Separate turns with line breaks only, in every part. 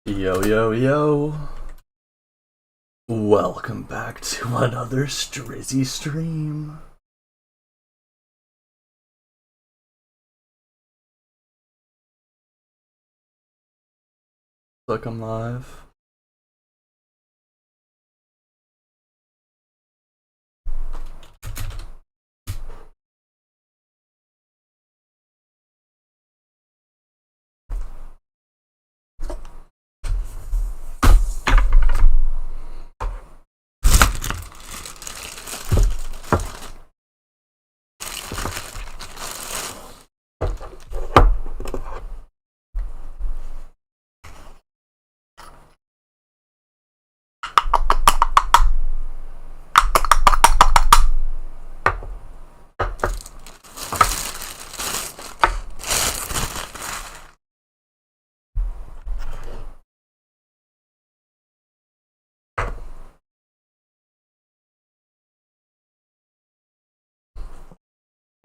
Yo, yo, yo. Welcome back to another Strizzy stream. Look, I'm live.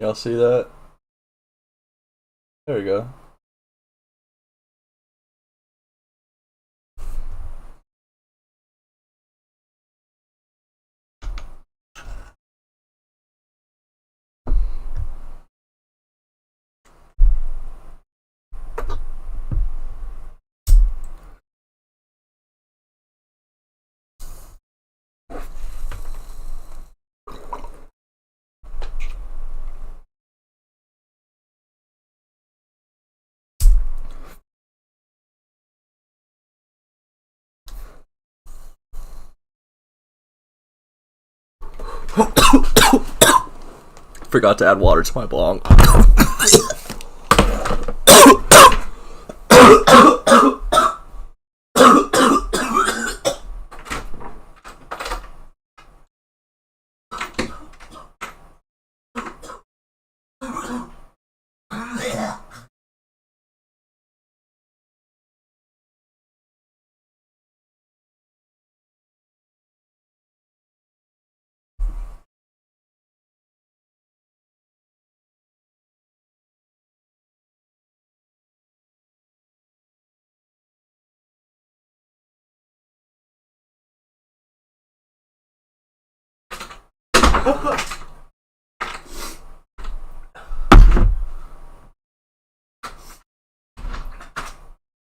Y'all see that? There we go. Forgot to add water to my bong.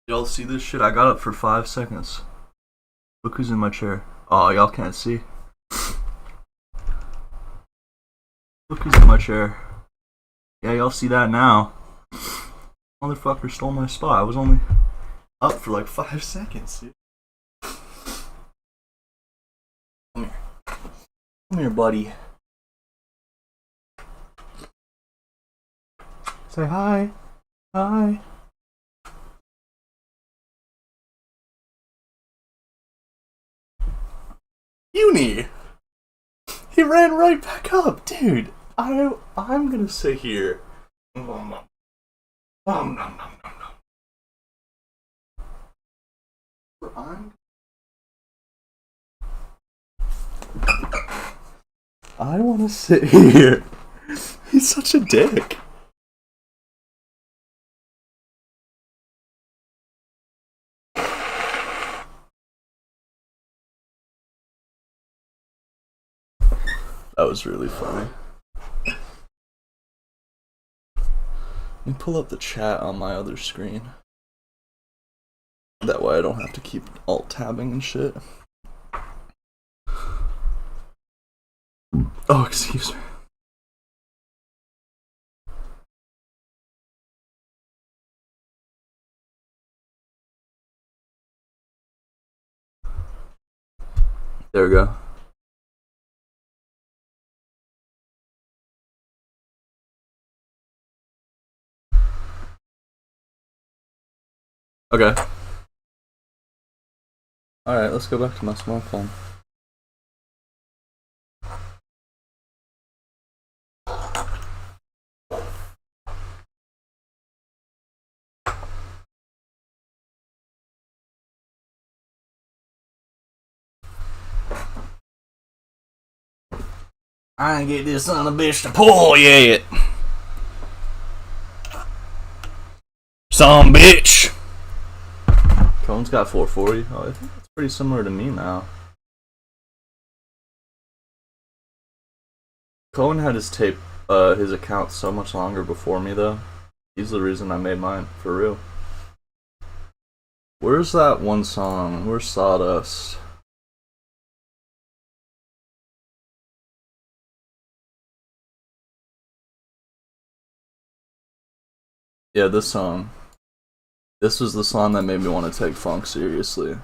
Y'all see this shit? I got up for 5 seconds. Look who's in my chair. Oh, y'all can't see. Look who's in my chair. Yeah, y'all see that now. Motherfucker stole my spot. I was only up for like 5 seconds, dude. Come here. Come here, buddy. Say hi. Hi. Uni! He ran right back up, dude. I'm gonna sit here. I wanna sit here. He's such a dick. That was really funny. Let me pull up the chat on my other screen. That way I don't have to keep alt-tabbing and shit. Oh, excuse me. There we go. Okay. Alright, let's go back to my smartphone. I ain't get this son of a bitch to pull yet. Some bitch. Come Cohen's got 440. Oh, I think that's pretty similar to me now. Cohen had his his account so much longer before me though. He's the reason I made mine, for real. Where's that one song? Where's Sawdust? Yeah, this song. This was the song that made me want to take funk seriously.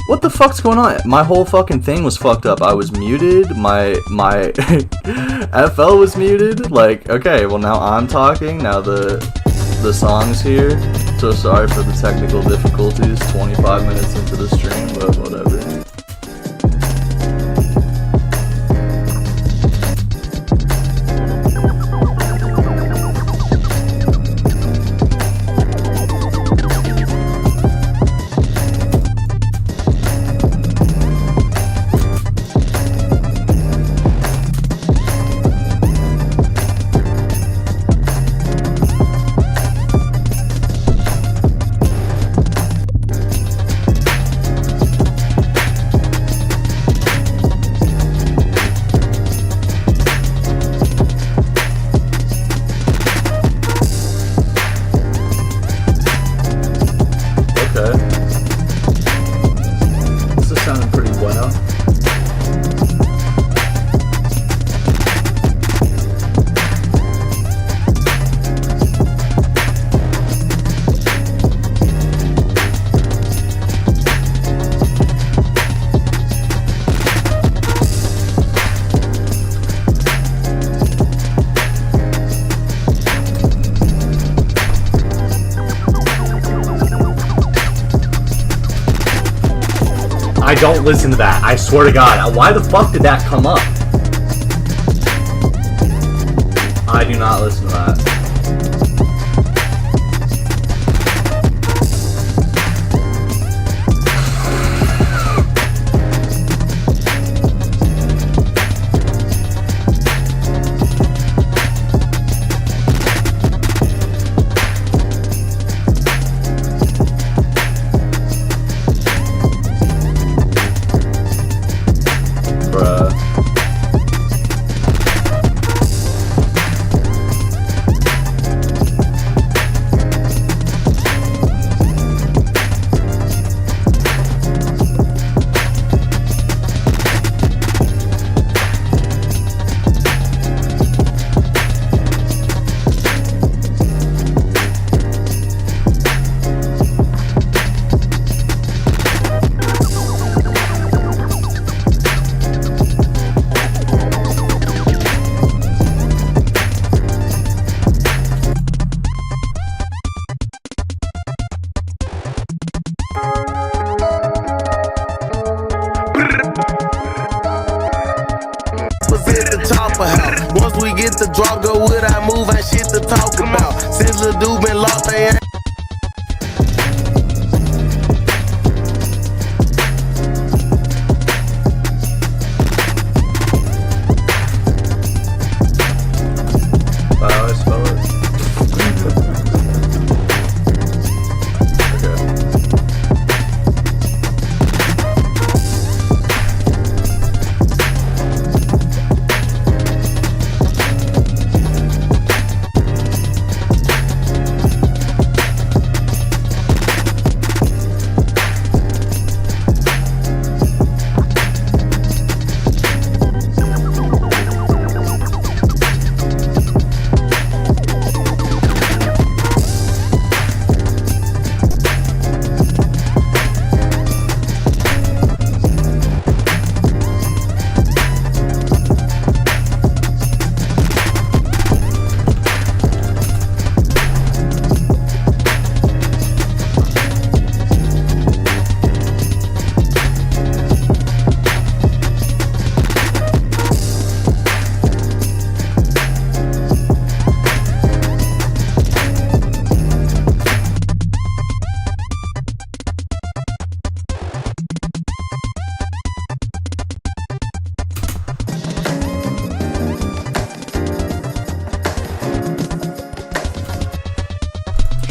What the fuck's going on? My whole fucking thing was fucked up. I was muted. My FL was muted. Like, okay, well now I'm talking. Now the song's here. So sorry for the technical difficulties. 25 minutes into the stream, but whatever.
I don't listen to that. I swear to God. Why the fuck did that come up?
I do not listen to that.
Once we get the drop, go with our move, ain't shit to talk about. Since the dude been locked, they ain't.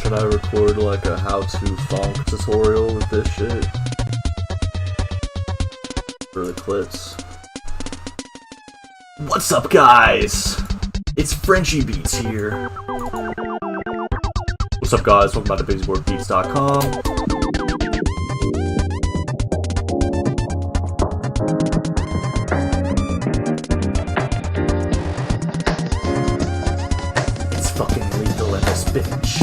Should I record like a how-to funk tutorial with this shit? For the clips. What's up, guys? It's Frenchy Beats here. What's up, guys? Welcome back to BasyBoardBeats.com. Bitch.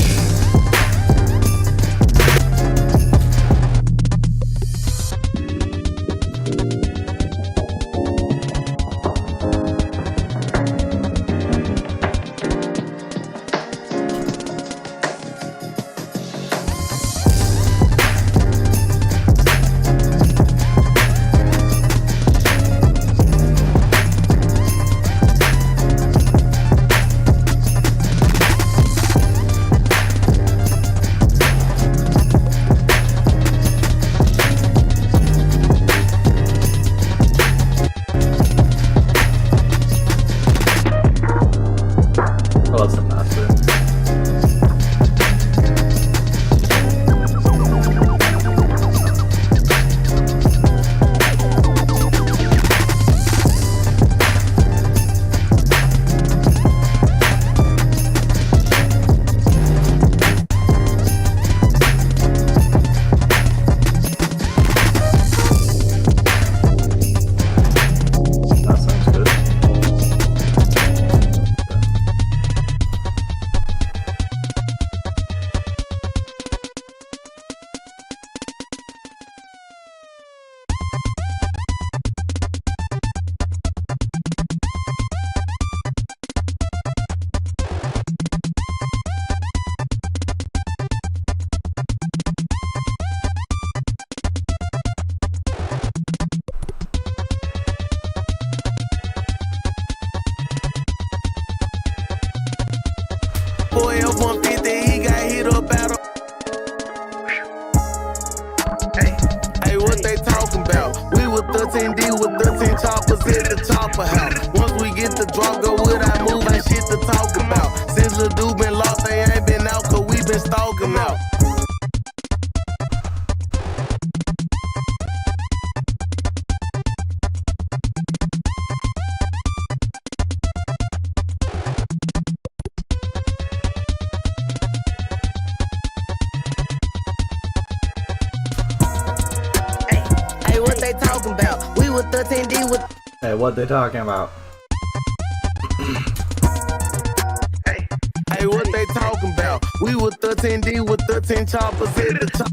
boy F-150, he got hit up out of. Hey, what they talking about? We with 13D with 13 choppers at the chopper house. Once we get the drop, go without move, ain't shit to talk about. Since Lil Dude been lost, they ain't been out, cause we been stalking out. Hey, what they talking about? We with 13D with.
Hey, what they talking about?
Hey, what they talking about? We with 13D with 13 choppers at the top.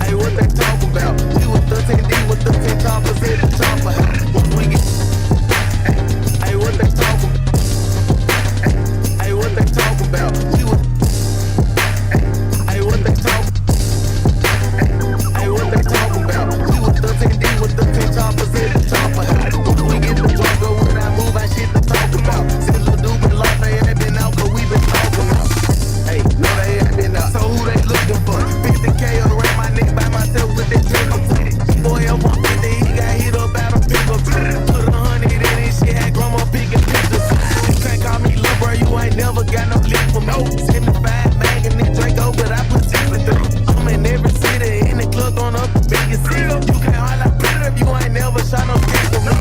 Hey, what they talking about? We with 13D with 13 choppers at the chopper house. Once we get. Hey, what they talking? Hey, what they talking about? We with. Hey, what they talking? Hey, what they talking about? We with 13D with 13 choppers at the chopper house. Once we get the drop, go without move, ain't shit to talk about. Since Lil Dude been lost, they ain't been out, cause we been talking out. Hey, no, they ain't been out. So who they looking for? 50K around my neck by myself with that drink. Boy, F-150, he got hit up out of pickup. Put 100 in his shit, had grandma picking pictures. You can't call me lil' bro, you ain't never got no lip for me. 75 mag in this Draco, but I put 63. I'm in every city, in the club, on up the biggest city. You can't holler better if you ain't never shot no stick for me.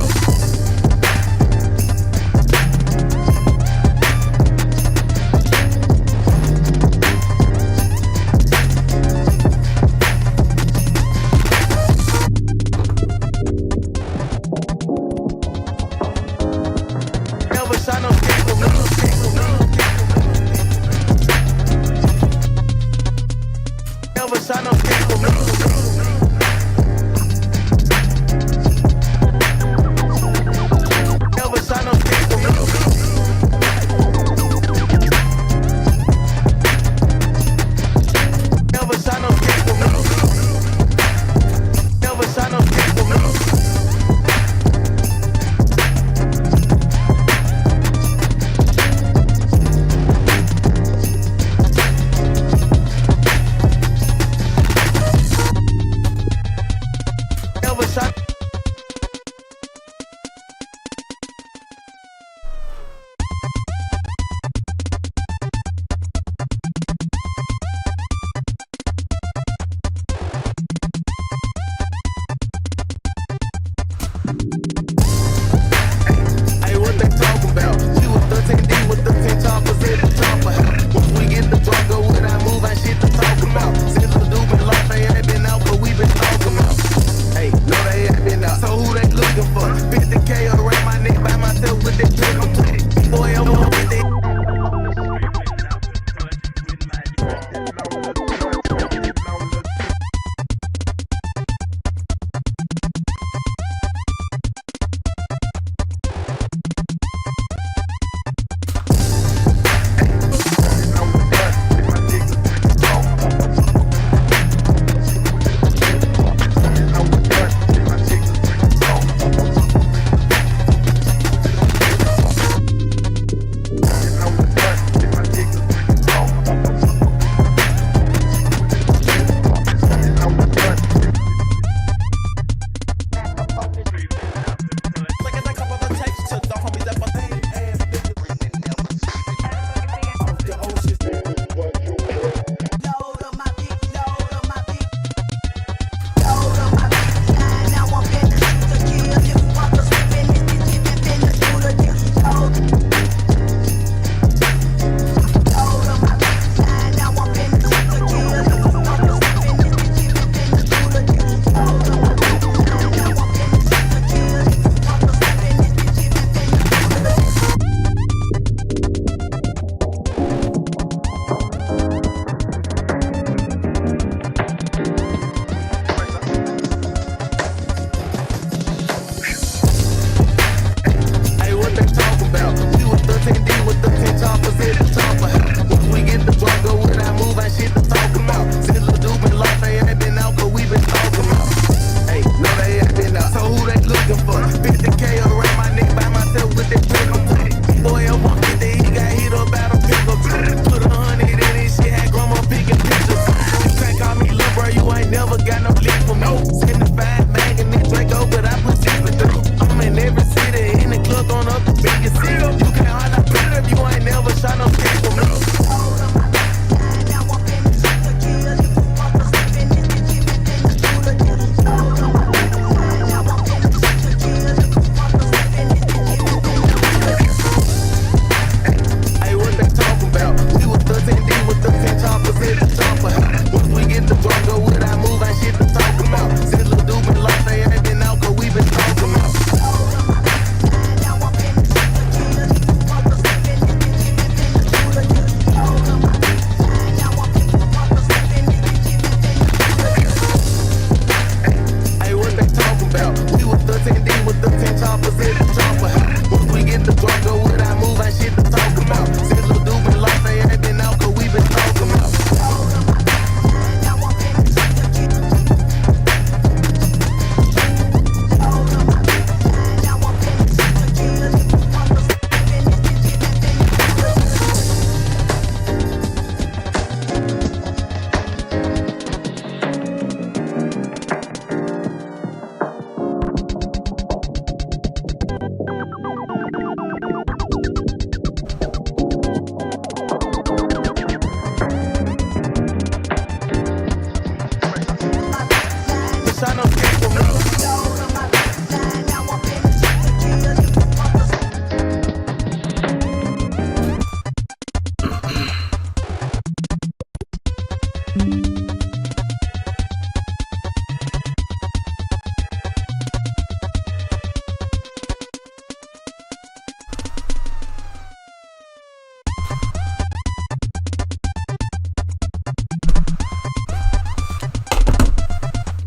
Never shot no stick for me.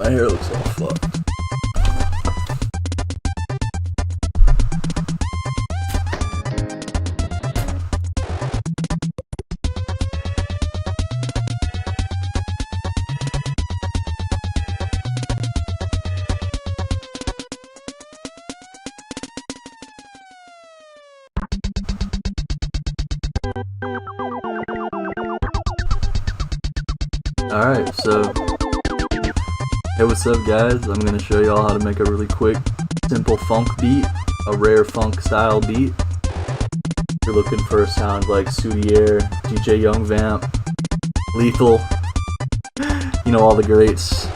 My hair looks all fucked. Alright, so hey, what's up guys? I'm gonna show y'all how to make a really quick, simple funk beat, a rare funk style beat. If you're looking for a sound like Soudier, DJ Young Vamp, Lethal, you know, all the greats.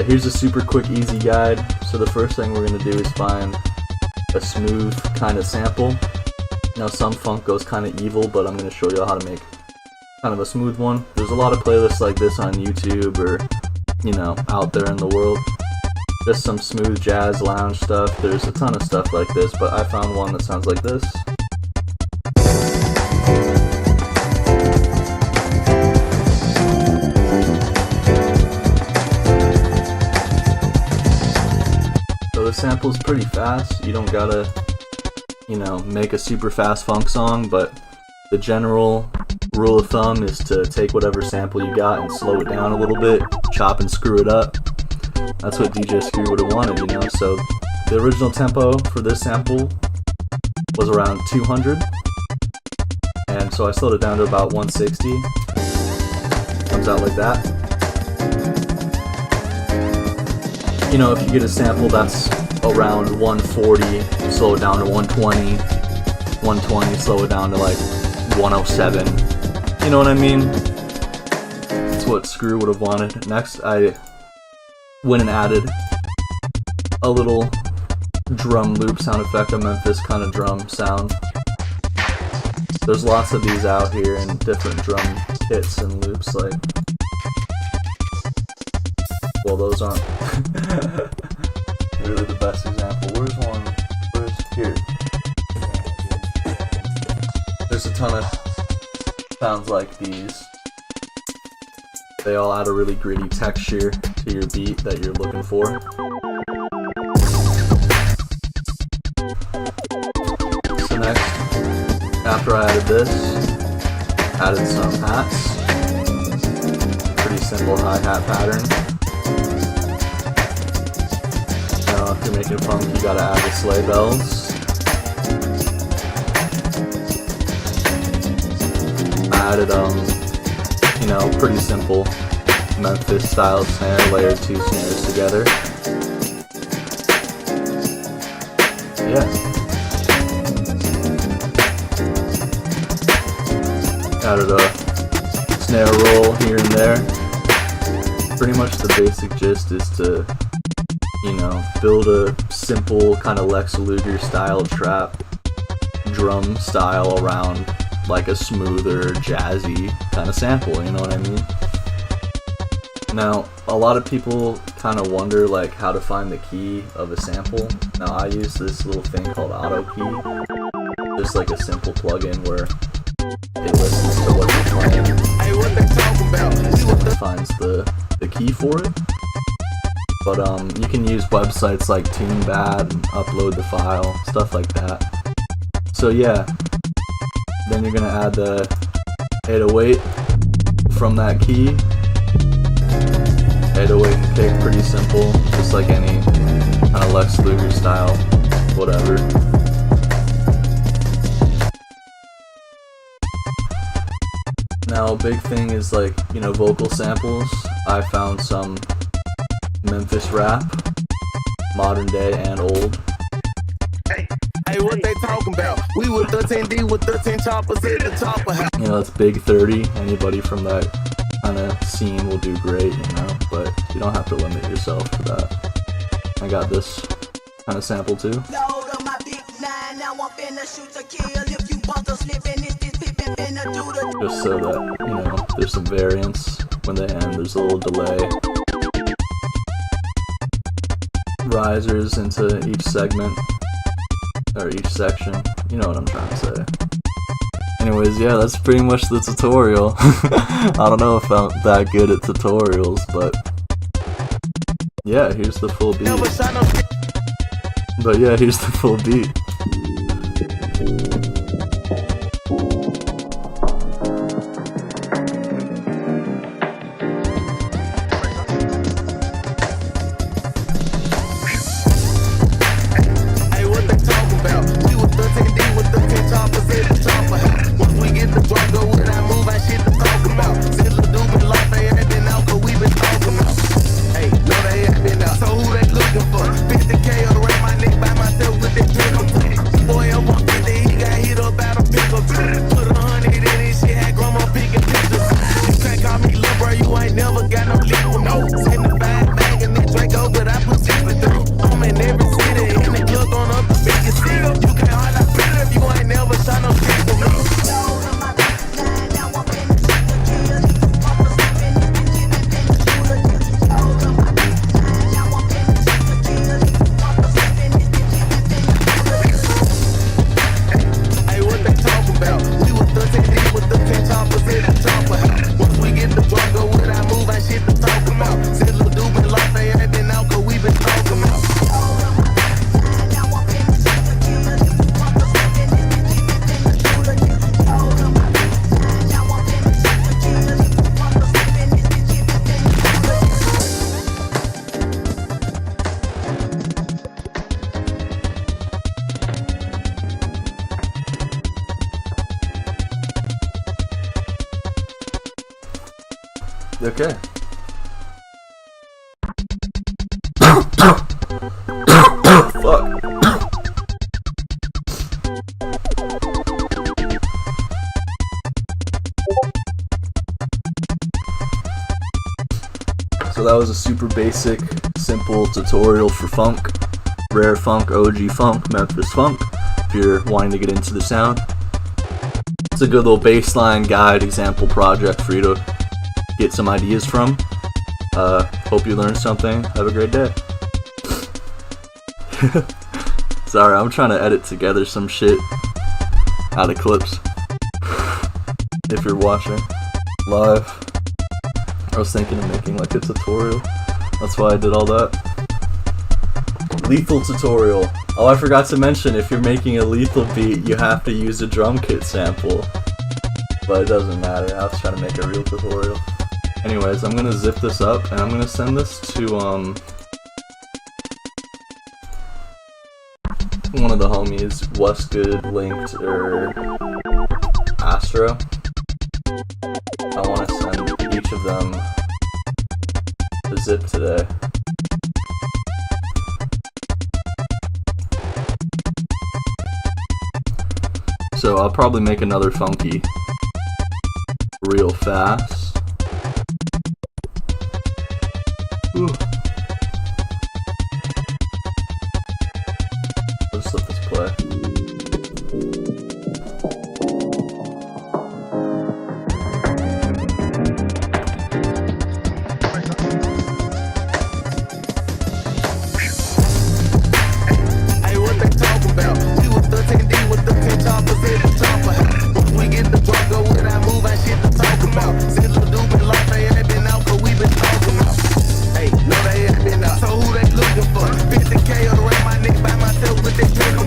Here's a super quick, easy guide. So the first thing we're gonna do is find a smooth kind of sample. Now some funk goes kind of evil, but I'm gonna show y'all how to make kind of a smooth one. There's a lot of playlists like this on YouTube or, you know, out there in the world. Just some smooth jazz lounge stuff. There's a ton of stuff like this, but I found one that sounds like this. So the sample's pretty fast. You don't gotta, you know, make a super fast funk song, but the general rule of thumb is to take whatever sample you got and slow it down a little bit, chop and screw it up. That's what DJ Screw would have wanted, you know. So the original tempo for this sample was around 200, and so I slowed it down to about 160. Comes out like that. You know, if you get a sample that's around 140, slow it down to 120, 120, slow it down to like 107. You know what I mean? That's what Screw would have wanted. Next, I went and added a little drum loop sound effect, a Memphis kind of drum sound. There's lots of these out here in different drum kits and loops, like, well, those aren't really the best example. Where's one? Where's here? There's a ton of sounds like these. They all add a really gritty texture to your beat that you're looking for. So next, after I added this, added some hats. Pretty simple hi-hat pattern. Now if you're making funk, you gotta add the sleigh bells. Added you know, pretty simple Memphis style snare, layered two snares together. Yeah. Added a snare roll here and there. Pretty much the basic gist is to, you know, build a simple kind of Lex Luger style trap drum style around like a smoother, jazzy kind of sample, you know what I mean? Now, a lot of people kind of wonder like how to find the key of a sample. Now, I use this little thing called AutoKey, just like a simple plugin where it listens to what you're playing
Hey, what they talking about?
and finds the key for it. But you can use websites like TuneBad and upload the file, stuff like that. So yeah. Then you're gonna add the 808 from that key. 808 and kick, pretty simple, just like any kind of Lex Luger style, whatever. Now a big thing is like, you know, vocal samples. I found some Memphis rap, modern day and old.
Hey, what they talking about? We with 13D with 13 choppers at the chopper house.
You know, it's Big 30. Anybody from that kind of scene will do great, you know, but you don't have to limit yourself to that. I got this kind of sample too. Just so that, you know, there's some variance when they end, there's a little delay. Risers into each segment, or each section, you know what I'm trying to say. Anyways, yeah, that's pretty much the tutorial. I don't know if I'm that good at tutorials, but Yeah, here's the full beat.
Never shot no
But yeah, here's the full beat.
Hey, what they talking about? We was 13D with 13 choppers in the chopper house. Once we get the drunk, go with that move, ain't shit to talk about. Said Lil Dude been lost, they ain't been out, cause we been talking about. Hey, no, they ain't been out. So who they looking for? 50K or around my neck by myself with that pickle. Boy, I'm 150, he got hit up out of pickle. Put 100 in his shit, had grandma picking pictures. You can't call me lil' bro, you ain't never got no liquor, no. 75 bag and then Draco, but I put 63. I'm in every city, in the club on up the biggest city. You can't hardly feel it if you ain't never shot no shit with me. Hey, what they talking about? We was 13D with 13 choppers in the chopper house. Once we get the drunk, go with that move, ain't shit to talk about. Said Lil Dude been lost, they ain't been out, cause we been talking about.
Okay. Fuck. So that was a super basic, simple tutorial for funk. Rare funk, OG funk, Memphis funk. If you're wanting to get into the sound. It's a good little baseline guide example project for you to get some ideas from. Hope you learned something. Have a great day. Sorry, I'm trying to edit together some shit out of clips. If you're watching live, I was thinking of making like a tutorial. That's why I did all that. Lethal tutorial. Oh, I forgot to mention, if you're making a lethal beat, you have to use a drum kit sample. But it doesn't matter, I was trying to make a real tutorial. Anyways, I'm gonna zip this up and I'm gonna send this to one of the homies, Westgood, Linked, or Astro. I wanna send each of them the zip today. So I'll probably make another funky real fast. Ooh. Let's let this play.
Hey, what they talking about? We was 13D with 13 choppers in the chopper house. Once we get the drunk, go with that move, ain't shit to talk about. Said Lil Dude been lost, they ain't been out, cause we been talking about. Hey, no, they ain't been out. So who they looking for? 50K or around my neck by myself with that pickle.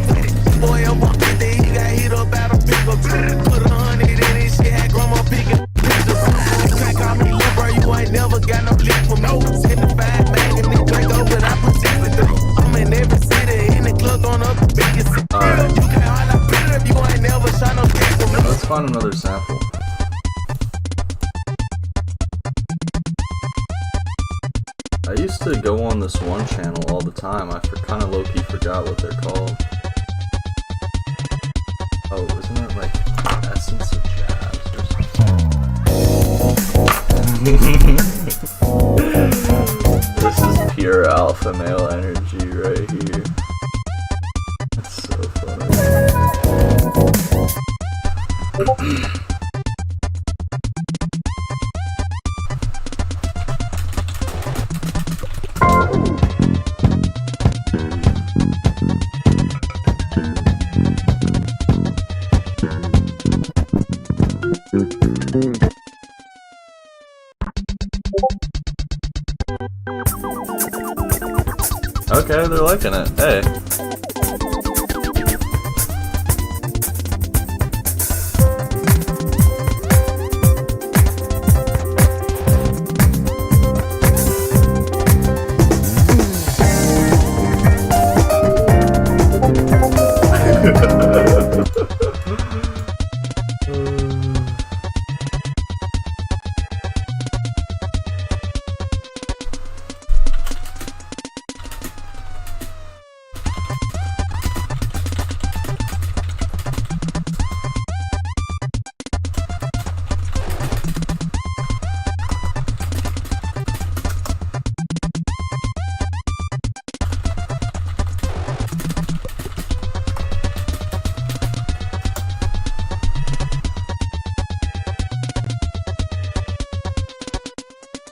Boy, I'm 150, he got hit up out of pickle. Put 100 in his shit, had grandma picking pictures. You can't call me lil' bro, you ain't never got no lick from no. 75 bag and then Draco, but I put 63. I'm in every city, in the club on up the biggest city.
Alright.
You can't hardly feel it if you ain't never shot no dick from me.
Let's find another sample. I used to go on this one channel all the time. I kind of low-key forgot what they're called. Oh, isn't it like Essence of Jazz or something? This is pure alpha male energy right here. That's so funny. Okay, they're liking it. Hey.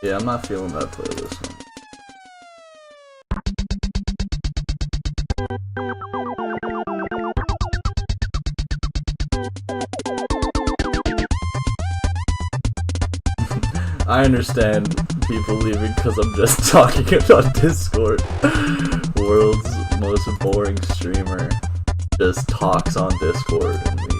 Yeah, I'm not feeling that playlist one. I understand people leaving because I'm just talking on Discord. World's most boring streamer just talks on Discord and leaves.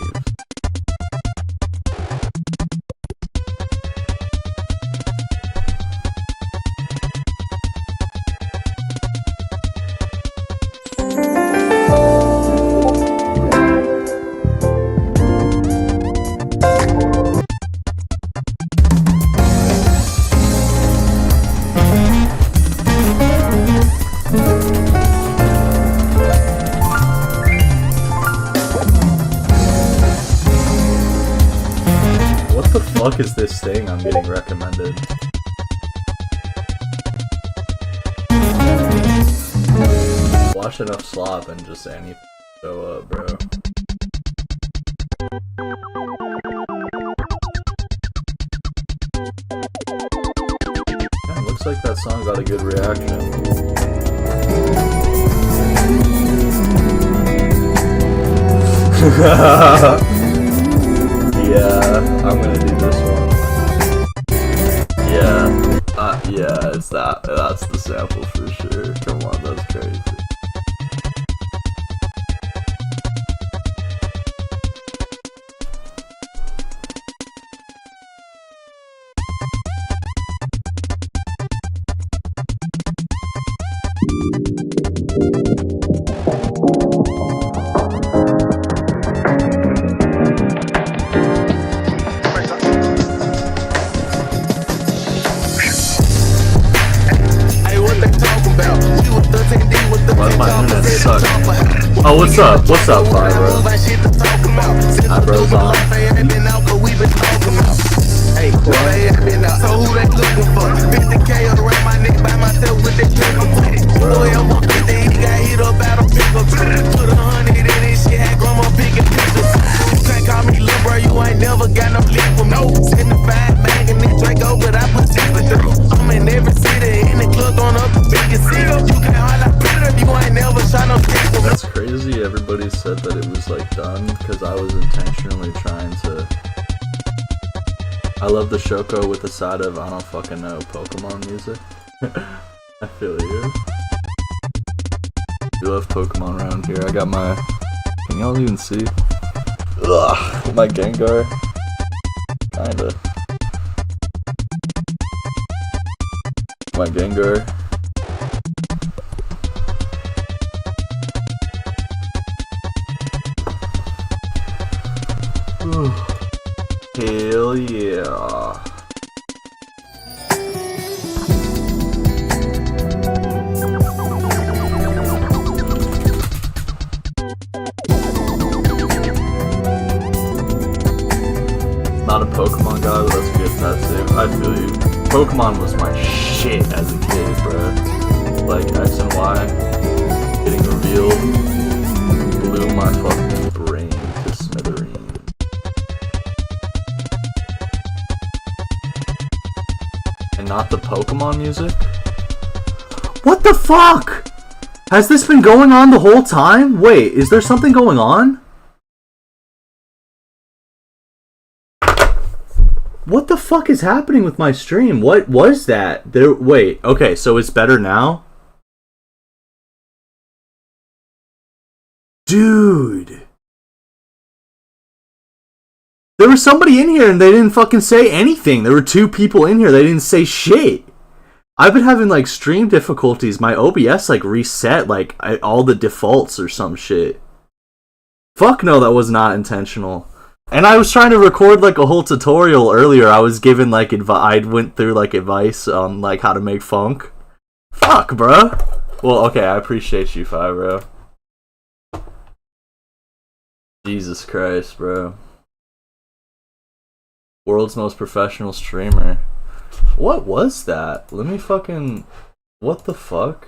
What the fuck is this thing I'm getting recommended? Watch enough slop and just anything show up, bro. Yeah, looks like that song got a good reaction. Yeah, I'm gonna do this one. Yeah, it's that. That's the sample for sure. Come on, that's crazy. Why my internet suck? Oh, what's up? What's up, bro? Hi, bro's on. Hey,
so who they looking for? 50K around my neck by myself with that triple. Boy, I'm on 50, he got hit up out of pickle. Put 100 in this shit, had grandma picking pictures. You can't call me lil' bro, you ain't never got no lip for no 75 mag and this Draco, but I put 63. I'm in every city, in the club, on up the biggest city. You can't holler better if you ain't never shot no dick for me.
That's crazy. Everybody said that it was like done because I was intentionally trying to. I love the Shoko with the side of I don't fucking know Pokemon music. I feel you. You love Pokemon around here. I got my. Can y'all even see? Ugh, my Gengar. Kinda. My Gengar. Hell yeah. Not a Pokemon guy, but that's a good tattoo. I feel you. Pokemon was my shit as a kid, bruh. Like X and Y getting revealed blew my fucking brain to smithereens. And not the Pokemon music? What the fuck? Has this been going on the whole time? Wait, is there something going on? What the fuck is happening with my stream? What was that? Wait, okay, so it's better now? Dude. There was somebody in here and they didn't fucking say anything. There were 2 people in here. They didn't say shit. I've been having like stream difficulties. My OBS like reset like all the defaults or some shit. Fuck no, that was not intentional. And I was trying to record like a whole tutorial earlier. I was given like I went through like advice on like how to make funk. Fuck, bro. Well, okay, I appreciate you, bro. Jesus Christ, bro. World's most professional streamer. What was that? Let me fucking... What the fuck?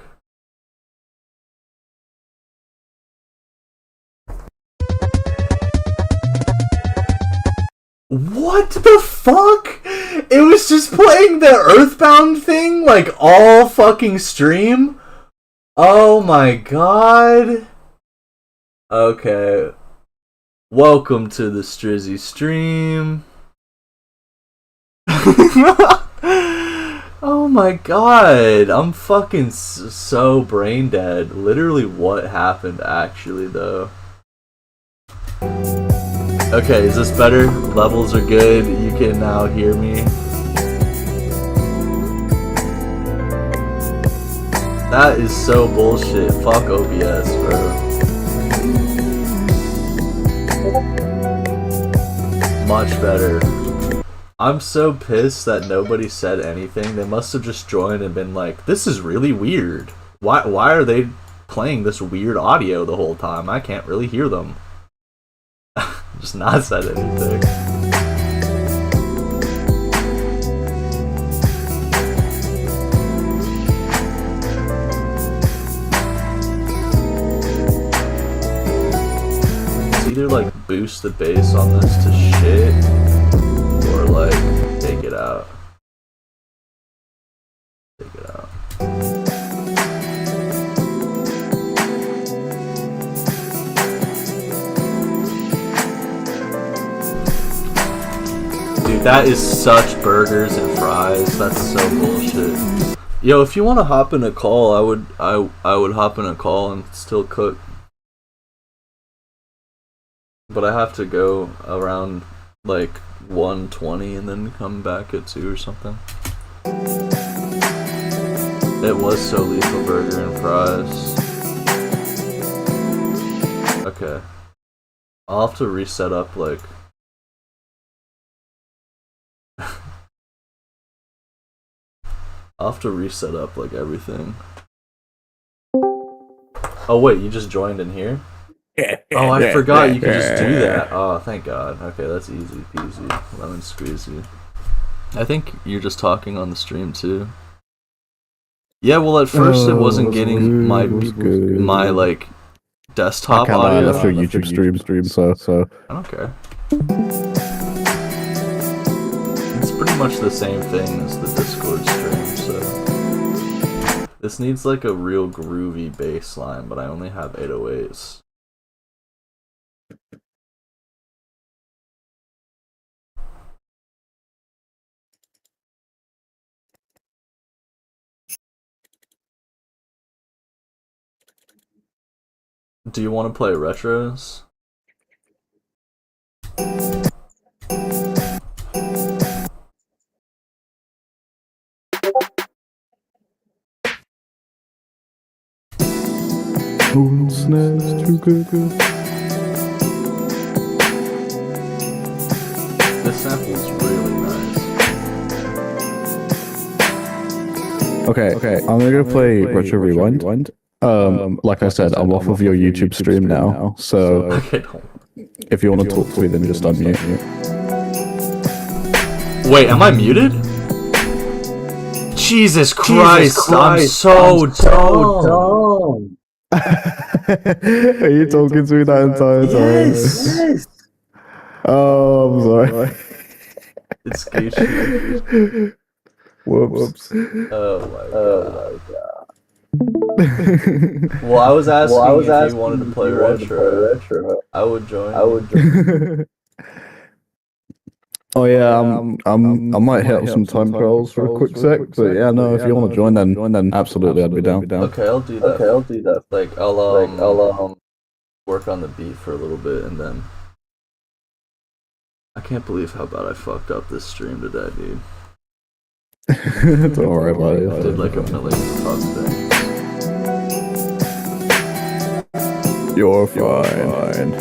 What the fuck? It was just playing the Earthbound thing like all fucking stream? Oh my god. Okay. Welcome to the Strizzy stream. Oh my god. I'm fucking so brain dead. Literally what happened actually though. Okay, is this better? Levels are good. You can now hear me. That is so bullshit. Fuck OBS, bro. Much better. I'm so pissed that nobody said anything. They must have just joined and been like, this is really weird. Why are they playing this weird audio the whole time? I can't really hear them. Just not said anything. It's either like boost the bass on this to shit or like take it out. Take it out. Dude, that is such burgers and fries. That's so bullshit. Yo, if you want to hop in a call, I would hop in a call and still cook. But I have to go around like 1:20 and then come back at 2 or something. It was so lethal, burger and fries. Okay. I'll have to reset up like I'll have to reset up like everything. Oh wait, you just joined in here? Oh, I forgot you could just do that. Oh, thank God. Okay, that's easy peasy. Lemon squeezy. I think you're just talking on the stream too. Yeah, well at first it wasn't getting my like desktop audio.
I left your YouTube stream, so
I don't care. It's pretty much the same thing as the Discord stream, so this needs like a real groovy bass line, but I only have 808s. Do you want to play retros?
Moon's Nest, too good.
This sample is really nice.
Okay, I'm gonna go play Retro Rewind. Like I said, I'm off of your YouTube stream now, so
Okay.
if you want to talk to me, then just unmute.
Wait, am I muted? Jesus Christ, I'm so dumb.
Are you talking to me that entire time?
Yes.
Oh, I'm sorry.
It's Gucci.
Whoops.
Oh my god. Well, I was asking if you wanted to play retro. I would join.
Oh yeah, I might hit up some time trials for a quick sec, but yeah, no, if you want to join, then absolutely, I'd be down.
Okay, I'll do that. Like, I'll work on the beat for a little bit, and then I can't believe how bad I fucked up this stream today, dude.
Don't worry about
I
it.
did like a million fuck things.
You're fine.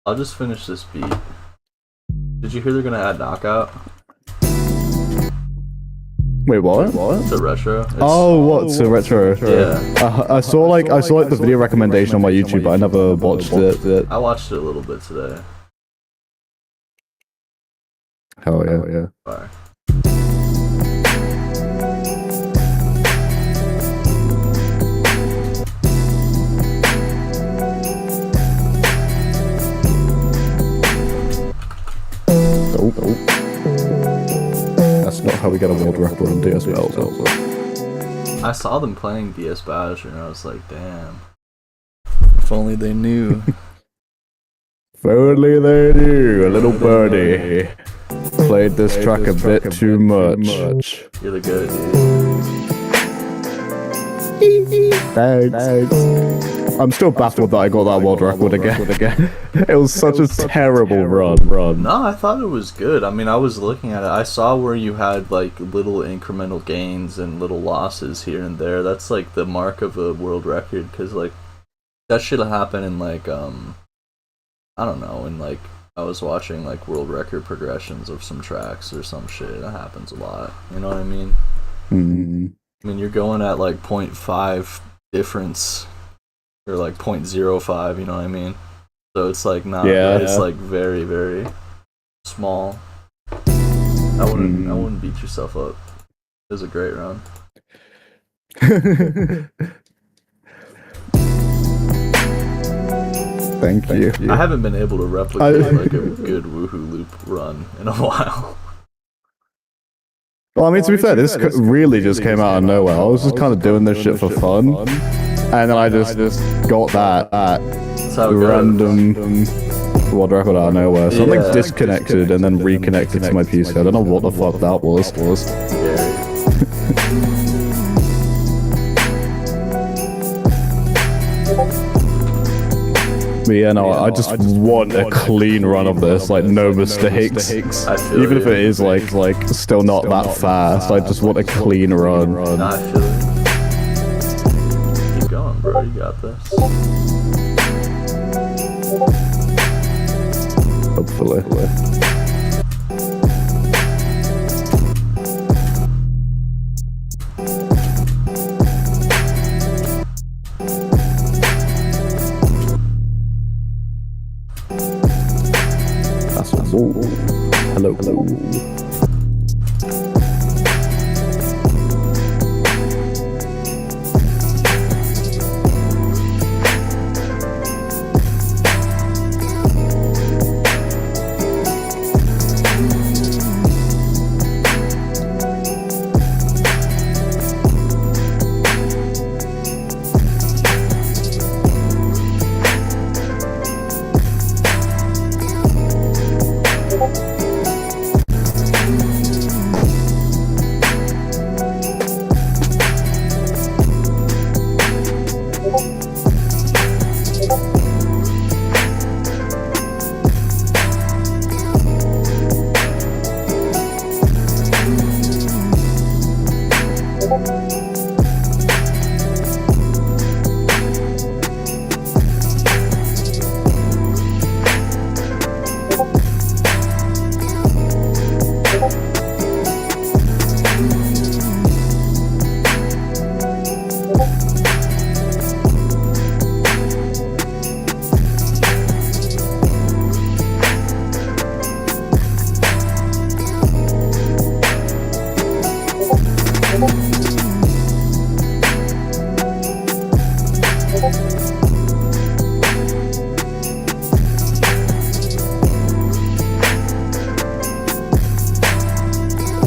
I'll just finish this beat. Did you hear they're gonna add knockout?
Wait, what?
It's a retro. It's,
Oh, what's a retro?
yeah.
I saw like the video recommendation on my YouTube, but I never watched it.
I watched it a little bit today.
Hell yeah.
Fire.
Oh. That's not how we get a world record on DS Battles.
I saw them playing DS Badger and I was like, damn. If only they knew.
If only they knew, a little birdie played this track a bit too much.
You're the good dude.
Thanks. I'm still baffled that I got that world record again. It was such a terrible run.
No, I thought it was good. I mean, I was looking at it. I saw where you had like little incremental gains and little losses here and there. That's like the mark of a world record, because like that should have happened in like I don't know, in like I was watching like world record progressions of some tracks or some shit. That happens a lot. You know what I mean?
Hmm.
I mean, you're going at like 0.5 difference or like 0.05, you know what I mean? So it's like not, it's like very, very small. I wouldn't beat yourself up. It was a great run.
Thank you.
I haven't been able to replicate like a good Woohoo Loop run in a while.
Well, I mean, to be fair, this really just came out of nowhere. I was just kind of doing this shit for fun, and then I just got that
That's how it goes.
random world record out of nowhere. Something
Yeah.
disconnected and then reconnected to my PC. I don't know what the fuck that was.
Scary.
But yeah, no, I just want a clean run of this, like no mistakes.
I feel
Even if
you.
it is like still not that fast, I just want a clean run.
Nah, I feel it. Keep going, bro. You got this.
Hopefully. That's all. Hello.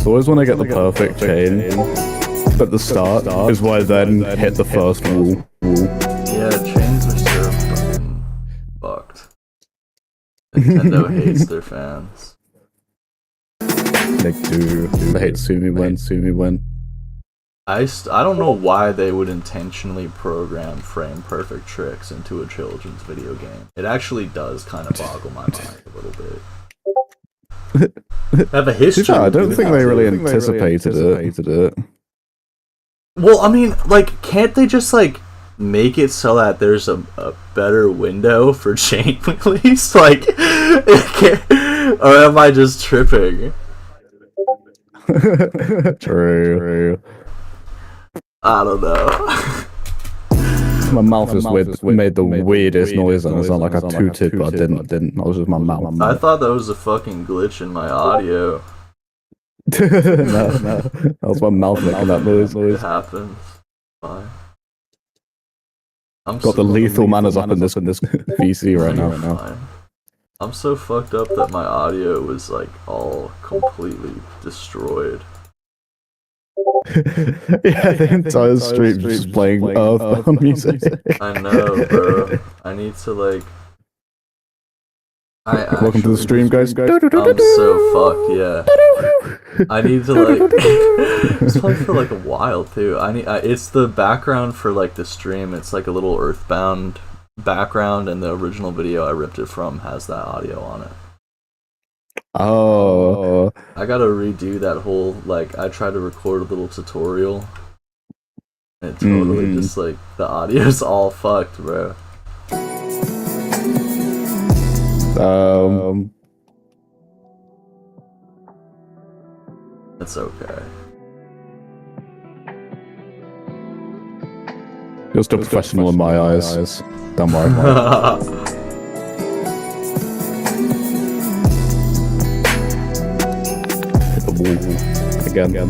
So always when I get the perfect chain at the start is why I then hit the first wall.
Yeah, chains are so fucking Nintendo hates their fans.
They do. They hate Sue Me When.
I don't know why they would intentionally program frame perfect tricks into a children's video game. It actually does kind of boggle my mind a little bit.
Have a history.
I don't think they really anticipated it.
Well, I mean, like, can't they just, like, make it so that there's a better window for chain release? Like, or am I just tripping?
True.
I don't know.
My mouth just made the weirdest noise, and it's not like I tooted, but I didn't. That was just my mouth.
I thought that was a fucking glitch in my audio.
no, that was my mouth making that noise.
It happens. Fine. I'm
Got the lethal manners up in this VC right now.
Fine. I'm so fucked up that my audio was like all completely destroyed.
Yeah, the entire stream just playing Earthbound music.
I know, bro. I need to like.
Welcome to the stream, guys.
I'm so fucked. Yeah. I need to like. It's probably for like a while too. It's the background for like the stream. It's like a little Earthbound background, and the original video I ripped it from has that audio on it.
Oh.
I gotta redo that whole, like, I tried to record a little tutorial, and it totally just, like, the audio's all fucked, bro. It's okay.
You're still professional in my eyes. Don't worry. Again.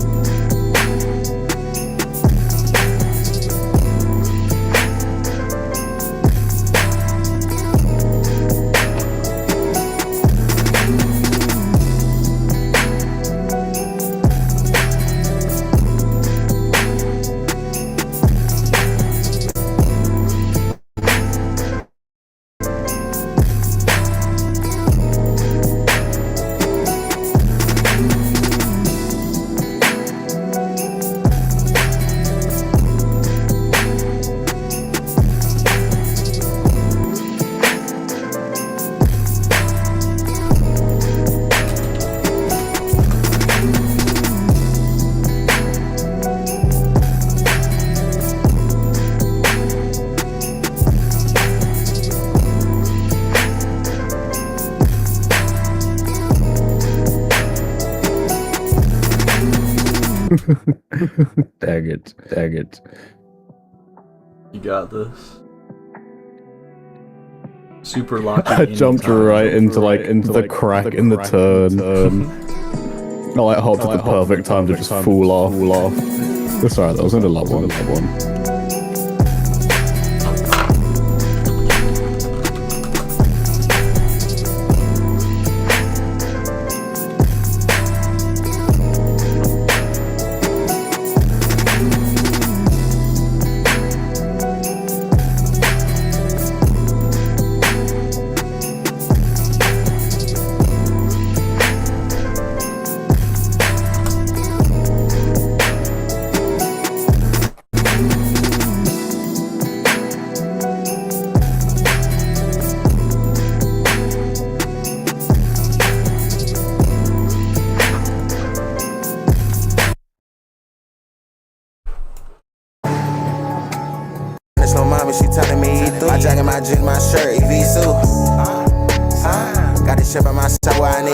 Dang it.
You got this. Super lucky.
I jumped right into the crack in the turn. I like hopped at the perfect time to just fall off. That's alright, that was only a love one.
No mommy, she telling me eat through. I jacket my jeans, my shirt, EV suit. Got this shit by my side where I need.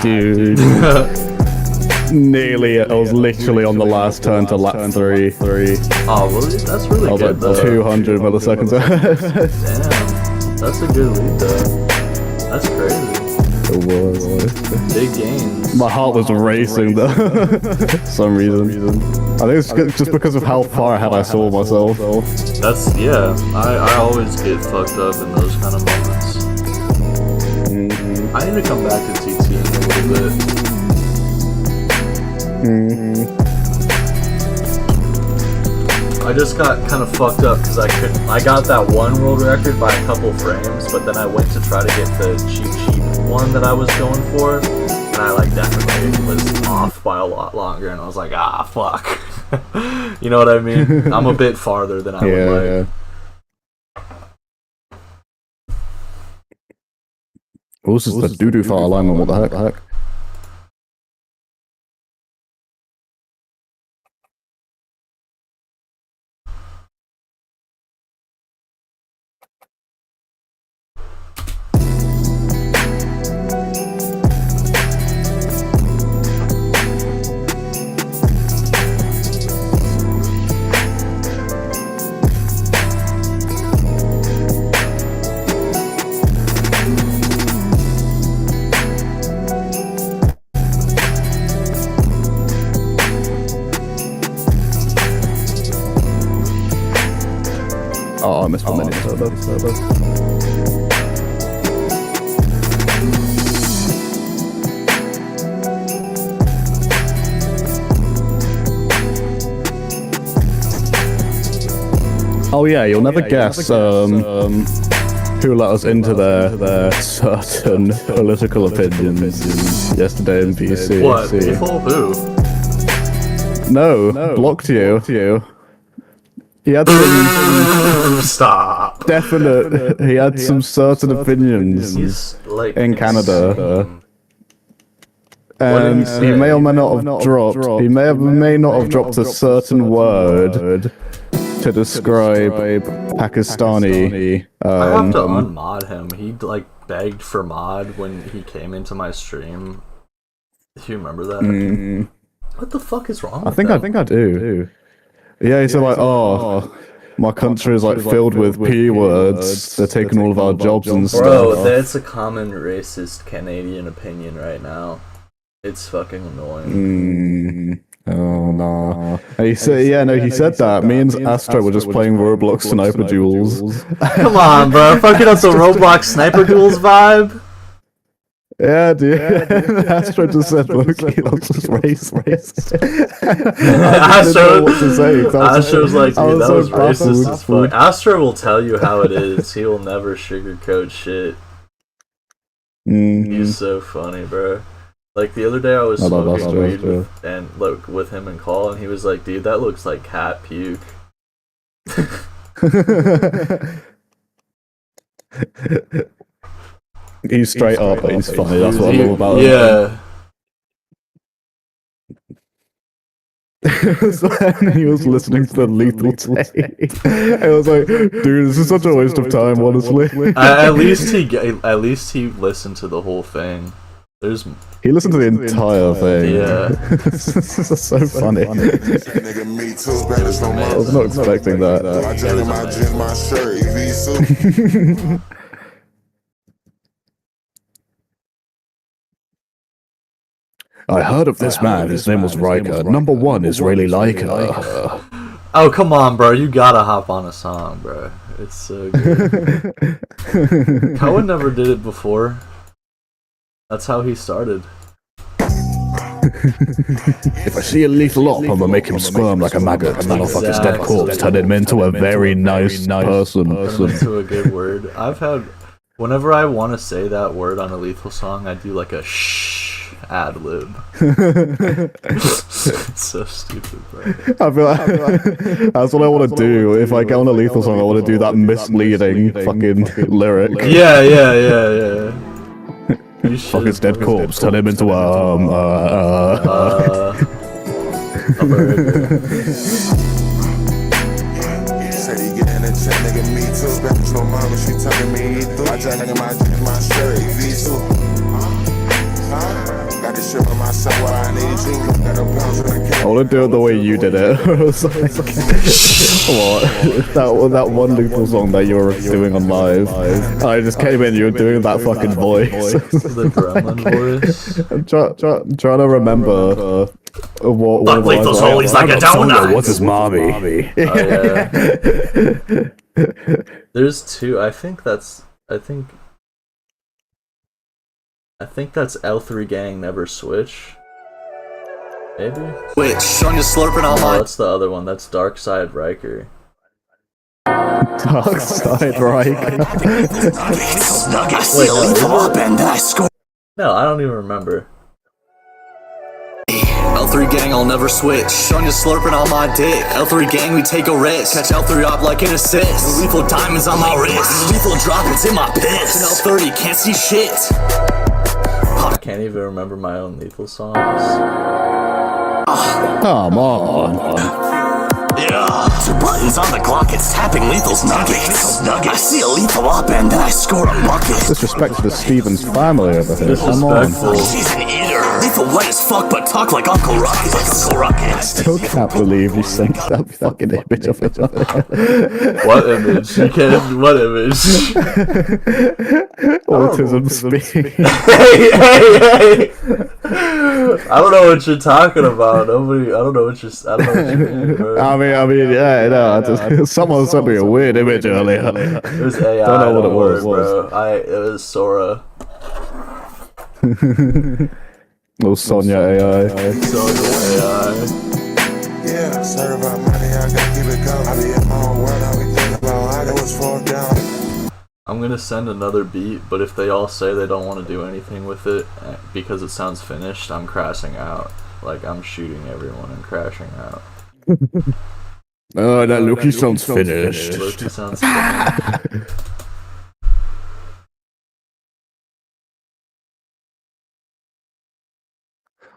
Dude. Nearly, I was literally on the last turn to lap 3.
Oh, really? That's really
I was
good,
like
though.
200 milliseconds ahead.
Damn. That's a good lead, though. That's crazy.
It was.
Big gains.
My heart was racing though, for some reason. I think it's just because of how far ahead I saw myself.
That's, yeah. I always get fucked up in those kind of moments. I need to come back to TTing a little bit. I just got kind of fucked up because I got that one world record by a couple frames, but then I went to try to get the cheap one that I was going for, and I like definitely was off by a lot longer, and I was like, ah, fuck. You know what I mean? I'm a bit farther than I would like.
Yeah. Oh, this is the doo-doo file alignment, what the heck? Oh, I missed 1 minute. Oh yeah, you'll never guess who let us into their certain political opinions yesterday in PC.
What? People? Who?
No, blocked you. He had some
Stop.
definite. He had some certain opinions
He's like
in Canada, and
say?
he may or may not have dropped. He may not have dropped a certain word to describe Pakistani.
I have to unmod him. He like begged for mod when he came into my stream. Do you remember that? What the fuck is wrong?
I think I do. Yeah, he said like, oh, my country is like filled with P words. They're taking all of our jobs and stuff.
Bro, that's a common racist Canadian opinion right now. It's fucking annoying.
Oh no. And he said, he said that. Me and Astro were just playing Roblox Sniper Duels.
Come on, bro. Fucking up the Roblox Sniper Duels vibe.
Yeah, dude. Astro just said, look, that's just racist.
Astro,
what to say.
Astro's like, dude, that was
baffled.
racist as fuck. Astro will tell you how it is. He will never sugarcoat shit. He's so funny, bro. Like the other day I was smoking weed with him and Call, and he was like, dude, that looks like cat puke.
He's straight up, but he's funny. That's what I love about him.
Yeah.
He was listening to the Lethal Tape. I was like, dude, this is such a waste of time, honestly.
At least he listened to the whole thing.
He listened to the entire thing.
Yeah.
This is so funny. I was not expecting that. I heard of this man. His name was Riker. Number 1 Israeli Liker.
Oh, come on, bro. You gotta hop on a song, bro. It's so good. Cohen never did it before. That's how he started.
If I see a lethal op, I'm gonna make him squirm like a maggot, and then I'll fuck his dead corpse, turn him into a very nice person.
Turn into a good word. Whenever I want to say that word on a Lethal song, I do like a shh ad lib. It's so stupid, bro.
I feel like that's what I want to do. If I get on a Lethal song, I want to do that misleading fucking lyric.
Yeah. You
Fuck
should.
his dead corpse, turn him into
a burger.
Said he getting a check, nigga, me too. Back to mama, she telling me eat through. I just hang my shirt, V2. Got this shit on my side where I need you. Got a bounce with a
I want to do it the way you did it. I was like, what? That one Lethal song that you were doing on live. I just came in, you were doing that fucking voice.
The gremlin voice.
I'm trying to remember what
Fuck Lethal Soul, he's like a donut.
What's his mommy?
Oh, yeah. There's two. I think that's L3 Gang Never Switch. Maybe?
Which, showing you slurping on
No,
my
that's the other one. That's Dark Side Riker.
Dark Side Riker.
I see a lethal up and then I score.
No, I don't even remember.
L3 gang, I'll never switch. Showing you slurping on my dick. L3 gang, we take a risk. Catch L3 up like an assist. Lethal diamonds on my wrist. Lethal drop, it's in my piss. And L30 can't see shit.
I can't even remember my own Lethal songs.
Come on.
Yeah. 2 buttons on the clock, it's tapping Lethal's nuggets. I see a lethal up and then I score a bucket.
Disrespect to the Stevens family over here. Come on.
Disrespectful.
She's an eater. Lethal white as fuck, but talk like Uncle Ruckus.
Still can't believe you sent that fucking image of it.
What image? You can't. What image?
Autism speak.
Hey! I don't know what you're talking about. I don't know what you mean, bro.
I mean, yeah, no. Someone sent me a weird image earlier.
It was AI.
Don't know what it
worry,
was.
bro. It was Sora.
Little Sonya AI.
Sonya AI.
Yeah, sorry about money, I gotta keep it going. I be in my own world, I be thinking about how it was fall down.
I'm gonna send another beat, but if they all say they don't want to do anything with it because it sounds finished, I'm crashing out. Like, I'm shooting everyone and crashing out.
Oh, that Loki sounds finished.
Loki sounds finished.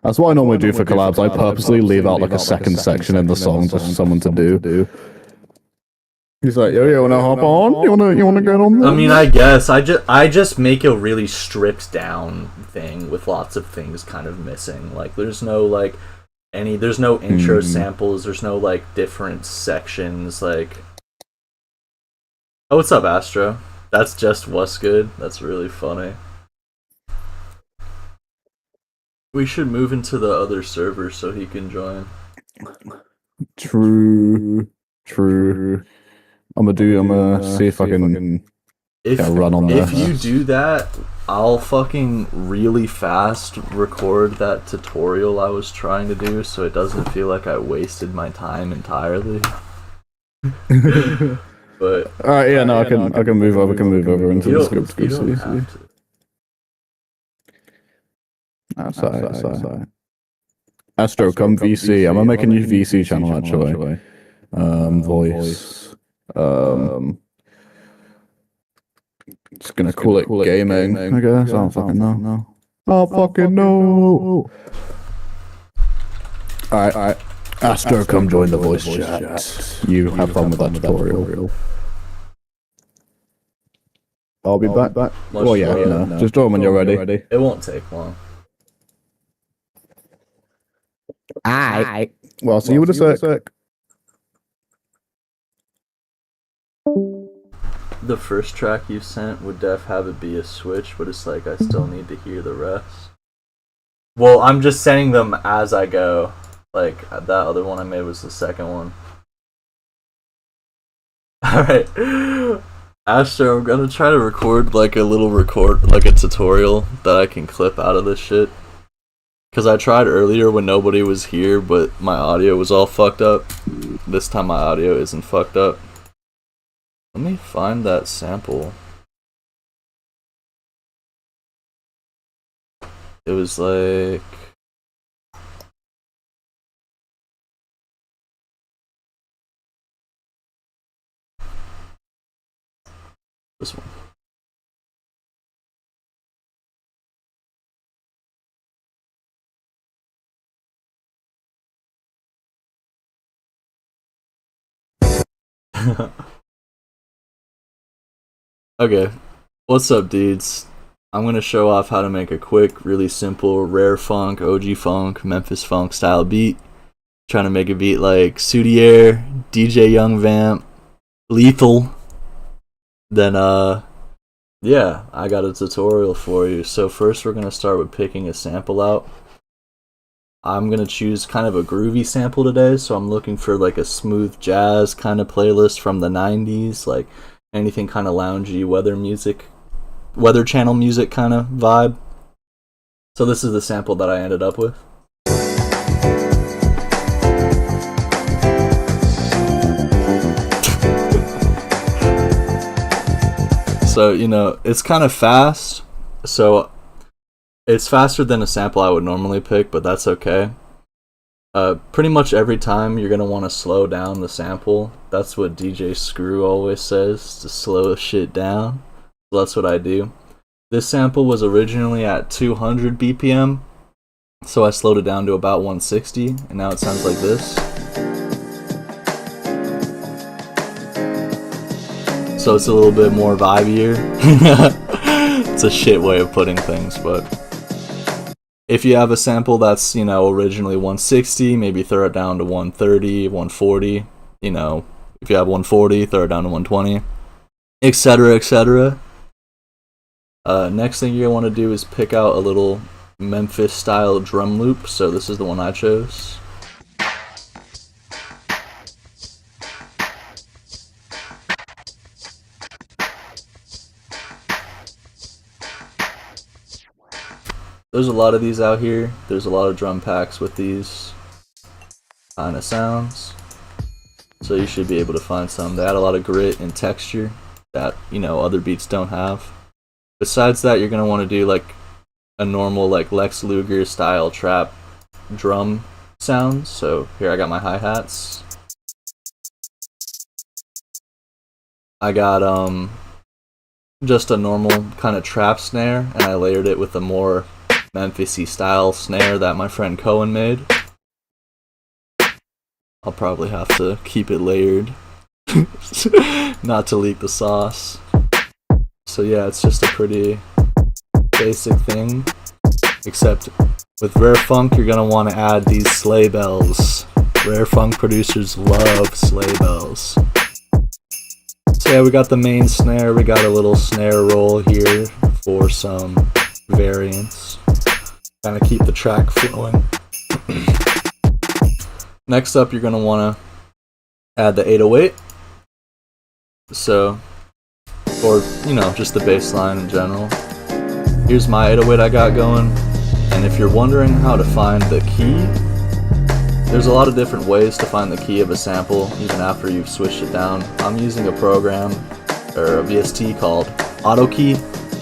That's what I normally do for collabs. I purposely leave out like a second section in the song just for someone to do. He's like, yo, you wanna hop on? You wanna get on there?
I mean, I guess I just make a really stripped down thing with lots of things kind of missing. Like, there's no there's no intro samples. There's no like different sections. Like, oh, what's up, Astro? That's just what's good. That's really funny. We should move into the other server so he can join.
True. I'm gonna see if I can run on there.
If you do that, I'll fucking really fast record that tutorial I was trying to do so it doesn't feel like I wasted my time entirely. But
alright, yeah, no, I can move over. Into the script.
You don't have to.
Sorry. Astro, come VC. I'm gonna make a new VC channel actually. Voice. Just gonna call it gaming, I guess. I don't fucking know. Oh fucking no. Alright. Astro, come join the voice chat. You have fun with that tutorial. I'll be back. Well, yeah, no. Just join when you're ready.
It won't take long.
Aight. Well, see you in a sec.
The first track you sent would have it be a switch, but it's like I still need to hear the rest. Well, I'm just sending them as I go. Like, that other one I made was the second one. Alright. Astro, I'm gonna try to record like a tutorial that I can clip out of this shit. Because I tried earlier when nobody was here, but my audio was all fucked up. This time my audio isn't fucked up. Let me find that sample. It was like this one. Okay, what's up, dudes? I'm gonna show off how to make a quick, really simple, rare funk, OG funk, Memphis funk style beat. Trying to make a beat like Sudier, DJ Young Vamp, Lethal. Then yeah, I got a tutorial for you. So first we're gonna start with picking a sample out. I'm gonna choose kind of a groovy sample today, so I'm looking for like a smooth jazz kind of playlist from the 90s, like anything kind of loungy, weather channel music kind of vibe. So this is the sample that I ended up with. So, you know, it's kind of fast, so it's faster than a sample I would normally pick, but that's okay. Pretty much every time you're going to want to slow down the sample. That's what DJ Screw always says, to slow shit down. So that's what I do. This sample was originally at 200 BPM, so I slowed it down to about 160, and now it sounds like this. So it's a little bit more vibier. It's a shit way of putting things, but if you have a sample that's, you know, originally 160, maybe throw it down to 130, 140, you know, if you have 140, throw it down to 120, etc., etc. Next thing you're going to want to do is pick out a little Memphis style drum loop. So this is the one I chose. There's a lot of these out here. There's a lot of drum packs with these kind of sounds. So you should be able to find some. They add a lot of grit and texture that, you know, other beats don't have. Besides that, you're going to want to do like a normal like Lex Luger style trap drum sounds. So here I got my hi-hats. I got just a normal kind of trap snare, and I layered it with a more Memphis-y style snare that my friend Cohen made. I'll probably have to keep it layered not to leak the sauce. So yeah, it's just a pretty basic thing, except with rare funk you're gonna want to add these sleigh bells. Rare funk producers love sleigh bells. So yeah, we got the main snare, we got a little snare roll here for some variants. Kind of keep the track flowing. Next up, you're going to want to add the 808. So, or, you know, just the bass line in general. Here's my 808 I got going. And if you're wondering how to find the key, there's a lot of different ways to find the key of a sample, even after you've switched it down. I'm using a program, or a VST called AutoKey,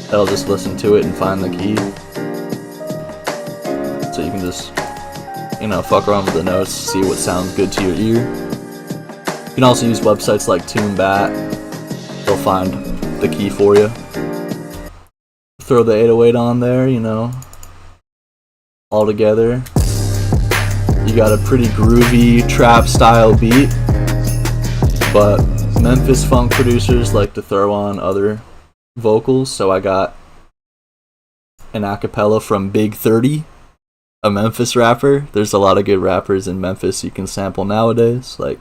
that'll just listen to it and find the key. So you can just, you know, fuck around with the notes, see what sounds good to your ear. You can also use websites like TuneBat. They'll find the key for you. Throw the 808 on there, you know, all together. You got a pretty groovy trap style beat, but Memphis funk producers like to throw on other vocals, so I got an acapella from Big 30, a Memphis rapper. There's a lot of good rappers in Memphis you can sample nowadays, like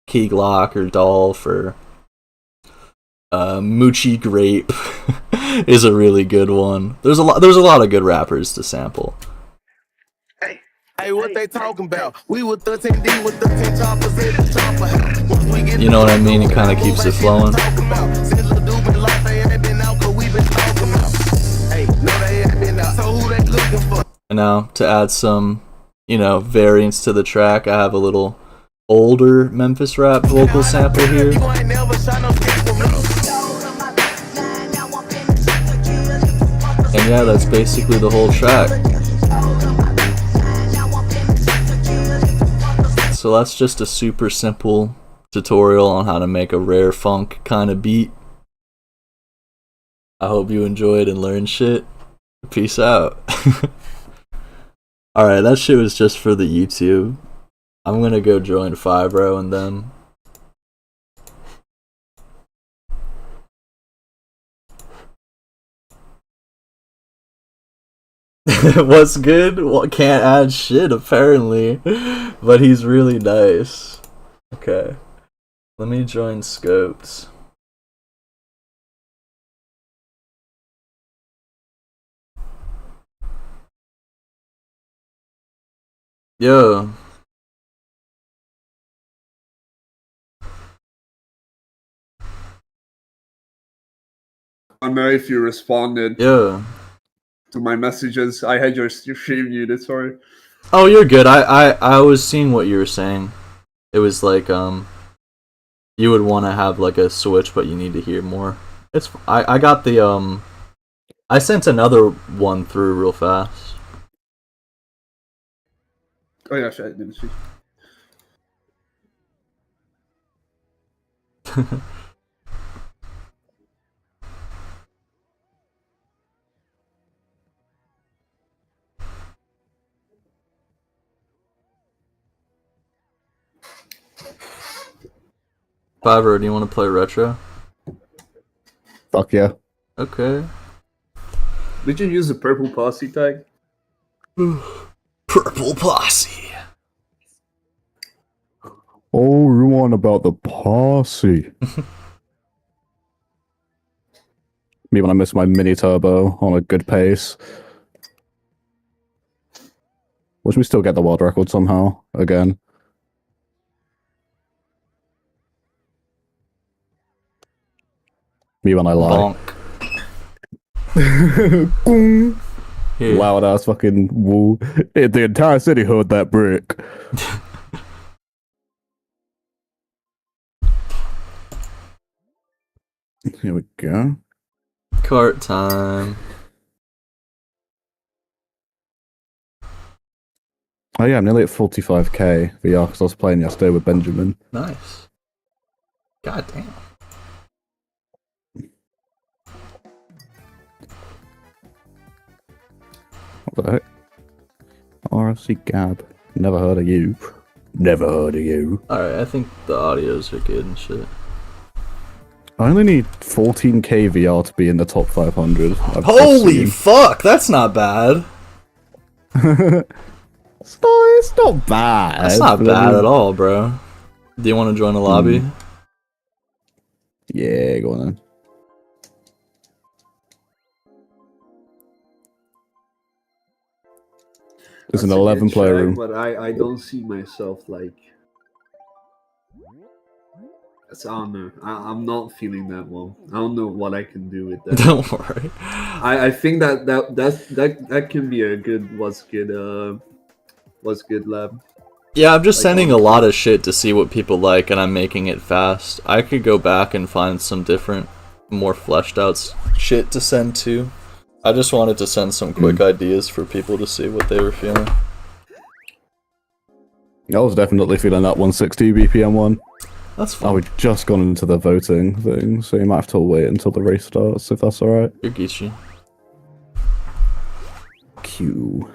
Key Glock or Dolph or Moochie Grape is a really good one. There's a lot of good rappers to sample.
Hey, what they talking about? We with 13D with 13 choppers in the chopper house.
You know what I mean? It kind of keeps it flowing. And now to add some, you know, variants to the track, I have a little older Memphis rap vocal sample here. And yeah, that's basically the whole track. So that's just a super simple tutorial on how to make a rare funk kind of beat. I hope you enjoyed and learned shit. Peace out. Alright, that shit was just for the YouTube. I'm gonna go join Fibro and them. What's good? Well, can't add shit apparently, but he's really nice. Okay, let me join Scopes. Yo.
I don't know if you responded
Yeah.
to my messages. I had your stream muted, sorry.
Oh, you're good. I was seeing what you were saying. It was like you would want to have like a switch, but you need to hear more. It's I got the I sent another one through real fast.
Oh yeah, shit, I didn't see.
Fiverr, do you want to play retro?
Fuck yeah.
Okay.
Did you use the purple posse tag?
Purple Posse.
Oh, you want about the posse? Me when I miss my mini turbo on a good pace. Which we still get the world record somehow again. Me when I lie.
Bonk. Here.
Loud ass fucking woo. The entire city heard that brick. Here we go.
Cart time.
Oh yeah, I'm nearly at 45k VR because I was playing yesterday with Benjamin.
Nice. God damn.
What the heck? RFC Gab. Never heard of you. Never heard of you.
Alright, I think the audios are good and shit.
I only need 14k VR to be in the top 500.
Holy fuck, that's not bad.
It's not bad.
That's not bad at all, bro. Do you want to join a lobby?
Yeah, go on then. There's an 11 player room.
But I don't see myself like. I don't know. I'm not feeling that well. I don't know what I can do with that.
Don't worry.
I think that can be a good what's good lab.
Yeah, I'm just
Like,
sending a lot of shit to see what people like, and I'm making it fast. I could go back and find some different, more fleshed out shit to send to. I just wanted to send some quick ideas for people to see what they were feeling.
I was definitely feeling that 160 BPM one.
That's
Oh,
fine.
we've just gone into the voting thing, so you might have to wait until the race starts, if that's alright.
You're Geechee.
Q.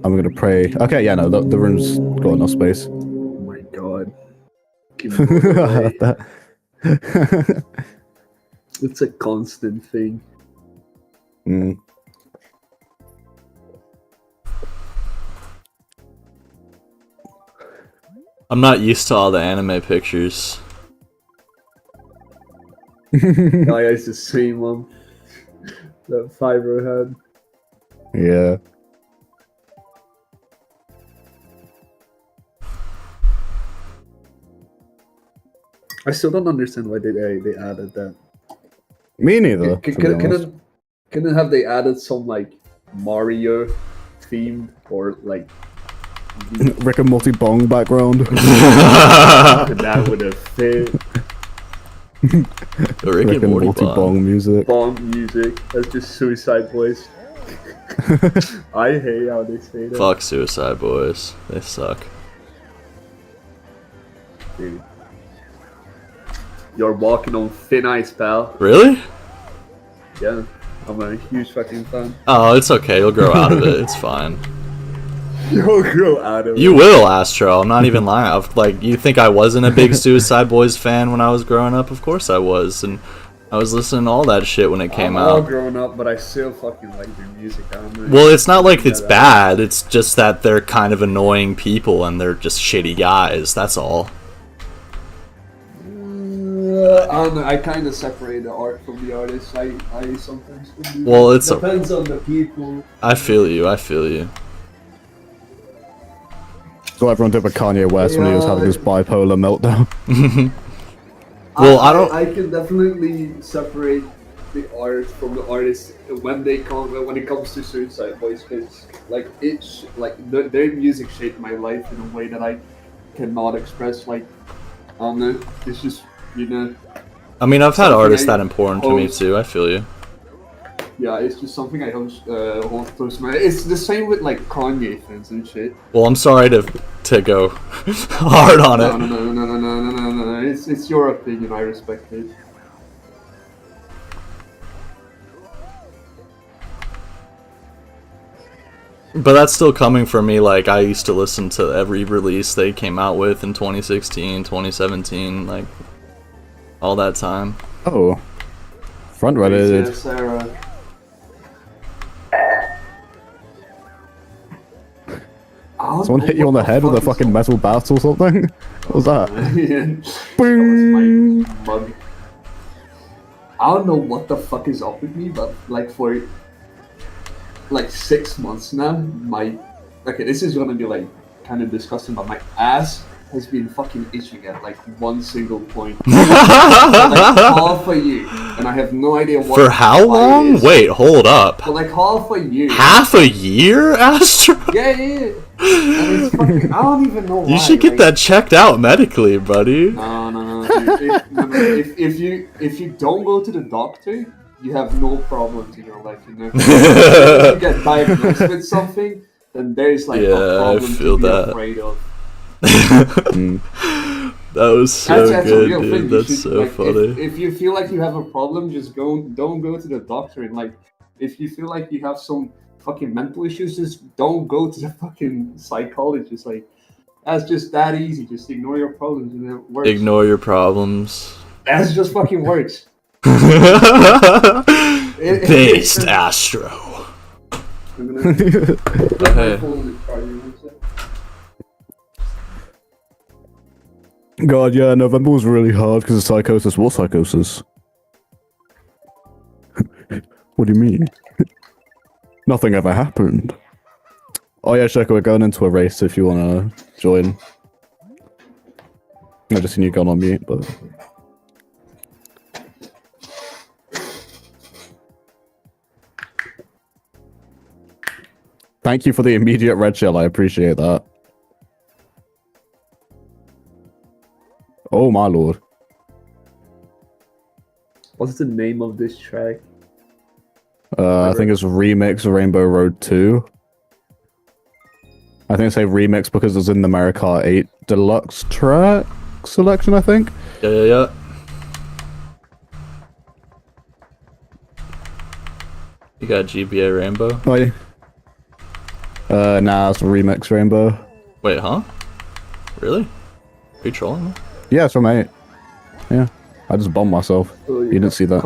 I'm gonna pray. Okay, yeah, no, the room's got enough space.
Oh my god. Give
I
me more away.
heard that.
It's a constant thing.
Mm.
I'm not used to all the anime pictures.
I used the same one that Fiverr had.
Yeah.
I still don't understand why they added that.
Me neither. to be honest.
Couldn't have they added some like Mario themed or like
Rick and Morty bong background.
that would have fit
The Rick and Morty bong.
bong music.
bomb music? That's just Suicide Boys. I hate how they say that.
Fuck Suicide Boys. They suck.
Dude. You're walking on thin ice, pal.
Really?
Yeah, I'm a huge fucking fan.
Oh, it's okay. You'll grow out of it. It's fine.
You'll grow out of
You will, Astro. I'm not even lying. Like, you think I wasn't a big Suicide Boys fan when I was growing up? Of course I was, and I was listening to all that shit when it came
I'm all
out.
grown up, but I still fucking like their music. I don't know.
Well, it's not like it's bad. It's just that they're kind of annoying people and they're just shitty guys. That's all.
I don't know. I kind of separate the art from the artist. I sometimes do.
Well, it's
depends on the people.
I feel you. I feel you.
So everyone did with Kanye West when he was having his bipolar meltdown.
Well, I don't.
I can definitely separate the art from the artist when it comes to Suicide Boys, because like their music shaped my life in a way that I cannot express. Like, I don't know. It's just, you know.
I mean, I've had
something
artists
I
that important to me
host-
too. I feel you.
Yeah, it's just something I hold close to my. It's the same with like Kanye fans and shit.
Well, I'm sorry to go hard on
No,
it.
no. It's your opinion. I respect it.
But that's still coming from me. Like, I used to listen to every release they came out with in 2016, 2017, like all that time.
Oh. Front Reddit.
Yeah, Sarah.
Someone hit you on the head with a fucking metal bat or something? What was that?
That was my mug. I don't know what the fuck is up with me, but like for like 6 months now, okay, this is gonna be like kind of disgusting, but my ass has been fucking itching at like one single point for like half a year, and I have no idea what.
For how
why it
long?
is.
Wait, hold up.
For like half a year.
Half a year, Astro?
Yeah. And it's fucking, I don't even know why.
You should get
like,
that checked out medically, buddy.
No, dude. If you don't go to the doctor, you have no problems in your life, you know. If you get diagnosed with something, then there's like
Yeah,
a problem
I feel
to be
that.
afraid of.
That was so
That's a
good,
real thing.
dude.
You
That's
should,
so
like,
funny.
If you feel like you have a problem, just don't go to the doctor. And like, if you feel like you have some fucking mental issues, just don't go to the fucking psychologist. Like, that's just that easy. Just ignore your problems and it works.
Ignore your problems.
That's just fucking works.
Based Astro.
I'm gonna put my
Hey.
phone in the car, you know what I'm saying?
God, yeah, November was really hard because of Psychosis. What Psychosis? What do you mean? Nothing ever happened. Oh yeah, Sheko, we're going into a race if you want to join. I just seen you gone on mute, but... Thank you for the immediate red shell, I appreciate that. Oh my lord.
What's the name of this track?
I think it's Remix Rainbow Road 2. I think it's a remix because it's in the Mario Kart 8 Deluxe track selection, I think.
Yeah. You got GBA Rainbow?
Oh, yeah. Nah, it's Remix Rainbow.
Wait, huh? Really? Are you trolling me?
Yeah, it's from 8. Yeah. I just bombed myself.
Oh,
You didn't see that.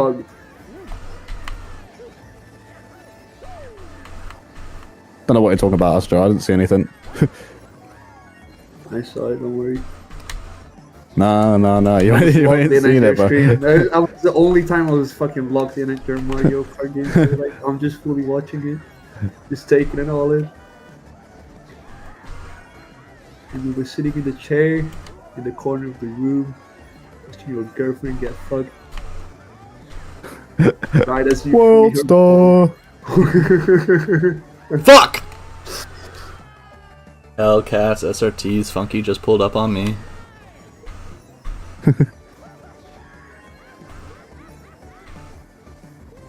Don't know what you're talking about, Astro. I didn't see anything.
I saw it, don't worry.
No. You ain't seen it, bro.
That was the only time I was fucking logged in at your Mario Kart game. So like, I'm just fully watching it. Just taking it all in. And you were sitting in the chair in the corner of the room, watching your girlfriend get fucked. Right as you
World Star!
Fuck! Hellcats, SRTs, Funky just pulled up on me.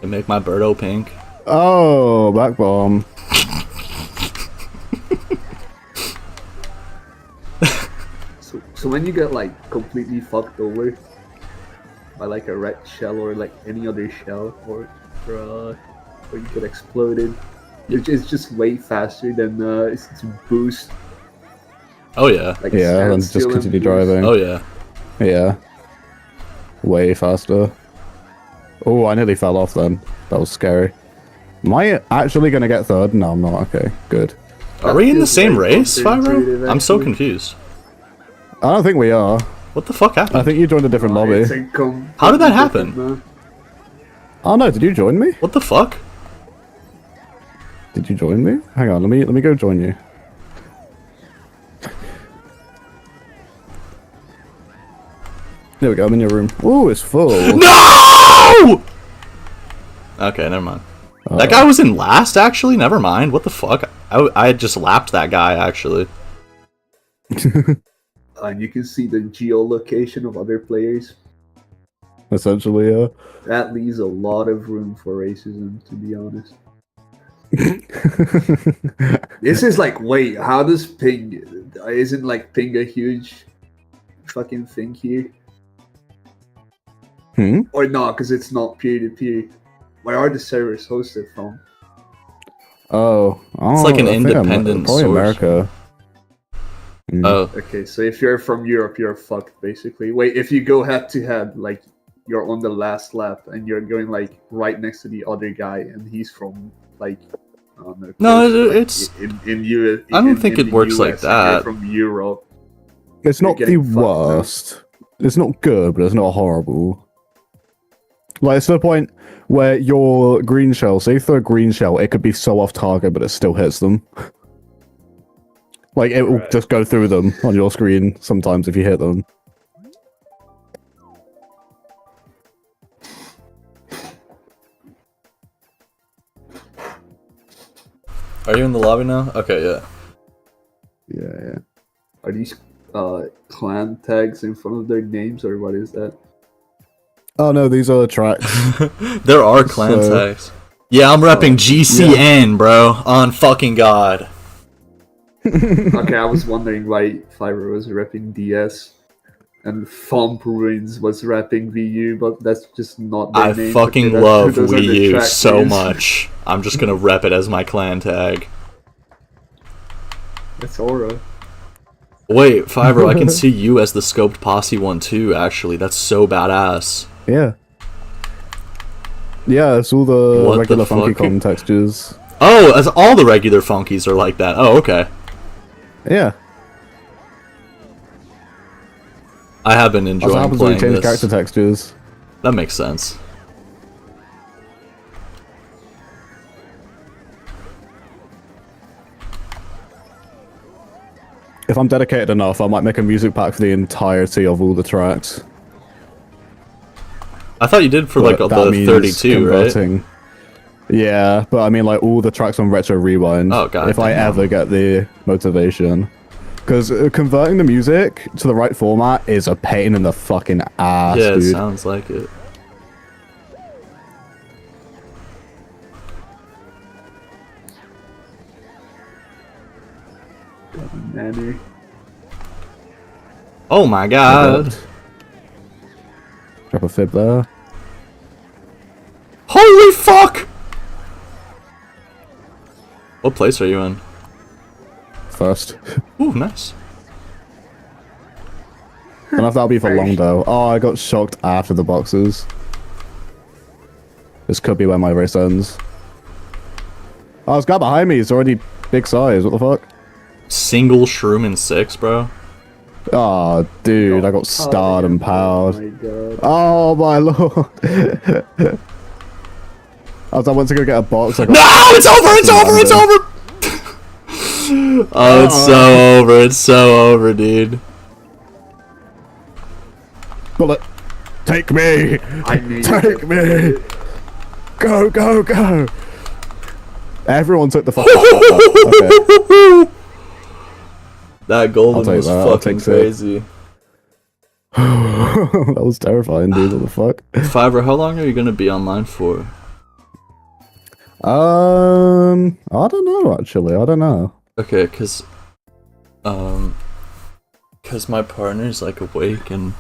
They make my Birdo pink.
Oh, back bomb.
So when you get like completely fucked over by like a red shell or like any other shell, or you get exploded, it's just way faster than it's to boost.
Oh yeah.
Like
Yeah, and
standstill
just continue
boost.
driving.
Oh yeah.
Yeah. Way faster. Oh, I nearly fell off then. That was scary. Am I actually gonna get third? No, I'm not. Okay, good.
Are we in the
feels
same
very
race,
counterintuitive,
Fyro? I'm so
actually.
confused.
I don't think we are.
What the fuck happened?
I think you joined a different lobby.
It's a
How did that
completely
happen?
different,
Oh no, did you join me?
What the fuck?
Did you join me? Hang on, let me go join you. There we go, I'm in your room. Ooh, it's full.
No! Okay, never mind. That guy was in last, actually? Never mind. What the fuck? I had just lapped that guy, actually.
And you can see the geolocation of other players.
Essentially, yeah.
That leaves a lot of room for racism, to be honest. This is like, wait, how does ping? Isn't like ping a huge fucking thing here?
Hmm?
Or not, because it's not peer to peer. Where are the servers hosted from?
Oh,
It's like an
I think
independent
probably
source.
America.
Oh.
Okay, so if you're from Europe, you're fucked basically. Wait, if you go head to head, like you're on the last lap and you're going like right next to the other guy, and he's from like I don't know.
No,
like,
it's-
in US.
I don't think it works like
and you're
that.
From Europe.
It's not the
getting fucked, man.
worst. It's not good, but it's not horrible. Like, it's to the point where your green shell, say you throw a green shell, it could be so off target, but it still hits them. Like, it will just go through them on your screen sometimes if you hit them.
Are you in the lobby now? Okay, yeah.
Yeah.
Are these clan tags in front of their names, or what is that?
Oh no, these are tracks.
There are clan
So-
tags. Yeah, I'm repping GCN, bro. On fucking God.
Okay, I was wondering why Fiverr was repping DS and Thump Ruins was repping VU, but that's just not their
I
name.
fucking
Okay,
love
those are the
Wii U
track
so
names.
much. I'm just gonna rep it as my clan tag.
That's Aura.
Wait, Fiverr, I can see you as the scoped posse one too, actually. That's so badass.
Yeah. Yeah, it's all the
What the
regular Funky
fuck?
Kong textures.
Oh, as all the regular funkies are like that. Oh, okay.
Yeah.
I have been
That's what
enjoying
happens when you
playing
change character
this.
textures.
That makes sense.
If I'm dedicated enough, I might make a music pack for the entirety of all the tracks.
I thought you did for like
But
the
that means
32, right?
converting. Yeah, but I mean like all the tracks on Retro Rewind.
Oh, God
if I
damn.
ever get the motivation. Because converting the music to the right format is a pain in the fucking ass,
Yeah, it
dude.
sounds like it.
Nanny.
Oh my God.
Drop a fib there.
Holy fuck! What place are you in?
First.
Ooh, nice.
Don't know if that'll be for long though. Oh, I got shocked after the boxes. This could be where my race ends. Oh, this guy behind me is already big size. What the fuck?
Single shroom in 6, bro.
Oh, dude, I got starred and
Oh
powered.
my god.
Oh my lord. As I went to go get a box, I got
No! It's over! It's over! It's over! Oh, it's so over. It's so over, dude.
bullet. Take me!
I knew you
Take
were-
me! Go, go, go! Everyone took the fuck okay.
That golden
I'll take
was
that, I'll
fucking
take that.
crazy.
That was terrifying, dude. What the fuck?
Fiverr, how long are you gonna be online for?
I don't know actually. I don't know.
Okay, cause my partner's like awake and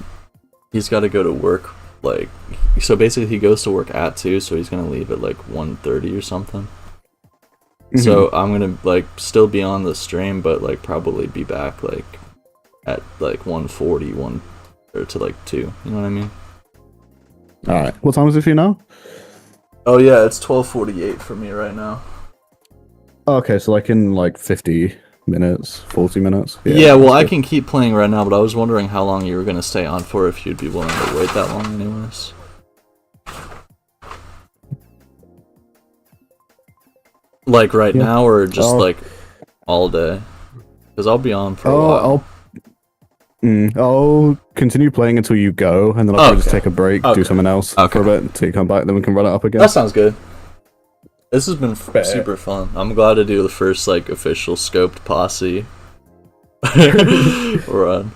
he's got to go to work. Like, so basically he goes to work at 2, so he's gonna leave at like 1:30 or something. So I'm gonna like still be on the stream, but like probably be back like at like 1:40, or to like 2. You know what I mean?
All right. What time is it for you now?
Oh yeah, it's 12:48 for me right now.
Okay, so like in like 50 minutes, 40 minutes.
Yeah, well, I
that's
can keep playing right now, but I was wondering how long you were gonna stay on for, if you'd be willing to wait that long anyways. Like right now, or just like all day? Because I'll be on for a while.
I'll continue playing until you go, and then I'll probably just take a break, do something else for a bit until you come back, then we can run it up again.
That sounds good. This has been super fun. I'm glad to do the first like official scoped posse run.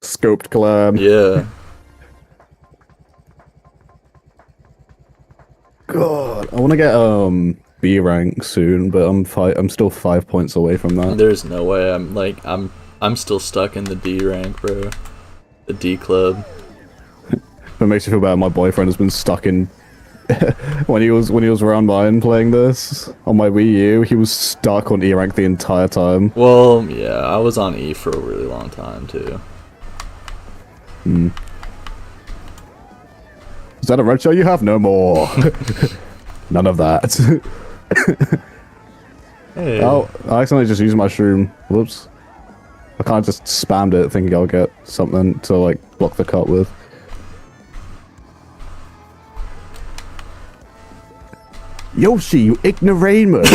Scoped clan.
Yeah.
God, I want to get B rank soon, but I'm still 5 points away from that.
There's no way. I'm still stuck in the D rank, bro. The D club.
If it makes you feel better, my boyfriend has been stuck in when he was around mine playing this on my Wii U, he was stuck on E rank the entire time.
Well, yeah, I was on E for a really long time too.
Is that a red shell you have? No more. None of that.
Hey.
Oh, I accidentally just used my shroom. Whoops. I kind of just spammed it thinking I'll get something to like block the cut with. Yoshi, you ignoramus!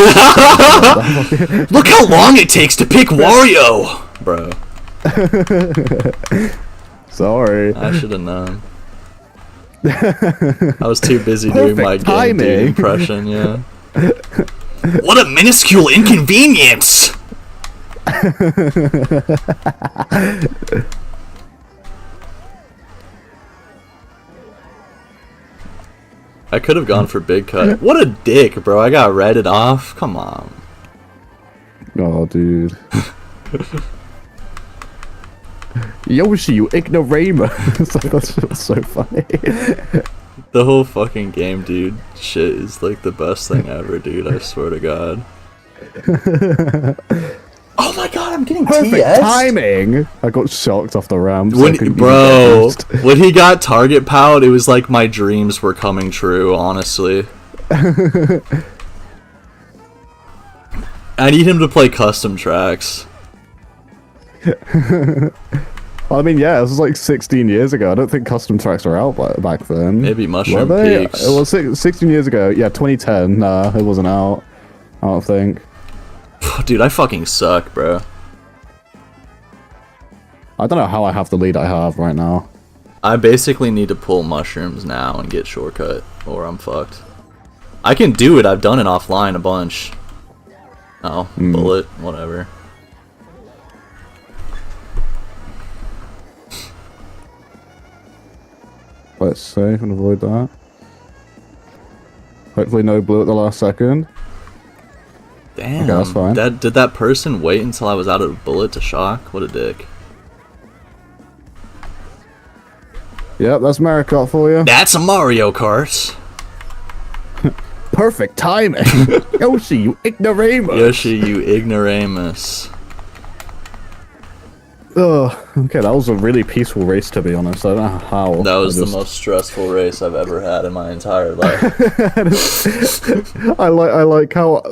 Look how long it takes to pick Wario!
Bro.
Sorry.
I should have known. I was too busy doing my game dude impression, yeah.
What a minuscule inconvenience!
I could have gone for big cut. What a dick, bro. I got redded off. Come on.
Oh, dude. Yoshi, you ignoramus! That's so funny.
The whole fucking game, dude, shit is like the best thing ever, dude. I swear to God. Oh my God, I'm getting
Perfect
TS.
timing! I got shocked off the ramp. So
When he got target powered, it was like my dreams were coming true, honestly. I need him to play custom tracks.
I mean, yeah, this was like 16 years ago. I don't think custom tracks were out back then.
Maybe Mushroom
Were they?
Peaks.
It was 16 years ago. Yeah, 2010. Nah, it wasn't out. I don't think.
Dude, I fucking suck, bro.
I don't know how I have the lead I have right now.
I basically need to pull mushrooms now and get shortcut, or I'm fucked. I can do it. I've done it offline a bunch. Oh, bullet, whatever.
Let's save and avoid that. Hopefully no blue at the last second.
Damn.
Okay, that's fine.
Did that person wait until I was out of bullet to shock? What a dick.
Yep, that's Mario Kart for you.
That's a Mario Kart.
Perfect timing! Yoshi, you ignoramus!
Yoshi, you ignoramus.
Ugh, okay, that was a really peaceful race to be honest. I don't know how.
That was the most stressful race I've ever had in my entire life.
I like how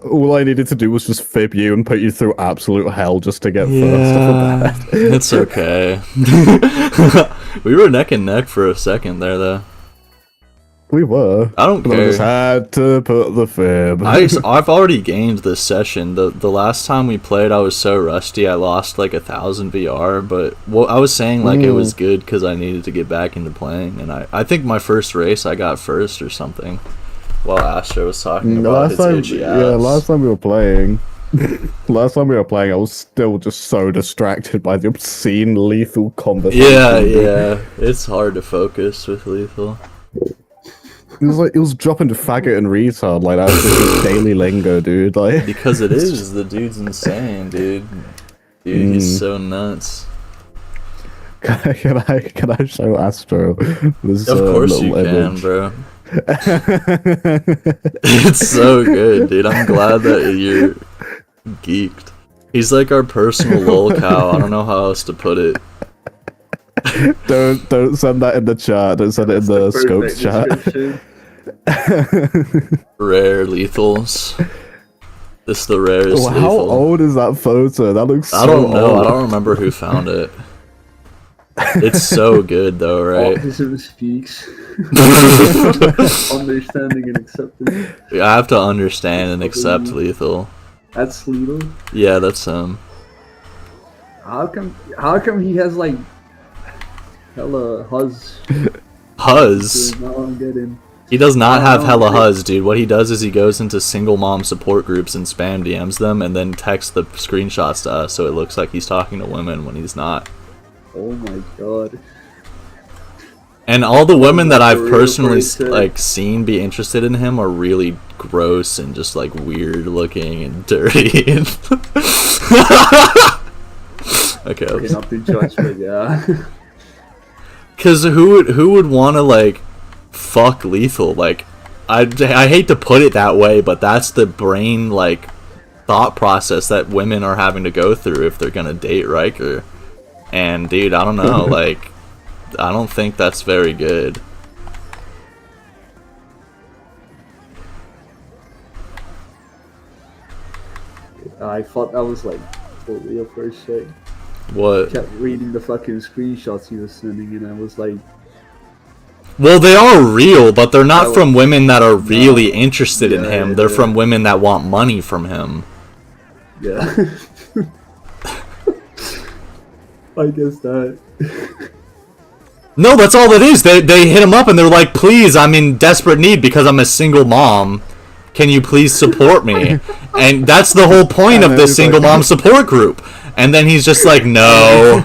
all I needed to do was just fib you and put you through absolute hell just to get first.
It's okay. We were neck and neck for a second there, though.
We were.
I don't
But I
care.
just had to put the fib.
I've already gained this session. The last time we played, I was so rusty. I lost like 1,000 VR. But what I was saying, like it was good because I needed to get back into playing. And I think my first race I got first or something. While Astro was talking about his itchy ass.
Yeah, last time we were playing. I was still just so distracted by the obscene lethal conversation.
Yeah. It's hard to focus with lethal.
He was dropping faggot and retard like that was his daily lingo, dude. Like,
Because it is. The dude's insane, dude. Dude, he's so nuts.
can I show Astro this?
Of course
little
you can,
image?
bro. It's so good, dude. I'm glad that you're geeked. He's like our personal lol cow. I don't know how else to put it.
Don't send that in the chat. Don't send it in the scopes chat.
Rare lethals. This is the rarest
Well, how
lethal.
old is that photo? That looks so
I don't know.
old.
I don't remember who found it. It's so good though, right?
Autism speaks. Understanding and acceptance.
I have to understand and accept lethal.
That's lethal.
Yeah, that's him.
How come he has like hella huzz?
Huzz.
Now I'm getting.
He does not have
Oh,
hella
okay.
huzz, dude. What he does is he goes into single mom support groups and spam DMs them and then texts the screenshots to us so it looks like he's talking to women when he's not.
Oh my god.
And all the women that I've
Real
personally
person.
like seen be interested in him are really gross and just like weird looking and dirty. And okay.
Okay, not to judge, but yeah.
Cause who would want to like fuck lethal? Like I hate to put it that way, but that's the brain like thought process that women are having to go through if they're gonna date Riker. And dude, I don't know, like I don't think that's very good.
I thought that was like for real for a sec.
What?
Kept reading the fucking screenshots he was sending, and I was like,
Well, they are real, but they're not
Oh.
from women that are really interested in
Yeah,
him. They're
yeah.
from women that want money from him.
yeah. I guess that.
No, that's all it is. They hit him up and they're like, please, I'm in desperate need because I'm a single mom. Can you please support me? And that's the whole point
And
of
then
this
he's
single
like-
mom support group. And then he's just like, no.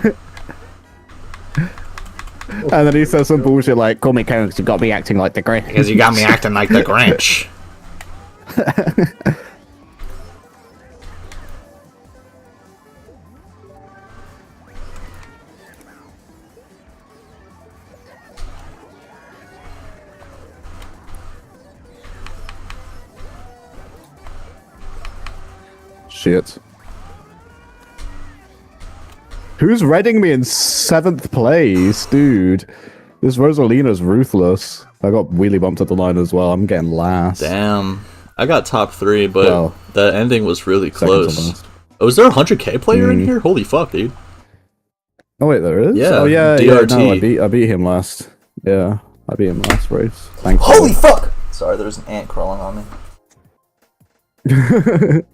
And then he says some bullshit like, "Call me Cones, you got me acting like the Grinch."
Because you got me acting like the Grinch.
Shit. Who's rating me in 7th place, dude? This Rosalina's ruthless. I got wheelie bumped at the line as well. I'm getting last.
Damn. I got top 3, but
Well,
the ending was really
second to
close.
last.
Oh, is there a 100k player in here? Holy fuck, dude.
Oh wait, there is.
Yeah,
Oh yeah,
DRT.
yeah. No, I beat him last. Yeah, I beat him last race. Thanks.
Holy fuck! Sorry, there's an ant crawling on me. Come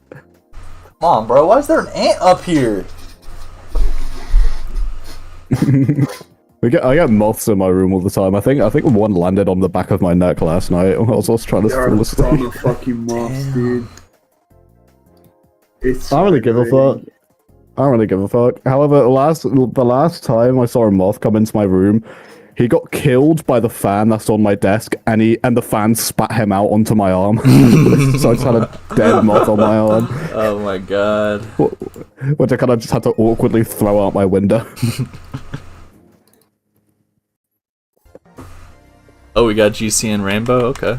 on, bro. Why is there an ant up here?
I get moths in my room all the time. I think one landed on the back of my neck last night. I was just trying to
There
fall
are a
asleep.
ton of fucking moths, dude. It's
I don't really give a fuck. I don't really give a fuck. However, the last time I saw a moth come into my room, he got killed by the fan that's on my desk, and the fan spat him out onto my arm. So I just had a dead moth on my arm,
Oh my god.
which I kind of just had to awkwardly throw out my window.
Oh, we got GCN Rainbow? Okay.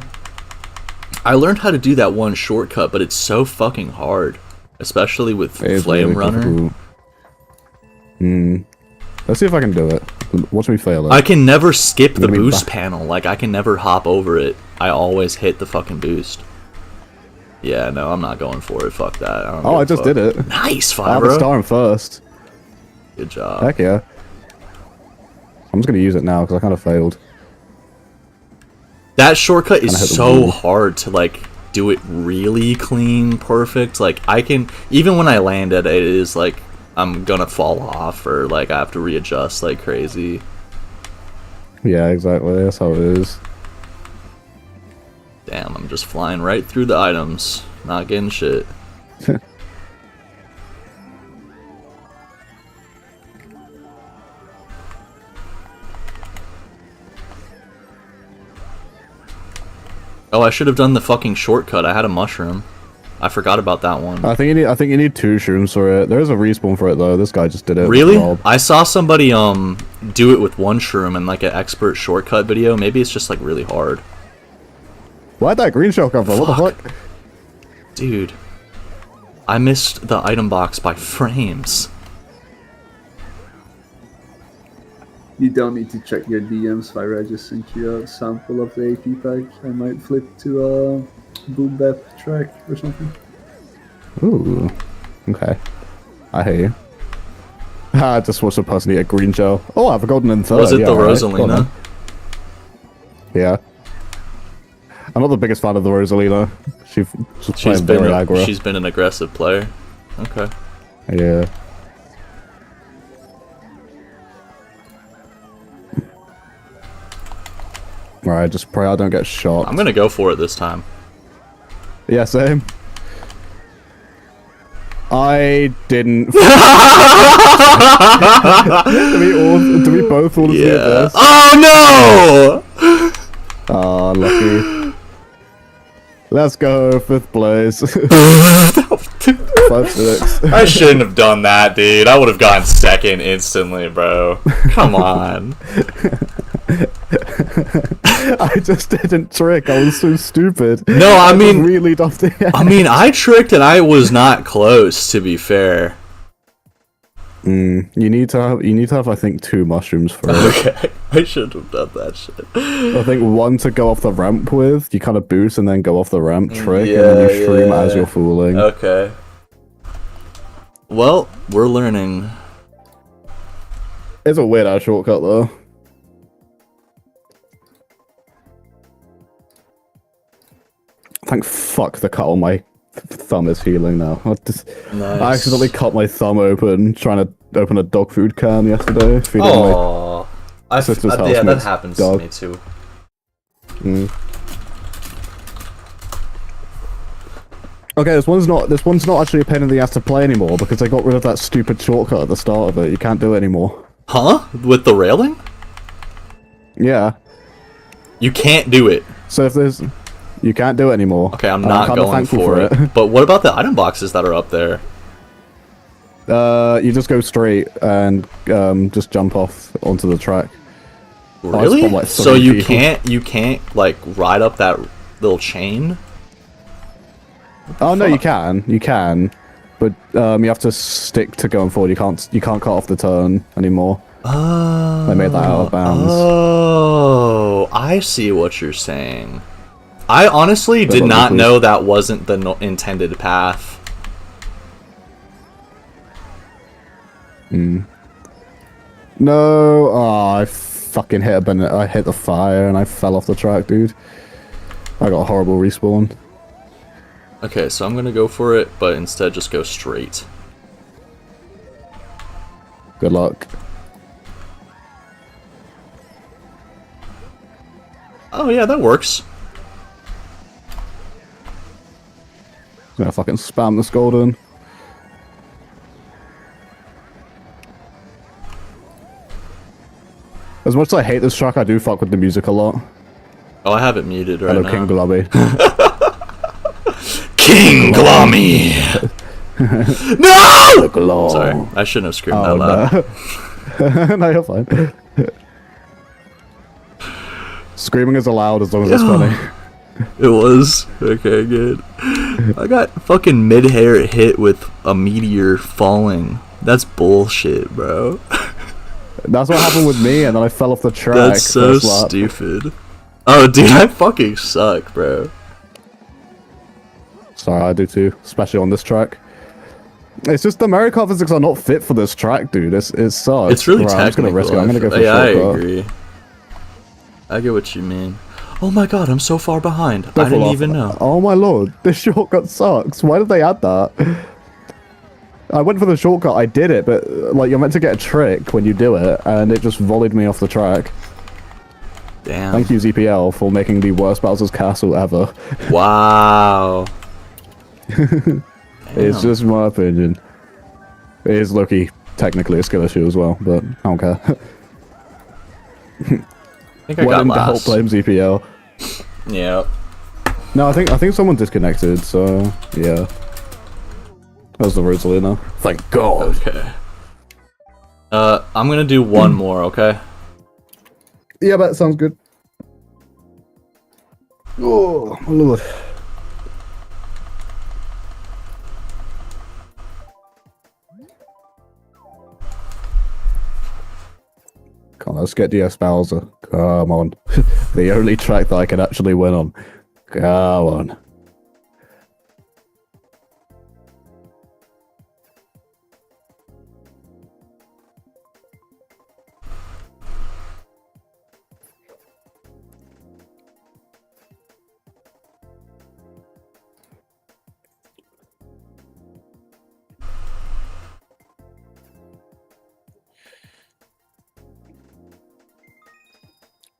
I learned how to do that one shortcut, but it's so fucking hard. Especially with
It is
Flame
really
Runner.
difficult. Let's see if I can do it. Watch me fail it.
I can never skip the
gonna be
boost
back.
panel. Like, I can never hop over it. I always hit the fucking boost. Yeah, no, I'm not going for it. Fuck that.
Oh, I just did it.
Nice,
I have a
Fibro.
star in first.
Good job.
Heck yeah. I'm just gonna use it now because I kind of failed.
That shortcut is
Kinda hit the
so
wall.
hard to like do it really clean, perfect. Like I can, even when I land it, it is like I'm gonna fall off or like I have to readjust like crazy.
Yeah, exactly. That's how it is.
Damn, I'm just flying right through the items, not getting shit. Oh, I should have done the fucking shortcut. I had a mushroom. I forgot about that one.
I think you need 2 shrooms for it. There is a respawn for it though. This guy just did it.
Really?
Rob.
I saw somebody do it with 1 shroom in like an expert shortcut video. Maybe it's just like really hard.
Why'd that green shell come from? What the fuck?
Dude, I missed the item box by frames.
You don't need to check your DMs, Fire. I just sent you a sample of the AP pack. I might flip to a boom bap track or something.
Ooh. Okay. I hear you. I just watched a person eat a green gel. Oh, I have a golden and third.
Was it
yeah,
the
alright, go on
Rosalina?
then. Yeah. I'm not the biggest fan of the Rosalina. She's playing very aggro.
She's been an aggressive player. Okay.
Yeah. Alright, just pray I don't get shot.
I'm gonna go for it this time.
Yeah, same. I didn't. do we both all agree at this?
Oh no!
Ah, lucky. Let's go, 5th place. 5-6.
I shouldn't have done that, dude. I would have gotten 2nd instantly, bro. Come on.
I just didn't trick. I was so stupid.
No, I mean,
really off the end.
I mean, I tricked and I was not close. To be fair.
You need to have, I think, 2 mushrooms for it.
Okay, I should have done that shit.
I think 1 to go off the ramp with. You kind of boost and then go off the ramp trick, and then you shroom as you're fooling.
Okay. Well, we're learning.
It's a weird ass shortcut though. Thank fuck the cut on my thumb is healing now. I accidentally cut my thumb open trying to open a dog food can yesterday. Feeding
Oh,
sister's
yeah, that
housemate's
happens
dog.
to me too.
Okay, this one's not actually a pain in the ass to play anymore because they got rid of that stupid shortcut at the start of it. You can't do it anymore.
Huh? With the railing?
Yeah.
You can't do it.
So if there's, you can't do it anymore.
Okay, I'm
And
not
kinda
going
thankful
for it. But what about the item boxes that are up there?
You just go straight and just jump off onto the track.
Really?
spawned like
So
3
you
people.
can't like ride up that little chain?
Oh no, you can, but you have to stick to going forward. You can't cut off the turn anymore.
Oh.
They made that out of bounds.
Oh, I see what you're saying. I honestly did not know that wasn't the intended path.
No, oh, I fucking hit I hit the fire and I fell off the track, dude. I got a horrible respawn.
Okay, so I'm gonna go for it, but instead just go straight.
Good luck.
Oh yeah, that works.
I'm gonna fucking spam this golden. As much as I hate this track, I do fuck with the music a lot.
Oh, I have it muted right
Hello,
now.
King Globby.
King Glommy! No!
Glom.
Sorry, I shouldn't have screamed
Oh,
that loud.
no. No, you're fine. Screaming is allowed as long as it's funny.
It was. Okay, good. I got fucking mid-hair hit with a meteor falling. That's bullshit, bro.
That's what happened with me, and then I fell off the track.
That's so
first lap.
stupid. Oh, dude, I fucking suck, bro.
Sorry, I do too, especially on this track. It's just the Mario Kart physics are not fit for this track, dude. It sucks.
It's really
Right, I'm just
technical.
gonna risk it. I'm gonna go for
yeah, I
shortcut.
agree. I get what you mean. Oh my god, I'm so far behind.
Don't
I
fall
didn't
off.
even know.
Oh my lord, this shortcut sucks. Why did they add that? I went for the shortcut, I did it, but like you're meant to get a trick when you do it, and it just volleyed me off the track.
Damn.
Thank you, ZPL, for making the worst Bowser's Castle ever.
Wow.
It's just my opinion. It is Loki, technically a skill issue as well, but I don't care.
I think I
When
got
in doubt,
last.
blame ZPL.
Yeah.
No, I think someone disconnected. So yeah, that was the Rosalina. Thank God.
Okay. I'm gonna do one more, okay?
Yeah, that sounds good. Oh my Lord. Come on, let's get DS Bowser. Come on. The only track that I can actually win on. Come on.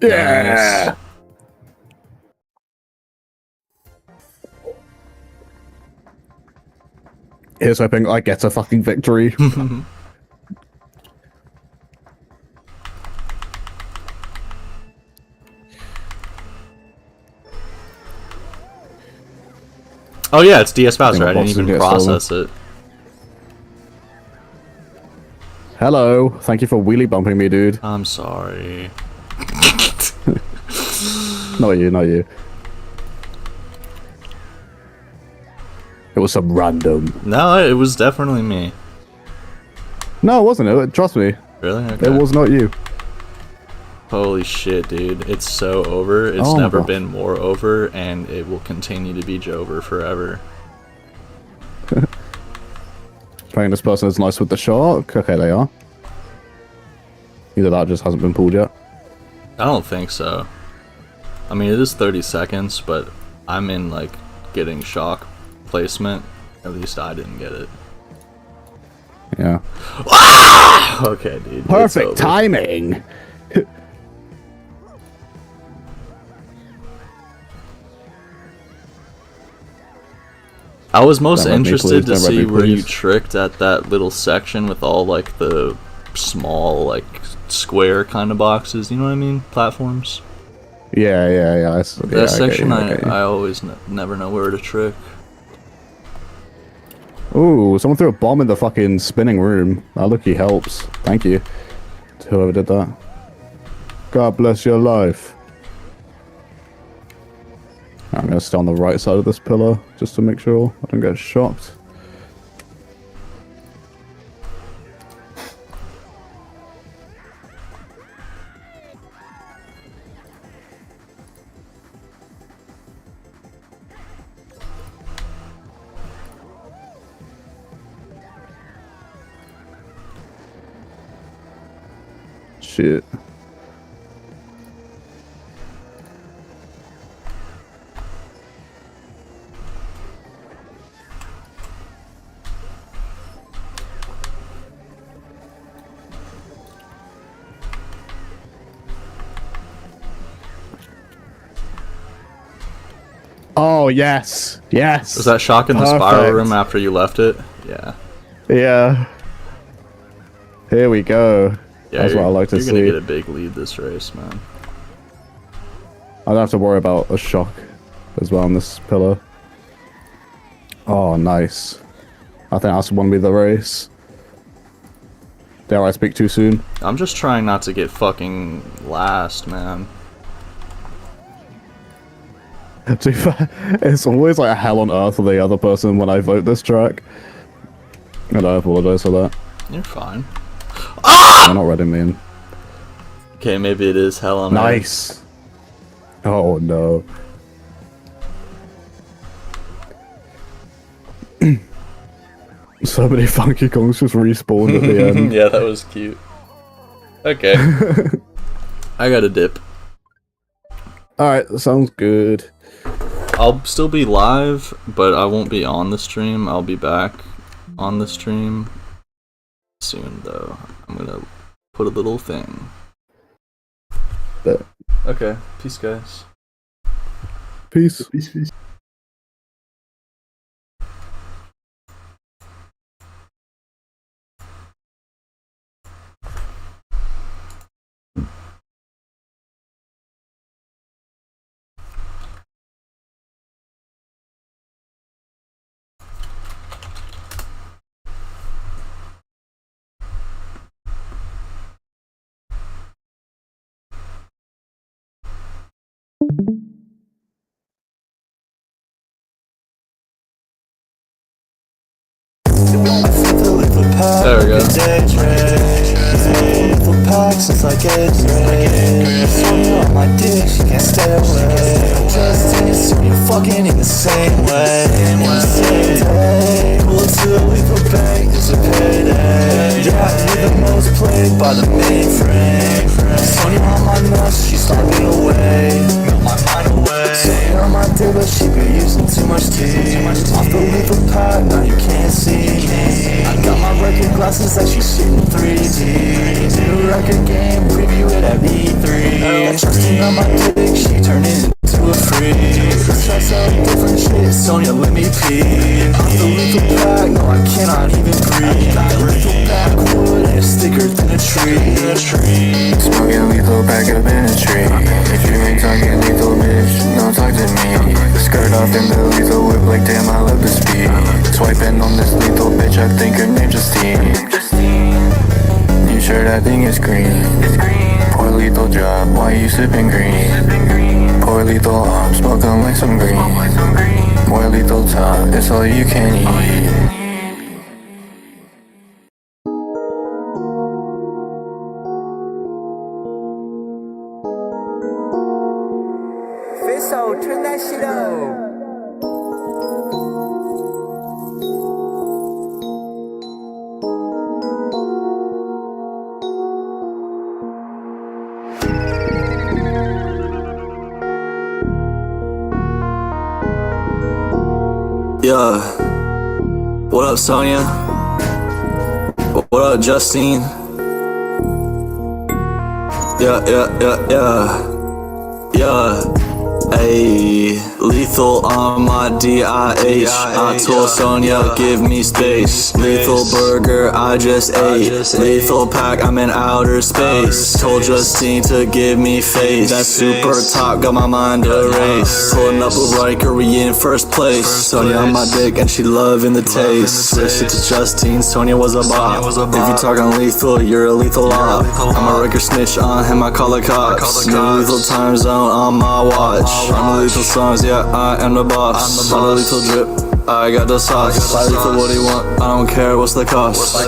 Yeah.
Here's hoping I get a fucking victory.
Oh yeah, it's DS Bowser. I
my
didn't
box
even
didn't get
process it.
Hello. Thank you for wheelie bumping me, dude.
I'm sorry.
Not you, not you. It was some random.
No, it was definitely me.
No, it wasn't. It. Trust me.
Really? Okay.
It was not you.
Holy shit, dude. It's so over. It's
Oh my
never
God.
been more over, and it will continue to be Jover forever.
Playing this person is nice with the shark. Okay, they are. Either that just hasn't been pulled yet.
I don't think so. I mean, it is 30 seconds, but I'm in, like, getting shock placement. At least I didn't get it.
Yeah.
Okay, dude. it's
Perfect
over.
timing.
I was most
Don't let me,
interested
please.
to
Don't let
see
me,
where you
please.
tricked at that little section with all, like, the small, like, square kind of boxes. You know what I mean? Platforms.
Yeah.
That section, I always never know where to trick.
Ooh, someone threw a bomb in the fucking spinning room. That looky helps. Thank you to whoever did that. God bless your life. I'm gonna stay on the right side of this pillar just to make sure I don't get shocked. Shit. Oh, yes. Yes.
Was that shock in the spiral
Perfect.
room after you left it? Yeah.
Yeah. Here we go.
Yeah,
That's what I like to
You're gonna
see.
get a big lead this race, man.
I don't have to worry about a shock as well on this pillar. Oh, nice. I think that's going to be the race. Dare I speak too soon?
I'm just trying not to get fucking last, man.
To be fair, it's always like a hell on earth for the other person when I vote this track. And I apologize for that.
You're fine.
They're not reading me in.
Okay, maybe it is hell on earth.
Nice. Oh no. So many Funky Kongs just respawned at the end.
Yeah, that was cute. Okay. I got a dip.
Alright, sounds good.
I'll still be live, but I won't be on the stream. I'll be back on the stream soon, though. I'm gonna put a little thing.
Bet.
Okay, peace, guys.
Peace.
Peace.
get rid. Sonya on my dick, she can't stay away. Justin and Sonya fucking in the same way. In the same day. Pull to a lethal bank, it's a payday. Yeah, you're the most played by the mainframe. Sonya on my nuts, she's starving away. Melt my mind away. Sonya on my dick, but she been using too much tea. Off the lethal pack, now you can't see me. I got my record glasses like she's shooting 3D. New record game, preview it at E3. Trusting on my dick, she turned into a freak. Tries out different shit, Sonya, let me pee. Off the lethal pack, no I cannot even breathe. Got the lethal backwood and it's thicker than a tree. Smoking lethal back up in a tree. If you ain't talking lethal, bitch, don't talk to me. Skirt off in the lethal whip like damn I love the speed. Swiping on this lethal bitch, I think her name's Justine. You sure that thing is green? Poor lethal drop, why you sipping green? Poor lethal arm, smoking like some green. More lethal top, it's all you can eat.
Fisso, turn that shit up.
Yeah. What up, Sonya? What up, Justine? Yeah. Ayy, lethal on my DIH. I told Sonya, give me space. Lethal burger, I just ate. Lethal pack, I'm in outer space. Told Justine to give me face. That super top got my mind erased. Pulling up with Riker, we in first place. Sonya on my dick and she loving the taste. Switched it to Justine, Sonya was a bop. If you talking lethal, you're a lethal op. I'm a Riker snitch on him, I call the cops. New lethal time zone on my watch. On the lethal songs, yeah, I am the boss. On the lethal drip, I got the sauce. Buy lethal, what do you want? I don't care, what's the cost? I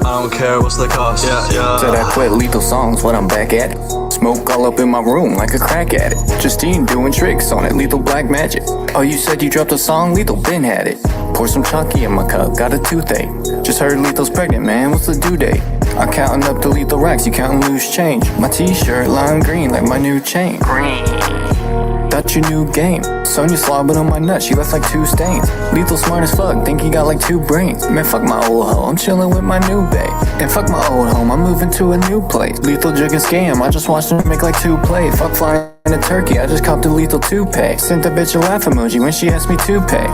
don't care, what's the cost? Yeah.
Said I quit lethal songs when I'm back at it. Smoke all up in my room like a crack addict. Justine doing tricks on it, lethal black magic. Oh, you said you dropped a song? Lethal Ben had it. Pour some Chunky in my cup, got a toothache. Just heard Lethal's pregnant, man, what's the due date? I'm counting up the lethal racks, you counting loose change. My t-shirt lime green like my new chain. That's your new game. Sonya slobbing on my nuts, she left like 2 stains. Lethal smart as fuck, think he got like 2 brains. Man, fuck my old hoe, I'm chilling with my new bae. And fuck my old home, I'm moving to a new place. Lethal jig and scam, I just watched him make like 2 plays. Fuck flying to Turkey, I just copped a lethal toupee. Sent the bitch a laugh emoji when she asked me to pay.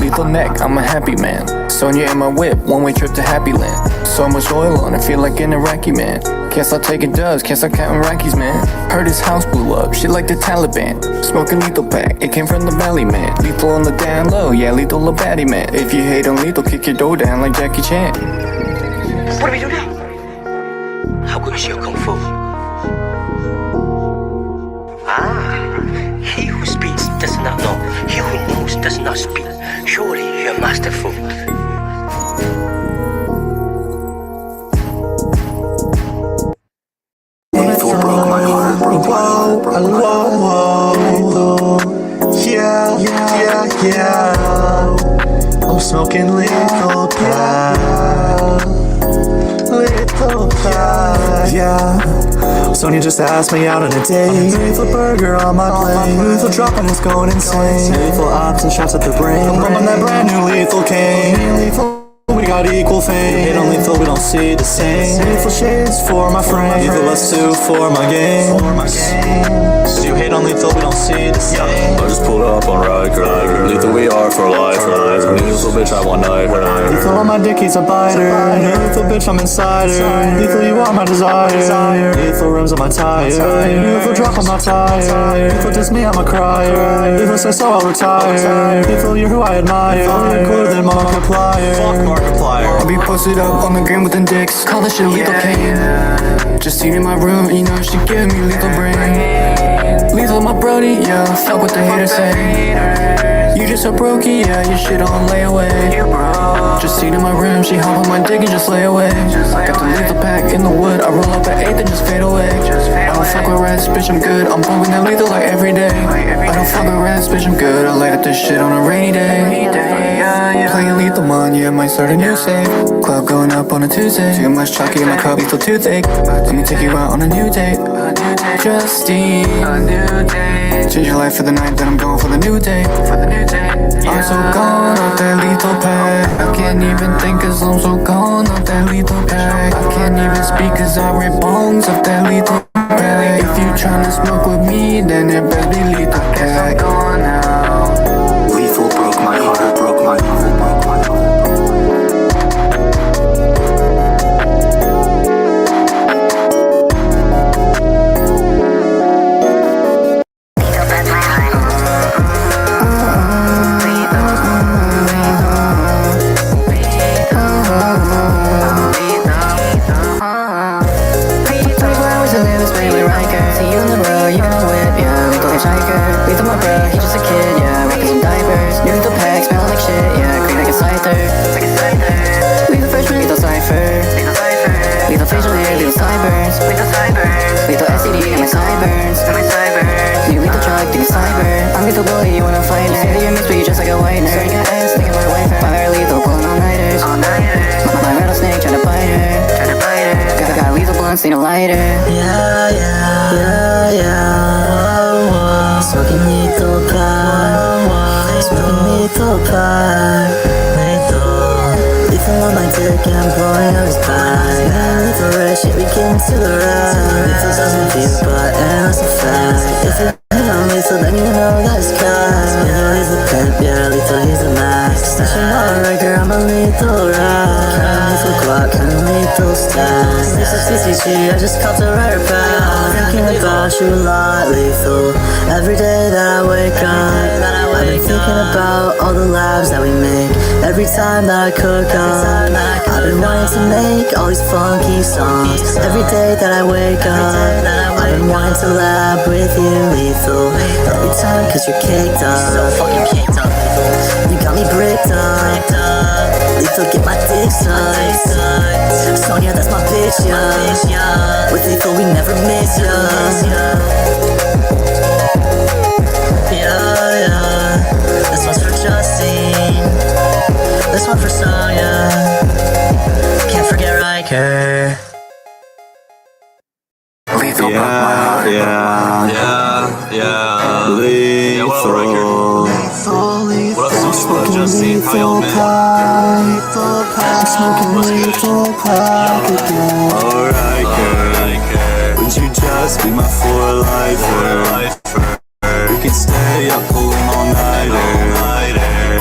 Lethal neck, I'm a happy man. Sonya in my whip, one-way trip to Happy Land. So much oil on it, feel like an Iraqi man. Can't stop taking dubs, can't stop counting Rockies, man. Heard his house blew up, shit like the Taliban. Smoking lethal pack, it came from the belly, man. Lethal on the down low, yeah, lethal a baddie, man. If you hate on lethal, kick your door down like Jackie Chan.
What do we do now? How good is your kung fu? He who speaks does not know. He who knows does not speak. Surely you're masterful.
Lethal broke my heart, broke my heart, broke my heart. Yeah. I'm smoking lethal pack. Lethal pack. Yeah. Sonya just asked me out on a date. Lethal burger on my plate. Lethal dropping, it's going insane. Lethal ops and shots at the brain. I'm bumping that brand new lethal cane. Lethal. We got equal fame. Hit on lethal, we don't see the same. Lethal shades for my frame. Lethal us two for my game. So you hate on lethal, we don't see the same. I just pulled up on Riker. Lethal we are for life. Lethal bitch, I want night. Lethal on my dick, he's a biter. Lethal bitch, I'm insider. Lethal, you are my desire. Lethal rims on my tire. Lethal drop on my tire. Lethal diss me, I'm a crier. Lethal says so, I'll retire. Lethal, you're who I admire. Cooler than Markiplier. Fuck Markiplier.
I'll be posted up on the gram with them dicks. Call that shit lethal cane. Just seen in my room, you know she giving me lethal brain. Lethal my brody, yeah, fuck what the haters say. You just so brokey, yeah, your shit on layaway. Justine in my room, she hop on my dick and just lay away. Got the lethal pack in the wood, I roll up at 8 and just fade away. I don't fuck with rats, bitch, I'm good. I'm bumping that lethal like every day. I don't fuck with rats, bitch, I'm good. I light up this shit on a rainy day. Playing lethal man, yeah, might start a new save. Club going up on a Tuesday. Too much chalky in my cup, lethal toothache. Let me take you out on a new date. Justine, change your life for the night, then I'm going for the new day. I'm so gone off that lethal pack. I can't even think cause I'm so gone off that lethal pack. I can't even speak cause I rip bones off that lethal pack. If you tryna smoke with me, then it better be lethal pack. I'm gone now. Lethal broke my heart, broke my heart, broke my heart. Need a lighter. Yeah. Smoking lethal pack. Smoking lethal pack. Lethal on my dick and I'm blowing out his back. Lethal red shit, we get into the ride. Lethal doesn't feel but and that's a fact. If you hit on lethal, then you know that it's cash. You know he's the pimp, yeah, lethal, he's the max. Stashing on a record, I'm a lethal ride. Lethal Glock, kind of lethal stack. Lethal CCG, I just caught the rare pack. Thinking about you a lot, lethal. Every day that I wake up, I've been thinking about all the labs that we make. Every time that I cook up, I've been wanting to make all these funky songs. Every day that I wake up, I've been wanting to lab with you, lethal. Every time cause you're caked up, so fucking caked up, lethal. You got me bricked up, lethal, get my dick sucked. Sonya, that's my bitch, yeah. With lethal, we never miss, yeah. This one's for Justine. This one for Sonya. Can't forget Riker. Lethal,
yeah. Lethal.
What up, Sonya? Justine, how y'all been?
I'm smoking lethal pack again. Alright, girl. Would you just be my for-lifer? We could stay up pulling all-nighter.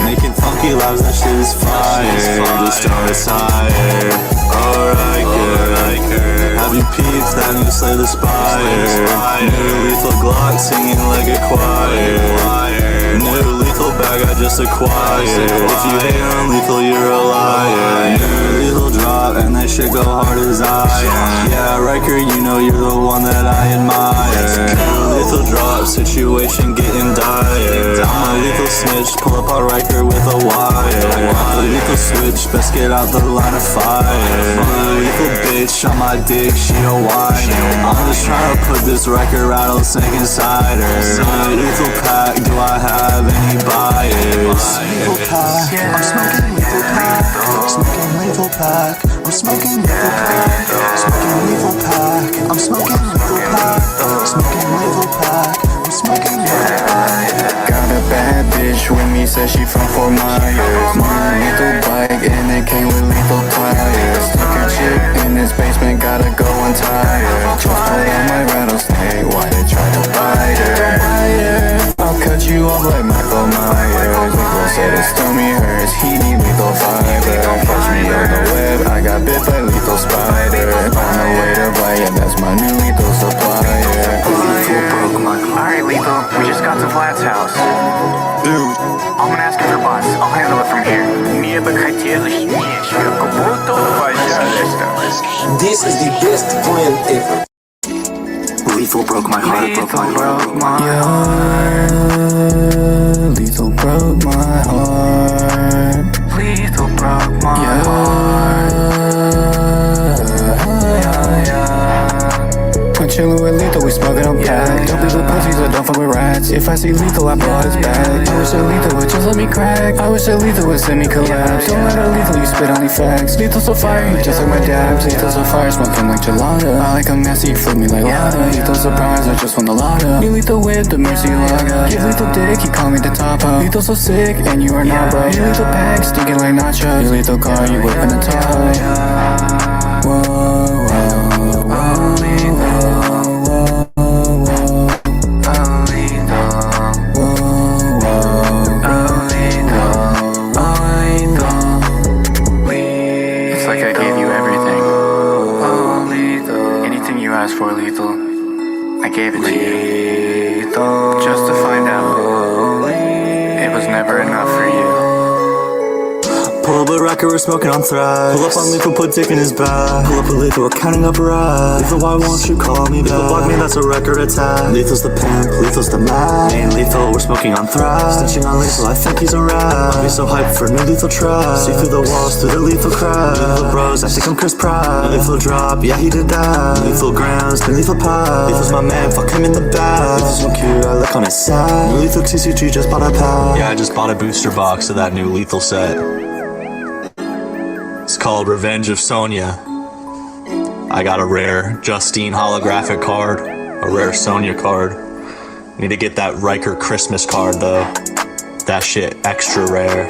Making funky lives, that shit is fire. Just start us higher. Alright, girl. Have you peeped that new Slay the Spire? New lethal Glock singing like a choir. New lethal bag I just acquired. If you hate on lethal, you're a liar. New lethal drop and that shit go hard as iron. Yeah, Riker, you know you're the one that I admire. New lethal drop, situation getting dire. I'm a lethal snitch, pull up a Riker with a wire. Lethal switch, best get out the line of fire. Lethal bitch on my dick, she a whiner. I'm just trying to put this Riker rattlesnake inside her. Lethal pack, do I have any buyers? Lethal pack, I'm smoking lethal pack. Smoking lethal pack, I'm smoking lethal pack. Smoking lethal pack, I'm smoking lethal pack. Smoking lethal pack, I'm smoking lethal pack. Got a bad bitch with me, says she from Fort Myers. Lethal bike and it came with lethal tires. Took a chick in this basement, gotta go untie her. Just pulled on my rattlesnake, why they try to bite her? I'll cut you off like Michael Myers. Lethal said his tummy hurts, he need lethal fiber. Catch me on the web, I got bit by lethal spider. On the way to buy it, that's my new lethal supplier. Lethal broke my heart.
Alright, Lethal, we just got to Vlad's house.
Dude,
I'm gonna ask your boss. I'll handle it from here. Мне бы хотелось иметь какого-то, пожалуйста.
this is the best plan ever. Lethal broke my heart, broke my heart, broke my heart.
Lethal broke my see Lethal, I brought his back. I wish that Lethal would just let me crack. I wish that Lethal would send me collapse. Don't matter Lethal, you spit only facts. Lethal so fiery, just like my dabs. Lethal so fire, smoking like gelato. I like a messy, flip me like lava. Lethal surprise, I just won the lotto. New Lethal with the Murcielago. Give Lethal dick, he call me the topo. Lethal so sick, and you are not, bro. New Lethal pack, stinking like nachos. New Lethal car, you whipping the Tahoe. Whoa, whoa, whoa, It's like I gave you everything. Anything you asked for, Lethal, I gave it to you. Just to find out it was never enough for you.
Pull up a rocket, we're smoking on thrice. Pull up on Lethal, put dick in his bag. Pull up a Lethal, we're counting up rides. Lethal, why won't you call me back? Lethal, block me, that's a record attack. Lethal's the pimp, Lethal's the man. Me and Lethal, we're smoking on thrice. Snitching on Lethal, I think he's a rat. I'll be so hyped for new Lethal try. See through the walls, through the Lethal crack. Lethal bros, I think I'm Chris Pratt. Lethal drop, yeah he did that. Lethal grams, then Lethal pie. Lethal's my man, fuck him in the back. Lethal's so cute, I look on his side. New Lethal TCG just bought a pack.
Yeah, I just bought a booster box of that new Lethal set. It's called Revenge of Sonya. I got a rare Justine holographic card, a rare Sonya card. Need to get that Riker Christmas card though. That shit extra rare.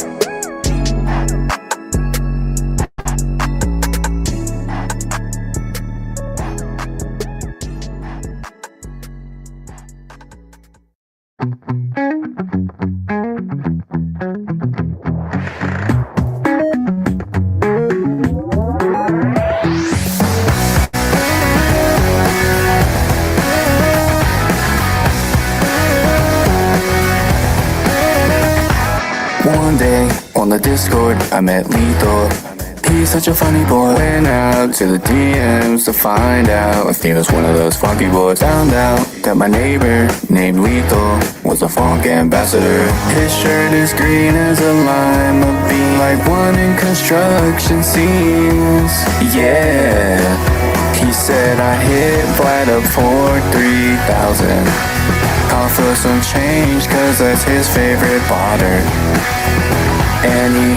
One day on the Discord, I met Lethal. He's such a funny boy. Went out to the DMs to find out if he was one of those funky boys. Found out that my neighbor named Lethal was a funk ambassador. His shirt is green as a lima bean, like one in construction scenes. Yeah, he said I hit Vlad up for 3,000. Offer some change, cause that's his favorite botter. And he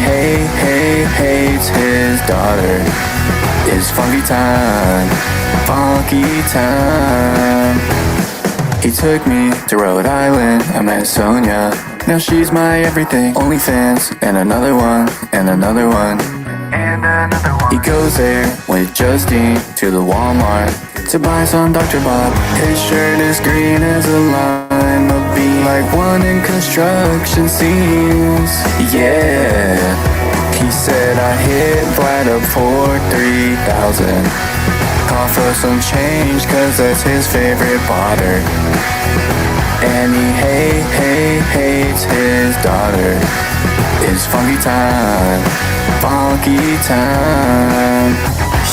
hates his daughter. It's funky time, funky time. He took me to Rhode Island, I met Sonya. Now she's my everything. OnlyFans, and another one, and another one. And another one. He goes there with Justine to the Walmart to buy some Dr. Bob. His shirt is green as a lima bean, like one in construction scenes. Yeah, he said I hit Vlad up for 3,000. Offer some change, cause that's his favorite botter. And he hates his daughter. It's funky time, funky time.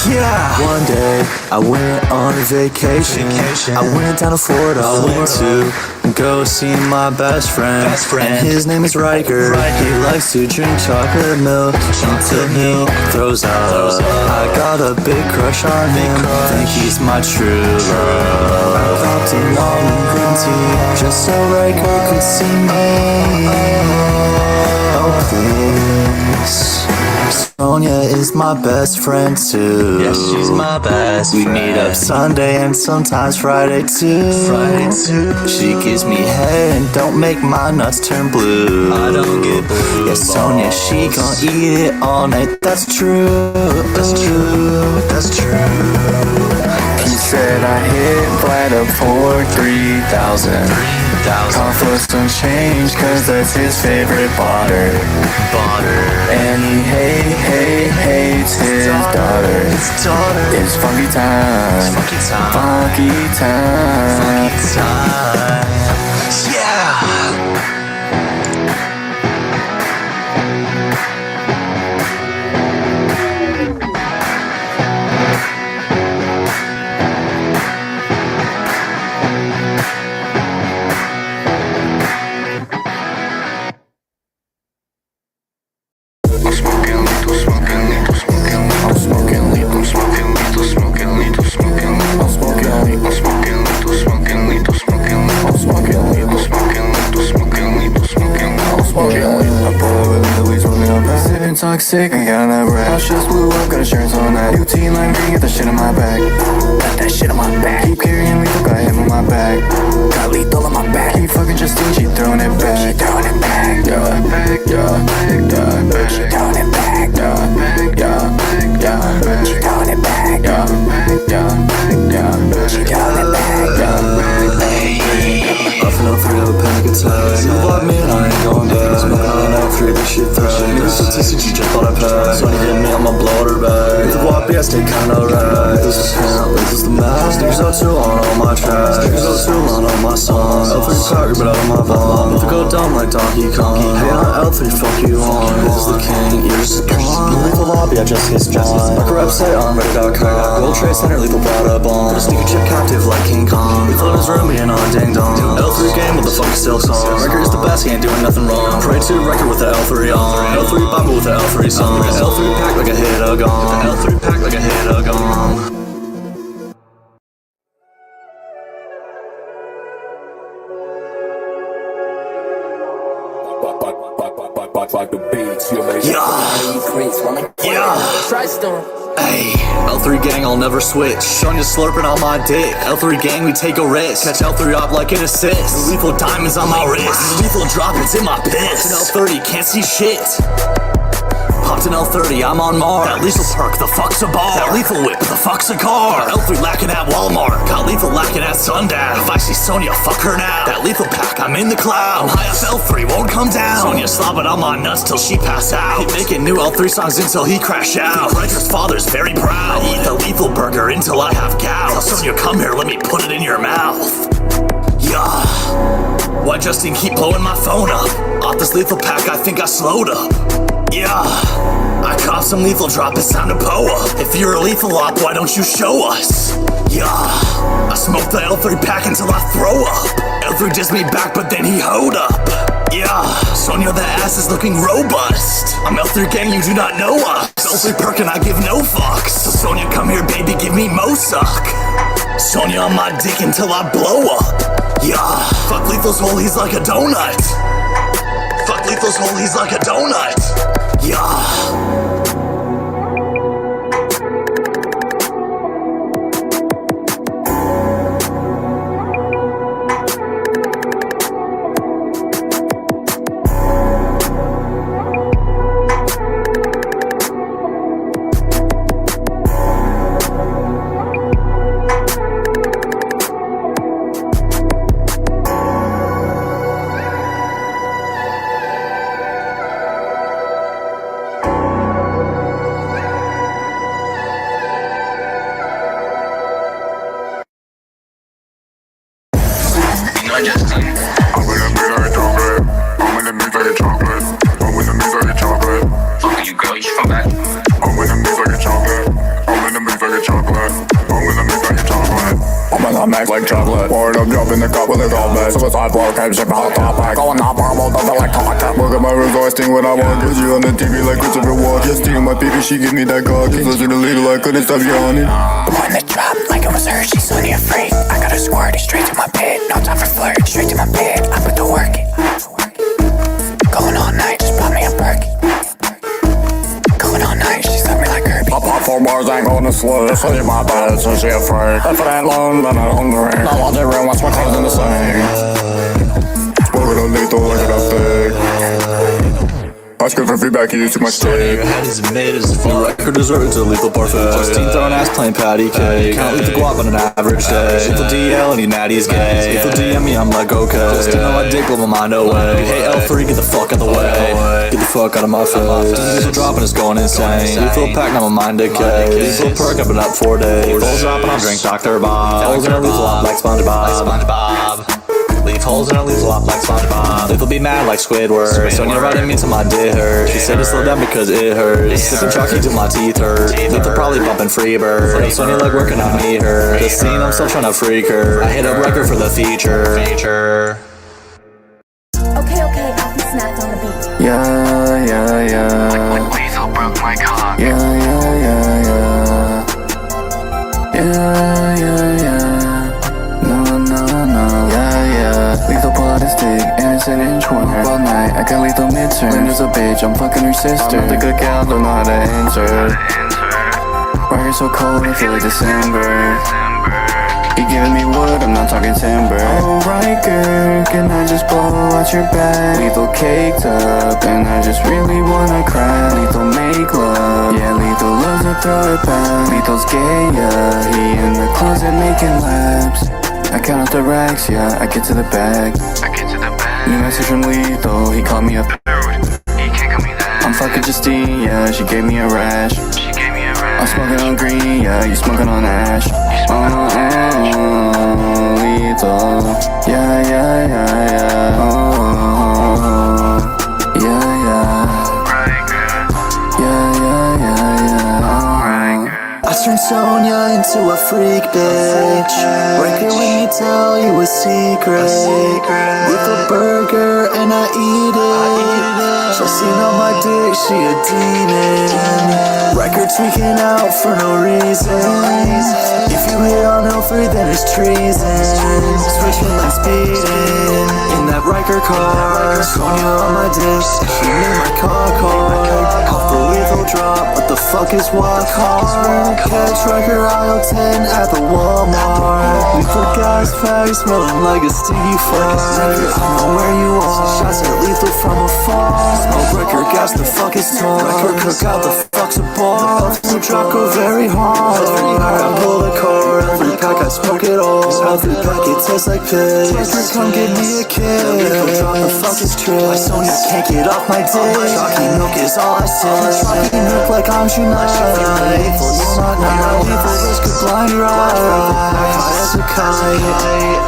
Yeah. One day I went on a vacation. I went down to Florida. I went to go see my best friend. And his name is Riker. He likes to drink chocolate milk until he throws up. I got a big crush on him. Think he's my true love. I popped in all in green tea just so Riker could see me. Oh please. Sonya is my best friend too.
Yeah, she's my best
We
friend.
meet up Sunday and sometimes Friday too. She gives me head and don't make my nuts turn blue.
I don't get blue.
Yeah, Sonya, she gon' eat it all night. That's true. That's true. That's true.
He said I hit Vlad up for 3,000. Call for some change, cause that's his favorite botter. And he hates his daughter. It's funky time, funky time.
Yeah.
I'm smoking lethal, smoking lethal, smoking lethal, smoking lethal, smoking lethal, smoking lethal, smoking lethal, smoking lethal, toxic, I got that rap. My shit's blew up, got insurance on that. New team line green, got that shit on my back. Got that shit on my back. Keep carrying lethal, got him on my back. Got lethal on my back. Keep fucking Justine, she throwing it back. She throwing it back. Yeah, she throwing it back. She throwing it back. She throwing it back.
I feel no free of a panic attack. You block me and I ain't going back. Smoking on L3, this shit threat. Niggas so tasty, she just thought I passed. Sonny hit me, I'ma blow her back. If the whoppy, I stay kinda right. This is him, this is the mask. Niggas out too long on my tracks. Niggas out too long on my songs. L3 power, but out of my phone. If I go dumb like Donkey Kong. Hey, on L3, fuck you on. This is the king, you're just a pawn. Lethal lobby, I just hit spawn. Mark a website on Reddit.com. World Trade Center, lethal Prada bomb. Put a sneaker chip captive like King Kong. Lethal in his room, being on ding dong. L3 game with the fuck still song. Record is the best, he ain't doing nothing wrong. Pray to record with the L3 on. L3 bomb with the L3 song. L3 pack like a hit a gong. L3 pack like a hit a gong. Hey, L3 gang, I'll never switch. Sonya slurping on my dick. L3 gang, we take a risk. Catch L3 up like an assist. Lethal diamonds on my wrist. Lethal drop, it's in my piss. L30, can't see shit. Popped an L30, I'm on Mars. That lethal perk, the fuck's a bar. That lethal whip, the fuck's a car. L3 lacking at Walmart. Got lethal lacking at sundown. If I see Sonya, fuck her now. That lethal pack, I'm in the cloud. I'm high off L3, won't come down. Sonya slobbing on my nuts till she pass out. Keep making new L3 songs until he crash out. Riker's father's very proud. I eat the lethal burger until I have gout. Tell Sonya, come here, let me put it in your mouth. Yeah. Why Justine keep blowing my phone up? Off this lethal pack, I think I slowed up. Yeah, I caught some lethal drop, it's time to POA. If you're a lethal op, why don't you show us? Yeah, I smoked the L3 pack until I throw up. L3 dissed me back, but then he hoed up. Yeah, Sonya, the ass is looking robust. I'm L3 gang, you do not know us. L3 perk and I give no fucks. So Sonya, come here, baby, give me mo suck. Sonya on my dick until I blow up. Yeah, fuck lethal's hole, he's like a donut. Fuck lethal's hole, he's like a donut. Yeah.
Like chocolate, poured up, jump in the cup with a goblet. Suicide flow, capes, ship out top back. Going up, horrible, doesn't like talk. Look at my results, sting when I walk. Get you on the TV like Christopher Walken. Just stealing my pee, she give me that cock. Just listen to Lethal, I couldn't stop yawning. The one that dropped like it was her, she's only a freak. I got her squirted straight to my bed. No time for flirt, straight to my bed. I put the work in. Going all night, just bought me a perky. Going all night, she stuck me like Kirby. I pop 4 bars, ain't going to slut. So you my bad, so she a freak. If it ain't long, then I don't drink. I want the room, watch my clothes in the sink. Spoke it on lethal, like it up big. I scream for feedback, you use too much tape.
Your head is made as full record deserted to lethal parfait. Justine throwing ass playing patty cake. Can't lethal guap on an average day. Lethal DL and he natty's gay. Lethal DM me, I'm like okay. Justine on my dick, blow my mind away. Hey L3, get the fuck out the way. Get the fuck out of my face. Lethal dropping is going insane. Lethal pack, now my mind decay. Lethal perk, I've been up 4 days. Full dropping, I'll drink Dr. Bob. Holes in a lethal up like SpongeBob. Leave holes in her lethal up like SpongeBob. Lethal be mad like Squidward. Sonya riding me till my dick hurt. She said to slow down because it hurts. Sipping chalky till my teeth hurt. Lethal probably bumping Freebird. Sonya like working on me her. Justine, I'm still trying to freak her. I hit a record for the feature.
Okay, Alfie snapped on the beat.
Yeah.
Like lethal broke my cock.
Yeah. No. Yeah. Lethal pull out his dick and it's just an inch one. Up all night, I got lethal midterm. Linda's a bitch, I'm fucking her sister. I'm not the good gal, don't know how to answer. Why you're so cold, I feel like December. You giving me wood, I'm not talking timber. Alright girl, can I just blow out your back? Lethal caked up, and I just really wanna cry. Lethal make love, yeah, lethal loves to throw it back. Lethal's gay, yeah, he in the closet making laps. I count out the racks, yeah, I get to the bag. New message from Lethal, he called me up. I'm fucking Justine, yeah, she gave me a rash. I'm smoking on green, yeah, you smoking on ash. Lethal, yeah, yeah, yeah, yeah. Yeah, yeah. Yeah, yeah, yeah, yeah.
I turned Sonia into a freak bitch. Record when me tell you a secret. Lethal burger and I eat it. Just on my dick, she a demon. Record tweaking out for no reason. If you hit on L3 then it's treason. Switching like speeding in that Riker car. Sonia on my dick, she made my car card. Off the lethal drop, what the fuck is walk hard? Catch Riker aisle 10 at the Walmart. Lethal gas bag smelling like a sticky fart. I know where you are. Shots at lethal from afar. Smoke Riker gas, the fuck is torn. Riker cook out, the fuck's a bar. The drop go very hard. I pull the car, every pack I smoke it all. Every pack it tastes like piss. Riker come give me a kiss. Lethal drop, the fuck is trip. My Sonia can't get off my dick. Chalky milk is all I say. Chalky milk like I'm Junai. You're not now. Lethal risk could blind your eye. High as a kite.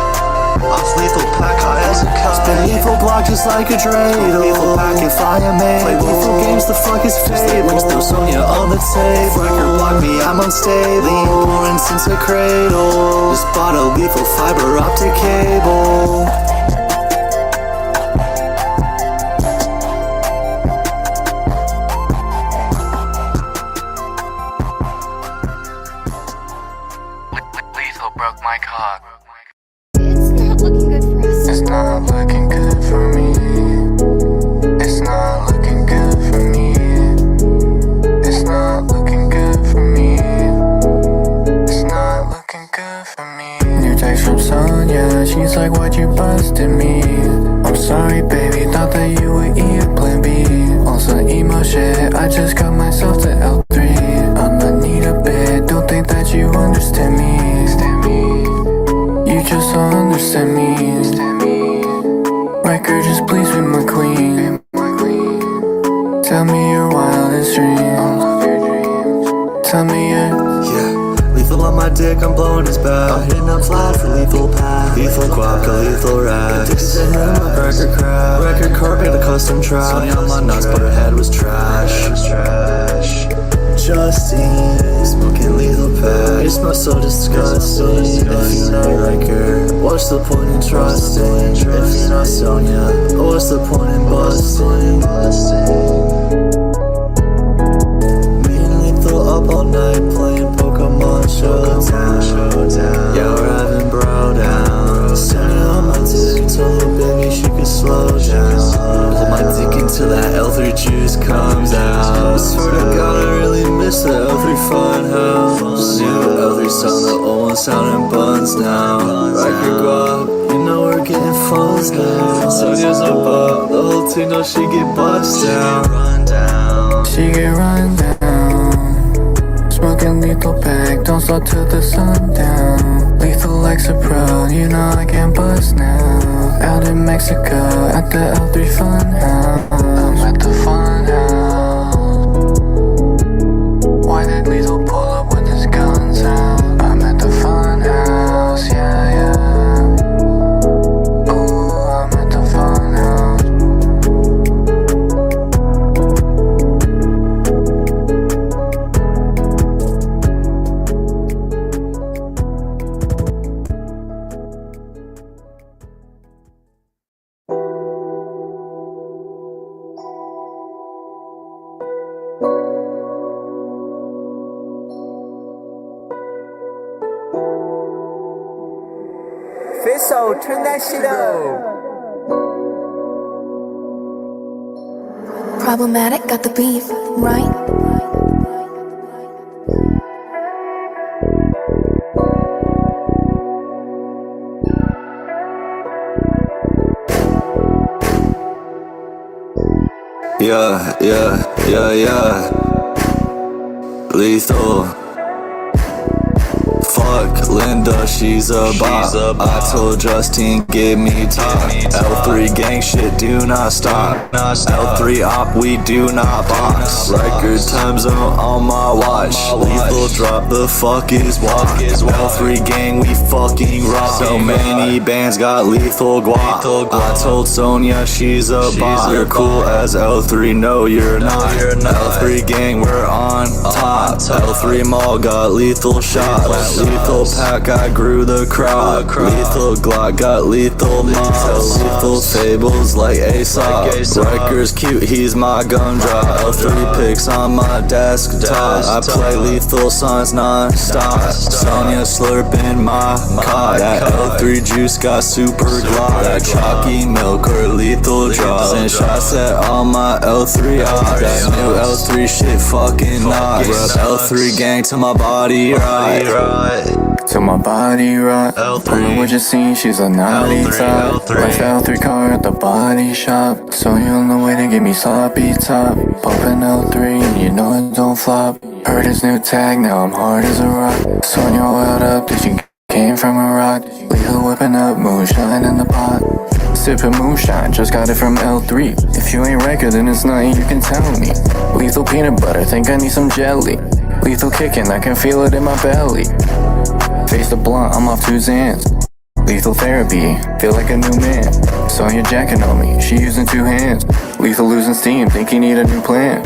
Off lethal pack high as a kite. Spin lethal block just like a dreidel. Lethal pack if I am made. Play lethal games, the fuck is fable. Still Sonia on the table. Riker block me, I'm unstable. Born since a cradle. Just bought a lethal fiber optic cable.
Lethal broke my cock.
It's not looking good for us.
It's not looking good for me. It's not looking good for me. It's not looking good for me. It's not looking good for me. New text from Sonia, she's like, why'd you busted me? I'm sorry baby, thought that you would eat plan B. Also emo shit, I just got myself to L3. I'ma need a bit, don't think that you understand me. You just don't understand me. Riker, just please be my queen. Tell me your wildest dreams. Tell me your...
Yeah, lethal on my dick, I'm blowing his back. I'm hitting up flat for lethal pack. Lethal guac, a lethal rack. This is him, a Riker crap. Record carpet, the custom trap. Sonia on my nuts, but her head was trash. Justine, smoking lethal pack. It smells so disgusting. If you're not Riker, what's the point in trusting? If you're not Sonia, what's the point in busting? Me and lethal up all night playing Pokemon Showdown. Yeah, we're having bro down. Sonia on my dick, told her baby she could slow down. Pull my dick until that L3 juice comes out. I swear to God, I really miss the L3 funhouse. New L3 sound, the old one sounding buns now. Riker guap, you know we're getting funds now. Sonia's a bop, the whole team knows she get bust down.
She get run down. Smoking lethal pack, don't stop till the sun down. Lethal like a pro, you know I can't bust now. Out in Mexico, at the L3 funhouse. I'm at the funhouse. Why did Lethal pull up with his guns out? I'm at the funhouse, yeah, yeah. Ooh, I'm at the funhouse.
Fisso, turn that shit up.
problematic, got the beef, right?
Yeah. Lethal. Fuck Linda, she's a bop. I told Justine, give me top. L3 gang shit, do not stop. L3 op, we do not box. Record time zone on my watch. Lethal drop, the fuck is walk. L3 gang, we fucking rock. So many bands got lethal guap. I told Sonia, she's a bop. You're cool as L3, no you're not. L3 gang, we're on top. L3 mall got lethal shots. Lethal pack, I grew the crowd. Lethal Glock, got lethal models. Lethal fables like Aesop. Riker's cute, he's my gumdrop. L3 pics on my desktop. I play lethal songs non-stop. Sonia slurping my cock. That L3 juice got super glock. That chalky milk or lethal drops. And shots at all my L3 ops. That new L3 shit fucking knocks. Rep L3 gang to my body right.
To my body right. Pulling what you seen, she's a naughty type. Left L3 car at the body shop. So you on the way to get me sloppy top. Pumping L3 and you know it don't flop. Heard his new tag, now I'm hard as a rock. Sonia oiled up, did you came from a rock? Lethal whipping up, moonshine in the pot. Sipping moonshine, just got it from L3. If you ain't record, then it's nothing you can tell me. Lethal peanut butter, think I need some jelly. Lethal kicking, I can feel it in my belly. Face the blunt, I'm off 2 Xans. Lethal therapy, feel like a new man. Sonia jacking on me, she using 2 hands. Lethal losing steam, think you need a new plan.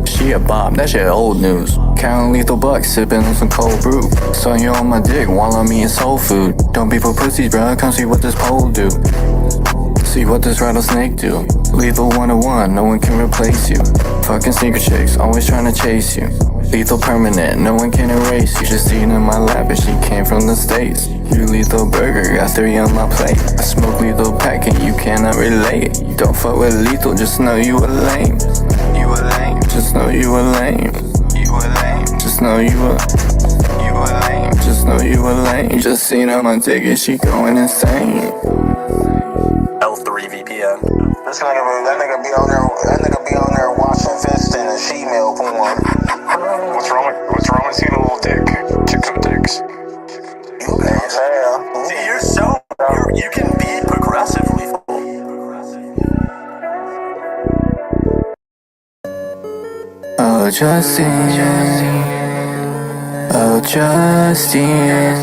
She a bop, that shit old news. Counting lethal bucks, sipping on some cold brew. Sonia on my dick while I'm eating soul food. Don't be for pussies, bro, come see what this pole do. See what this rattlesnake do. Lethal 101, no one can replace you. Fucking sneaker chicks, always trying to chase you. Lethal permanent, no one can erase you. Just eating in my lap, and she came from the States. You lethal burger, got 3 on my plate. I smoke lethal pack and you cannot relate. Don't fuck with lethal, just know you a lame. You a lame, just know you a lame. You a lame, just know you a lame. Just know you a lame. Just seen on my ticket, she going insane.
L3 VPN.
That nigga be on there watching Fist and a she-mail porn.
What's wrong with seeing a little dick? Took some dicks.
You can't tell.
See, you can be progressively
Oh Justine, oh Justine,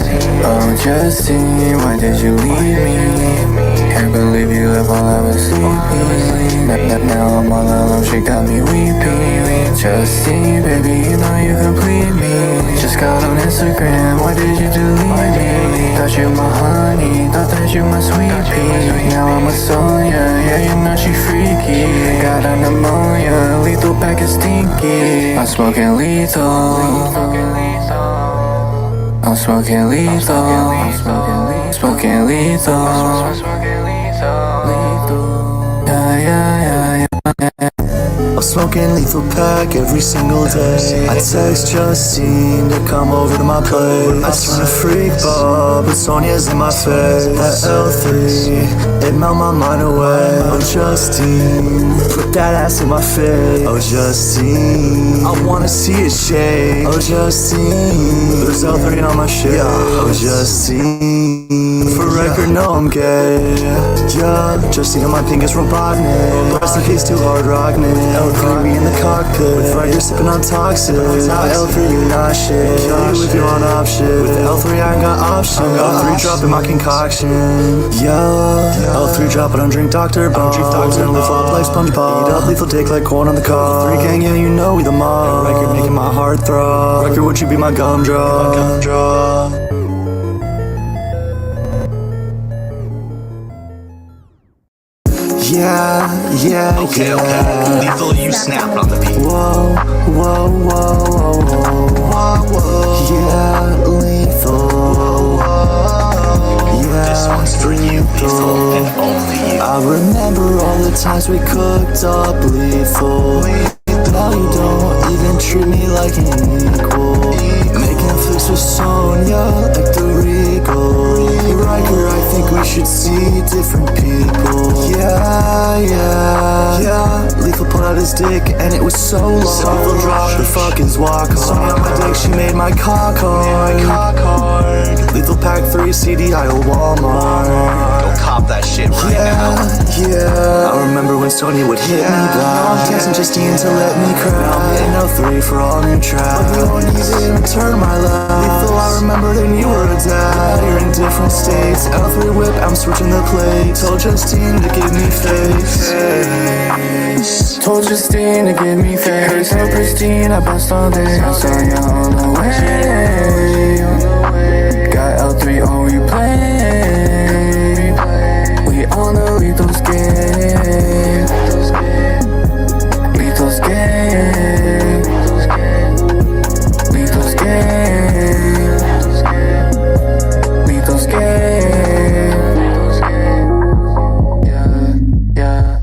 oh Justine, why did you leave me? Can't believe you left while I was sleeping. Now I'm all alone, she got me weeping. Justine, baby, you know you complete me. Just got on Instagram, why did you delete me? Thought you my honey, thought that you my sweet pea. Now I'm with Sonia, yeah you know she freaky. Got a pneumonia, lethal pack is stinky. I'm smoking lethal. I'm smoking lethal. Smoking lethal. Yeah.
I'm smoking lethal pack every single day. I text Justine to come over to my place. I turn a freak ball, but Sonia's in my face. That L3, it melt my mind away. Oh Justine, put that ass in my face. Oh Justine, I wanna see it shake. Oh Justine, there's L3 on my shit. Oh Justine, for record, no I'm gay. Yeah, Justine on my pink is Robotnik. Rest in peace to Hard Rock Nick. L3 we in the cockpit, with Riker sipping on toxic. Now L3 you not shit, you with your own op shit. With L3 I ain't got options. L3 dropping my concoction. Yeah, L3 drop it on drink Dr. Bomb. Gonna live up like SpongeBob. Eat up lethal dick like corn on the cob. L3 gang, yeah you know we the mob. Riker making my heart throb. Riker would you be my gumdrop? Yeah.
Okay. Lethal, you snapped on the beat.
Whoa. Yeah, lethal. This one's for you, lethal, and only you. I remember all the times we cooked up lethal. Now you don't even treat me like an equal. Making flicks with Sonya like the Regal. Riker, I think we should see different people. Yeah. Lethal pulled out his dick and it was so long. Lethal dropped the fuck his walk on. Sonya on my dick, she made my cock hard. Lethal pack 3 CDI at Walmart.
Go cop that shit right now.
Yeah. I remember when Sonya would hit me down. Now I'm texting Justine to let me cry. Now I'm hitting 03 for all new tracks. But you won't use it and turn my life. Lethal, I remember then you were a dad. Now you're in different states. L3 whip, I'm switching the plate. Told Justine to give me face. Told Justine to give me face. Her so pristine, I bust all day. I saw you on the way. Got L3 on replay. We on the Lethal's game. Lethal's game. Lethal's game. Lethal's game. Yeah.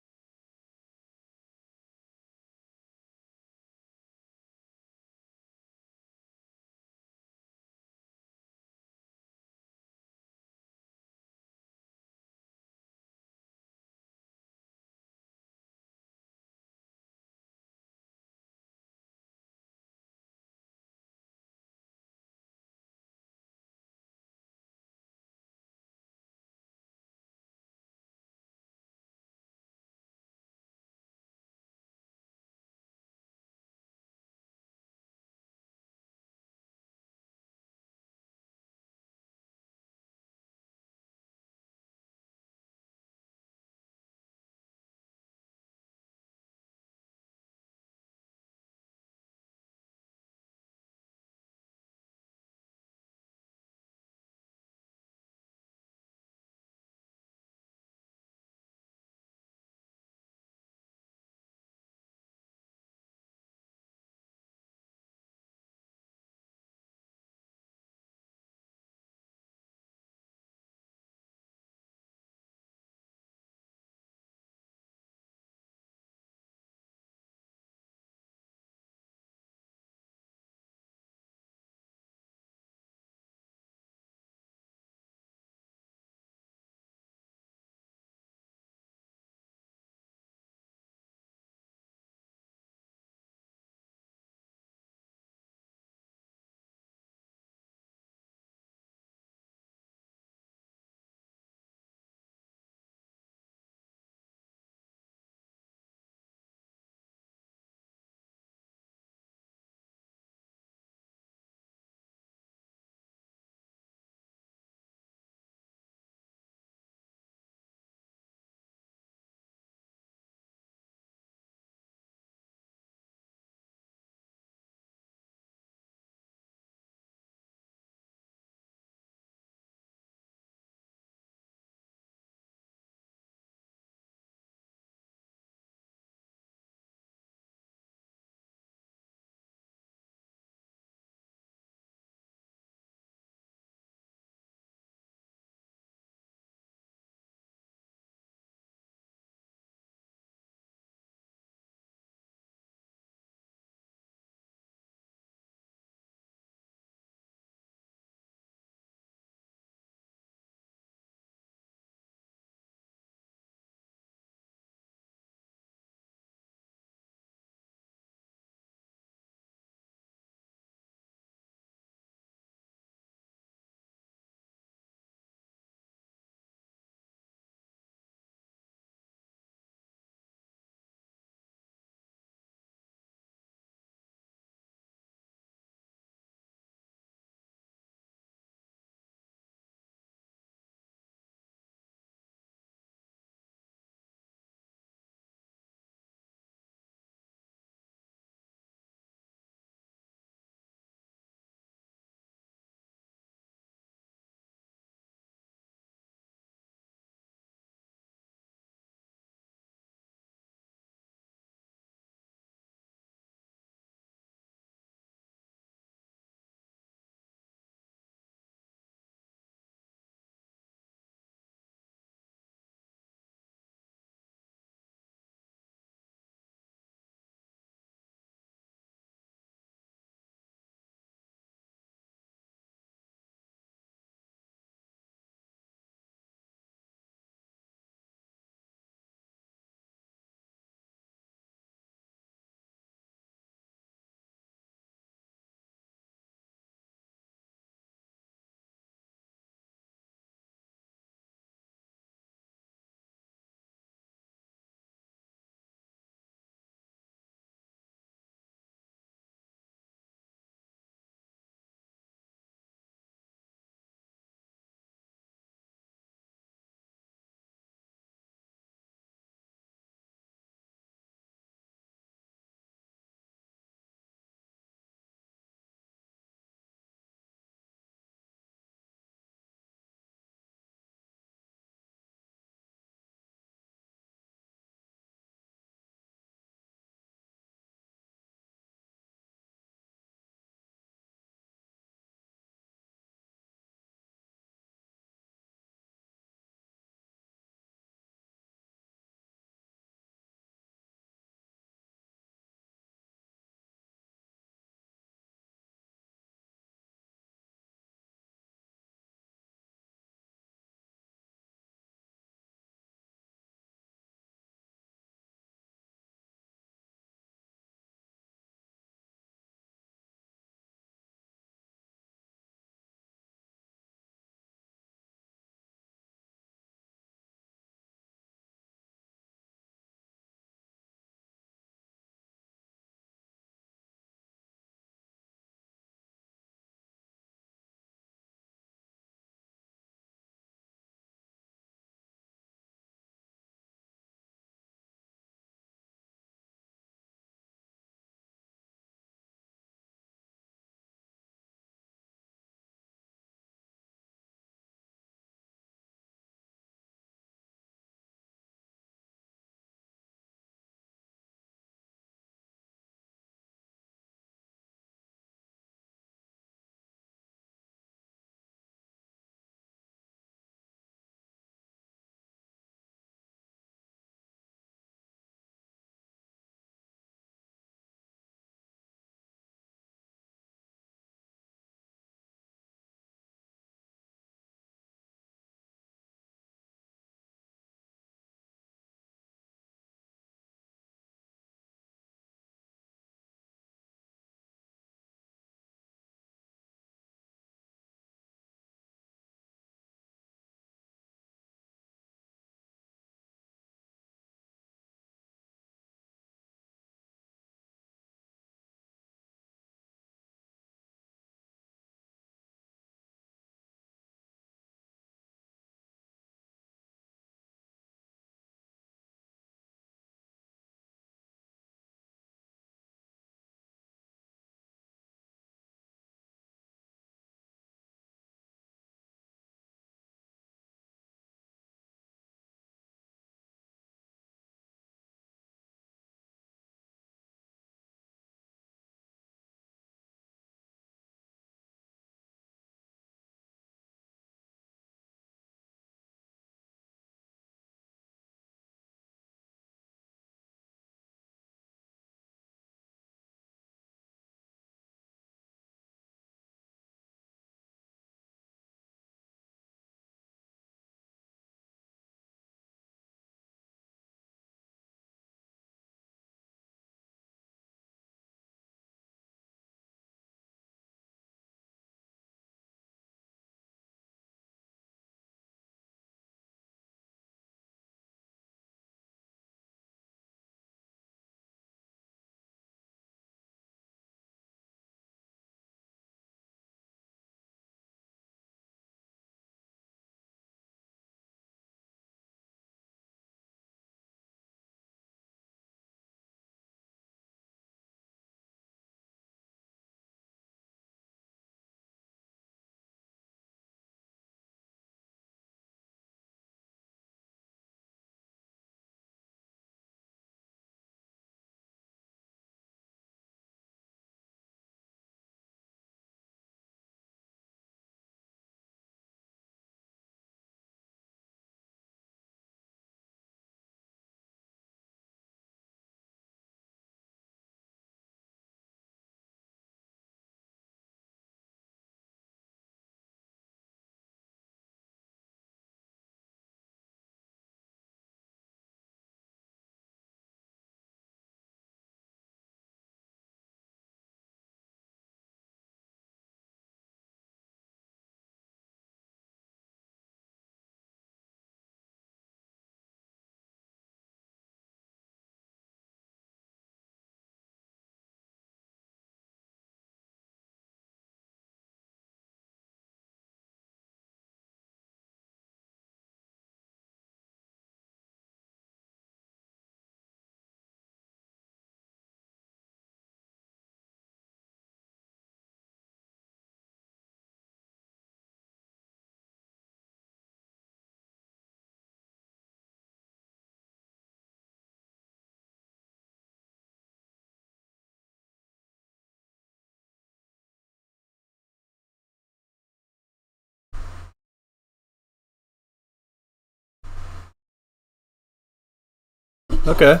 Okay.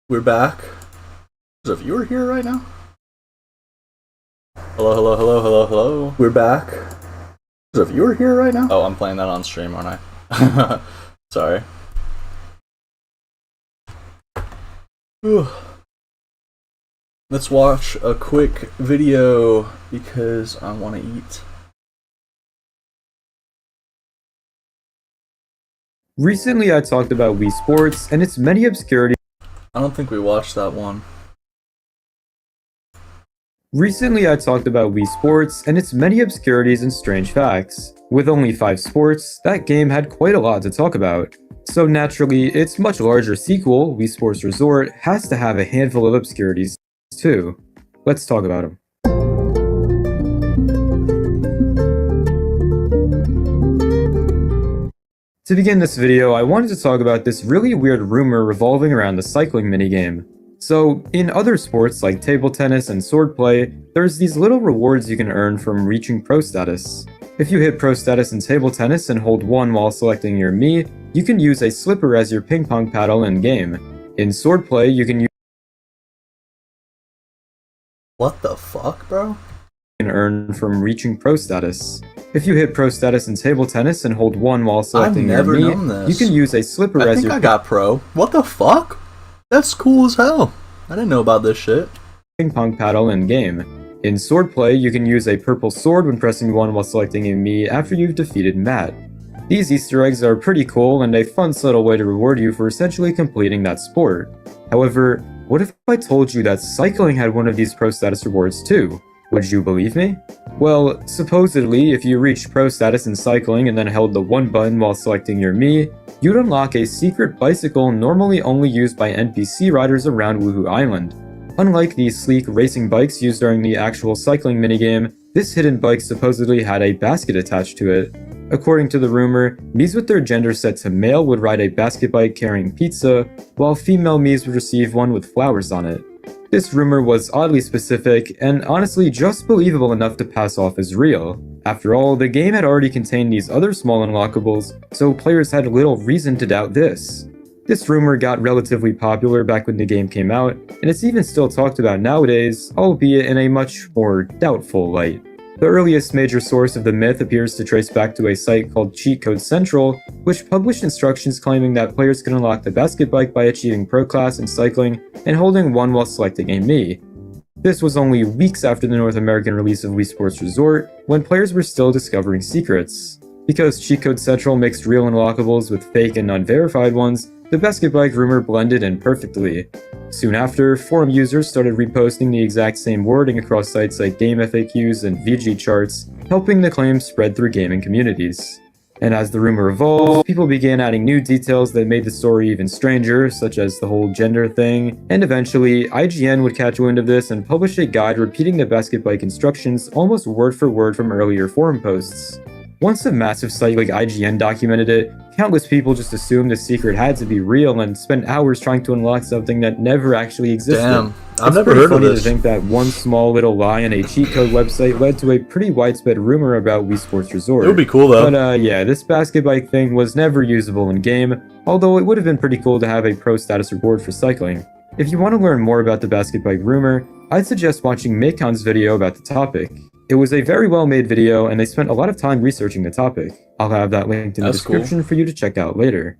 We're back. There's a viewer here right now? Hello, hello, hello, hello, hello. We're back. There's a viewer here right now? Oh, I'm playing that on stream, aren't I? Sorry. Whew. Let's watch a quick video because I want to eat.
Recently I talked about Wii Sports and its many obscurities.
I don't think we watched that one.
Recently I talked about Wii Sports and its many obscurities and strange facts. With only 5 sports, that game had quite a lot to talk about. So naturally, its much larger sequel, Wii Sports Resort, has to have a handful of obscurities too. Let's talk about them. To begin this video, I wanted to talk about this really weird rumor revolving around the cycling minigame. So, in other sports like table tennis and swordplay, there's these little rewards you can earn from reaching pro status. If you hit pro status in table tennis and hold 1 while selecting your Mii, you can use a slipper as your ping pong paddle in-game. In swordplay, you can use
What the fuck, bro?
earn from reaching pro status. If you hit pro status in table tennis and hold 1 while selecting your
never known
Mii,
this.
you can use a slipper
I
as
think
your
I got pro. What the fuck? That's cool as hell. I didn't know about this shit.
ping pong paddle in-game. In swordplay, you can use a purple sword when pressing 1 while selecting a Mii after you've defeated Matt. These Easter eggs are pretty cool and a fun subtle way to reward you for essentially completing that sport. However, what if I told you that cycling had one of these pro status rewards too? Would you believe me? Well, supposedly, if you reached pro status in cycling and then held the 1 button while selecting your Mii, you'd unlock a secret bicycle normally only used by NPC riders around Woohoo Island. Unlike the sleek racing bikes used during the actual cycling minigame, this hidden bike supposedly had a basket attached to it. According to the rumor, Miis with their gender set to male would ride a basket bike carrying pizza, while female Miis would receive one with flowers on it. This rumor was oddly specific, and honestly just believable enough to pass off as real. After all, the game had already contained these other small unlockables, so players had little reason to doubt this. This rumor got relatively popular back when the game came out, and it's even still talked about nowadays, albeit in a much more doubtful light. The earliest major source of the myth appears to trace back to a site called Cheat Code Central, which published instructions claiming that players could unlock the basket bike by achieving pro class in cycling and holding 1 while selecting a Mii. This was only weeks after the North American release of Wii Sports Resort, when players were still discovering secrets. Because Cheat Code Central mixed real unlockables with fake and unverified ones, the basket bike rumor blended in perfectly. Soon after, forum users started reposting the exact same wording across sites like GameFAQs and VG charts, helping the claim spread through gaming communities. And as the rumor evolved, people began adding new details that made the story even stranger, such as the whole gender thing, and eventually, IGN would catch wind of this and publish a guide repeating the basket bike instructions almost word for word from earlier forum posts. Once a massive site like IGN documented it, countless people just assumed the secret had to be real and spent hours trying to unlock something that never actually existed.
Damn, I've
It's
never
pretty
heard of
funny
this.
to think that one small little lie on a cheat code website led to a pretty widespread rumor about Wii Sports Resort.
It would be cool though.
But yeah, this basket bike thing was never usable in game, although it would have been pretty cool to have a pro status reward for cycling. If you want to learn more about the basket bike rumor, I'd suggest watching Macon's video about the topic. It was a very well made video and they spent a lot of time researching the topic. I'll have that linked in the
That's cool.
description for you to check out later.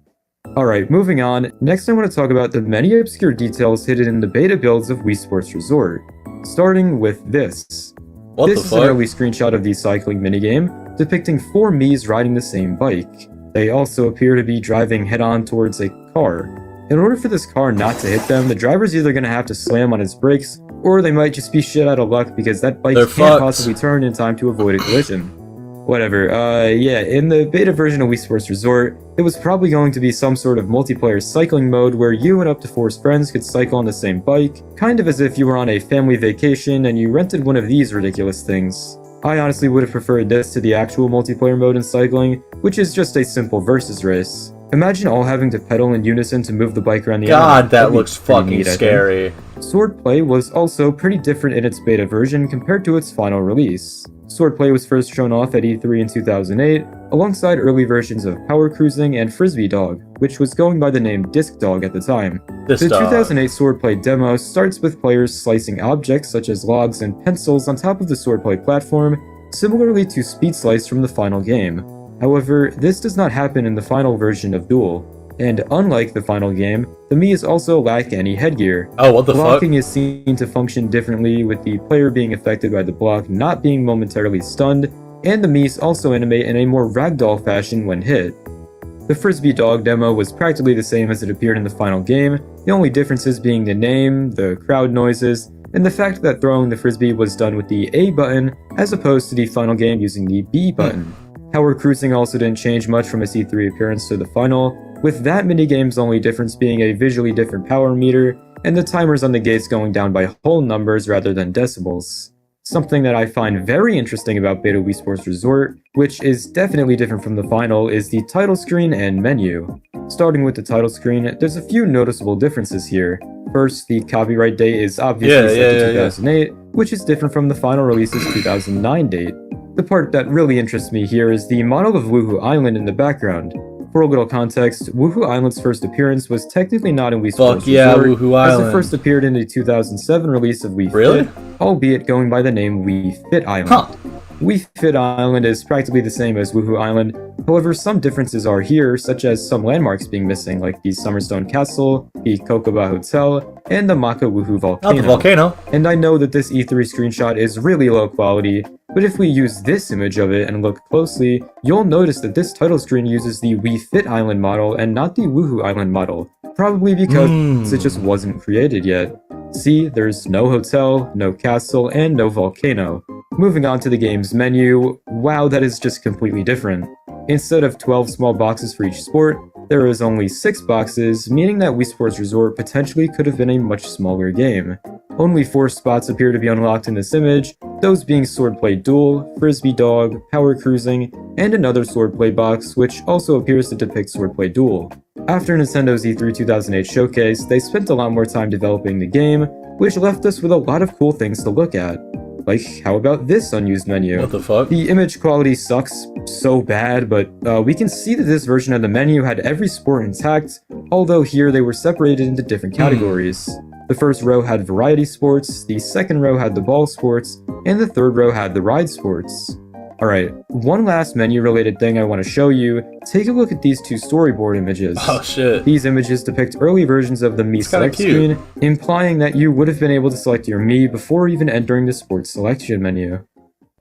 Alright, moving on, next I want to talk about the many obscure details hidden in the beta builds of Wii Sports Resort. Starting with this.
What
This
the
is
fuck?
an early screenshot of the cycling minigame, depicting 4 Miis riding the same bike. They also appear to be driving head-on towards a car. In order for this car not to hit them, the driver's either going to have to slam on his brakes, or they might just be shit out of luck because that bike
They're
can't
fucked.
possibly turn in time to avoid a collision. Whatever, yeah, in the beta version of Wii Sports Resort, it was probably going to be some sort of multiplayer cycling mode where you and up to 4 friends could cycle on the same bike, kind of as if you were on a family vacation and you rented one of these ridiculous things. I honestly would have preferred this to the actual multiplayer mode in cycling, which is just a simple versus race. Imagine all having to pedal in unison to move the bike around the
God,
island.
that
That'd be
looks
pretty
fucking
neat, I think.
scary.
Swordplay was also pretty different in its beta version compared to its final release. Swordplay was first shown off at E3 in 2008, alongside early versions of Power Cruising and Frisbee Dog, which was going by the name Disc Dog at the time. The 2008 Swordplay demo starts with players slicing objects such as logs and pencils on top of the Swordplay platform, similarly to Speed Slice from the final game. However, this does not happen in the final version of Duel. And unlike the final game, the Miis also lack any headgear.
Oh, what the
Blocking is seen to function differently, with the player being affected by the block not being momentarily stunned, and the Miis also animate in a more ragdoll fashion when hit. The Frisbee Dog demo was practically the same as it appeared in the final game, the only differences being the name, the crowd noises, and the fact that throwing the Frisbee was done with the A button as opposed to the final game using the B button. Power Cruising also didn't change much from its E3 appearance to the final, with that minigame's only difference being a visually different power meter, and the timers on the gates going down by whole numbers rather than decibels. Something that I find very interesting about Beta Wii Sports Resort, which is definitely different from the final, is the title screen and menu. Starting with the title screen, there's a few noticeable differences here. First, the copyright date is obviously set to 2008, which is different from the final release's 2009 date. The part that really interests me here is the model of Woohoo Island in the background. For a little context, Woohoo Island's first appearance was technically not in Wii Sports Resort,
Woohoo
as
Island.
it first appeared in the 2007 release of Wii
Really?
Fit, albeit going by the name Wii Fit Island. Wii Fit Island is practically the same as Woohoo Island, however some differences are here, such as some landmarks being missing, like the Summerstone Castle, the Kokoba Hotel, and the Maka Woohoo Volcano.
Not the volcano.
And I know that this E3 screenshot is really low quality, but if we use this image of it and look closely, you'll notice that this title screen uses the Wii Fit Island model and not the Woohoo Island model, probably because it just wasn't created yet. See, there's no hotel, no castle, and no volcano. Moving on to the game's menu, wow, that is just completely different. Instead of 12 small boxes for each sport, there is only 6 boxes, meaning that Wii Sports Resort potentially could have been a much smaller game. Only 4 spots appear to be unlocked in this image, those being Swordplay Duel, Frisbee Dog, Power Cruising, and another Swordplay box, which also appears to depict Swordplay Duel. After Nintendo's E3 2008 showcase, they spent a lot more time developing the game, which left us with a lot of cool things to look at. Like, how about this unused menu?
What the fuck?
The image quality sucks so bad, but we can see that this version of the menu had every sport intact, although here they were separated into different categories. The first row had variety sports, the second row had the ball sports, and the third row had the ride sports. Alright, one last menu related thing I want to show you. Take a look at these 2 storyboard images.
Oh shit.
These images depict early versions of the Mii
It's kinda
Select
cute.
screen, implying that you would have been able to select your Mii before even entering the sports selection menu.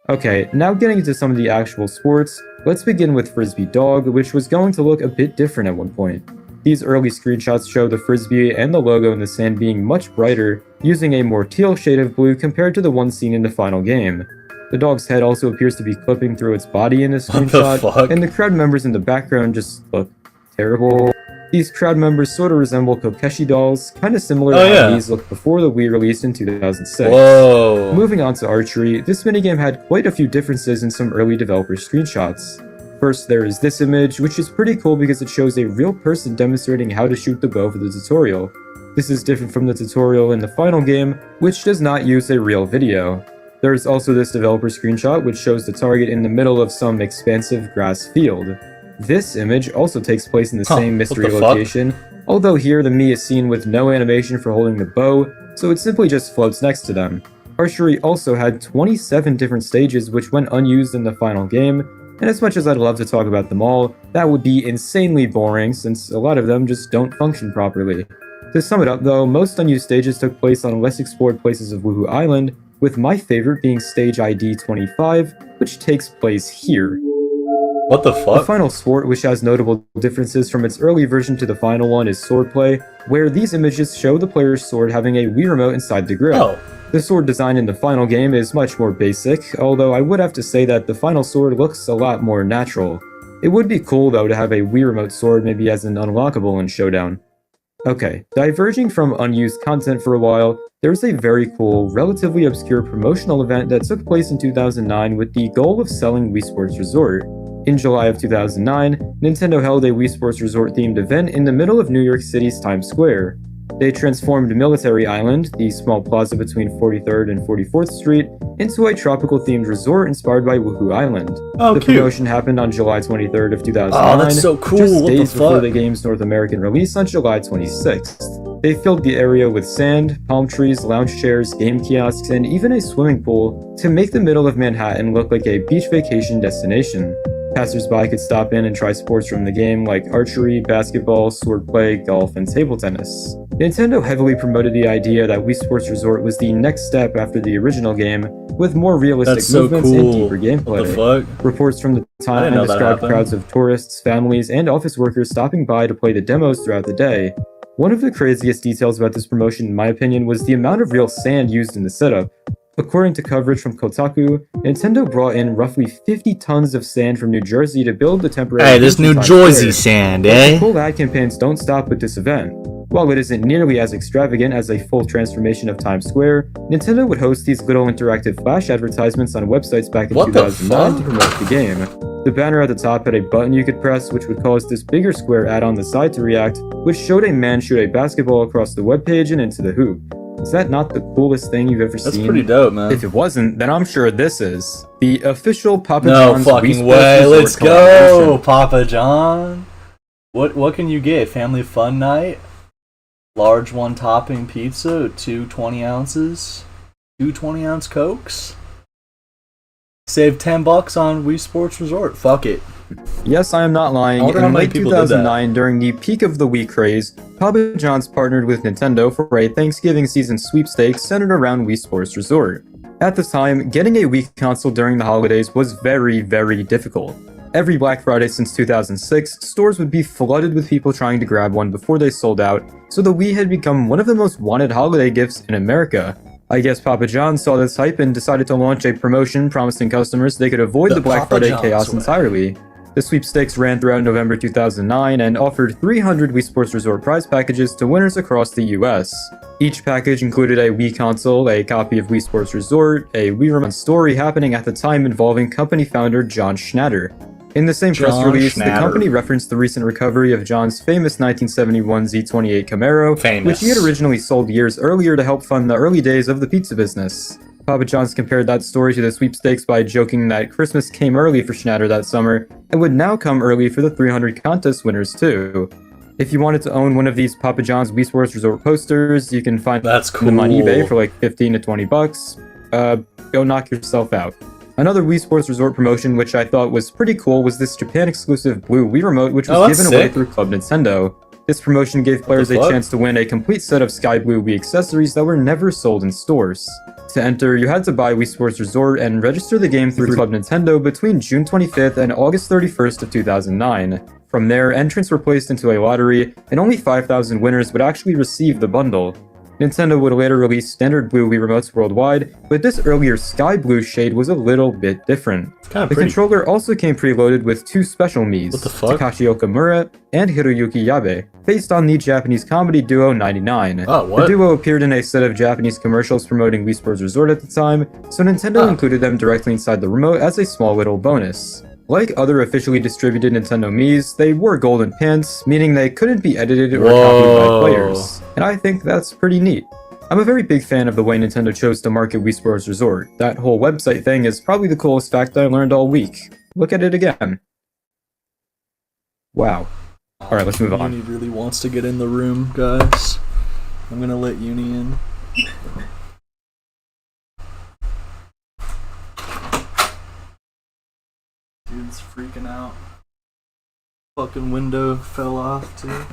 Okay, now getting into some of the actual sports, let's begin with Frisbee Dog, which was going to look a bit different at one point. These early screenshots show the Frisbee and the logo in the sand being much brighter, using a more teal shade of blue compared to the one seen in the final game. The dog's head also appears to be clipping through its body in this
What the
screenshot,
fuck?
and the crowd members in the background just look terrible. These crowd members sort of resemble Kokeshi dolls, kind of similar to how these looked before the Wii released in 2006.
Whoa.
Moving on to archery, this minigame had quite a few differences in some early developer screenshots. First, there is this image, which is pretty cool because it shows a real person demonstrating how to shoot the bow for the tutorial. This is different from the tutorial in the final game, which does not use a real video. There is also this developer screenshot which shows the target in the middle of some expansive grass field. This image also takes place in the same mystery
the fuck?
location, although here the Mii is seen with no animation for holding the bow, so it simply just floats next to them. Archery also had 27 different stages which went unused in the final game, and as much as I'd love to talk about them all, that would be insanely boring since a lot of them just don't function properly. To sum it up though, most unused stages took place on less explored places of Woohoo Island, with my favorite being stage ID 25, which takes place here.
What the
The
fuck?
final sport, which has notable differences from its early version to the final one, is swordplay, where these images show the player's sword having a Wii remote inside the grip.
Oh.
The sword design in the final game is much more basic, although I would have to say that the final sword looks a lot more natural. It would be cool though to have a Wii remote sword maybe as an unlockable in Showdown. Okay, diverging from unused content for a while, there's a very cool, relatively obscure promotional event that took place in 2009 with the goal of selling Wii Sports Resort. In July of 2009, Nintendo held a Wii Sports Resort themed event in the middle of New York City's Times Square. They transformed Military Island, the small plaza between 43rd and 44th Street, into a tropical-themed resort inspired by Woohoo Island.
Oh,
the
cute.
promotion happened on July 23rd of 2009,
Oh, that's so cool.
just
What the
days before
fuck?
the game's North American release on July 26th. They filled the area with sand, palm trees, lounge chairs, game kiosks, and even a swimming pool to make the middle of Manhattan look like a beach vacation destination. Passersby could stop in and try sports from the game like archery, basketball, swordplay, golf, and table tennis. Nintendo heavily promoted the idea that Wii Sports Resort was the next step after the original game, with more realistic
That's so
movements and
cool.
deeper gameplay.
What the fuck?
Reports from the
I
time
didn't know that
described
happened.
crowds of tourists, families, and office workers stopping by to play the demos throughout the day. One of the craziest details about this promotion, in my opinion, was the amount of real sand used in the setup. According to coverage from Kotaku, Nintendo brought in roughly 50 tons of sand from New Jersey to build the temporary...
Hey, this
beach in
New
Times
Jersey
Square.
sand,
But
eh?
the full ad campaigns don't stop with this event. While it isn't nearly as extravagant as a full transformation of Times Square, Nintendo would host these little interactive flash advertisements on websites back in
What the
2009 to
fuck?
promote the game. The banner at the top had a button you could press, which would cause this bigger square ad on the side to react, which showed a man shoot a basketball across the webpage and into the hoop. Is that not the coolest thing you've ever
That's
seen?
pretty dope, man.
If it wasn't, then I'm sure this is. The official Papa
No
John's Wii
fucking
Sports
way.
Resort
Let's go,
collaboration.
Papa John. What can you get? Family fun night? Large one topping pizza, 2 20 ounces, 2 20-ounce Cokes. Save $10 on Wii Sports Resort. Fuck it.
Yes, I am not lying.
I wonder how
In
many
late
people did that.
2009, during the peak of the Wii craze, Papa John's partnered with Nintendo for a Thanksgiving season sweepstakes centered around Wii Sports Resort. At the time, getting a Wii console during the holidays was very, very difficult. Every Black Friday since 2006, stores would be flooded with people trying to grab one before they sold out, so the Wii had become one of the most wanted holiday gifts in America. I guess Papa John saw this hype and decided to launch a promotion promising customers they could avoid the Black
Papa
Friday
John's
chaos
way.
entirely. The sweepstakes ran throughout November 2009 and offered 300 Wii Sports Resort prize packages to winners across the US. Each package included a Wii console, a copy of Wii Sports Resort, a Wii Remote story happening at the time involving company founder John Schnatter. In the same press
John
release, the
Schnatter.
company referenced the recent recovery of John's famous 1971 Z28 Camaro, which he had originally sold years earlier to help fund the early days of the pizza business. Papa John's compared that story to the sweepstakes by joking that Christmas came early for Schnatter that summer, and would now come early for the 300 contest winners too. If you wanted to own one of these Papa John's Wii Sports Resort posters, you can find them on eBay
cool.
for like 15 to 20 bucks. Go knock yourself out. Another Wii Sports Resort promotion which I thought was pretty cool was this Japan-exclusive blue Wii Remote, which was
Oh, that's
given away
sick.
through Club Nintendo. This promotion gave players a
fuck?
chance to win a complete set of Sky Blue Wii accessories that were never sold in stores. To enter, you had to buy Wii Sports Resort and register the game through Club Nintendo between June 25th and August 31st of 2009. From there, entrants were placed into a lottery, and only 5,000 winners would actually receive the bundle. Nintendo would later release standard blue Wii remotes worldwide, but this earlier sky blue shade was a little bit different.
Kinda
The
pretty.
controller also came preloaded with 2 special Miis,
What the fuck?
Takashi Okamura and Hiroyuki Yabe, based on the Japanese comedy duo 99.
Oh, what?
The duo appeared in a set of Japanese commercials promoting Wii Sports Resort at the time, so Nintendo included them directly inside the remote as a small little bonus. Like other officially distributed Nintendo Miis, they wore golden pants, meaning they couldn't be edited or copied by
Whoa.
players, and I think that's pretty neat. I'm a very big fan of the way Nintendo chose to market Wii Sports Resort. That whole website thing is probably the coolest fact I learned all week. Look at it again. Wow. Alright, let's move on.
Uni really wants to get in the room, guys. I'm gonna let Uni in. Dude's freaking out. Fucking window fell off too.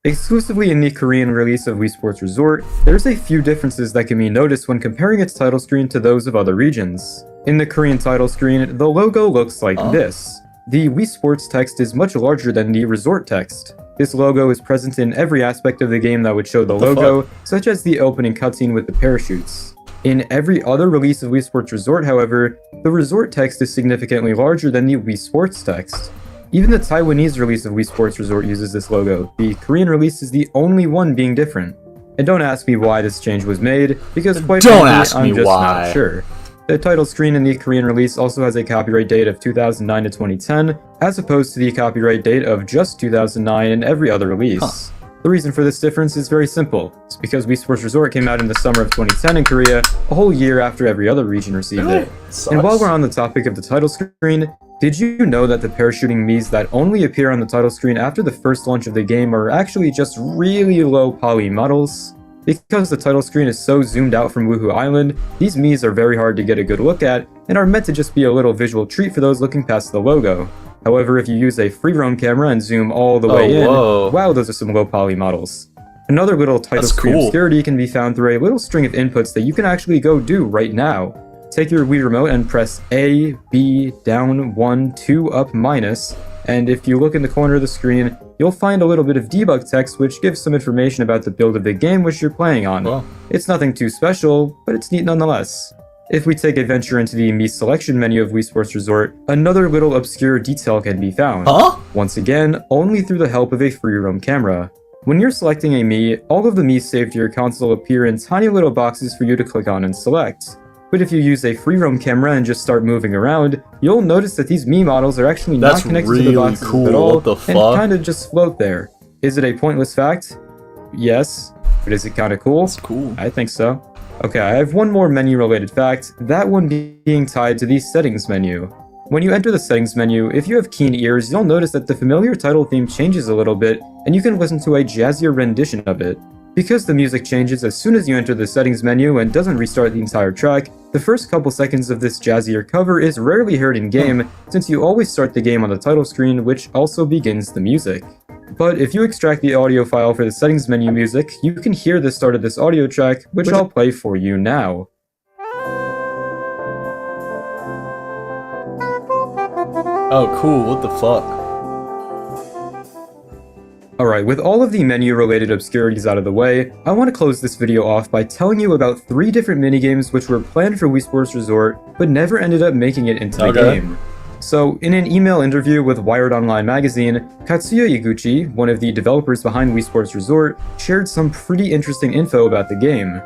Exclusively in the Korean release of Wii Sports Resort, there's a few differences that can be noticed when comparing its title screen to those of other regions. In the Korean title screen, the logo looks like this. The Wii Sports text is much larger than the Resort text. This logo is present in every aspect of the game that would show the logo, such as the opening cutscene with the parachutes. In every other release of Wii Sports Resort, however, the Resort text is significantly larger than the Wii Sports text. Even the Taiwanese release of Wii Sports Resort uses this logo. The Korean release is the only one being different. And don't ask me why this change was made, because quite frankly, I'm just not sure. The title screen in the Korean release also has a copyright date of 2009 to 2010, as opposed to the copyright date of just 2009 in every other release. The reason for this difference is very simple. It's because Wii Sports Resort came out in the summer of 2010 in Korea, a whole year after every other region received it. And while we're on the topic of the title screen, did you know that the parachuting Miis that only appear on the title screen after the first launch of the game are actually just really low poly models? Because the title screen is so zoomed out from Woohoo Island, these Miis are very hard to get a good look at, and are meant to just be a little visual treat for those looking past the logo. However, if you use a free roam camera and zoom all the way in, wow, those are some low poly models. Another little title screen obscurity can be found through a little string of inputs that you can actually go do right now. Take your Wii remote and press A, B, down, 1, 2, up, minus, and if you look in the corner of the screen, you'll find a little bit of debug text which gives some information about the build of the game which you're playing on. It's nothing too special, but it's neat nonetheless. If we take a venture into the Mii selection menu of Wii Sports Resort, another little obscure detail can be found. Once again, only through the help of a free roam camera. When you're selecting a Mii, all of the Miis saved to your console appear in tiny little boxes for you to click on and select. But if you use a free roam camera and just start moving around, you'll notice that these Mii models are actually not connected to the boxes at all, and kind of just float there. Is it a pointless fact? Yes. But is it kind of cool? It's
cool.
I think so. Okay, I have one more menu-related fact, that one being tied to the settings menu. When you enter the settings menu, if you have keen ears, you'll notice that the familiar title theme changes a little bit, and you can listen to a jazzier rendition of it. Because the music changes as soon as you enter the settings menu and doesn't restart the entire track, the first couple seconds of this jazzier cover is rarely heard in-game, since you always start the game on the title screen, which also begins the music. But if you extract the audio file for the settings menu music, you can hear the start of this audio track, which I'll play for you now.
Oh cool, what the fuck?
Alright, with all of the menu-related obscurities out of the way, I want to close this video off by telling you about 3 different minigames which were planned for Wii Sports Resort, but never ended up making it into the game. So, in an email interview with Wired Online magazine, Katsuya Yaguchi, one of the developers behind Wii Sports Resort, shared some pretty interesting info about the game.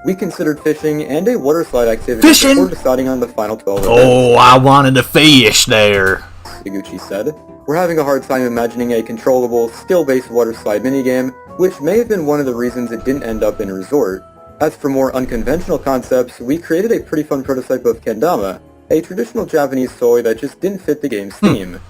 We considered fishing and a water slide activity before deciding on the final 12 events.
Oh, I wanted to fish there,
Yaguchi said. We're having a hard time imagining a controllable, skill-based water slide minigame, which may have been one of the reasons it didn't end up in a resort. As for more unconventional concepts, we created a pretty fun prototype of kendama, a traditional Japanese toy that just didn't fit the game's theme.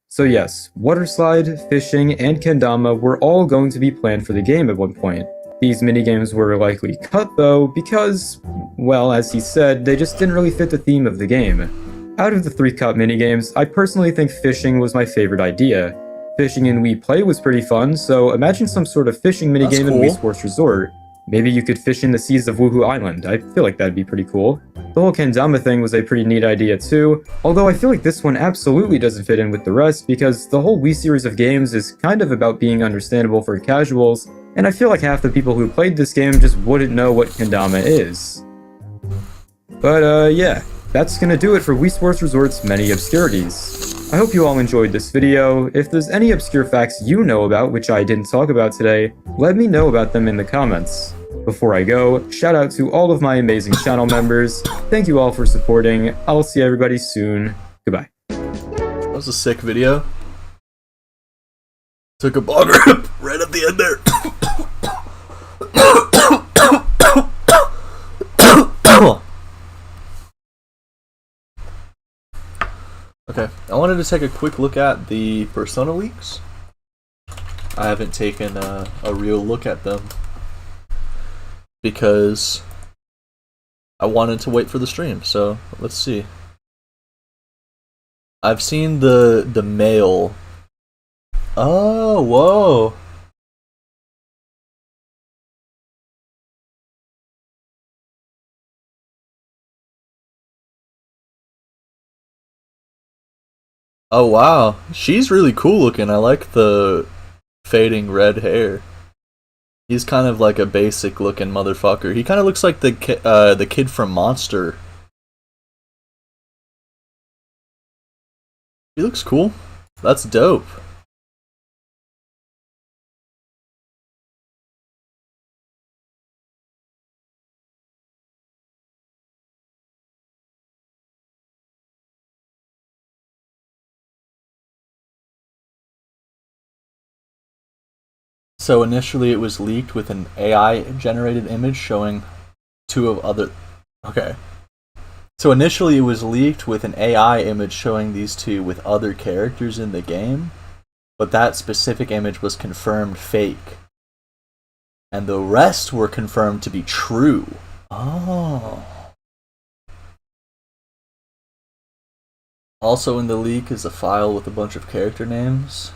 So yes, water slide, fishing, and kendama were all going to be planned for the game at one point. These minigames were likely cut though, because, well, as he said, they just didn't really fit the theme of the game. Out of the 3 cut minigames, I personally think fishing was my favorite idea. Fishing in Wii Play was pretty fun, so imagine some sort of fishing minigame in Wii Sports Resort. Maybe you could fish in the seas of Woohoo Island, I feel like that'd be pretty cool. The whole kendama thing was a pretty neat idea too, although I feel like this one absolutely doesn't fit in with the rest because the whole Wii series of games is kind of about being understandable for casuals, and I feel like half the people who played this game just wouldn't know what kendama is. But yeah. That's gonna do it for Wii Sports Resort's many obscurities. I hope you all enjoyed this video. If there's any obscure facts you know about which I didn't talk about today, let me know about them in the comments. Before I go, shout out to all of my amazing channel members. Thank you all for supporting. I'll see everybody soon. Goodbye.
That was a sick video. Took a bogger right at the end there. Okay, I wanted to take a quick look at the Persona leaks. I haven't taken a real look at them because I wanted to wait for the stream, so let's see. I've seen the male. Oh, whoa. Oh wow, she's really cool looking. I like the fading red hair. He's kind of like a basic looking motherfucker. He kind of looks like the kid from Monster. He looks cool. That's dope. So initially it was leaked with an AI generated image showing two of other. Okay. So initially it was leaked with an AI image showing these two with other characters in the game, but that specific image was confirmed fake. And the rest were confirmed to be true. Oh. Also in the leak is a file with a bunch of character names.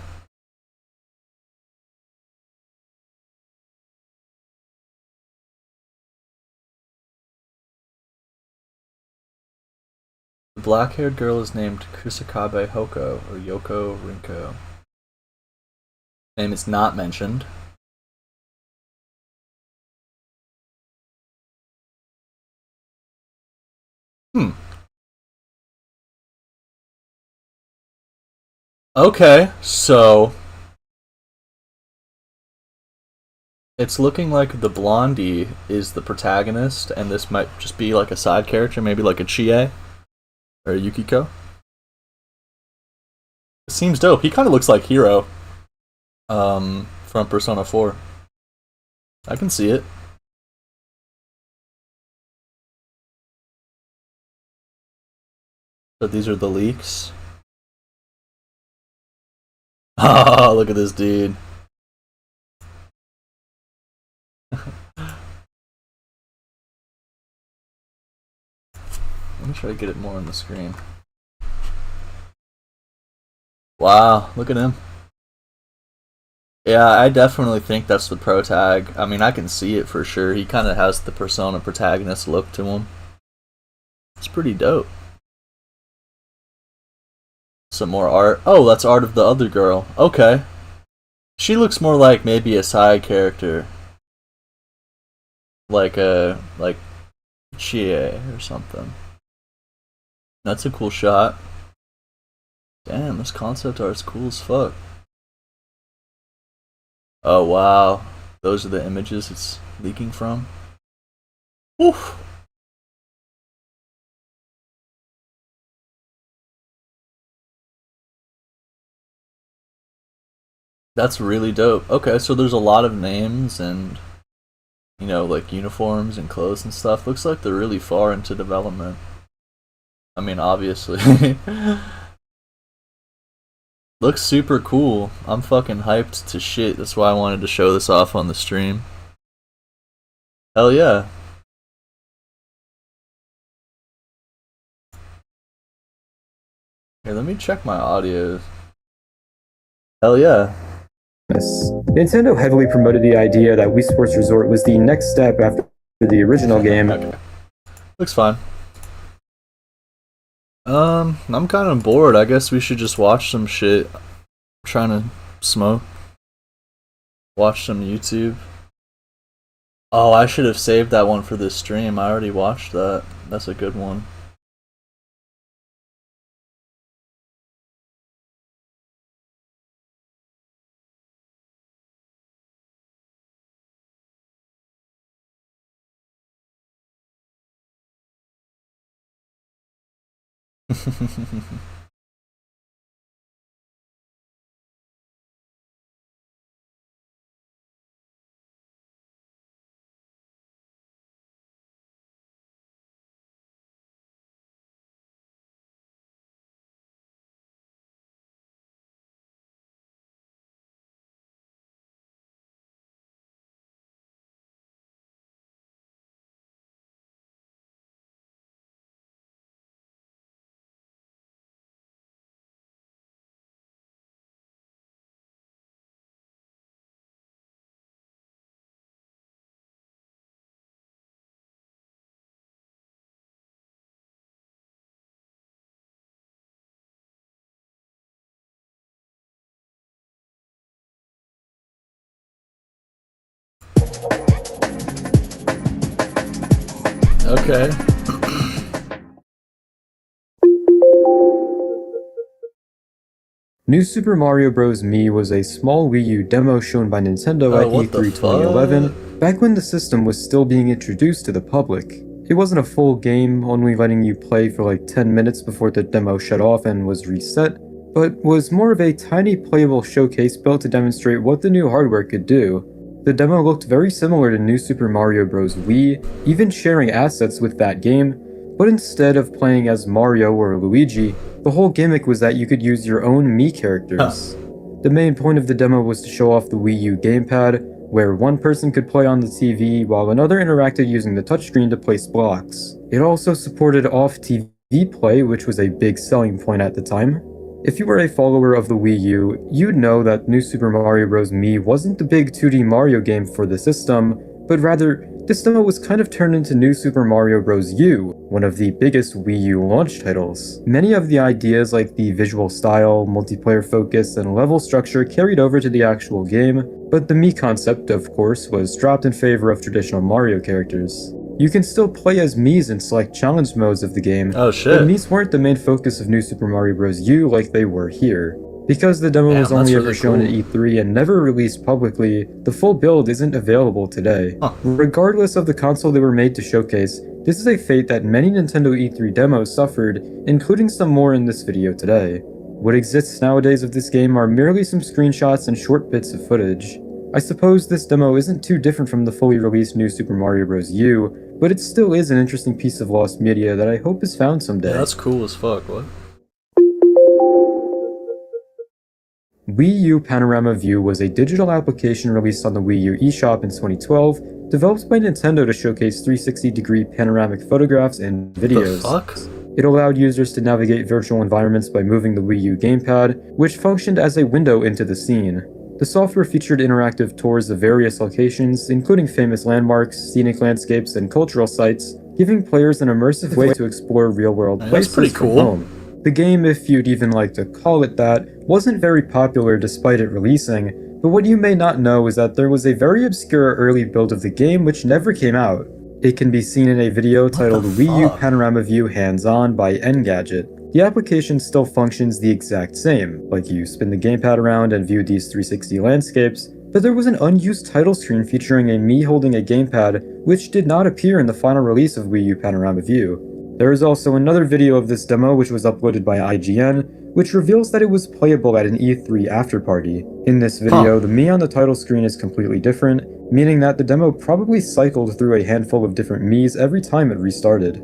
The black-haired girl is named Kusakabe Hoko, or Yoko Rinko. Name is not mentioned. Okay, so it's looking like the blondie is the protagonist, and this might just be like a side character, maybe like a Chie or a Yukiko. It seems dope. He kind of looks like Hiro from Persona 4. I can see it. So these are the leaks. Oh, look at this dude. Let me try to get it more on the screen. Wow, look at him. Yeah, I definitely think that's the pro tag. I mean, I can see it for sure. He kind of has the Persona protagonist look to him. It's pretty dope. Some more art. Oh, that's art of the other girl. Okay. She looks more like maybe a side character. Like Chie or something. That's a cool shot. Damn, this concept art's cool as fuck. Oh wow. Those are the images it's leaking from. Oof. That's really dope. Okay, so there's a lot of names and, you know, like uniforms and clothes and stuff. Looks like they're really far into development. I mean, obviously. Looks super cool. I'm fucking hyped to shit. That's why I wanted to show this off on the stream. Hell yeah. Here, let me check my audio. Hell yeah.
Nintendo heavily promoted the idea that Wii Sports Resort was the next step after the original game.
Okay. Looks fine. I'm kind of bored. I guess we should just watch some shit. I'm trying to smoke. Watch some YouTube. Oh, I should have saved that one for this stream. I already watched that. That's a good one. Okay.
New Super Mario Bros. Mii was a small Wii U demo shown by Nintendo at
what the
E3 2011, back when the system was still being introduced to the public. It wasn't a full game, only letting you play for like 10 minutes before the demo shut off and was reset, but was more of a tiny playable showcase built to demonstrate what the new hardware could do. The demo looked very similar to New Super Mario Bros. Wii, even sharing assets with that game, but instead of playing as Mario or Luigi, the whole gimmick was that you could use your own Mii characters. The main point of the demo was to show off the Wii U gamepad, where one person could play on the TV while another interacted using the touchscreen to place blocks. It also supported off-TV play, which was a big selling point at the time. If you were a follower of the Wii U, you'd know that New Super Mario Bros. Mii wasn't the big 2D Mario game for the system, but rather, this demo was kind of turned into New Super Mario Bros. U, one of the biggest Wii U launch titles. Many of the ideas like the visual style, multiplayer focus, and level structure carried over to the actual game, but the Mii concept, of course, was dropped in favor of traditional Mario characters. You can still play as Miis in select challenge modes of the game,
Oh shit.
but Miis weren't the main focus of New Super Mario Bros. U like they were here. Because the demo
Damn,
was only
that's
ever
really
shown
cool.
at E3 and never released publicly, the full build isn't available today.
Huh.
Regardless of the console they were made to showcase, this is a fate that many Nintendo E3 demos suffered, including some more in this video today. What exists nowadays of this game are merely some screenshots and short bits of footage. I suppose this demo isn't too different from the fully released New Super Mario Bros. U, but it still is an interesting piece of lost media that I hope is found someday.
Yeah, that's cool as fuck, what?
Wii U Panorama View was a digital application released on the Wii U eShop in 2012, developed by Nintendo to showcase 360-degree panoramic photographs and videos.
The fuck?
It allowed users to navigate virtual environments by moving the Wii U gamepad, which functioned as a window into the scene. The software featured interactive tours of various locations, including famous landmarks, scenic landscapes, and cultural sites, giving players an immersive way to explore real-world
That's
places
pretty
from
cool.
home. The game, if you'd even like to call it that, wasn't very popular despite it releasing, but what you may not know is that there was a very obscure early build of the game which never came out. It can be seen in a video titled Wii U Panorama View Hands-On by Engadget. The application still functions the exact same, like you spin the gamepad around and view these 360 landscapes, but there was an unused title screen featuring a Mii holding a gamepad, which did not appear in the final release of Wii U Panorama View. There is also another video of this demo which was uploaded by IGN, which reveals that it was playable at an E3 afterparty. In this video, the Mii on the title screen is completely different, meaning that the demo probably cycled through a handful of different Miis every time it restarted.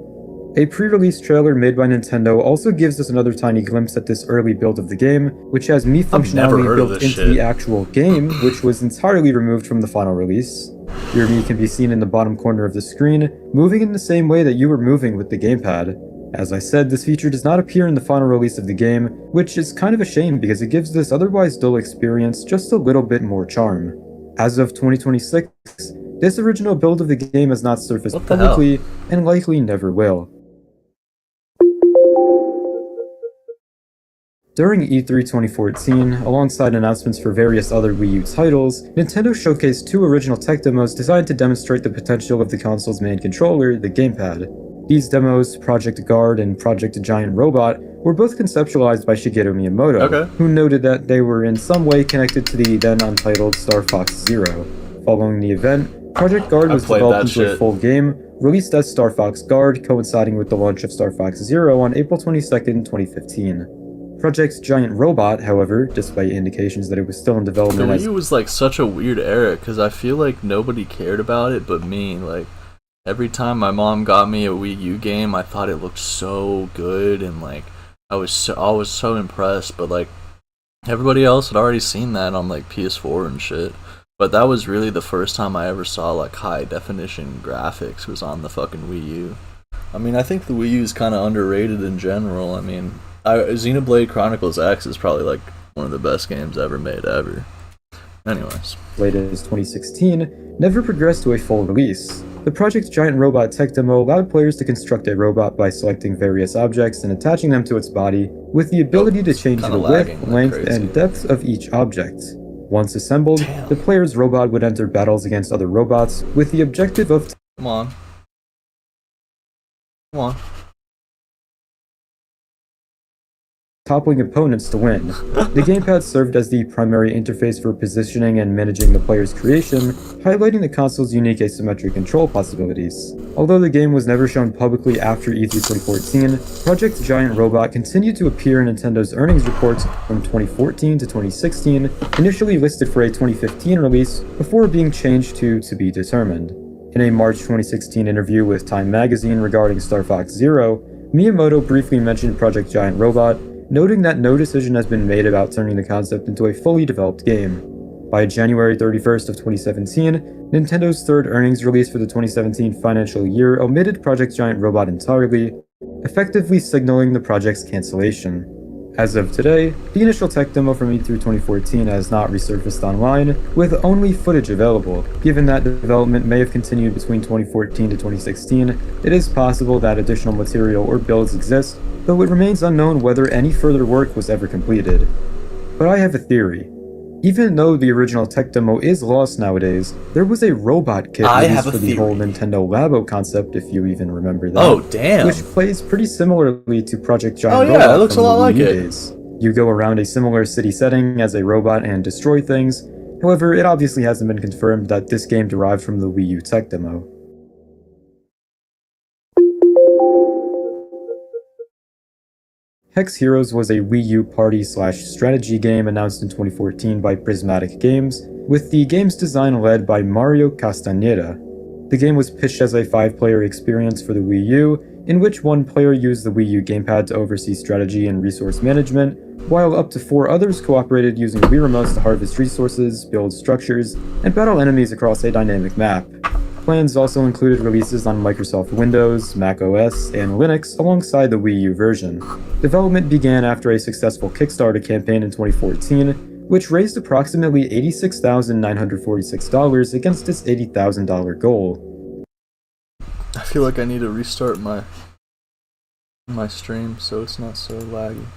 A pre-release trailer made by Nintendo also gives us another tiny glimpse at this early build of the game, which has Mii functionality built into the actual game, which was entirely removed from the final release. Your Mii can be seen in the bottom corner of the screen, moving in the same way that you were moving with the gamepad. As I said, this feature does not appear in the final release of the game, which is kind of a shame because it gives this otherwise dull experience just a little bit more charm. As of 2026, this original build of the game has not surfaced publicly, and likely never will. During E3 2014, alongside announcements for various other Wii U titles, Nintendo showcased two original tech demos designed to demonstrate the potential of the console's main controller, the gamepad. These demos, Project Guard and Project Giant Robot, were both conceptualized by Shigeru Miyamoto, who noted that they were in some way connected to the then untitled Star Fox Zero. Following the event, Project Guard was developed into a full game, released as Star Fox Guard, coinciding with the launch of Star Fox Zero on April 22, 2015. Project Giant Robot, however, despite indications that it was still in
The
development
Wii
as
U was like such a weird era because I feel like nobody cared about it but me. Like every time my mom got me a Wii U game, I thought it looked so good and like I was so impressed. But like everybody else had already seen that on like PS4 and shit. But that was really the first time I ever saw like high definition graphics was on the fucking Wii U. I mean, I think the Wii U is kind of underrated in general. I mean, Xenoblade Chronicles X is probably like one of the best games ever made ever. Anyways.
late as 2016, never progressed to a full release. The Project Giant Robot tech demo allowed players to construct a robot by selecting various objects and attaching them to its body, with the ability to change the width, length, and depth of each object. Once assembled, the player's robot would enter battles against other robots with the objective of
Come on. Come on.
toppling opponents to win. The gamepad served as the primary interface for positioning and managing the player's creation, highlighting the console's unique asymmetric control possibilities. Although the game was never shown publicly after E3 2014, Project Giant Robot continued to appear in Nintendo's earnings reports from 2014 to 2016, initially listed for a 2015 release before being changed to be determined. In a March 2016 interview with Time Magazine regarding Star Fox Zero, Miyamoto briefly mentioned Project Giant Robot, noting that no decision has been made about turning the concept into a fully developed game. By January 31st of 2017, Nintendo's third earnings release for the 2017 financial year omitted Project Giant Robot entirely, effectively signaling the project's cancellation. As of today, the initial tech demo from E3 2014 has not resurfaced online, with only footage available. Given that development may have continued between 2014 to 2016, it is possible that additional material or builds exist, though it remains unknown whether any further work was ever completed. But I have a theory. Even though the original tech demo is lost nowadays, there was a robot kit released for the whole Nintendo Labo concept, if you even remember that.
Oh, damn.
Which plays pretty similarly to Project Giant
Oh, yeah,
Robot
it looks
from
a lot
the
like
Wii U
it.
days. You go around a similar city setting as a robot and destroy things. However, it obviously hasn't been confirmed that this game derived from the Wii U tech demo. Hex Heroes was a Wii U party/strategy game announced in 2014 by Prismatic Games, with the game's design led by Mario Castañeda. The game was pitched as a 5-player experience for the Wii U, in which one player used the Wii U gamepad to oversee strategy and resource management, while up to 4 others cooperated using Wii remotes to harvest resources, build structures, and battle enemies across a dynamic map. Plans also included releases on Microsoft Windows, Mac OS, and Linux alongside the Wii U version. Development began after a successful Kickstarter campaign in 2014, which raised approximately $86,946 against its $80,000 goal.
I feel like I need to restart my stream so it's not so laggy.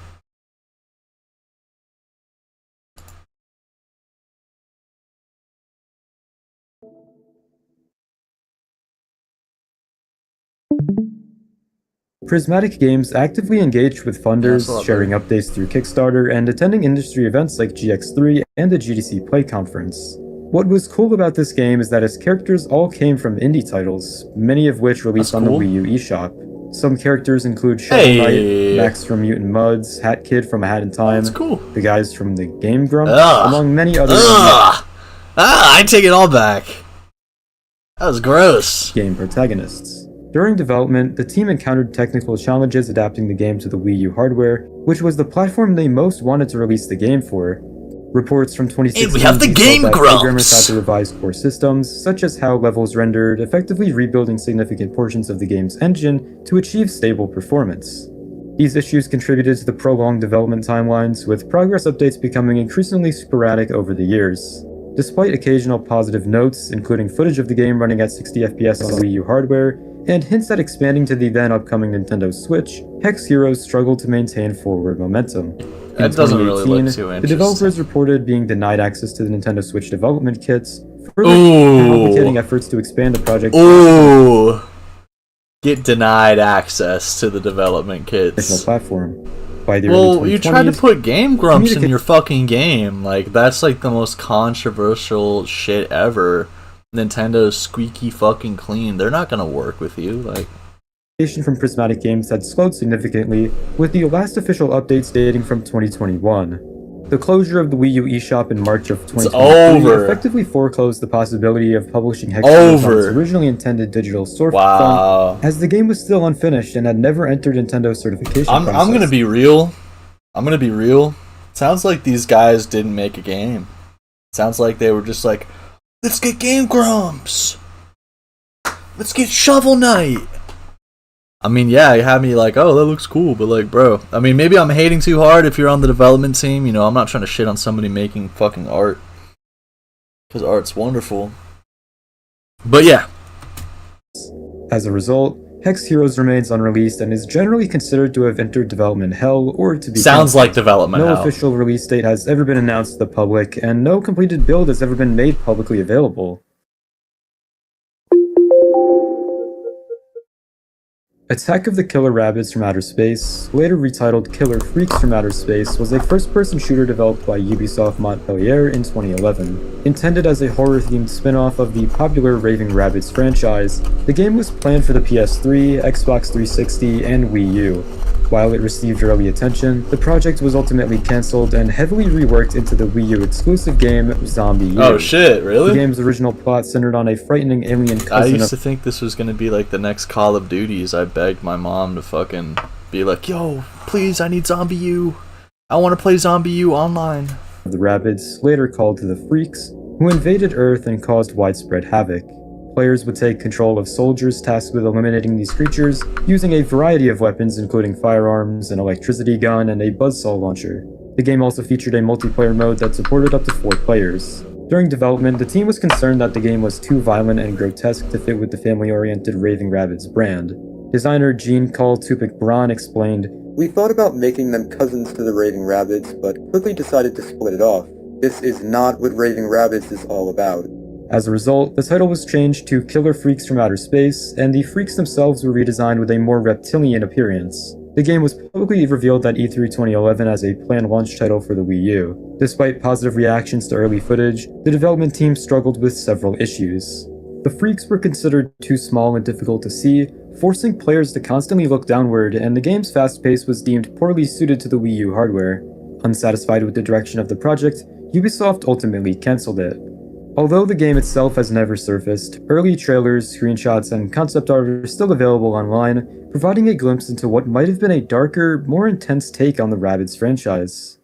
Prismatic Games actively engaged with funders, sharing updates through Kickstarter, and attending industry events like GX3 and the GDC Play Conference. What was cool about this game is that its characters all came from indie titles, many of which released on the Wii U eShop. Some characters include Shovel Knight, Max from Mutant Mudds, Hat Kid from A Hat in Time, the guys from the Game Grumps, among many others.
I take it all back. That was gross.
Game protagonists. During development, the team encountered technical challenges adapting the game to the Wii U hardware, which was the platform they most wanted to release the game for. Reports from 2016
we have the Game
that
Grumps!
programmers had to revise core systems, such as how levels rendered, effectively rebuilding significant portions of the game's engine to achieve stable performance. These issues contributed to the prolonged development timelines, with progress updates becoming increasingly sporadic over the years. Despite occasional positive notes, including footage of the game running at 60 FPS on Wii U hardware, and hints at expanding to the then upcoming Nintendo Switch, Hex Heroes struggled to maintain forward momentum.
That doesn't really look too interesting.
The developers reported being denied access to the Nintendo Switch development kits, further complicating efforts to expand the project.
Ooh! Get denied access to the development kits.
Platform. By the
well,
early 2020s,
you tried to put Game Grumps in your fucking game. Like, that's like the most controversial shit ever. Nintendo's squeaky fucking clean. They're not gonna work with you. Like,
from Prismatic Games had slowed significantly, with the last official updates dating from 2021. The closure of the Wii U eShop in March of 2023 effectively foreclosed the possibility of publishing Hex Heroes on its originally intended digital storefront, as the game was still unfinished and had never entered Nintendo's certification process.
I'm gonna be real. Sounds like these guys didn't make a game. Sounds like they were just like, let's get Game Grumps! Let's get Shovel Knight! I mean, yeah, you had me like, oh, that looks cool, but like, bro, I mean, maybe I'm hating too hard if you're on the development team, you know, I'm not trying to shit on somebody making fucking art. Because art's wonderful. But yeah.
As a result, Hex Heroes remains unreleased and is generally considered to have entered development hell or to be
Sounds
canceled.
like development
No
hell.
official release date has ever been announced to the public, and no completed build has ever been made publicly available. Attack of the Killer Rabbits from Outer Space, later retitled Killer Freaks from Outer Space, was a first-person shooter developed by Ubisoft Montpellier in 2011. Intended as a horror-themed spin-off of the popular Raving Rabbids franchise, the game was planned for the PS3, Xbox 360, and Wii U. While it received early attention, the project was ultimately cancelled and heavily reworked into the Wii U exclusive game Zombie U.
Oh shit, really?
The game's original plot centered on a frightening alien
I
cousin
used
of
to think this was gonna be like the next Call of Duties. I begged my mom to fucking be like, yo, please, I need Zombie U. I want to play Zombie U online.
the Rabbids, later called the Freaks, who invaded Earth and caused widespread havoc. Players would take control of soldiers tasked with eliminating these creatures, using a variety of weapons including firearms, an electricity gun, and a buzzsaw launcher. The game also featured a multiplayer mode that supported up to 4 players. During development, the team was concerned that the game was too violent and grotesque to fit with the family-oriented Raving Rabbids brand. Designer Jean-Carl Tupik-Braun explained,
"We thought about making them cousins to the Raving Rabbids, but quickly decided to split it off. This is not what Raving Rabbids is all about."
As a result, the title was changed to Killer Freaks from Outer Space, and the freaks themselves were redesigned with a more reptilian appearance. The game was publicly revealed at E3 2011 as a planned launch title for the Wii U. Despite positive reactions to early footage, the development team struggled with several issues. The freaks were considered too small and difficult to see, forcing players to constantly look downward, and the game's fast pace was deemed poorly suited to the Wii U hardware. Unsatisfied with the direction of the project, Ubisoft ultimately cancelled it. Although the game itself has never surfaced, early trailers, screenshots, and concept art are still available online, providing a glimpse into what might have been a darker, more intense take on the Rabbids franchise.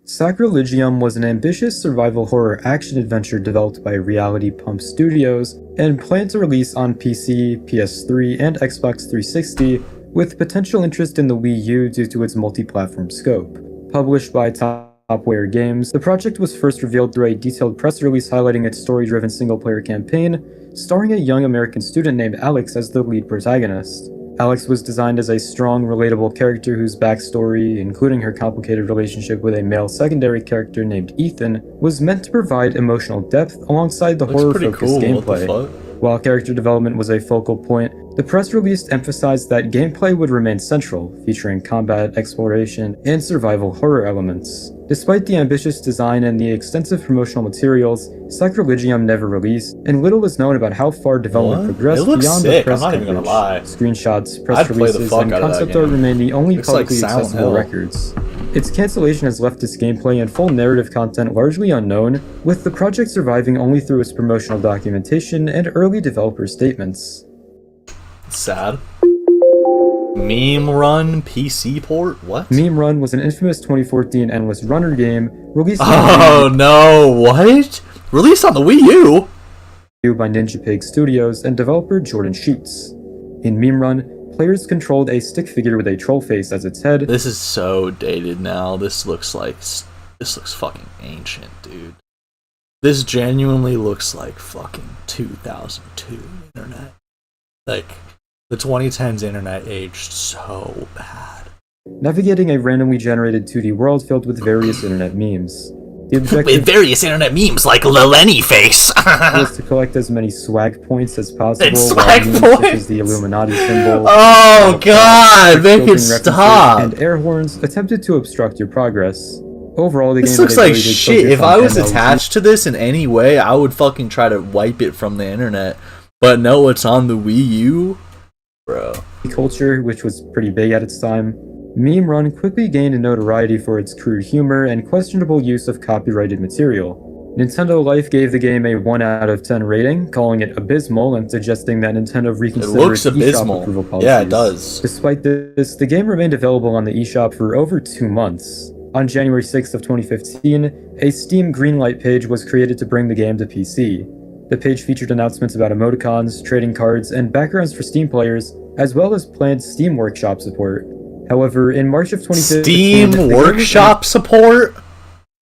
Sacrilegium was an ambitious survival horror action-adventure developed by Reality Pump Studios and planned to release on PC, PS3, and Xbox 360, with potential interest in the Wii U due to its multi-platform scope. Published by Topware Games, the project was first revealed through a detailed press release highlighting its story-driven single-player campaign, starring a young American student named Alex as the lead protagonist. Alex was designed as a strong, relatable character whose backstory, including her complicated relationship with a male secondary character named Ethan, was meant to provide emotional depth alongside the horror-focused gameplay. While character development was a focal point, the press release emphasized that gameplay would remain central, featuring combat, exploration, and survival horror elements. Despite the ambitious design and the extensive promotional materials, Sacrilegium never released, and little is known about how far development progressed beyond the press coverage. Screenshots, press releases, and concept art remain the only publicly accessible records. Its cancellation has left its gameplay and full narrative content largely unknown, with the project surviving only through its promotional documentation and early developer statements.
Sad. Meme Run PC port? What?
Meme Run was an infamous 2014 endless runner game released
Oh no, what? Released on the Wii U?
By Ninja Pig Studios and developer Jordan Sheets. In Meme Run, players controlled a stick figure with a troll face as its head.
This is so dated now. This looks fucking ancient, dude. This genuinely looks like fucking 2002 internet. Like, the 2010s internet aged so bad.
Navigating a randomly generated 2D world filled with various internet memes. The objective
with various internet memes like Lenny face
was to collect as many swag points as possible.
Swag
memes
points?
such as the Illuminati symbol.
Oh god, make it stop!
And air horns attempted to obstruct your progress. Overall, the
This
game
looks
had a
like
very big
shit.
focus
If
on
I was
MLG
attached to this in any way, I would fucking try to wipe it from the internet. But no, it's on the Wii U? Bro.
culture, which was pretty big at its time. Meme Run quickly gained notoriety for its crude humor and questionable use of copyrighted material. Nintendo Life gave the game a 1 out of 10 rating, calling it abysmal and suggesting that Nintendo reconsider its eShop approval policies.
Yeah, it does.
Despite this, the game remained available on the eShop for over 2 months. On January 6th of 2015, a Steam Greenlight page was created to bring the game to PC. The page featured announcements about emoticons, trading cards, and backgrounds for Steam players, as well as planned Steam Workshop support. However, in March of 2015...
Steam Workshop support?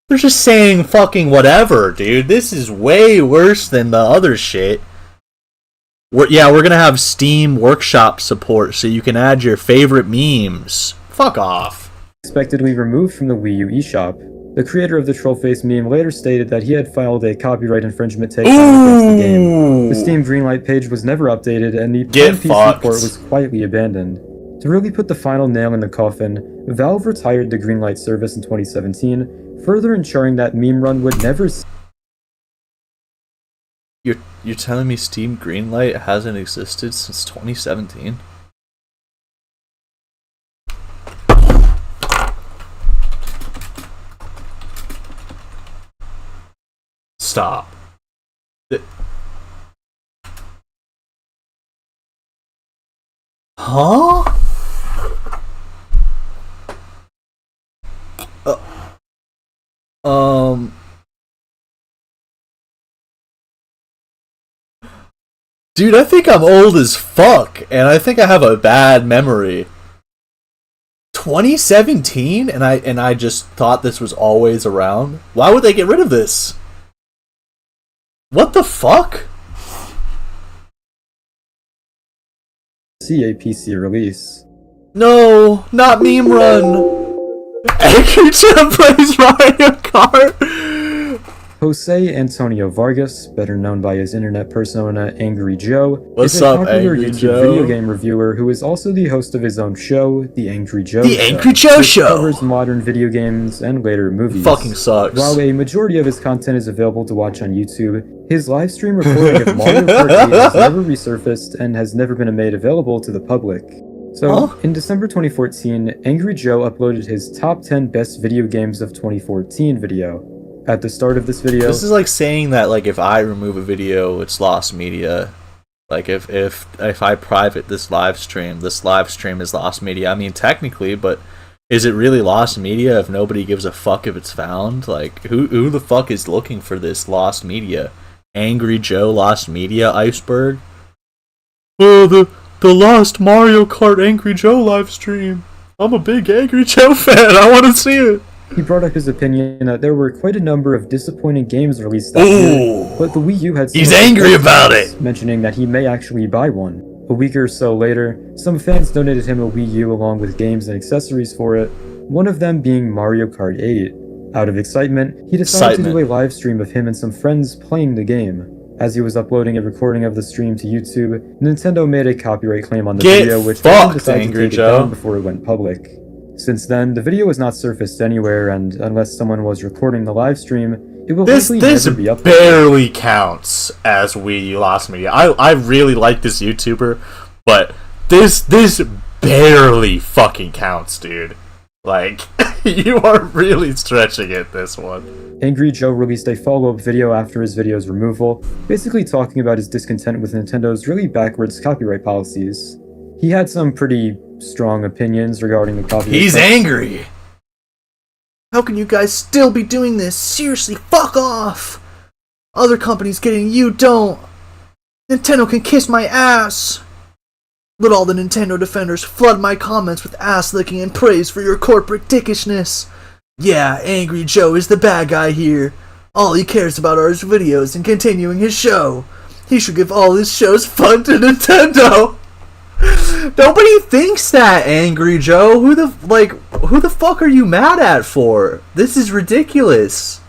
They're just saying fucking whatever, dude. This is way worse than the other shit. We're gonna have Steam Workshop support so you can add your favorite memes. Fuck off.
Expectedly removed from the Wii U eShop. The creator of the Trollface meme later stated that he had filed a copyright infringement takedown against the game. The Steam Greenlight page was never updated, and the PC port was quietly abandoned. To really put the final nail in the coffin, Valve retired the Greenlight service in 2017, further ensuring that Meme Run would never see.
You're telling me Steam Greenlight hasn't existed since 2017? Stop. Huh? Dude, I think I'm old as fuck, and I think I have a bad memory. 2017, and I just thought this was always around? Why would they get rid of this? What the fuck?
See a PC release.
No, not Meme Run. Angry Joe plays Mario Kart.
Jose Antonio Vargas, better known by his internet persona Angry Joe,
What's
is a
up,
popular
Angry
YouTube
Joe?
video game reviewer who is also the host of his own show, The Angry Joe
The
Show,
Angry Joe
which
Show!
covers modern video games and later movies.
Fucking sucks.
While a majority of his content is available to watch on YouTube, his live stream recording of Mario Kart 8 has never resurfaced and has never been made available to the public. So, in December 2014, Angry Joe uploaded his top 10 best video games of 2014 video. At the start of this video...
This is like saying that, like, if I remove a video, it's lost media. Like, if I private this live stream is lost media. I mean, technically, but is it really lost media if nobody gives a fuck if it's found? Like, who the fuck is looking for this lost media? Angry Joe lost media iceberg? Oh, the lost Mario Kart Angry Joe live stream. I'm a big Angry Joe fan. I want to see it.
He brought up his opinion that there were quite a number of disappointing games released that year, but the Wii U had...
He's angry about it!
Mentioning that he may actually buy one. A week or so later, some fans donated him a Wii U along with games and accessories for it, one of them being Mario Kart 8. Out of excitement, he decided to do a live stream of him and some friends playing the game. As he was uploading a recording of the stream to YouTube, Nintendo made a copyright claim on the video, which they decided to take it down before it went public. Since then, the video has not surfaced anywhere, and unless someone was recording the live stream, it will likely never be uploaded.
This barely counts as Wii U lost media. I really like this YouTuber, but this barely fucking counts, dude. Like, you are really stretching it, this one.
Angry Joe released a follow-up video after his video's removal, basically talking about his discontent with Nintendo's really backwards copyright policies. He had some pretty strong opinions regarding the copyright.
He's angry! How can you guys still be doing this? Seriously, fuck off! Other companies getting you don't! Nintendo can kiss my ass! Let all the Nintendo defenders flood my comments with ass licking and praise for your corporate dickishness! Yeah, Angry Joe is the bad guy here. All he cares about are his videos and continuing his show. He should give all his shows fun to Nintendo! Nobody thinks that, Angry Joe. Who the fuck are you mad at for? This is ridiculous.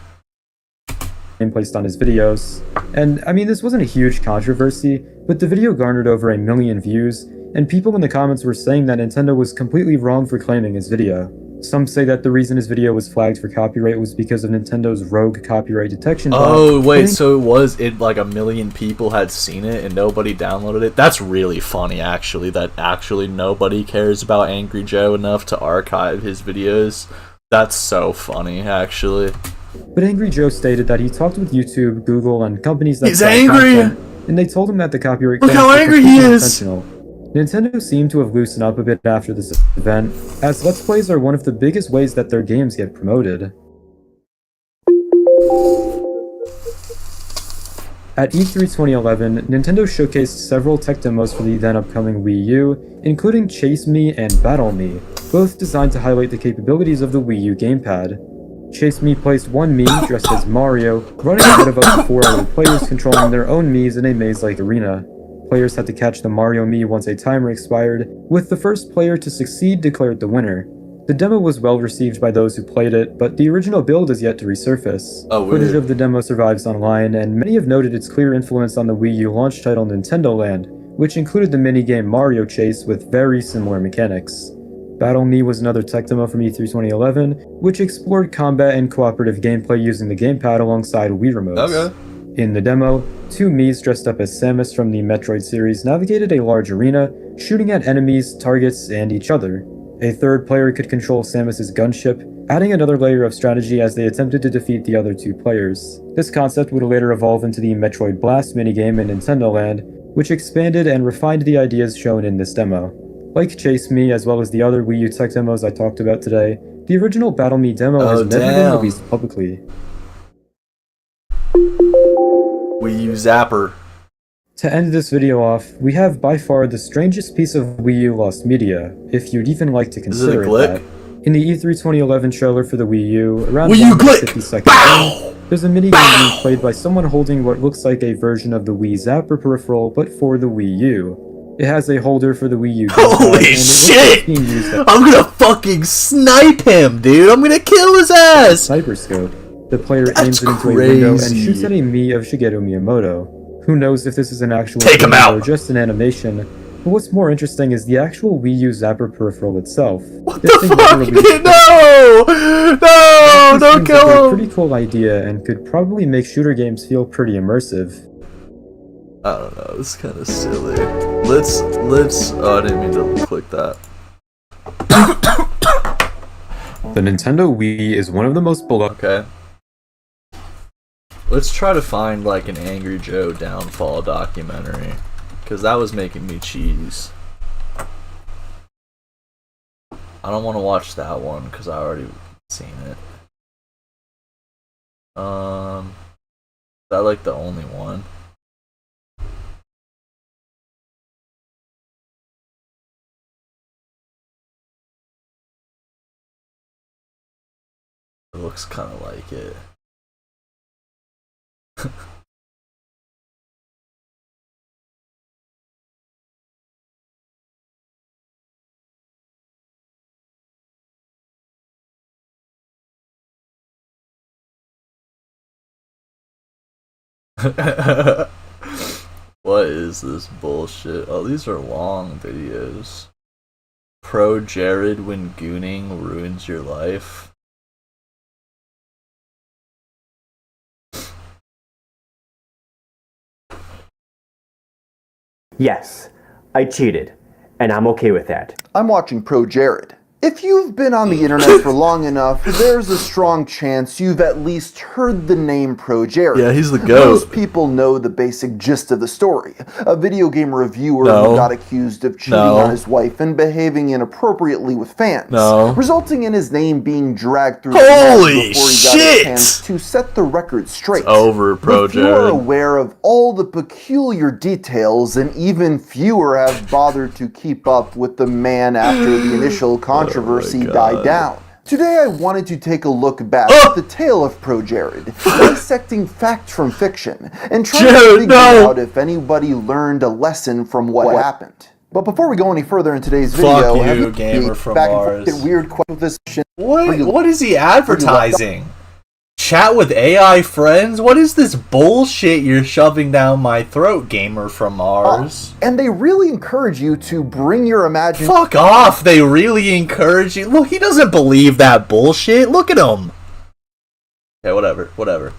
Placed on his videos. And I mean, this wasn't a huge controversy, but the video garnered over 1 million views, and people in the comments were saying that Nintendo was completely wrong for claiming his video. Some say that the reason his video was flagged for copyright was because of Nintendo's rogue copyright detection bot.
Oh, wait, so it like 1 million people had seen it and nobody downloaded it? That's really funny, actually, that actually nobody cares about Angry Joe enough to archive his videos. That's so funny, actually.
But Angry Joe stated that he talked with YouTube, Google, and companies that
He's angry!
content, and they told him that the copyright
Look how angry he is!
Nintendo seemed to have loosened up a bit after this event, as Let's Plays are one of the biggest ways that their games get promoted. At E3 2011, Nintendo showcased several tech demos for the then upcoming Wii U, including Chase Me and Battle Me, both designed to highlight the capabilities of the Wii U gamepad. Chase Me placed one Mii dressed as Mario, running ahead of up to 4 other players controlling their own Miis in a maze-like arena. Players had to catch the Mario Mii once a timer expired, with the first player to succeed declared the winner. The demo was well received by those who played it, but the original build is yet to resurface. Footage of the demo survives online, and many have noted its clear influence on the Wii U launch title Nintendo Land, which included the minigame Mario Chase with very similar mechanics. Battle Me was another tech demo from E3 2011, which explored combat and cooperative gameplay using the gamepad alongside Wii remotes.
Okay.
In the demo, two Miis dressed up as Samus from the Metroid series navigated a large arena, shooting at enemies, targets, and each other. A third player could control Samus's gunship, adding another layer of strategy as they attempted to defeat the other two players. This concept would later evolve into the Metroid Blast minigame in Nintendo Land, which expanded and refined the ideas shown in this demo. Like Chase Me, as well as the other Wii U tech demos I talked about today, the original Battle Me demo has never been released publicly.
Wii U Zapper.
To end this video off, we have by far the strangest piece of Wii U lost media, if you'd even like to consider it that. In the E3 2011 trailer for the Wii U, around 50 seconds in, there's a minigame being played by someone holding what looks like a version of the Wii Zapper peripheral, but for the Wii U. It has a holder for the Wii U.
Holy shit! I'm gonna fucking snipe him, dude! I'm gonna kill his ass!
Cyberscope. The player aims it into a window and shoots at a Mii of Shigeru Miyamoto. Who knows if this is an actual game or just an animation, but what's more interesting is the actual Wii U Zapper peripheral itself.
What the fuck? No! No! Don't kill him!
A pretty cool idea and could probably make shooter games feel pretty immersive.
I don't know, it's kind of silly. Let's, oh, I didn't mean to click that.
The Nintendo Wii is one of the most beloved.
Okay. Let's try to find like an Angry Joe downfall documentary, because that was making me cheese. I don't want to watch that one because I already seen it. Is that like the only one? It looks kind of like it. What is this bullshit? Oh, these are long videos. Pro Jared when gooning ruins your life.
Yes, I cheated, and I'm okay with that.
I'm watching Pro Jared. If you've been on the internet for long enough, there's a strong chance you've at least heard the name Pro Jared.
Yeah, he's the goat.
Most people know the basic gist of the story. A video game reviewer who got accused of cheating on his wife and behaving inappropriately with fans, resulting in his name being dragged through the mud before he got a chance to set the record straight.
It's over, Pro Jared.
Few are aware of all the peculiar details, and even fewer have bothered to keep up with the man after the initial controversy died down. Today I wanted to take a look back at the tale of Pro Jared, dissecting fact from fiction, and trying to figure out if anybody learned a lesson from what happened. But before we go any further in today's video,
Fuck you, gamer from Mars.
Weird question with this question.
What is he advertising? Chat with AI friends? What is this bullshit you're shoving down my throat, gamer from Mars?
And they really encourage you to bring your imagination.
Fuck off! They really encourage you. Look, he doesn't believe that bullshit. Look at him.
Okay, whatever.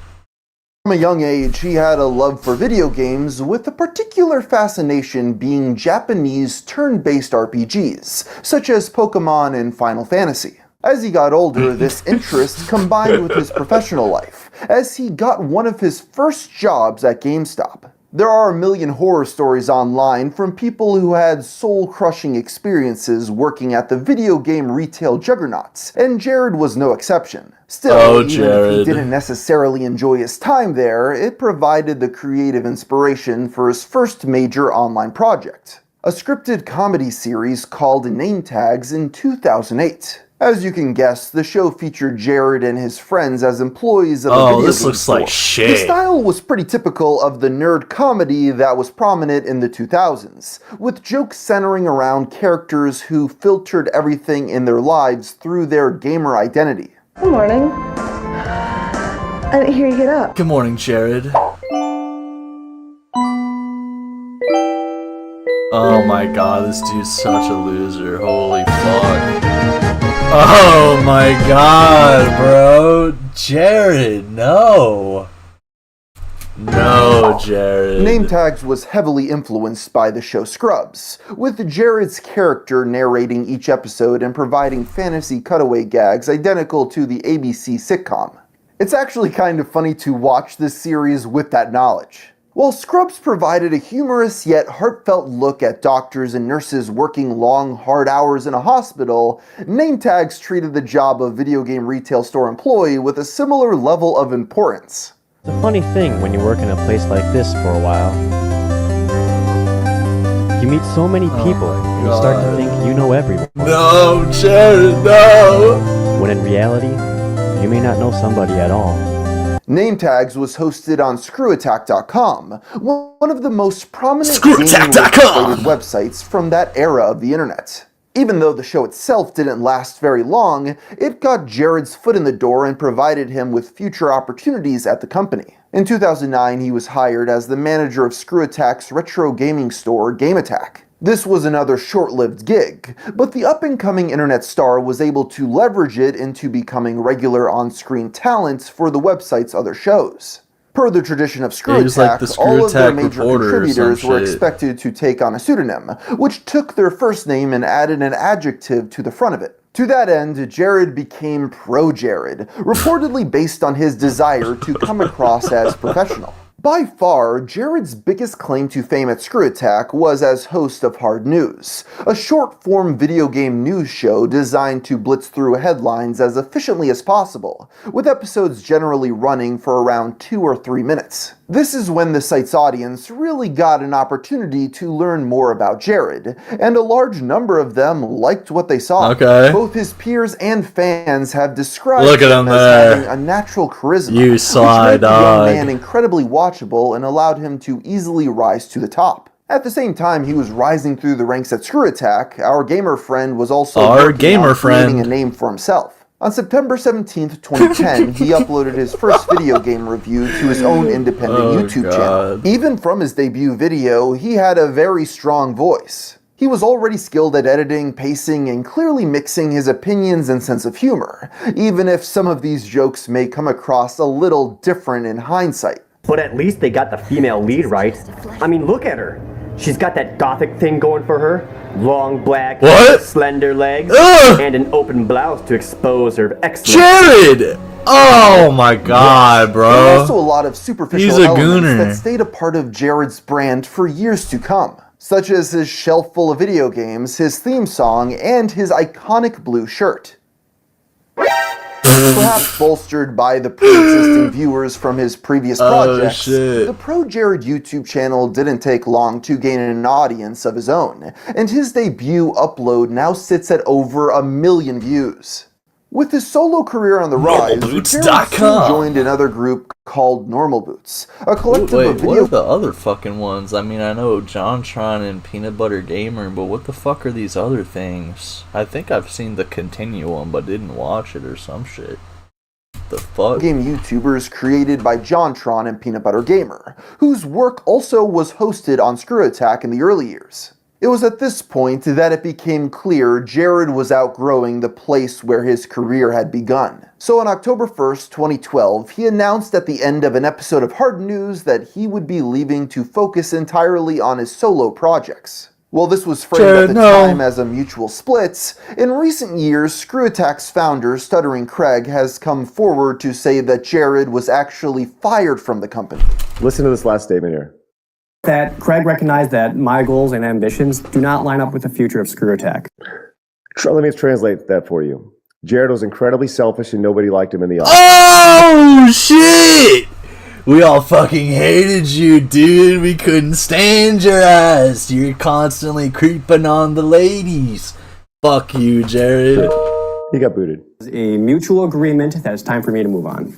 From a young age, he had a love for video games, with a particular fascination being Japanese turn-based RPGs, such as Pokemon and Final Fantasy. As he got older, this interest combined with his professional life, as he got one of his first jobs at GameStop. There are a million horror stories online from people who had soul-crushing experiences working at the video game retail juggernauts, and Jared was no exception. Still, even if he didn't necessarily enjoy his time there, it provided the creative inspiration for his first major online project, a scripted comedy series called Name Tags in 2008. As you can guess, the show featured Jared and his friends as employees of a
Oh,
video
this
game
looks
store.
like shit.
The style was pretty typical of the nerd comedy that was prominent in the 2000s, with jokes centering around characters who filtered everything in their lives through their gamer identity.
Good morning. I didn't hear you get up.
Good morning, Jared. Oh my god, this dude's such a loser. Holy fuck. Oh my god, bro. Jared, no. No, Jared.
Name Tags was heavily influenced by the show Scrubs, with Jared's character narrating each episode and providing fantasy cutaway gags identical to the ABC sitcom. It's actually kind of funny to watch this series with that knowledge. While Scrubs provided a humorous yet heartfelt look at doctors and nurses working long, hard hours in a hospital, Name Tags treated the job of video game retail store employee with a similar level of importance.
It's a funny thing when you work in a place like this for a while. You meet so many people and you start to think you know everyone.
No, Jared, no!
When in reality, you may not know somebody at all.
Name Tags was hosted on ScrewAttack.com, one of the most prominent gaming-related websites from that era of the internet. Even though the show itself didn't last very long, it got Jared's foot in the door and provided him with future opportunities at the company. In 2009, he was hired as the manager of ScrewAttack's retro gaming store, GameAttack. This was another short-lived gig, but the up-and-coming internet star was able to leverage it into becoming regular on-screen talent for the website's other shows. Per the tradition of ScrewAttack, all of their major contributors were expected to take on a pseudonym, which took their first name and added an adjective to the front of it. To that end, Jared became Pro Jared, reportedly based on his desire to come across as professional. By far, Jared's biggest claim to fame at ScrewAttack was as host of Hard News, a short-form video game news show designed to blitz through headlines as efficiently as possible, with episodes generally running for around 2 or 3 minutes. This is when the site's audience really got an opportunity to learn more about Jared, and a large number of them liked what they saw.
Okay.
Both his peers and fans have described
Look at him
him as
there.
having a natural charisma,
You sly
which made the young
dog.
man incredibly watchable and allowed him to easily rise to the top. At the same time he was rising through the ranks at ScrewAttack, our gamer friend was also working on creating a name for himself. On September 17th, 2010, he uploaded his first video game review to his own independent YouTube channel. Even from his debut video, he had a very strong voice. He was already skilled at editing, pacing, and clearly mixing his opinions and sense of humor, even if some of these jokes may come across a little different in hindsight.
But at least they got the female lead right. I mean, look at her. She's got that gothic thing going for her. Long black, slender legs, and an open blouse to expose her excellent...
Jared! Oh my god,
There were
bro.
also a lot of superficial
He's a
elements
gooner.
that stayed a part of Jared's brand for years to come, such as his shelf full of video games, his theme song, and his iconic blue shirt. Perhaps bolstered by the pre-existing viewers from his previous projects, the Pro Jared YouTube channel didn't take long to gain an audience of his own, and his debut upload now sits at over 1 million views. With his solo career on the rise, Jared soon joined another group called Normal Boots, a collective
Wait,
of
what
video
are the other fucking ones? I mean, I know JonTron and Peanut Butter Gamer, but what the fuck are these other things? I think I've seen the Continuum, but didn't watch it or some shit. The fuck?
game YouTubers created by JonTron and Peanut Butter Gamer, whose work also was hosted on ScrewAttack in the early years. It was at this point that it became clear Jared was outgrowing the place where his career had begun. So on October 1st, 2012, he announced at the end of an episode of Hard News that he would be leaving to focus entirely on his solo projects. While this was framed at the time as a mutual split, in recent years, ScrewAttack's founder, Stuttering Craig, has come forward to say that Jared was actually fired from the company.
Listen to this last statement here.
That Craig recognized that my goals and ambitions do not line up with the future of ScrewAttack.
Let me translate that for you. Jared was incredibly selfish and nobody liked him in the office.
Oh shit! We all fucking hated you, dude. We couldn't stand your ass. You're constantly creeping on the ladies. Fuck you, Jared.
He got booted.
A mutual agreement that it's time for me to move on.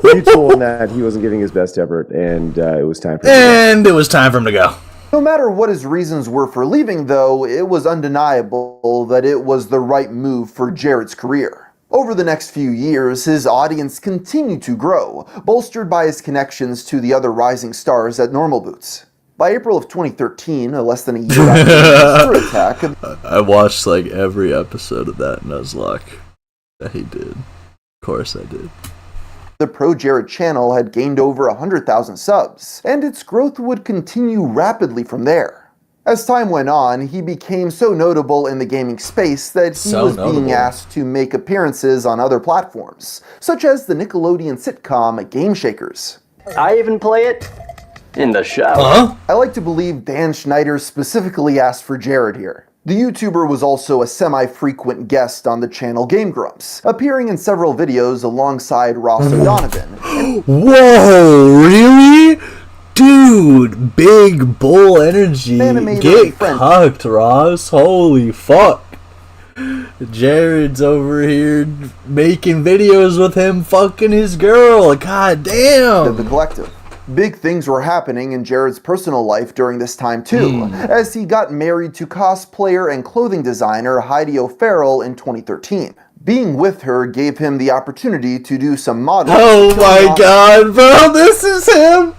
You told him that he wasn't giving his best effort, and it was time for him.
And it was time for him to go.
No matter what his reasons were for leaving, though, it was undeniable that it was the right move for Jared's career. Over the next few years, his audience continued to grow, bolstered by his connections to the other rising stars at Normal Boots. By April of 2013, less than a year after the attack,
I watched like every episode of that Nuzlocke that he did. Of course I did.
The Pro Jared channel had gained over 100,000 subs, and its growth would continue rapidly from there. As time went on, he became so notable in the gaming space that he was being asked to make appearances on other platforms, such as the Nickelodeon sitcom Game Shakers.
I even play it in the shower.
I like to believe Dan Schneider specifically asked for Jared here. The YouTuber was also a semi-frequent guest on the channel Game Grumps, appearing in several videos alongside Ross O'Donovan.
Whoa, really? Dude, big bull energy. Get cucked, Ross. Holy fuck. Jared's over here making videos with him fucking his girl. God damn.
The Collective. Big things were happening in Jared's personal life during this time too, as he got married to cosplayer and clothing designer Heidi O'Farrell in 2013. Being with her gave him the opportunity to do some modeling.
Oh my god, bro, this is him!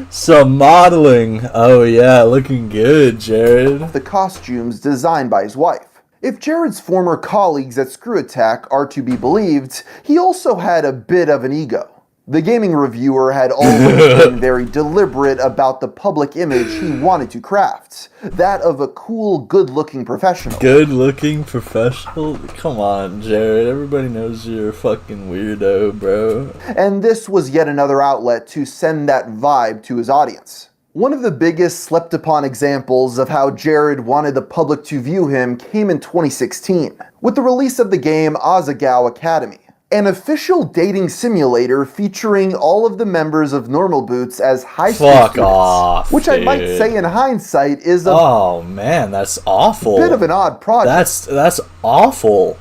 Some modeling. Oh yeah, looking good, Jared.
The costumes designed by his wife. If Jared's former colleagues at Screw Attack are to be believed, he also had a bit of an ego. The gaming reviewer had always been very deliberate about the public image he wanted to craft. That of a cool, good-looking professional.
Good-looking professional? Come on, Jared. Everybody knows you're a fucking weirdo, bro.
And this was yet another outlet to send that vibe to his audience. One of the biggest slept-upon examples of how Jared wanted the public to view him came in 2016, with the release of the game Azagao Academy. An official dating simulator featuring all of the members of Normal Boots as high school students,
off,
which
dude.
I might say in hindsight is a
oh man, that's awful.
bit of an odd project.
That's awful.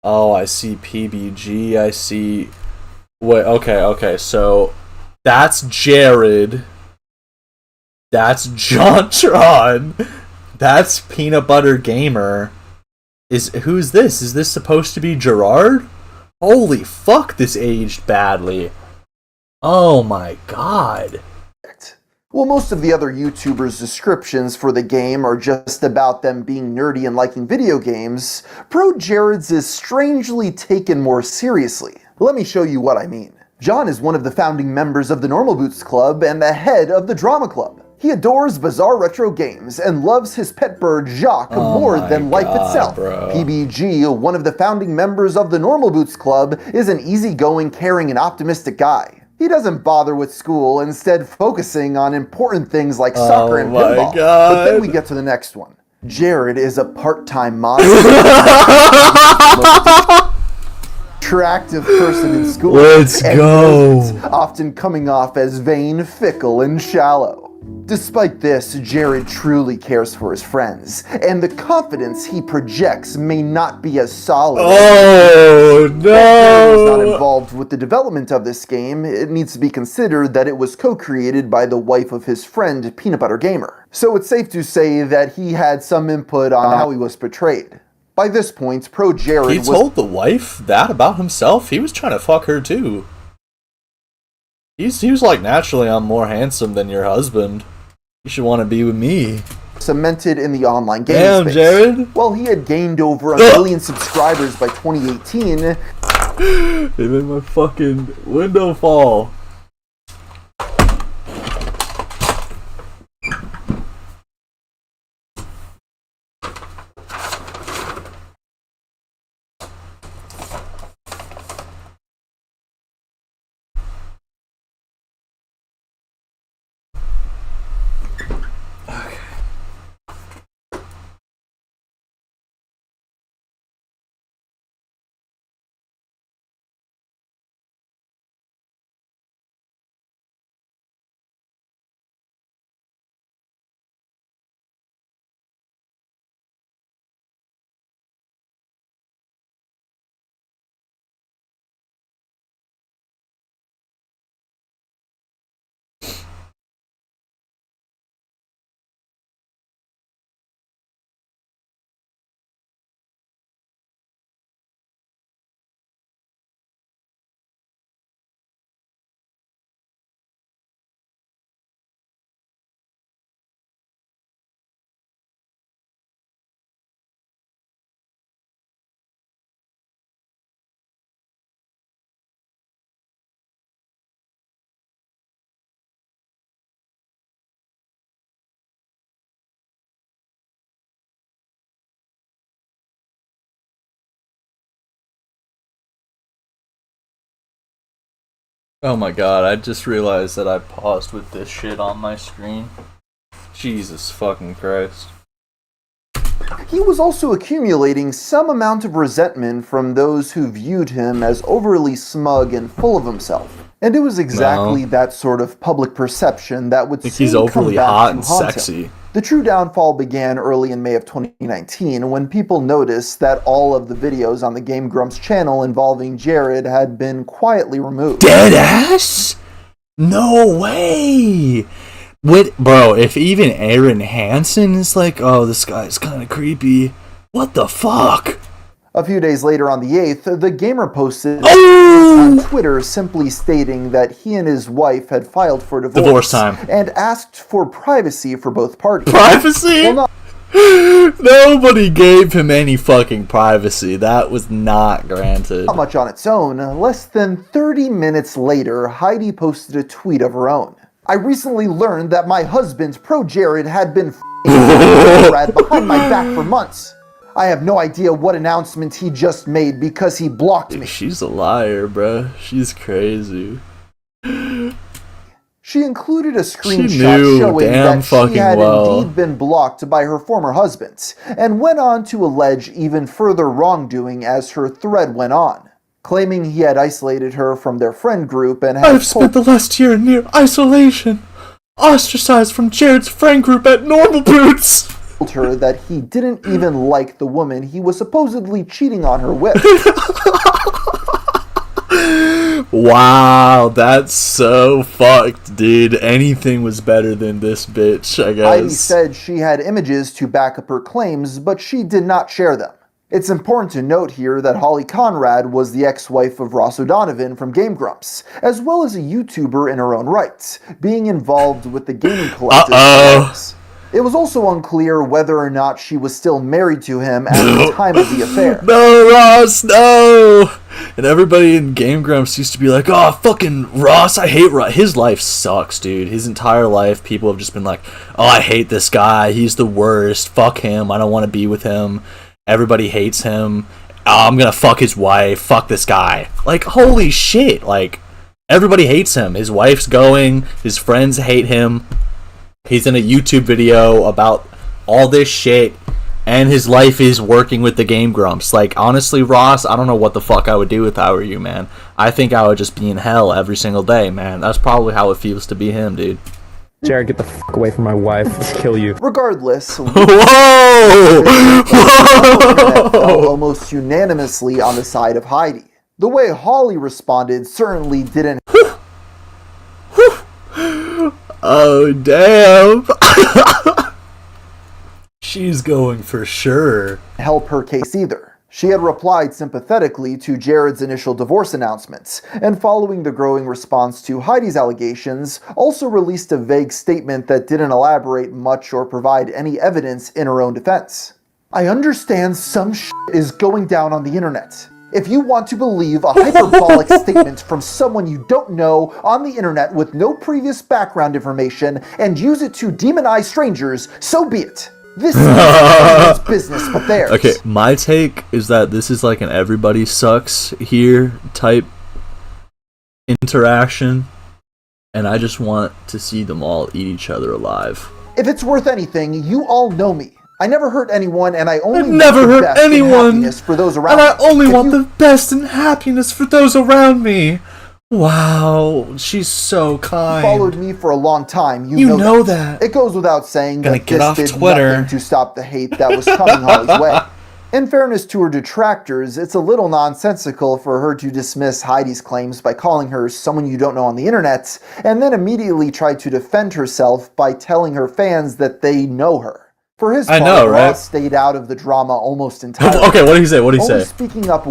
Oh, I see PBG. I see. Wait, okay. So that's Jared. That's JonTron. That's Peanut Butter Gamer. Who's this? Is this supposed to be Gerard? Holy fuck, this aged badly. Oh my god.
Well, most of the other YouTubers' descriptions for the game are just about them being nerdy and liking video games. Pro Jared's is strangely taken more seriously. Let me show you what I mean. John is one of the founding members of the Normal Boots Club and the head of the Drama Club. He adores bizarre retro games and loves his pet bird Jacques more than life itself.
Bro.
PBG, one of the founding members of the Normal Boots Club, is an easygoing, caring, and optimistic guy. He doesn't bother with school, instead focusing on important things like soccer and pinball. But then we get to the next one. Jared is a part-time model. Attractive person in school.
Let's go.
Often coming off as vain, fickle, and shallow. Despite this, Jared truly cares for his friends, and the confidence he projects may not be as solid.
Oh no!
Jared was not involved with the development of this game. It needs to be considered that it was co-created by the wife of his friend, Peanut Butter Gamer. So it's safe to say that he had some input on how he was portrayed. By this point, Pro Jared
He told the wife that about himself? He was trying to fuck her too. He was like, naturally, I'm more handsome than your husband. You should want to be with me.
Cemented in the online game
Damn,
space.
Jared.
Well, he had gained over 1 million subscribers by 2018.
They made my fucking window fall. Oh my god, I just realized that I paused with this shit on my screen. Jesus fucking Christ.
He was also accumulating some amount of resentment from those who viewed him as overly smug and full of himself. And it was exactly that sort of public perception that would
I think
soon
he's overly
come back
hot
to
and
haunt
sexy.
him. The true downfall began early in May of 2019 when people noticed that all of the videos on the Game Grumps channel involving Jared had been quietly removed.
Deadass? No way! Bro, if even Aaron Hansen is like, oh, this guy's kind of creepy, what the fuck?
A few days later on the 8th, the gamer posted on Twitter simply stating that he and his wife had filed for
Divorce time.
and asked for privacy for both parties.
Privacy?
Well,
Nobody gave him any fucking privacy. That was not granted.
not much on its own. Less than 30 minutes later, Heidi posted a tweet of her own. I recently learned that my husband, Pro Jared, had been f***ing Brad behind my back for months. I have no idea what announcement he just made because he blocked me.
She's a liar, bro. She's crazy.
She included a
She
screenshot
knew
showing
damn
that she
fucking
had
well.
indeed been blocked by her former husband, and went on to allege even further wrongdoing as her thread went on, claiming he had isolated her from their friend group and had
I've spent the last year in near isolation, ostracized from Jared's friend group at Normal Boots.
told her that he didn't even like the woman he was supposedly cheating on her with.
Wow, that's so fucked, dude. Anything was better than this bitch, I
Heidi
guess.
said she had images to back up her claims, but she did not share them. It's important to note here that Holly Conrad was the ex-wife of Ross O'Donovan from Game Grumps, as well as a YouTuber in her own right, being involved with the gaming collective. It was also unclear whether or not she was still married to him at the time of the affair.
No, Ross, no! And everybody in Game Grumps used to be like, oh, fucking Ross, I hate Ross. His life sucks, dude. His entire life, people have just been like, oh, I hate this guy. He's the worst. Fuck him. I don't want to be with him. Everybody hates him. Oh, I'm gonna fuck his wife. Fuck this guy. Like, holy shit. Like, everybody hates him. His wife's going. His friends hate him. He's in a YouTube video about all this shit, and his life is working with the Game Grumps. Like, honestly, Ross, I don't know what the fuck I would do if I were you, man. I think I would just be in hell every single day, man. That's probably how it feels to be him, dude.
Jared, get the fuck away from my wife. Let's kill you.
Regardless,
Whoa!
fell almost unanimously on the side of Heidi. The way Holly responded certainly didn't
Oh, damn. She's going for sure.
help her case either. She had replied sympathetically to Jared's initial divorce announcements, and following the growing response to Heidi's allegations, also released a vague statement that didn't elaborate much or provide any evidence in her own defense. I understand some shit is going down on the internet. If you want to believe a hyperbolic statement from someone you don't know on the internet with no previous background information and use it to demonize strangers, so be it. This is everyone's business but theirs.
Okay, my take is that this is like an everybody sucks here type interaction, and I just want to see them all eat each other alive.
If it's worth anything, you all know me. I never hurt anyone, and I only
I've
want
never
the
hurt
best and
anyone,
happiness for those around
and I
me.
only
If
want
you-
the best and happiness for those around me. Wow, she's so kind.
followed me for a long time,
You know that.
It goes without saying
Gonna
that
get
this
off
did
Twitter.
nothing to stop the hate that was coming Holly's way. In fairness to her detractors, it's a little nonsensical for her to dismiss Heidi's claims by calling her someone you don't know on the internet, and then immediately try to defend herself by telling her fans that they know her. For his
I
part,
know, right?
Ross stayed out of the drama almost entirely.
Okay, what did he say? What did he
Only
say?
speaking up.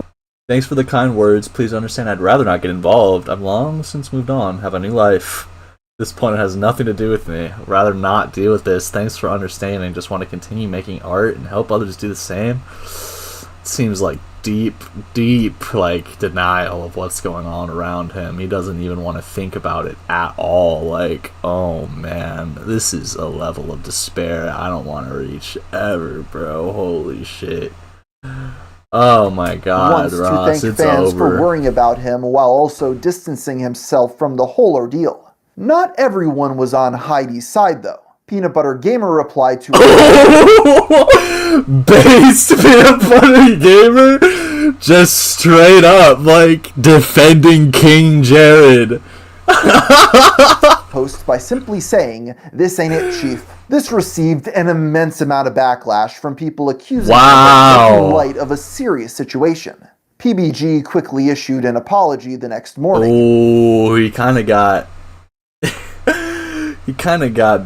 Thanks for the kind words. Please understand I'd rather not get involved. I've long since moved on, have a new life. At this point, it has nothing to do with me. I'd rather not deal with this. Thanks for understanding. Just want to continue making art and help others do the same. It seems like deep like denial of what's going on around him. He doesn't even want to think about it at all. Like, oh man, this is a level of despair I don't want to reach ever, bro. Holy shit. Oh my God,
Wants
Ross,
to thank
it's
fans
over.
for worrying about him while also distancing himself from the whole ordeal. Not everyone was on Heidi's side though. Peanut Butter Gamer replied to
Based Peanut Butter Gamer, just straight up like defending King Jared.
post by simply saying, "This ain't it, Chief." This received an immense amount of backlash from people accusing him of making light of a serious situation. PBG quickly issued an apology the next morning.
Oh, he kind of got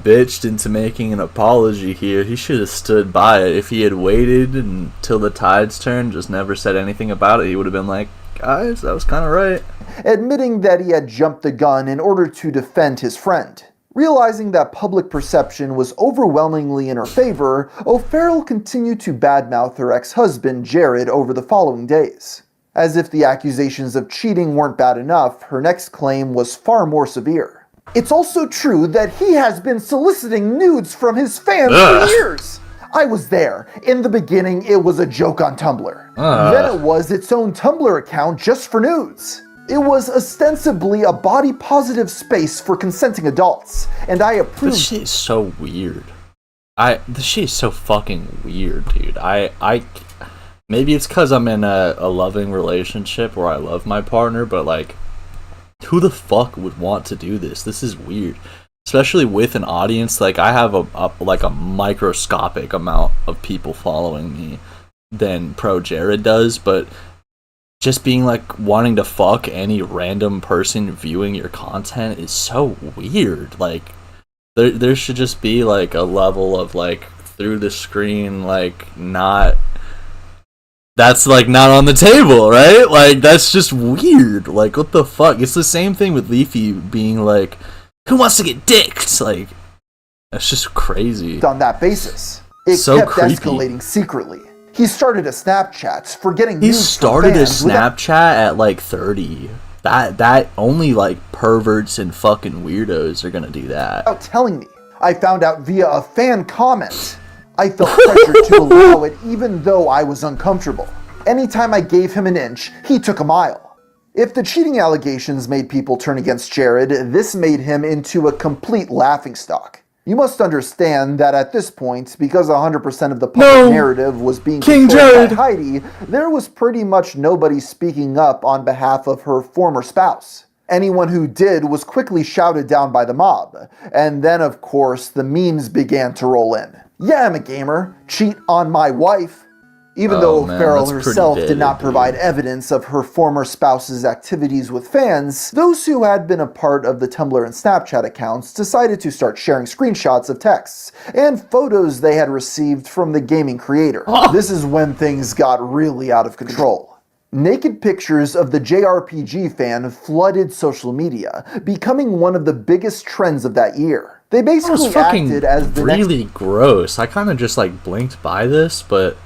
bitched into making an apology here. He should have stood by it. If he had waited until the tides turned, just never said anything about it, he would have been like, guys, that was kind of right.
Admitting that he had jumped the gun in order to defend his friend. Realizing that public perception was overwhelmingly in her favor, O'Farrell continued to badmouth her ex-husband, Jared, over the following days. As if the accusations of cheating weren't bad enough, her next claim was far more severe. It's also true that he has been soliciting nudes from his fans for years. I was there. In the beginning, it was a joke on Tumblr. Then it was its own Tumblr account just for nudes. It was ostensibly a body-positive space for consenting adults, and I approved.
This shit is so weird. This shit is so fucking weird, dude. Maybe it's because I'm in a loving relationship where I love my partner, but like, who the fuck would want to do this? This is weird. Especially with an audience. Like, I have a microscopic amount of people following me than Pro Jared does, but just being like wanting to fuck any random person viewing your content is so weird. Like, there should just be like a level of like through the screen, like that's like not on the table, right? Like, that's just weird. Like, what the fuck? It's the same thing with Leafy being like, who wants to get dicked? Like, that's just crazy.
On that basis, it
so
kept
creepy.
escalating secretly. He started a Snapchat for getting
He
nudes from
started a
fans without
Snapchat at like 30. That only like perverts and fucking weirdos are gonna do that.
telling me. I found out via a fan comment. I felt pressure to allow it even though I was uncomfortable. Anytime I gave him an inch, he took a mile. If the cheating allegations made people turn against Jared, this made him into a complete laughingstock. You must understand that at this point, because 100% of the public narrative was being controlled by Heidi, there was pretty much nobody speaking up on behalf of her former spouse. Anyone who did was quickly shouted down by the mob. And then, of course, the memes began to roll in. Yeah, I'm a gamer. Cheat on my wife. Even though Farrell herself did not provide evidence of her former spouse's activities with fans, those who had been a part of the Tumblr and Snapchat accounts decided to start sharing screenshots of texts and photos they had received from the gaming creator. This is when things got really out of control. Naked pictures of the JRPG fan flooded social media, becoming one of the biggest trends of that year. They basically acted as the
really gross. I kind of just like blinked by this, but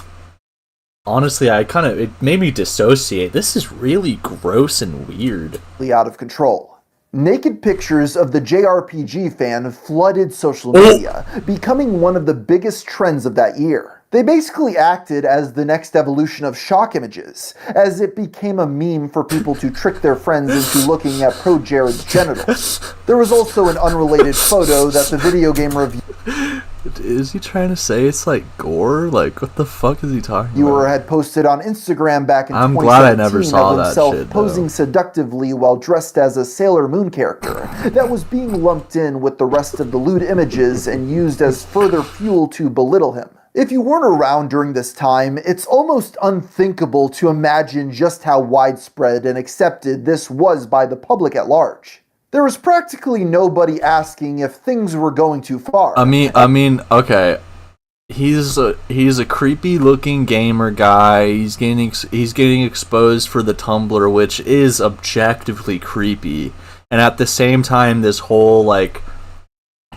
honestly, it made me dissociate. This is really gross and weird.
Out of control. Naked pictures of the JRPG fan flooded social media, becoming one of the biggest trends of that year. They basically acted as the next evolution of shock images, as it became a meme for people to trick their friends into looking at Pro Jared's genitals. There was also an unrelated photo that the video game reviewer
Is he trying to say it's like gore? Like, what the fuck is he talking about?
had posted on Instagram back in 2017
I'm glad I never saw that
himself
shit,
posing seductively while dressed as a Sailor Moon character that was being lumped in with the rest of the lewd images and used as further fuel to belittle him. If you weren't around during this time, it's almost unthinkable to imagine just how widespread and accepted this was by the public at large. There was practically nobody asking if things were going too far.
I mean, okay. He's a creepy looking gamer guy. He's getting exposed for the Tumblr, which is objectively creepy. And at the same time, this whole like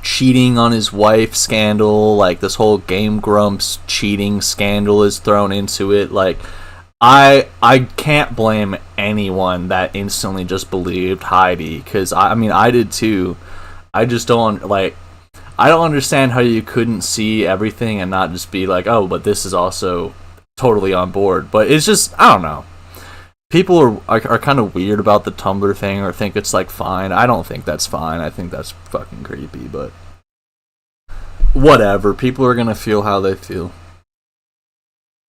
cheating on his wife scandal, like this whole Game Grumps cheating scandal is thrown into it. Like, I can't blame anyone that instantly just believed Heidi, because I did too. I just don't I don't understand how you couldn't see everything and not just be like, oh, but this is also totally on board. But it's just, I don't know. People are kind of weird about the Tumblr thing or think it's like fine. I don't think that's fine. I think that's fucking creepy, but whatever. People are gonna feel how they feel.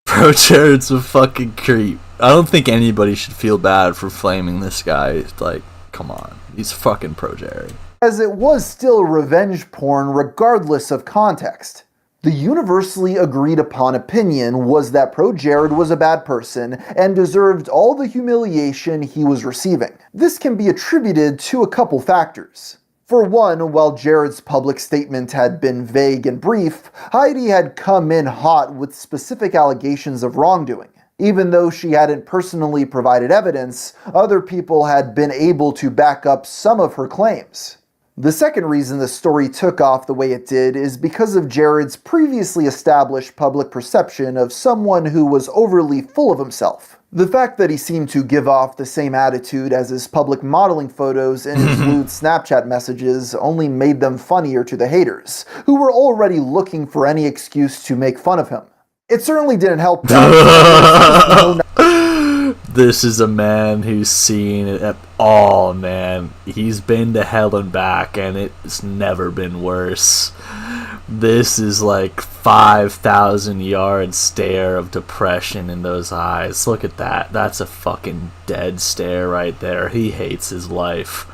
Bro, Jared's a fucking creep. I don't think anybody should feel bad for flaming this guy. Like, come on. He's fucking pro Jared.
As it was still revenge porn regardless of context. The universally agreed upon opinion was that Pro Jared was a bad person and deserved all the humiliation he was receiving. This can be attributed to a couple factors. For one, while Jared's public statement had been vague and brief, Heidi had come in hot with specific allegations of wrongdoing. Even though she hadn't personally provided evidence, other people had been able to back up some of her claims. The second reason the story took off the way it did is because of Jared's previously established public perception of someone who was overly full of himself. The fact that he seemed to give off the same attitude as his public modeling photos and his lewd Snapchat messages only made them funnier to the haters, who were already looking for any excuse to make fun of him. It certainly didn't help that.
This is a man who's seen it all, man. He's been to hell and back, and it's never been worse. This is like 5,000 yard stare of depression in those eyes. Look at that. That's a fucking dead stare right there. He hates his life.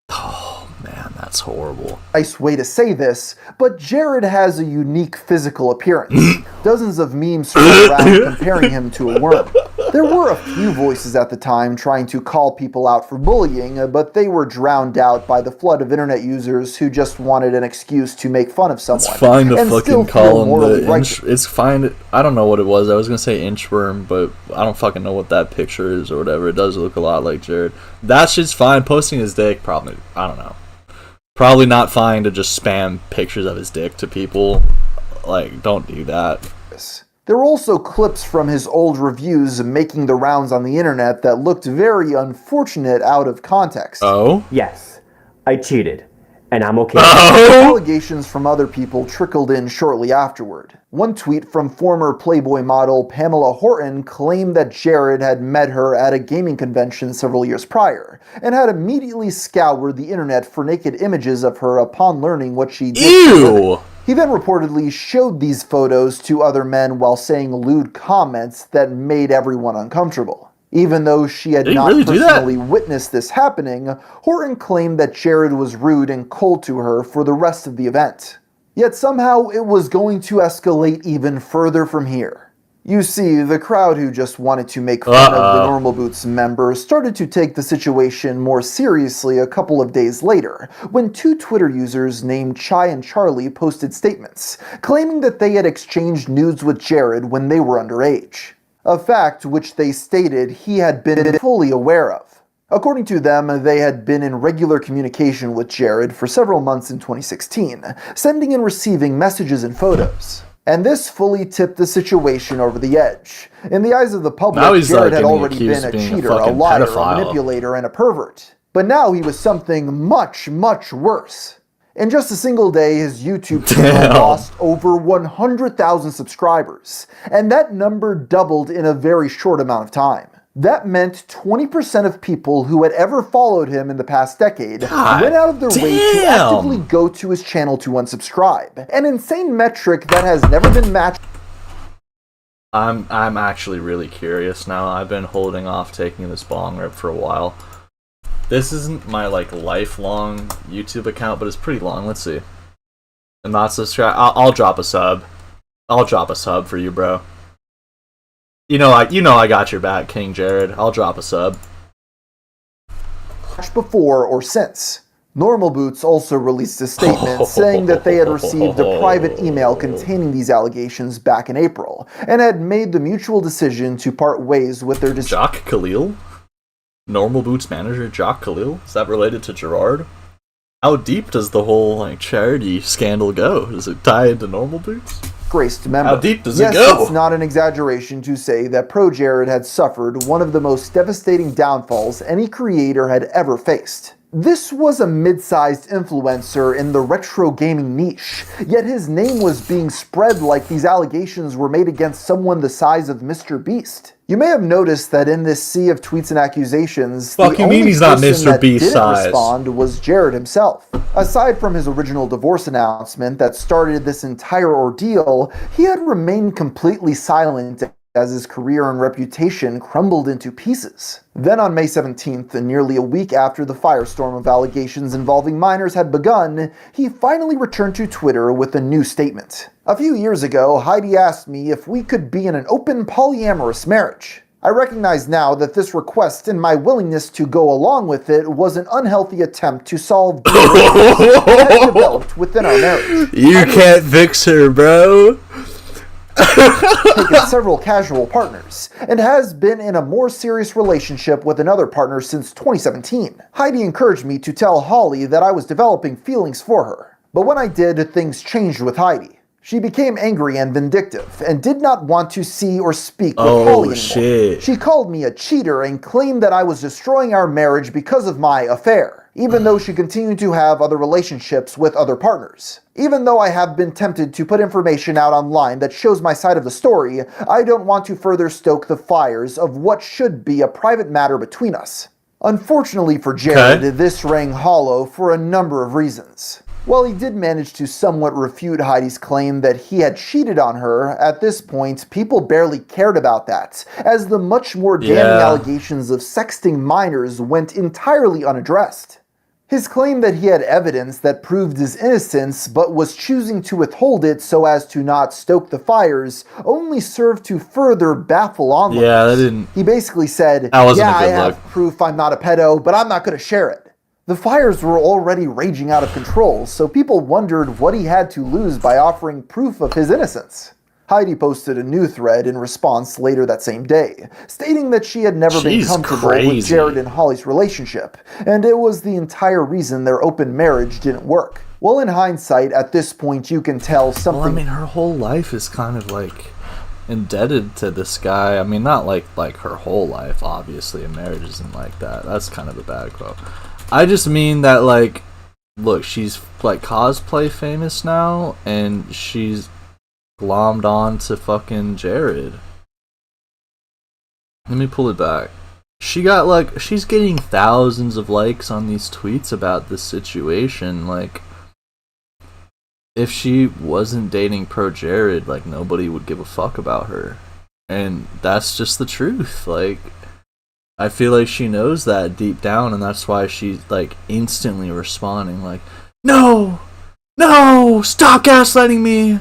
Oh, man, that's horrible.
Nice way to say this, but Jared has a unique physical appearance. Dozens of memes swirl around comparing him to a worm. There were a few voices at the time trying to call people out for bullying, but they were drowned out by the flood of internet users who just wanted an excuse to make fun of someone.
It's fine to fucking call him the inch. It's fine. I don't know what it was. I was gonna say inchworm, but I don't fucking know what that picture is or whatever. It does look a lot like Jared. That shit's fine. Posting his dick, probably. I don't know. Probably not fine to just spam pictures of his dick to people. Like, don't do that.
There were also clips from his old reviews making the rounds on the internet that looked very unfortunate out of context.
Oh?
Yes, I cheated, and I'm okay.
Allegations from other people trickled in shortly afterward. One tweet from former Playboy model Pamela Horton claimed that Jared had met her at a gaming convention several years prior, and had immediately scoured the internet for naked images of her upon learning what she did.
Ew!
He then reportedly showed these photos to other men while saying lewd comments that made everyone uncomfortable. Even though she had not personally witnessed this happening, Horton claimed that Jared was rude and cold to her for the rest of the event. Yet somehow it was going to escalate even further from here. You see, the crowd who just wanted to make fun of the Normal Boots members started to take the situation more seriously a couple of days later, when two Twitter users named Chai and Charlie posted statements, claiming that they had exchanged nudes with Jared when they were underage. A fact which they stated he had been fully aware of. According to them, they had been in regular communication with Jared for several months in 2016, sending and receiving messages and photos. And this fully tipped the situation over the edge. In the eyes of the public, Jared had already been a cheater, a liar, a manipulator, and a pervert. But now he was something much, much worse. In just a single day, his YouTube channel lost over 100,000 subscribers, and that number doubled in a very short amount of time. That meant 20% of people who had ever followed him in the past decade went out of their way to actively go to his channel to unsubscribe. An insane metric that has never been matched.
I'm actually really curious now. I've been holding off taking this bong rip for a while. This isn't my like lifelong YouTube account, but it's pretty long. Let's see. I'm not subscribed. I'll drop a sub. I'll drop a sub for you, bro. You know I got your back, King Jared. I'll drop a sub.
Before or since. Normal Boots also released a statement saying that they had received a private email containing these allegations back in April, and had made the mutual decision to part ways with their
Jacques Khalil? Normal Boots manager Jacques Khalil? Is that related to Gerard? How deep does the whole like charity scandal go? Does it tie into Normal Boots?
Disgraced member.
How deep does
it
go?
Yes, it's not an exaggeration to say that Pro Jared had suffered one of the most devastating downfalls any creator had ever faced. This was a mid-sized influencer in the retro gaming niche, yet his name was being spread like these allegations were made against someone the size of Mr. Beast. You may have noticed that in this sea of tweets and accusations,
Fuck
the
you mean
only
he's not
person
Mr.
that
Beast
didn't
size?
respond was Jared himself. Aside from his original divorce announcement that started this entire ordeal, he had remained completely silent as his career and reputation crumbled into pieces. Then on May 17th, nearly a week after the firestorm of allegations involving minors had begun, he finally returned to Twitter with a new statement. A few years ago, Heidi asked me if we could be in an open polyamorous marriage. I recognize now that this request and my willingness to go along with it was an unhealthy attempt to solve that had developed within our marriage.
You can't fix her, bro.
Taken several casual partners, and has been in a more serious relationship with another partner since 2017. Heidi encouraged me to tell Holly that I was developing feelings for her. But when I did, things changed with Heidi. She became angry and vindictive, and did not want to see or speak with Holly anymore.
Shit.
She called me a cheater and claimed that I was destroying our marriage because of my affair, even though she continued to have other relationships with other partners. Even though I have been tempted to put information out online that shows my side of the story, I don't want to further stoke the fires of what should be a private matter between us. Unfortunately for Jared, this rang hollow for a number of reasons. While he did manage to somewhat refute Heidi's claim that he had cheated on her, at this point, people barely cared about that, as the much more damning allegations of sexting minors went entirely unaddressed. His claim that he had evidence that proved his innocence but was choosing to withhold it so as to not stoke the fires only served to further baffle onlookers.
Yeah, that didn't...
He basically said,
That wasn't
yeah,
a good
I
look.
have proof I'm not a pedo, but I'm not going to share it. The fires were already raging out of control, so people wondered what he had to lose by offering proof of his innocence. Heidi posted a new thread in response later that same day, stating that she had never been comfortable with Jared and Holly's relationship, and it was the entire reason their open marriage didn't work. Well, in hindsight, at this point you can tell something...
Well, I mean, her whole life is kind of like indebted to this guy. I mean, not like her whole life, obviously. A marriage isn't like that. That's kind of a bad quote. I just mean that, like, look, she's like cosplay famous now, and she's glommed on to fucking Jared. Let me pull it back. She got like, she's getting thousands of likes on these tweets about this situation. Like, if she wasn't dating pro Jared, like, nobody would give a fuck about her. And that's just the truth. Like, I feel like she knows that deep down, and that's why she's like instantly responding like, no, stop gaslighting me.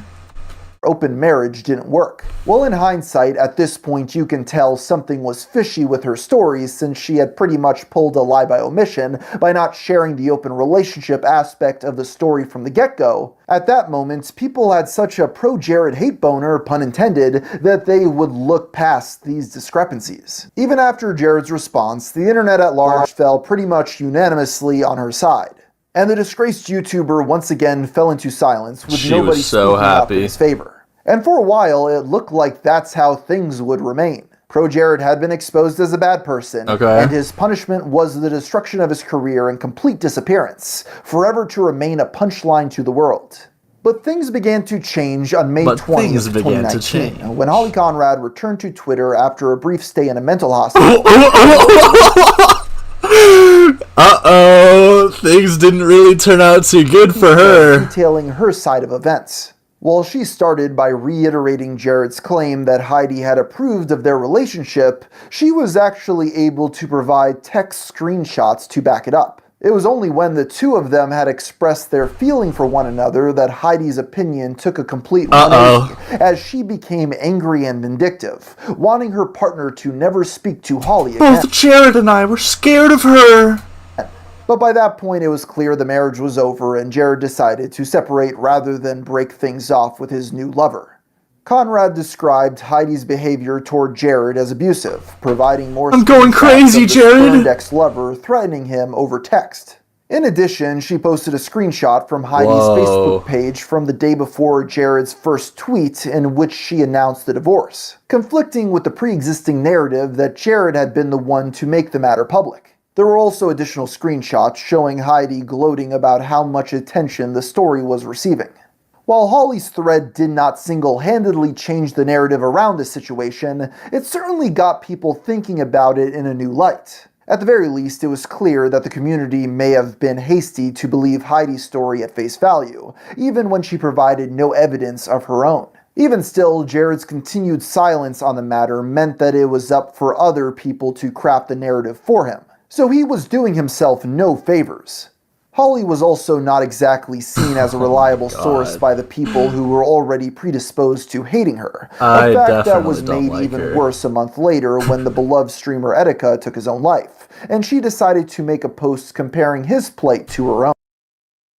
Open marriage didn't work. Well, in hindsight, at this point you can tell something was fishy with her story, since she had pretty much pulled a lie by omission by not sharing the open relationship aspect of the story from the get-go. At that moment, people had such a pro-Jared hate boner, pun intended, that they would look past these discrepancies. Even after Jared's response, the internet at large fell pretty much unanimously on her side. And the disgraced YouTuber once again fell into silence, with nobody speaking up in his favor. And for a while, it looked like that's how things would remain. Pro Jared had been exposed as a bad person, and his punishment was the destruction of his career and complete disappearance, forever to remain a punchline to the world. But things began to change on May 20th, 2019, when Holly Conrad returned to Twitter after a brief stay in a mental hospital.
Uh-oh, things didn't really turn out too good for her.
Detailing her side of events. Well, she started by reiterating Jared's claim that Heidi had approved of their relationship. She was actually able to provide text screenshots to back it up. It was only when the two of them had expressed their feeling for one another that Heidi's opinion took a complete 180, as she became angry and vindictive, wanting her partner to never speak to Holly again.
Both Jared and I were scared of her.
But by that point, it was clear the marriage was over, and Jared decided to separate rather than break things off with his new lover. Conrad described Heidi's behavior toward Jared as abusive, providing more
I'm going crazy, Jared!
ex-lover threatening him over text. In addition, she posted a screenshot from Heidi's Facebook page from the day before Jared's first tweet, in which she announced the divorce, conflicting with the pre-existing narrative that Jared had been the one to make the matter public. There were also additional screenshots showing Heidi gloating about how much attention the story was receiving. While Holly's thread did not single-handedly change the narrative around this situation, it certainly got people thinking about it in a new light. At the very least, it was clear that the community may have been hasty to believe Heidi's story at face value, even when she provided no evidence of her own. Even still, Jared's continued silence on the matter meant that it was up for other people to craft the narrative for him, so he was doing himself no favors. Holly was also not exactly seen as a reliable source by the people who were already predisposed to hating her, a fact that was made even worse a month later when the beloved streamer Etika took his own life, and she decided to make a post comparing his plight to her own.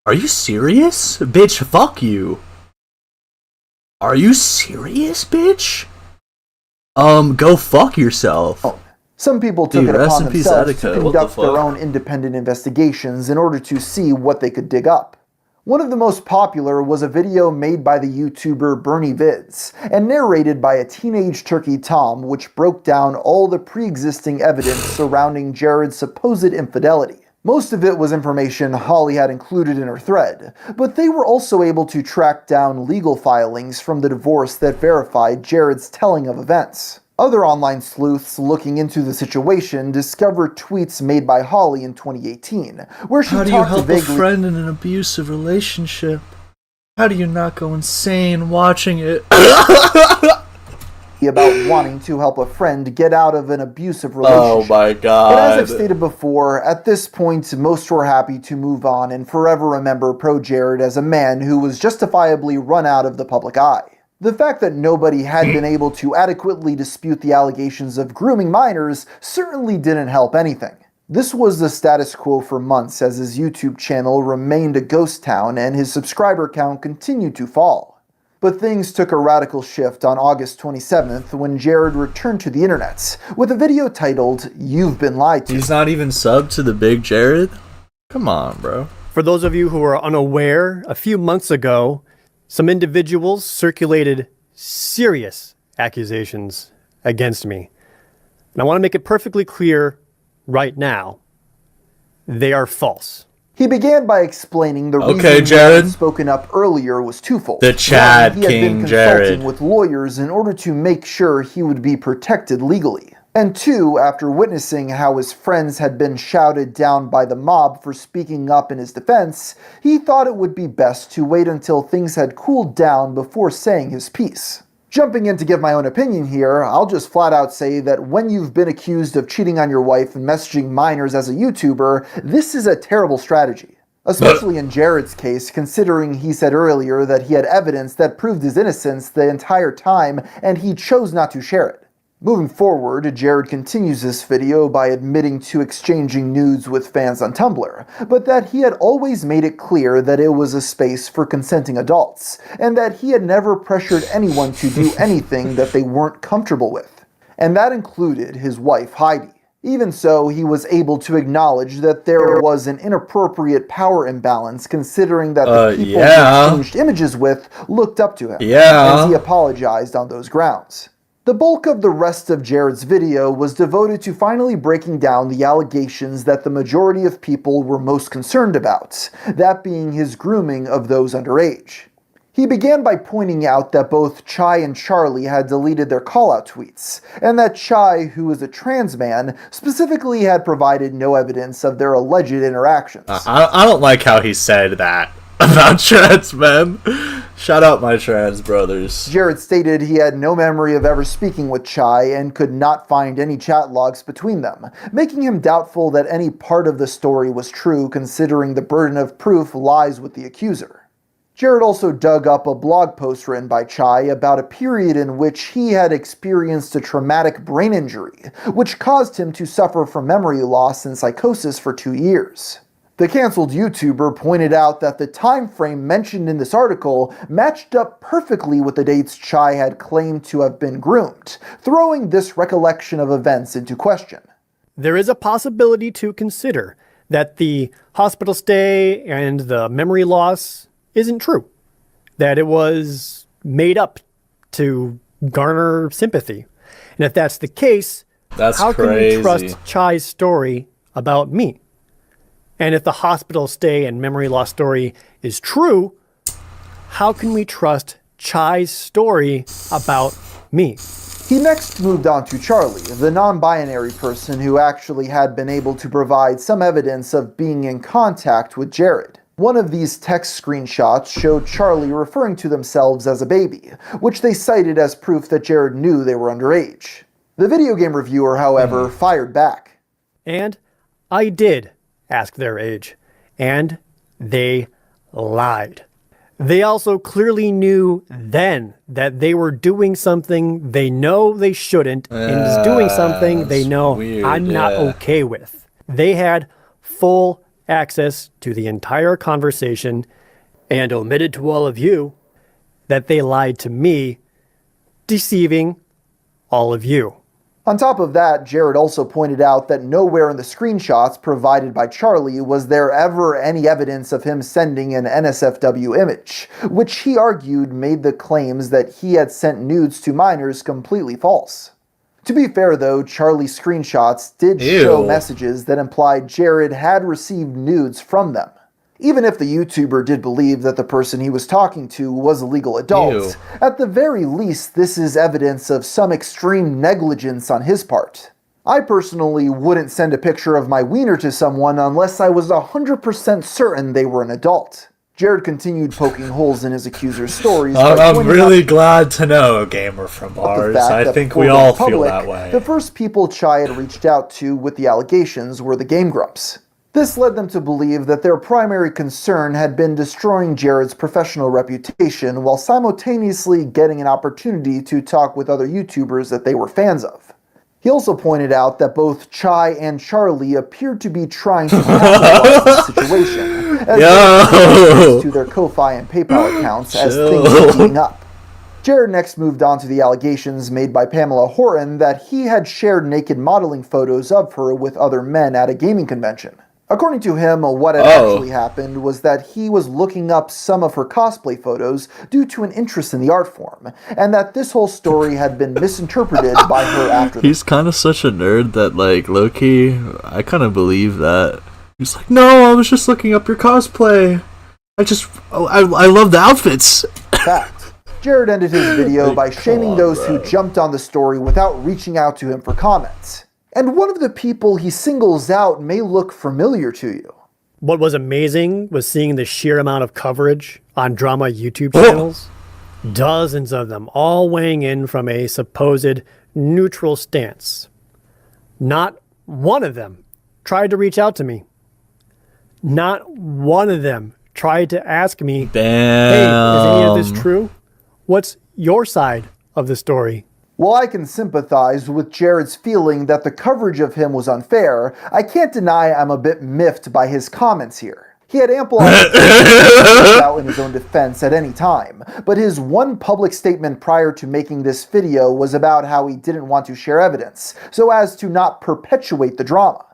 Are you serious? Bitch, fuck you. Are you serious, bitch? Go fuck yourself.
Some people took
Dude,
it upon
rest in peace,
themselves
Etika.
to
What the
conduct their
fuck?
own independent investigations in order to see what they could dig up. One of the most popular was a video made by the YouTuber Bernie Vids, and narrated by a teenage turkey Tom, which broke down all the pre-existing evidence surrounding Jared's supposed infidelity. Most of it was information Holly had included in her thread, but they were also able to track down legal filings from the divorce that verified Jared's telling of events. Other online sleuths looking into the situation discovered tweets made by Holly in 2018, where she
How do you
talked
help a
vaguely
friend in an abusive relationship? How do you not go insane watching it?
about wanting to help a friend get out of an abusive
Oh
relationship.
my
But as I've
god.
stated before, at this point, most were happy to move on and forever remember Pro Jared as a man who was justifiably run out of the public eye. The fact that nobody had been able to adequately dispute the allegations of grooming minors certainly didn't help anything. This was the status quo for months as his YouTube channel remained a ghost town and his subscriber count continued to fall. But things took a radical shift on August 27th when Jared returned to the internet with a video titled, "You've Been Lied To."
He's not even subbed to the big Jared? Come on, bro.
For those of you who are unaware, a few months ago, some individuals circulated serious accusations against me. And I want to make it perfectly clear right now, they are false.
He began by explaining the reason
Okay,
he
Jared.
had spoken up earlier was twofold.
The Chad
One, he had been
King
consulting
Jared.
with lawyers in order to make sure he would be protected legally. And two, after witnessing how his friends had been shouted down by the mob for speaking up in his defense, he thought it would be best to wait until things had cooled down before saying his piece. Jumping in to give my own opinion here, I'll just flat out say that when you've been accused of cheating on your wife and messaging minors as a YouTuber, this is a terrible strategy. Especially in Jared's case, considering he said earlier that he had evidence that proved his innocence the entire time and he chose not to share it. Moving forward, Jared continues this video by admitting to exchanging nudes with fans on Tumblr, but that he had always made it clear that it was a space for consenting adults, and that he had never pressured anyone to do anything that they weren't comfortable with. And that included his wife, Heidi. Even so, he was able to acknowledge that there was an inappropriate power imbalance considering that the people he exchanged images with looked up to him, and he apologized on those grounds. The bulk of the rest of Jared's video was devoted to finally breaking down the allegations that the majority of people were most concerned about, that being his grooming of those underage. He began by pointing out that both Chai and Charlie had deleted their call-out tweets, and that Chai, who is a trans man, specifically had provided no evidence of their alleged interactions.
I don't like how he said that about trans men. Shout out my trans brothers.
Jared stated he had no memory of ever speaking with Chai and could not find any chat logs between them, making him doubtful that any part of the story was true considering the burden of proof lies with the accuser. Jared also dug up a blog post written by Chai about a period in which he had experienced a traumatic brain injury, which caused him to suffer from memory loss and psychosis for 2 years. The cancelled YouTuber pointed out that the time frame mentioned in this article matched up perfectly with the dates Chai had claimed to have been groomed, throwing this recollection of events into question.
There is a possibility to consider that the hospital stay and the memory loss isn't true, that it was made up to garner sympathy. And if that's the case,
That's
how
crazy.
can you trust Chai's story about me. And if the hospital stay and memory loss story is true, how can we trust Chai's story about me?
He next moved on to Charlie, the non-binary person who actually had been able to provide some evidence of being in contact with Jared. One of these text screenshots showed Charlie referring to themselves as a baby, which they cited as proof that Jared knew they were underage. The video game reviewer, however, fired back.
And I did ask their age, and they lied. They also clearly knew then that they were doing something they know they shouldn't, and is doing something they know I'm not okay with. They had full access to the entire conversation and omitted to all of you that they lied to me, deceiving all of you.
On top of that, Jared also pointed out that nowhere in the screenshots provided by Charlie was there ever any evidence of him sending an NSFW image, which he argued made the claims that he had sent nudes to minors completely false. To be fair though, Charlie's screenshots did show messages that implied Jared had received nudes from them. Even if the YouTuber did believe that the person he was talking to was a legal adult, at the very least this is evidence of some extreme negligence on his part. I personally wouldn't send a picture of my wiener to someone unless I was 100% certain they were an adult. Jared continued poking holes in his accuser's stories.
I'm really glad to know, gamer from Mars. I think we all feel that way.
The first people Chai had reached out to with the allegations were the Game Grumps. This led them to believe that their primary concern had been destroying Jared's professional reputation while simultaneously getting an opportunity to talk with other YouTubers that they were fans of. He also pointed out that both Chai and Charlie appeared to be trying to capitalize the situation, as they to their Ko-Fi and PayPal accounts as things were heating up. Jared next moved on to the allegations made by Pamela Horton that he had shared naked modeling photos of her with other men at a gaming convention. According to him, what had actually happened was that he was looking up some of her cosplay photos due to an interest in the art form, and that this whole story had been misinterpreted by her after.
He's kind of such a nerd that, like, low-key, I kind of believe that. He's like, no, I was just looking up your cosplay. I love the outfits.
Fact. Jared ended his video by shaming those who jumped on the story without reaching out to him for comments. And one of the people he singles out may look familiar to you.
What was amazing was seeing the sheer amount of coverage on drama YouTube channels. Dozens of them, all weighing in from a supposed neutral stance. Not one of them tried to reach out to me. Not one of them tried to ask me, hey, is any of this true? What's your side of the story?
While I can sympathize with Jared's feeling that the coverage of him was unfair, I can't deny I'm a bit miffed by his comments here. He had ample opportunity out in his own defense at any time, but his one public statement prior to making this video was about how he didn't want to share evidence, so as to not perpetuate the drama.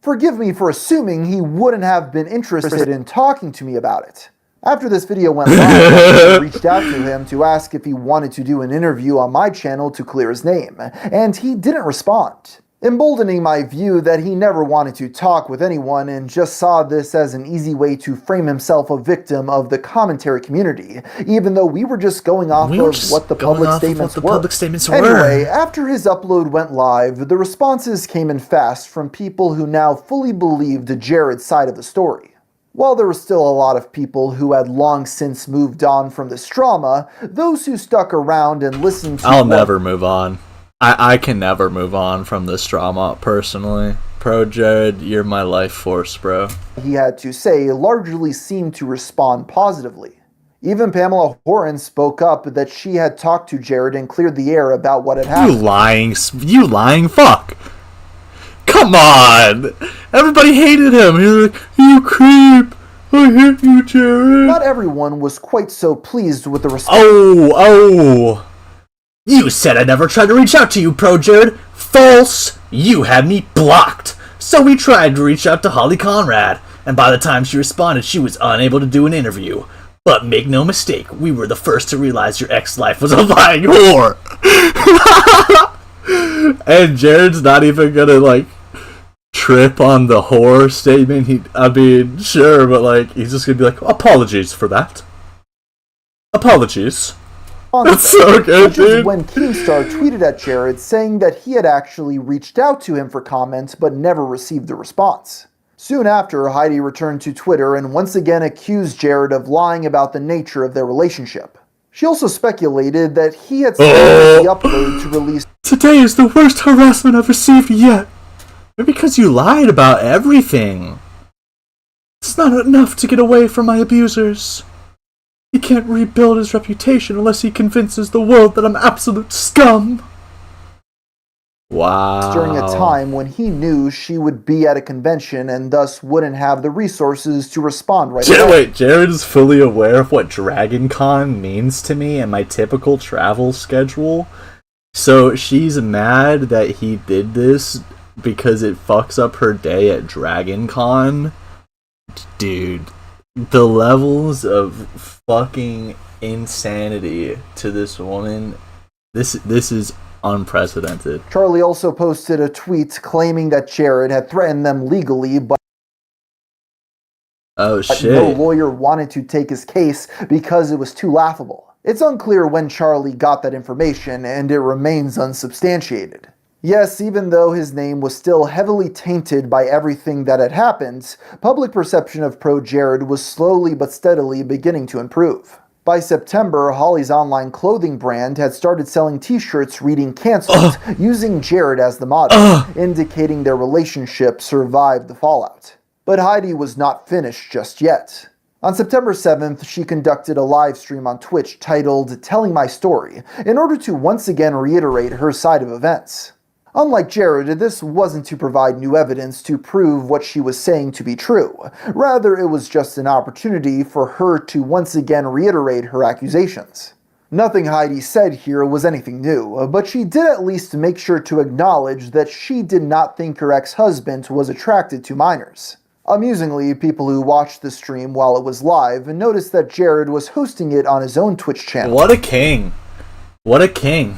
Forgive me for assuming he wouldn't have been interested in talking to me about it. After this video went live, I reached out to him to ask if he wanted to do an interview on my channel to clear his name, and he didn't respond, emboldening my view that he never wanted to talk with anyone and just saw this as an easy way to frame himself a victim of the commentary community, even though we were just going off of what the public statements were. Anyway, after his upload went live, the responses came in fast from people who now fully believed Jared's side of the story. While there were still a lot of people who had long since moved on from this drama, those who stuck around and listened to
I'll never move on. I can never move on from this drama, personally. Pro Jared, you're my life force, bro.
He had to say largely seemed to respond positively. Even Pamela Horton spoke up that she had talked to Jared and cleared the air about what had happened.
You lying fuck. Come on! Everybody hated him. He was like, you creep! I hate you, Jared.
Not everyone was quite so pleased with the response.
Oh! You said I never tried to reach out to you, Pro Jared. False! You had me blocked. So we tried to reach out to Holly Conrad, and by the time she responded, she was unable to do an interview. But make no mistake, we were the first to realize your ex-life was a lying whore.
And Jared's not even gonna, like, trip on the whore statement, I mean, sure, but like, he's just gonna be like, apologies for that. Apologies. That's so good,
Which is
dude.
when Keemstar tweeted at Jared saying that he had actually reached out to him for comment but never received a response. Soon after, Heidi returned to Twitter and once again accused Jared of lying about the nature of their relationship. She also speculated that he had started the upload to release.
Today is the worst harassment I've received yet. Because you lied about everything. It's not enough to get away from my abusers. He can't rebuild his reputation unless he convinces the world that I'm absolute scum. Wow.
During a time when he knew she would be at a convention and thus wouldn't have the resources to respond right away.
Wait, Jared is fully aware of what Dragon Con means to me and my typical travel schedule. So she's mad that he did this because it fucks up her day at Dragon Con. Dude, the levels of fucking insanity to this woman, this is unprecedented.
Charlie also posted a tweet claiming that Jared had threatened them legally, but
no
lawyer wanted to take his case because it was too laughable. It's unclear when Charlie got that information, and it remains unsubstantiated. Yes, even though his name was still heavily tainted by everything that had happened, public perception of Pro Jared was slowly but steadily beginning to improve. By September, Holly's online clothing brand had started selling t-shirts reading "Cancelled," using Jared as the model, indicating their relationship survived the fallout. But Heidi was not finished just yet. On September 7th, she conducted a live stream on Twitch titled "Telling My Story," in order to once again reiterate her side of events. Unlike Jared, this wasn't to provide new evidence to prove what she was saying to be true. Rather, it was just an opportunity for her to once again reiterate her accusations. Nothing Heidi said here was anything new, but she did at least make sure to acknowledge that she did not think her ex-husband was attracted to minors. Amusingly, people who watched the stream while it was live noticed that Jared was hosting it on his own Twitch channel.
What a king. What a king.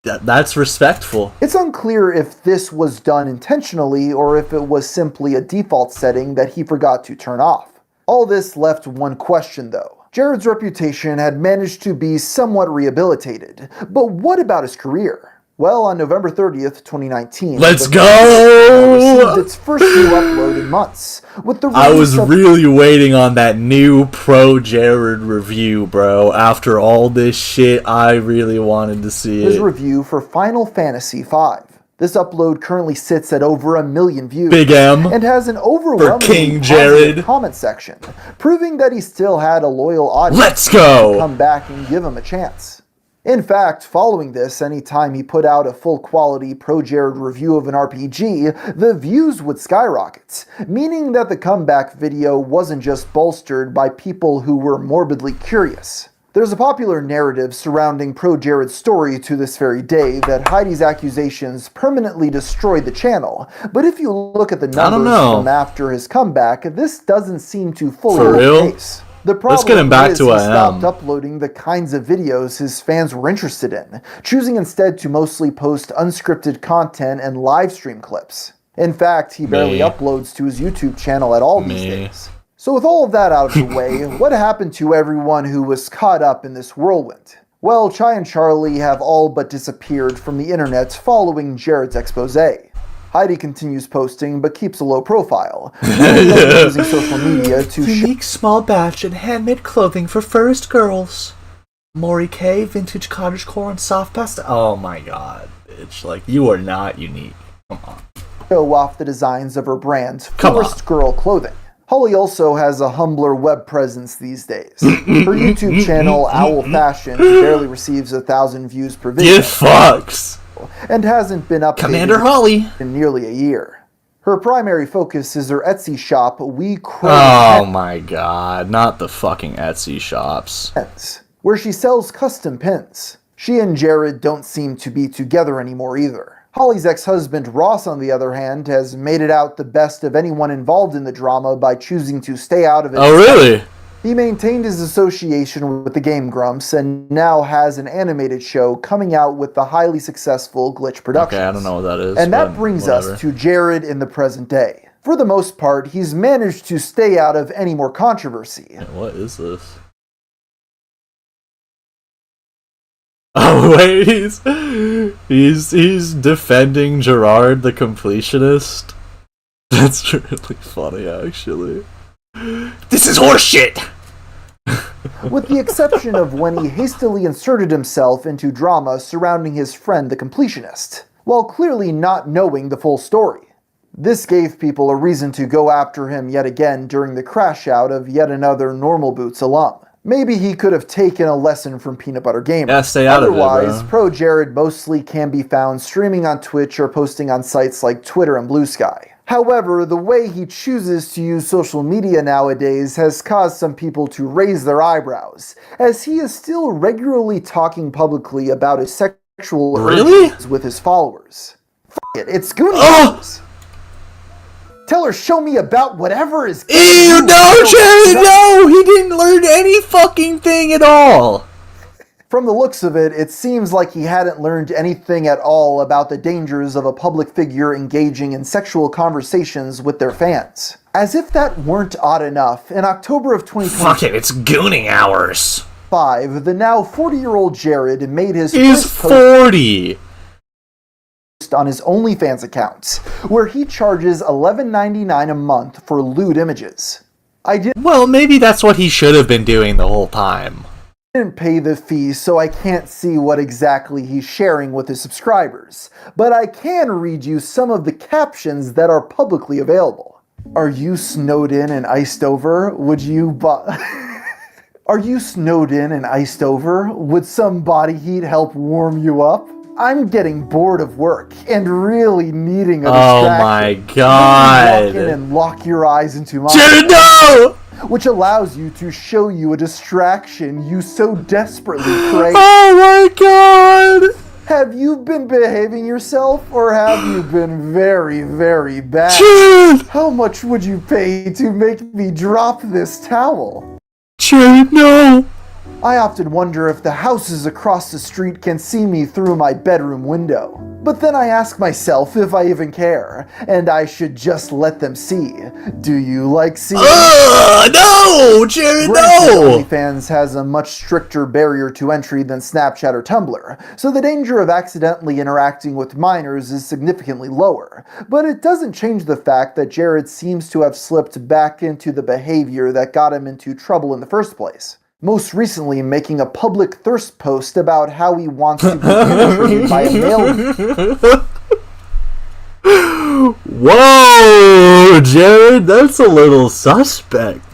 That's respectful.
It's unclear if this was done intentionally or if it was simply a default setting that he forgot to turn off. All this left one question though. Jared's reputation had managed to be somewhat rehabilitated, but what about his career? Well, on November 30th, 2019,
Let's go!
received its first new upload in months. With the
I was
release of
really waiting on that new Pro Jared review, bro. After all this shit, I really wanted to see
his
it.
review for Final Fantasy V. This upload currently sits at over 1 million views.
Big M
and has an
for
overwhelmingly
King
positive
Jared.
comment section, proving that he still had a loyal audience.
Let's go!
To come back and give him a chance. In fact, following this, anytime he put out a full-quality Pro Jared review of an RPG, the views would skyrocket, meaning that the comeback video wasn't just bolstered by people who were morbidly curious. There's a popular narrative surrounding Pro Jared's story to this very day that Heidi's accusations permanently destroyed the channel, but if you look at the numbers from after his comeback, this doesn't seem to fully
For
hold
real?
the case. The problem
Let's get him back
is
to
he
a
stopped uploading the kinds of videos his fans were interested in, choosing instead to mostly post unscripted content and live stream clips. In fact, he barely uploads to his YouTube channel at all these days. So with all of that out of the way, what happened to everyone who was caught up in this whirlwind? Well, Chai and Charlie have all but disappeared from the internet following Jared's expose. Heidi continues posting, but keeps a low profile, using social media to
Unique small batch and handmade clothing for first girls. Mori K, vintage cottage core and soft pasta.
Oh my god, bitch. Like, you are not unique. Come on.
show off the designs of her brand's
Come
first girl clothing. Holly also has a humbler web presence these days. Her YouTube channel, Owl Fashion, barely receives 1,000 views per video.
Get fucks!
And hasn't been updated
Commander Holly
in nearly a year. Her primary focus is her Etsy shop, We Crow
Oh my god, not the fucking Etsy shops.
Pins, where she sells custom pins. She and Jared don't seem to be together anymore either. Holly's ex-husband Ross, on the other hand, has made it out the best of anyone involved in the drama by choosing to stay out of it.
Oh really?
He maintained his association with the Game Grumps and now has an animated show coming out with the highly successful Glitch Productions.
Okay, I don't know what that is.
And that
but
brings
whatever.
us to Jared in the present day. For the most part, he's managed to stay out of any more controversy.
Yeah, what is this? Oh wait, he's defending Gerard the completionist. That's really funny, actually.
This is horseshit!
With the exception of when he hastily inserted himself into drama surrounding his friend the completionist, while clearly not knowing the full story. This gave people a reason to go after him yet again during the crash out of yet another Normal Boots alum. Maybe he could have taken a lesson from Peanut Butter Gamer.
Yeah, stay out of it, bro.
Otherwise, Pro Jared mostly can be found streaming on Twitch or posting on sites like Twitter and Blue Sky. However, the way he chooses to use social media nowadays has caused some people to raise their eyebrows, as he is still regularly talking publicly about his sexual urges with his followers. F it, it's Goonies. Tell her, show me about whatever is.
Ew, no, Jared, no! He didn't learn any fucking thing at all!
From the looks of it, it seems like he hadn't learned anything at all about the dangers of a public figure engaging in sexual conversations with their fans. As if that weren't odd enough, in October of 2020,
Fuck it, it's gooning hours.
the now 40-year-old Jared made his
He's
first post
40!
on his OnlyFans account, where he charges $11.99 a month for lewd images.
Well, maybe that's what he should have been doing the whole time.
Didn't pay the fee, so I can't see what exactly he's sharing with his subscribers, but I can read you some of the captions that are publicly available. Are you snowed in and iced over? Would you Are you snowed in and iced over? Would some body heat help warm you up? I'm getting bored of work and really needing a distraction.
Oh my god.
Walk in and lock your eyes into mine.
Jared, no!
Which allows you to show you a distraction you so desperately crave.
Oh my god!
Have you been behaving yourself, or have you been very, very bad?
Jared!
How much would you pay to make me drop this towel?
Jared, no!
I often wonder if the houses across the street can see me through my bedroom window. But then I ask myself if I even care, and I should just let them see. Do you like seeing?
No! Jared, no!
OnlyFans has a much stricter barrier to entry than Snapchat or Tumblr, so the danger of accidentally interacting with minors is significantly lower. But it doesn't change the fact that Jared seems to have slipped back into the behavior that got him into trouble in the first place. Most recently making a public thirst post about how he wants to be penetrated by a male.
Whoa, Jared, that's a little suspect.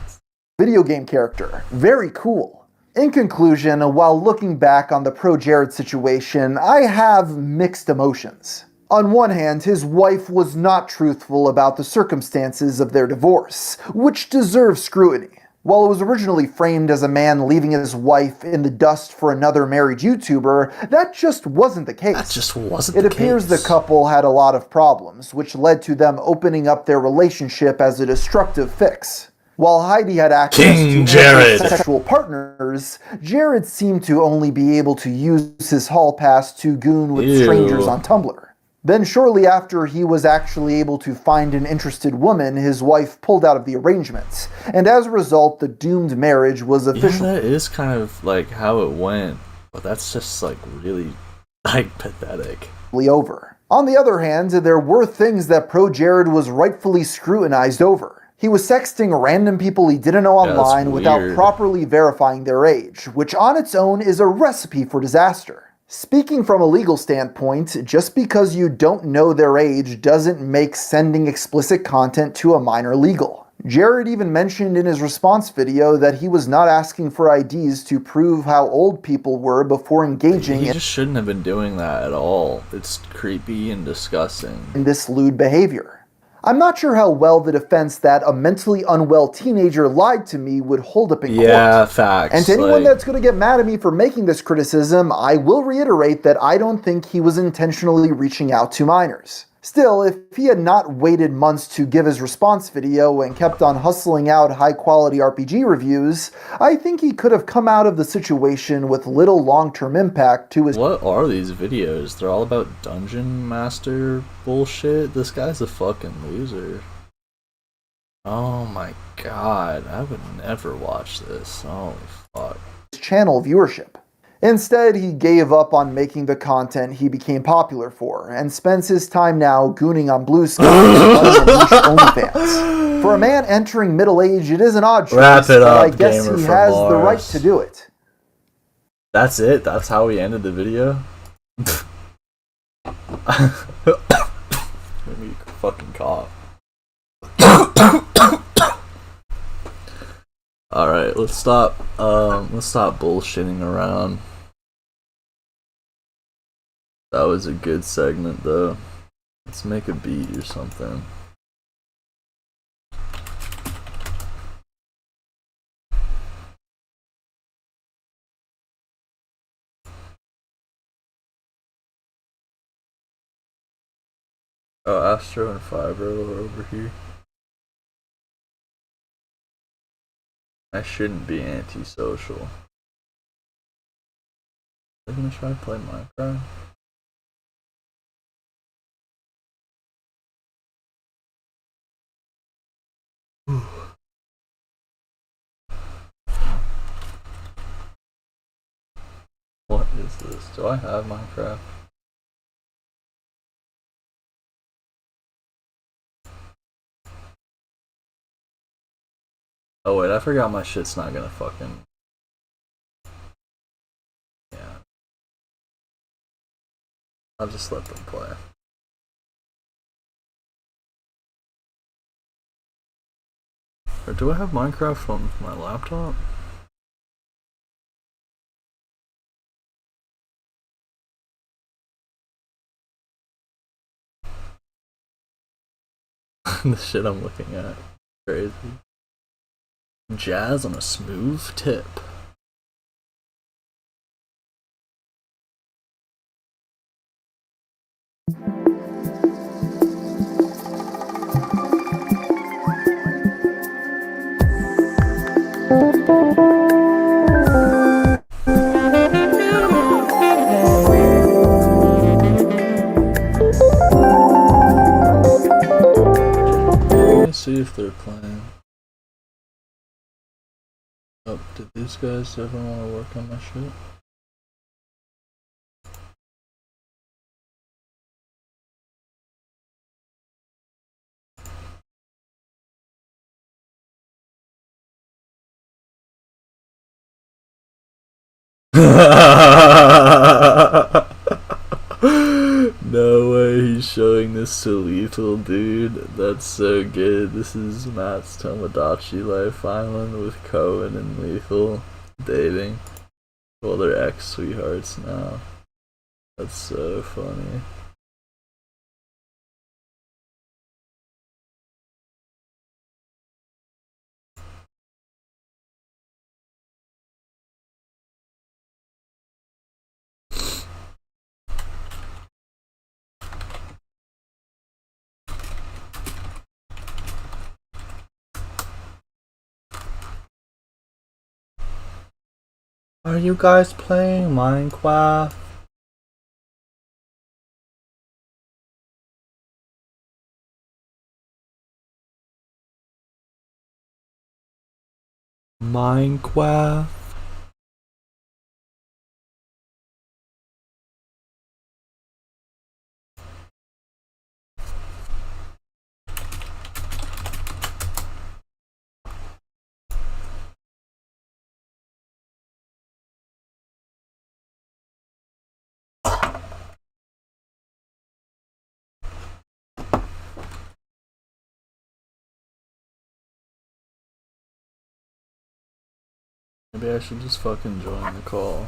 Video game character. Very cool. In conclusion, while looking back on the Pro Jared situation, I have mixed emotions. On one hand, his wife was not truthful about the circumstances of their divorce, which deserves scrutiny. While it was originally framed as a man leaving his wife in the dust for another married YouTuber, that just wasn't the case.
That just wasn't the case.
It appears the couple had a lot of problems, which led to them opening up their relationship as a destructive fix. While Heidi had access to
Jared.
sexual partners, Jared seemed to only be able to use his hall pass to goon with strangers on Tumblr. Then shortly after he was actually able to find an interested woman, his wife pulled out of the arrangements, and as a result, the doomed marriage was officially
Yeah, that is kind of like how it went, but that's just like really like pathetic.
over. On the other hand, there were things that Pro Jared was rightfully scrutinized over. He was sexting random people he didn't know online without properly verifying their age, which on its own is a recipe for disaster. Speaking from a legal standpoint, just because you don't know their age doesn't make sending explicit content to a minor legal. Jared even mentioned in his response video that he was not asking for IDs to prove how old people were before engaging
He just shouldn't have been doing that at all. It's creepy and disgusting.
in this lewd behavior. I'm not sure how well the defense that a mentally unwell teenager lied to me would hold up in court.
Yeah, facts.
And to anyone that's going to get mad at me for making this criticism, I will reiterate that I don't think he was intentionally reaching out to minors. Still, if he had not waited months to give his response video and kept on hustling out high-quality RPG reviews, I think he could have come out of the situation with little long-term impact to his...
What are these videos? They're all about Dungeon Master bullshit? This guy's a fucking loser. Oh my god, I would never watch this. Holy fuck.
Channel viewership. Instead, he gave up on making the content he became popular for, and spends his time now gooning on Blue Sky running a niche OnlyFans. For a man entering middle age, it is an odd choice,
Wrap it
but
up,
I guess
gamer
he
from
has the right
Mars.
to do it.
That's it? That's how we ended the video? Made me fucking cough. Alright, let's stop bullshitting around. That was a good segment though. Let's make a beat or something. Oh, Astro and Fibro are over here. I shouldn't be antisocial. They're gonna try to play Minecraft. What is this? Do I have Minecraft? Oh wait, I forgot my shit's not gonna fucking... Yeah. I'll just let them play. Or do I have Minecraft on my laptop? The shit I'm looking at. Crazy. Jazz on a smooth tip. Let me see if they're playing. Oh, did these guys ever want to work on my shit? No way he's showing this to Lethal, dude. That's so good. This is Matt's Tomodachi Life Island with Cohen and Lethal dating. Well, they're ex-sweethearts now. That's so funny. Are you guys playing Minecraft? Minecraft? Maybe I should just fucking join the call.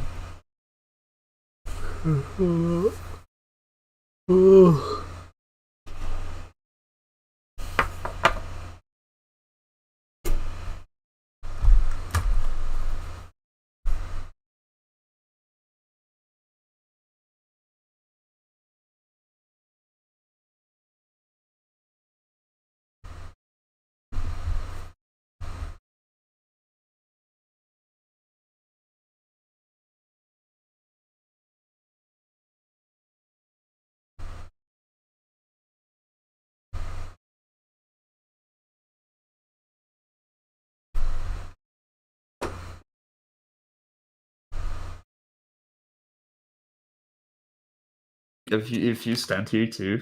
If you stand here too.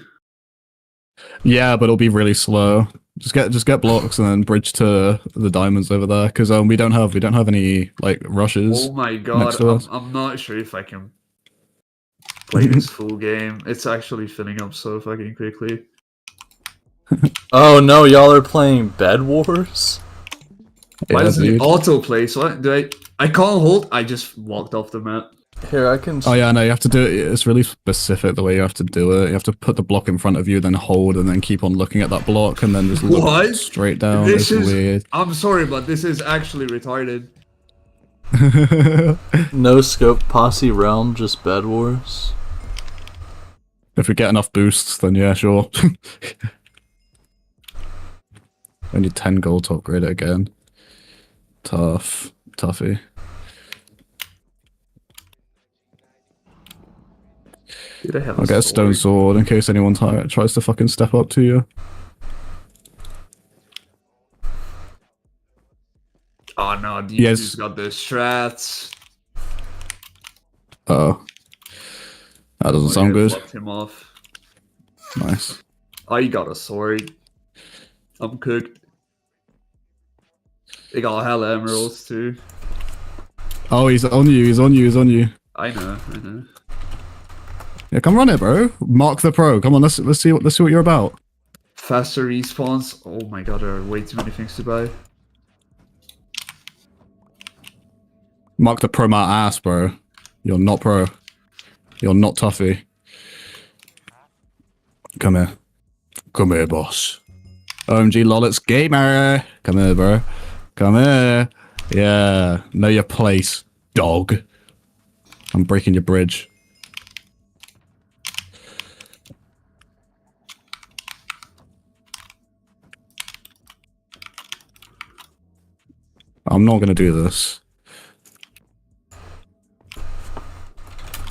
Yeah, but it'll be really slow. Just get blocks and then bridge to the diamonds over there because we don't have any like rushes.
Oh my
next
god,
to us.
I'm not sure if I can play this full game. It's actually filling up so fucking quickly.
Oh no, y'all are playing Bed Wars?
Why
Yeah,
doesn't it
dude.
autoplay? So what do I can't hold. I just walked off the map.
Here, I can.
Oh yeah, no, you have to do it. It's really specific the way you have to do it. You have to put the block in front of you, then hold, and then keep on looking at that block, and then just look
What?
straight down.
This
It's
is
weird.
I'm sorry, but this is actually retarded.
No scope posse realm, just Bed Wars.
If we get enough boosts, then yeah, sure. I need 10 gold to upgrade it again. Toughy.
Did I have
I'll get a stone sword in case anyone tries to fucking step up to you.
Oh no, you
Yes.
just got the strats.
Oh. That doesn't sound
I
good.
blocked him off.
Nice.
I got a sword. I'm cooked. They got hella emeralds too.
Oh, he's on you.
I know.
Yeah, come run it, bro. Mark the pro. Come on, let's see what you're about.
Faster respawns. Oh my god, there are way too many things to buy.
Mark the pro my ass, bro. You're not pro. You're not toughy. Come here, boss. OMG Lollet's gamer. Come here, bro. Come here. Yeah. Know your place, dog. I'm breaking your bridge. I'm not gonna do this.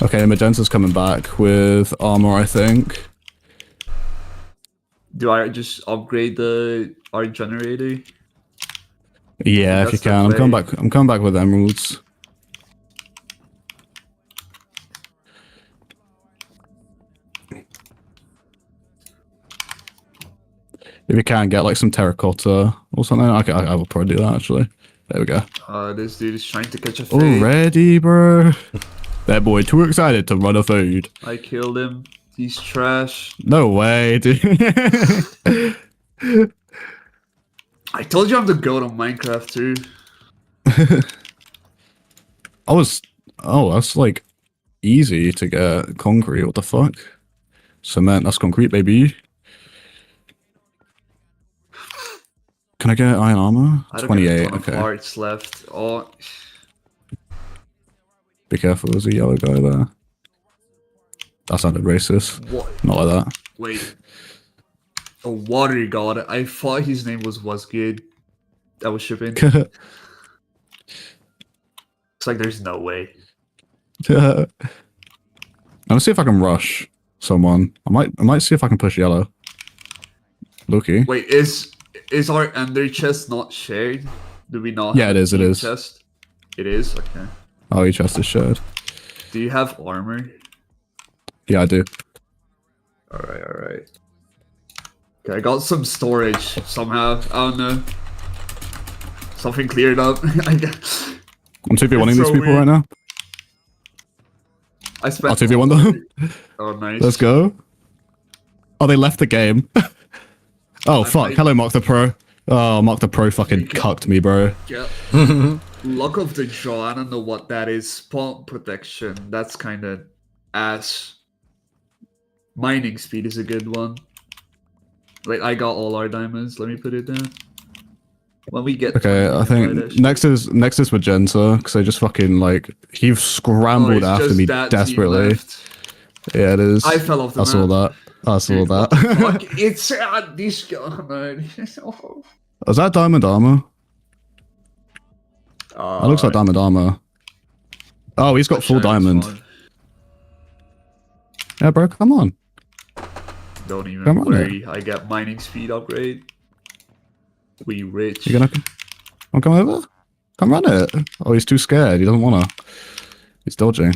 Okay, Magenta's coming back with armor, I think.
Do I just upgrade the art generator?
Yeah, if you
That's the
can.
play.
I'm coming back with emeralds. If you can get like some terracotta or something, I will probably do that actually. There we go.
This dude is trying to catch a fade.
Already, bro. That boy too excited to run a food.
I killed him. He's trash.
No way, dude.
I told you I'm the goat on Minecraft too.
Oh, that's like easy to get concrete. What the fuck? Cement, that's concrete, baby. Can I get iron armor?
I don't
28,
have a ton of
okay.
hearts left. Oh,
Be careful, there's a yellow guy there. That sounded racist.
What?
Not like that.
wait. A water god. I thought his name was good. That was shipping. It's like there's no way.
Let me see if I can rush someone. I might see if I can push yellow. Loki.
Wait, is our ender chest not shared? Do we not?
Yeah,
have
it is,
a
it
team
is.
Chest? It is. Okay.
Oh, your chest is shared.
Do you have armor?
Yeah, I do.
Alright. Okay, I got some storage somehow. I don't know. Something cleared up. I guess.
I'm 2v1ing
It's
these
so
people
weird.
right now.
I spent.
I'll 2v1 them.
Oh, nice.
Let's go. Oh, they left the game. Oh, fuck. Hello, Mark the Pro. Oh, Mark the Pro fucking cucked me, bro.
Yeah. Luck of the draw. I don't know what that is. Spawn protection. That's kind of ass. Mining speed is a good one. Wait, I got all our diamonds. Let me put it down. When we get
Okay, I think next is Magenta, because I just fucking like he scrambled
it's
after
just
me
that team
desperately.
left.
Yeah, it is.
I fell off the
I saw
map.
that. I saw that.
Fuck, it's this guy.
Is that diamond armor?
Oh,
That looks like diamond armor. Oh, he's got full diamond. Yeah, bro, come on.
Don't even
Come on,
worry. I got mining speed upgrade. We rich.
You gonna come over? Come run it. Oh, he's too scared. He doesn't wanna. He's dodging.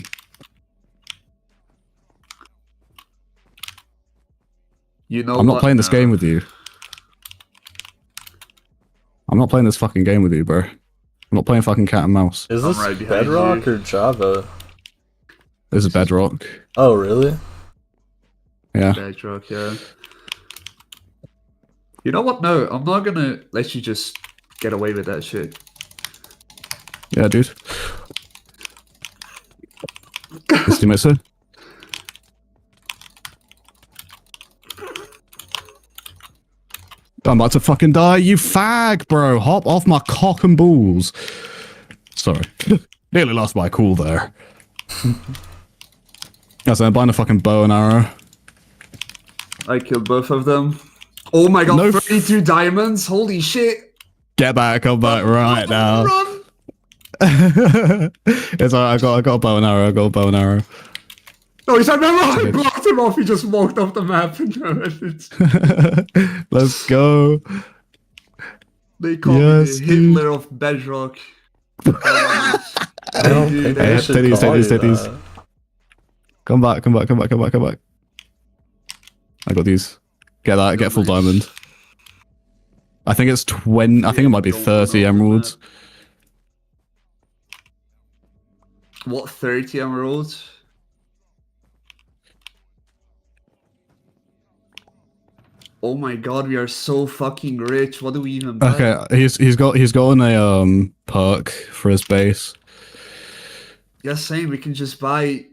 You know
I'm not
what
playing this
now?
game with you. I'm not playing this fucking game with you, bro. I'm not playing fucking cat and mouse.
Is this
right behind
Bedrock
you.
or Java?
This is Bedrock.
Oh, really?
Yeah.
Bedrock, yeah. You know what? No, I'm not gonna let you just get away with that shit.
Yeah, dude. This teammate, sir. I'm about to fucking die, you fag, bro. Hop off my cock and balls. Sorry. Nearly lost my cool there. Yes, I'm buying a fucking bow and arrow.
I killed both of them. Oh my god,
No
32 diamonds? Holy shit!
Get back, come back right now.
Run!
It's alright, I got a bow and arrow, I got a bow and arrow.
No, he's like, no, I blocked him off. He just walked off the map.
Let's go.
They call me the Hitler of Bedrock.
I don't think they should call you that.
Come back. I got these. Get that, get full diamond. I think it's 20, I think it might be 30 emeralds.
What, 30 emeralds? Oh my god, we are so fucking rich. What do we even buy?
Okay, he's gotten a perk for his base.
Yeah, same. We can just buy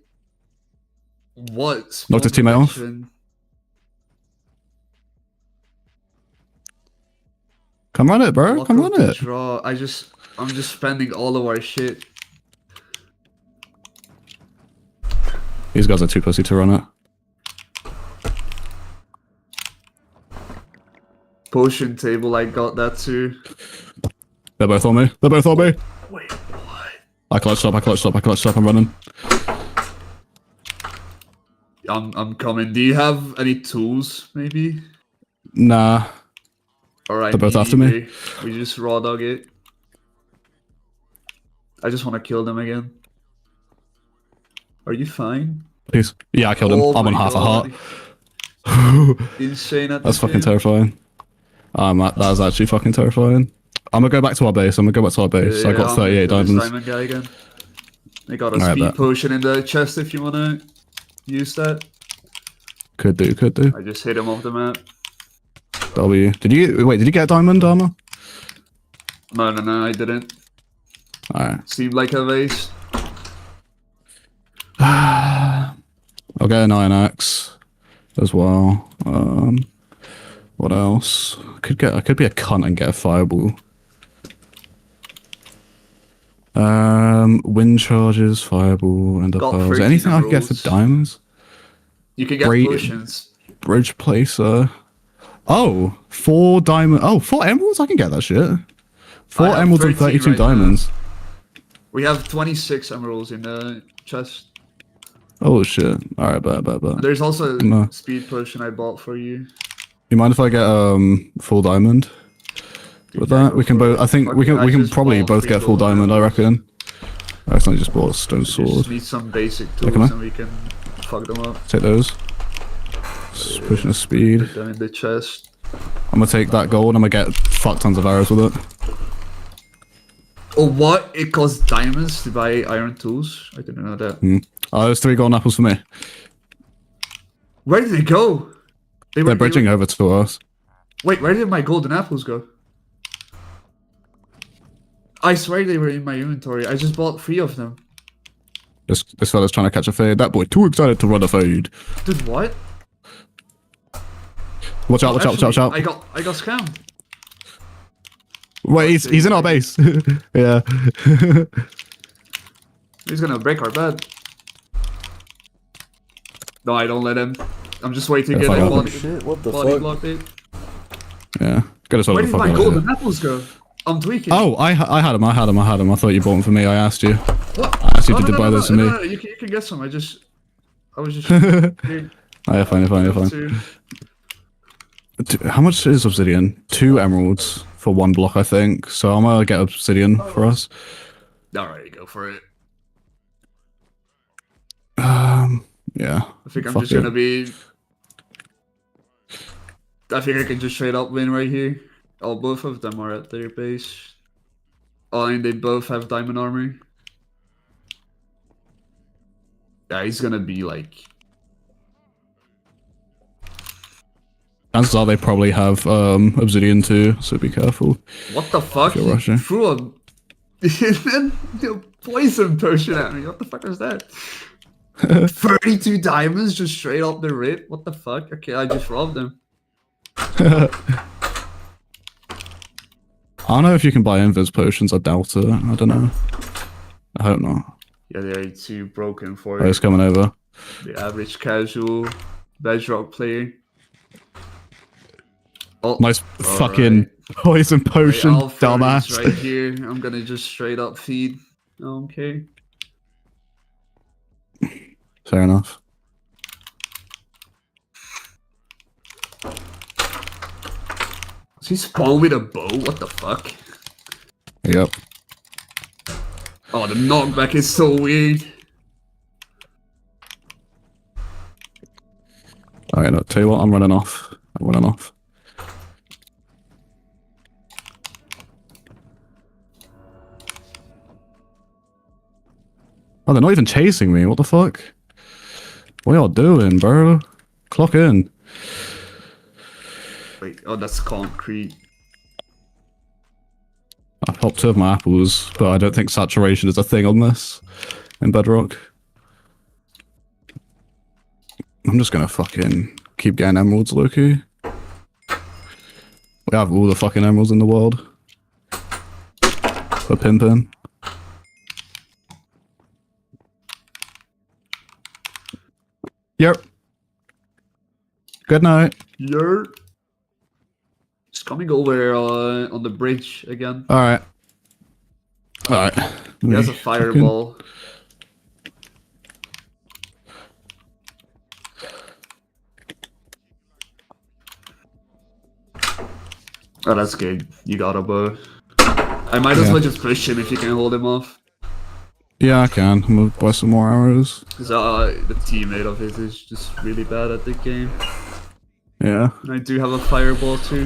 what?
Knocked his teammate off. Come run it, bro. Come run it.
Draw. I'm just spending all of our shit.
These guys are too pussy to run it.
Potion table, I got that too.
They're both on me. They're both on me.
Wait, what?
I clutched up, I'm running.
I'm coming. Do you have any tools, maybe?
Nah.
Alright.
They're both after me.
We just raw dog it. I just want to kill them again. Are you fine?
Please. Yeah, I killed him.
Oh
I'm on
my
half a
God.
heart.
Insane at
That's
this
fucking
game.
terrifying. That was actually fucking terrifying. I'm gonna go back to our base. I got
Yeah,
38
I'm this
diamonds.
diamond guy again. I got a
Alright,
speed
bet.
potion in the chest if you wanna use that.
Could do.
I just hit him off the map.
W. Did you get a diamond armor?
No, I didn't.
Alright.
Seemed like a waste.
I'll get an iron axe as well. What else? I could be a cunt and get a fireball. Wind charges, fireball, and a
Got
pearl. Is
13
there anything I can get for
emeralds.
diamonds?
You can get
Great.
potions.
Bridge placer. Oh, 4 diamond. Oh, 4 emeralds? I can get that shit. 4
I have
emeralds and
13
32
right now.
diamonds.
We have 26 emeralds in the chest.
Oh shit. Alright, bet.
There's also
No.
a speed potion I bought for you.
You mind if I get full diamond? With that, we can both. I think we
I
can
just
probably
bought
both
3
get full
gold
diamond. I
emeralds.
reckon. I accidentally just bought a stone
You
sword.
just need some basic
Yeah,
tools
come on.
and we can fuck them up.
Take those. Pushing a speed.
Put them in the chest.
I'm gonna take that gold. I'm gonna get fuck tons of arrows with it.
Oh, what? It costs diamonds to buy iron tools? I didn't know that.
Oh, there's 3 golden apples for me.
Where did they go?
They're bridging over to us.
Wait, where did my golden apples go? I swear they were in my inventory. I just bought 3 of them.
This fella's trying to catch a fade. That boy too excited to run a fade.
Dude, what?
Watch out!
Oh,
Watch out!
I got scammed.
Wait, he's in our base. Yeah.
He's gonna break our bed. No, I don't let him. I'm just waiting to
Yeah,
get
fuck
a
off.
body,
Shit,
what the
body
fuck?
blocked it.
Yeah. Get us over
Where
the
did my
fuck out of
golden
here.
apples go? I'm tweaking.
Oh, I had him. I thought you bought them for me. I asked you.
What?
I asked you
No,
to
no,
buy
no,
those for
no,
me.
no, you can get some. I was just. Dude,
Oh, yeah, fine. How much is obsidian? 2 emeralds for 1 block, I think. So I'm gonna get obsidian for us.
Alright, go for it.
Yeah.
I think I'm
Fuck
just
it.
gonna be I think I can just straight up win right here. Oh, both of them are at their base. Oh, and they both have diamond armor. Yeah, he's gonna be like...
Chances are they probably have obsidian too, so be careful.
What the fuck?
If you're
He
rushing.
threw a poison potion at me. What the fuck was that? 32 diamonds just straight up the rip? What the fuck? Okay, I just robbed them.
I don't know if you can buy invis potions. I doubt it. I don't know. I hope not.
Yeah, they're too broken for
Oh, it's coming over.
the average casual Bedrock player. Oh,
Nice fucking poison potion, dumbass.
Right here. I'm gonna just straight up feed. Okay.
Fair enough.
Does he spawn with a bow? What the fuck?
Yep.
Oh, the knockback is so weird.
Alright, no, tell you what, I'm running off. Oh, they're not even chasing me. What the fuck? What y'all doing, bro? Clock in.
Wait, oh, that's concrete.
I popped two of my apples, but I don't think saturation is a thing on this in Bedrock. I'm just gonna fucking keep getting emeralds, Loki. We have all the fucking emeralds in the world. We're pimping. Yep. Good night.
Yer. Just coming over on the bridge again.
Alright. Alright.
He has a fireball. Oh, that's good. You got a bow. I might as well just push him if you can hold him off.
Yeah, I can. I'm gonna buy some more arrows.
Because the teammate of his is just really bad at the game.
Yeah.
And I do have a fireball too.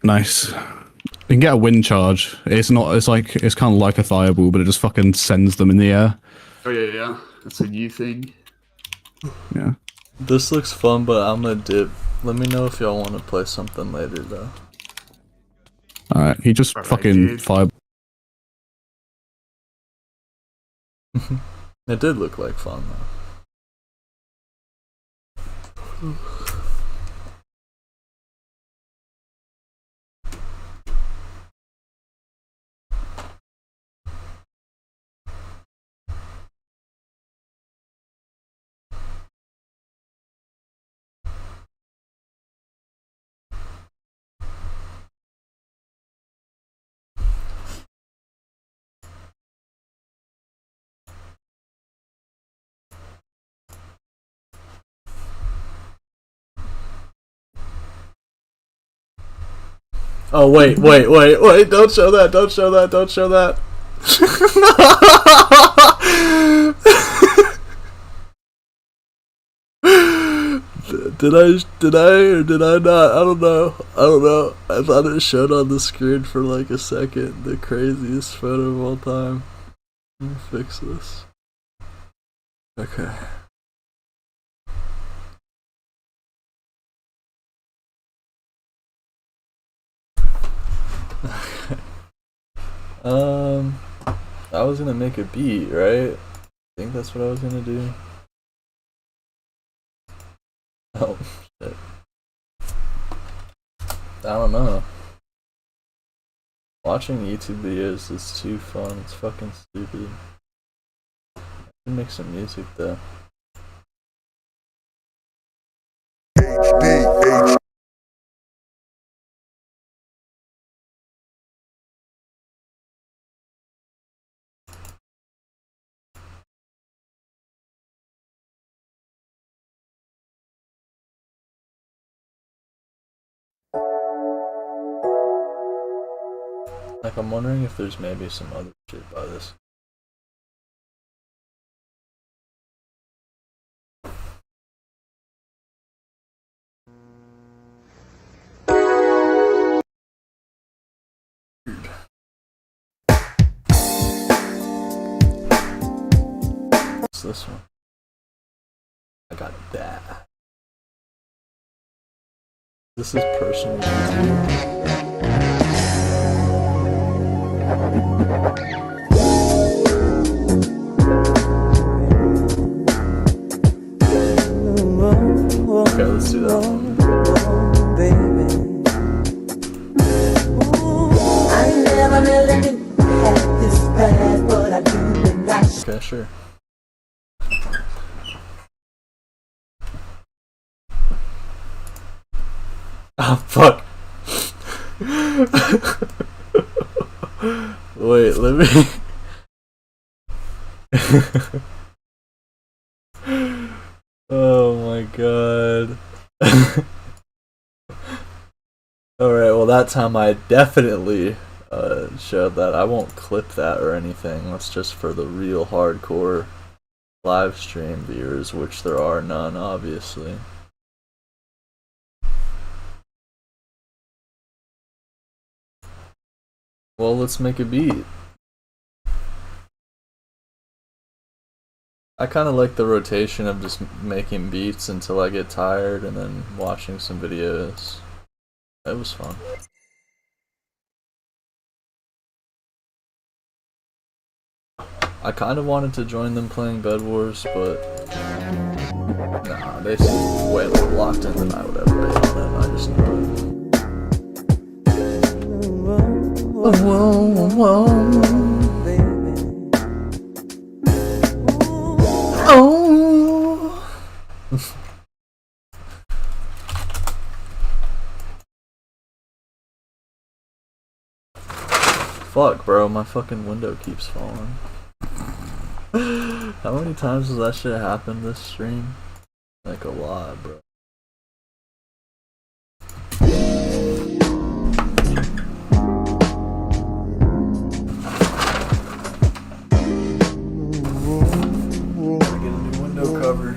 Nice. You can get a wind charge. It's not. It's like it's kind of like a fireball, but it just fucking sends them in the air.
Oh yeah. That's a new thing.
Yeah.
This looks fun, but I'm gonna dip. Let me know if y'all want to play something later, though.
All right. He just fucking fire.
It did look like fun, though. Oh wait, don't show that, don't show that, don't show that. Did I or did I not? I don't know. I thought it showed on the screen for like a second. The craziest photo of all time. Let me fix this. Okay. I was gonna make a beat, right? I think that's what I was gonna do. Oh, shit. I don't know. Watching YouTube videos is too fun. It's fucking stupid. I can make some music though. Like, I'm wondering if there's maybe some other shit by this. this one. I got that. This is personal. Okay, let's do that one. Okay, sure. Oh, fuck. Wait, let me... Oh my god. Alright, well that time I definitely showed that. I won't clip that or anything. That's just for the real hardcore live stream viewers, which there are none, obviously. Well, let's make a beat. I kind of like the rotation of just making beats until I get tired and then watching some videos. It was fun. I kind of wanted to join them playing Bed Wars, but nah, they seem way more locked in than I would ever be on them. I just know it. Whoa, whoa, oh. Fuck, bro, my fucking window keeps falling. How many times has that shit happened this stream? Like a lot, bro. Gotta get a new window cover.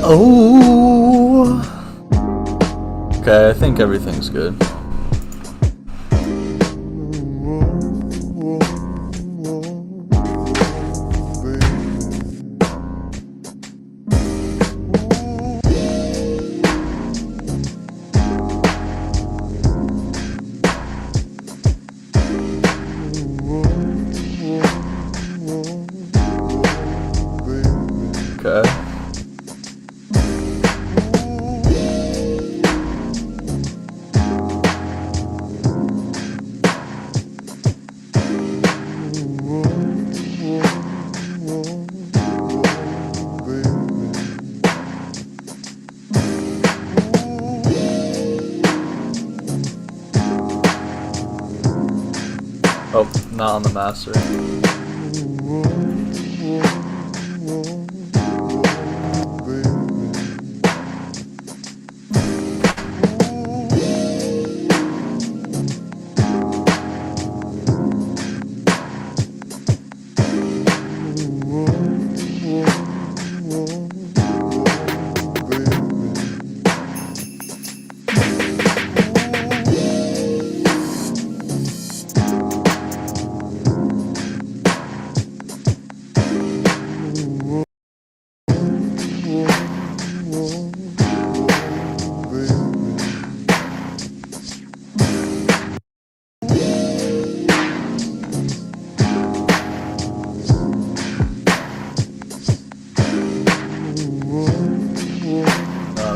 Oh. Okay, I think everything's good. Okay. Oh, not on the master.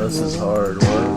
This is hard, what?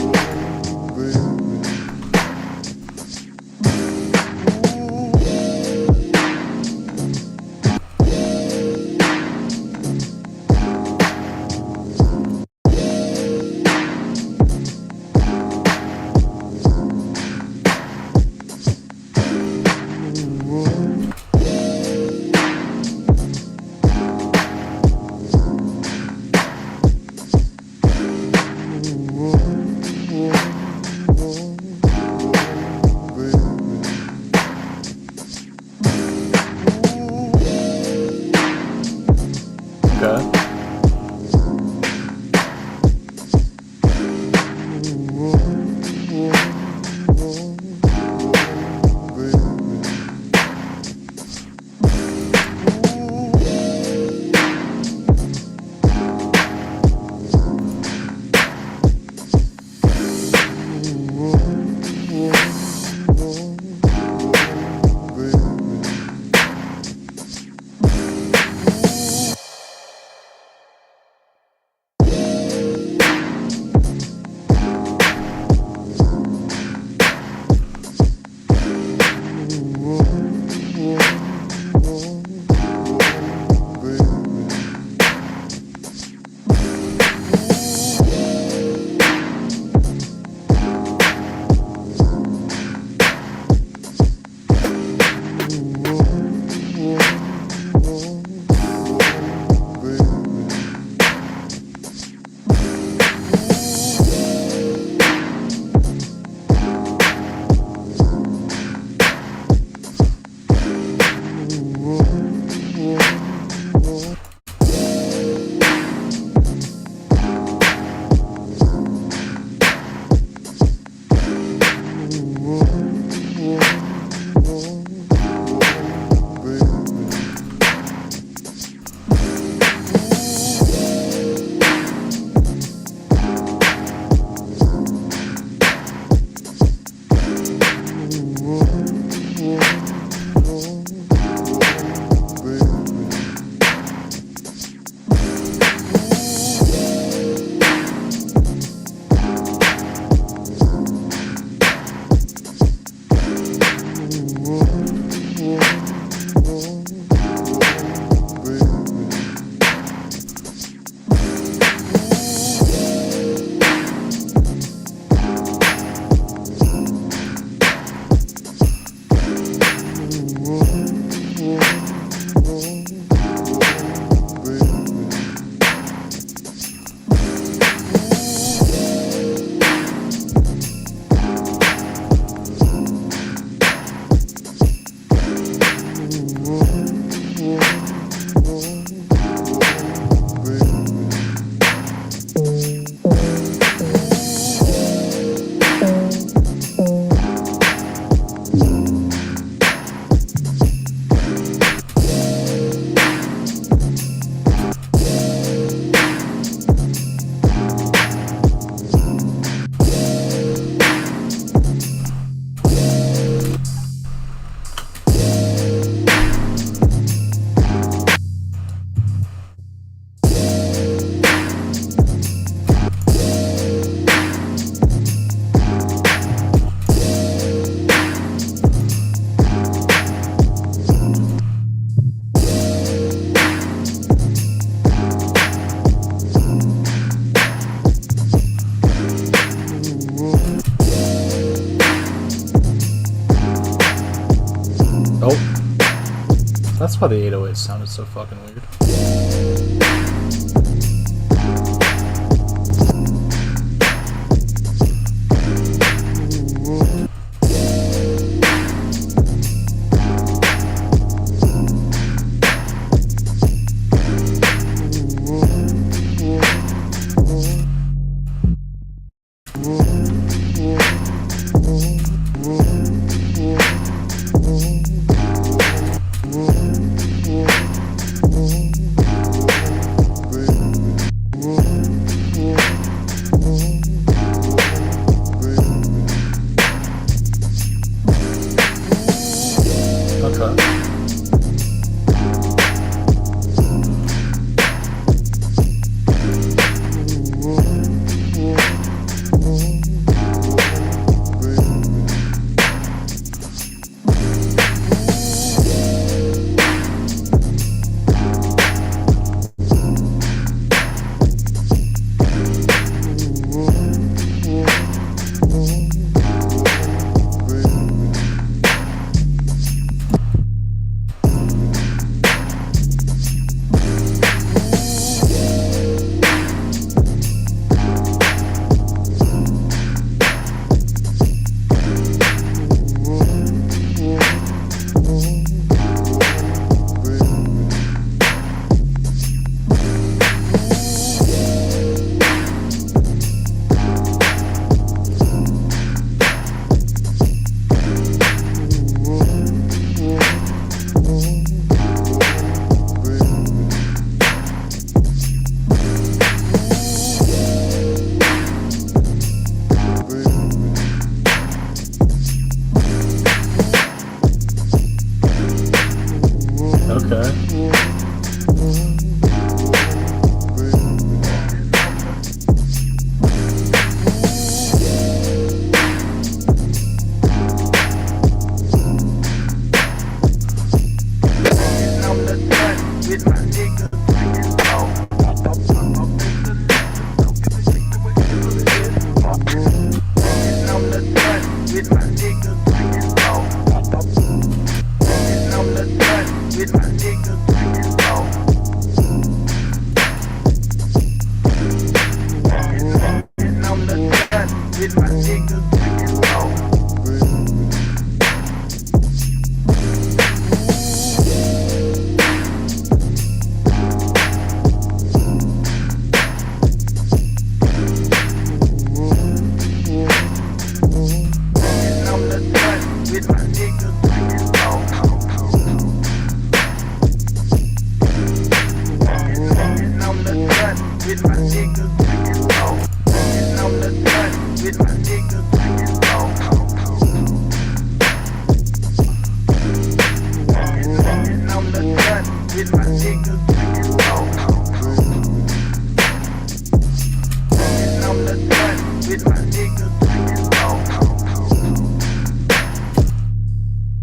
why the 808 sounded so fucking weird.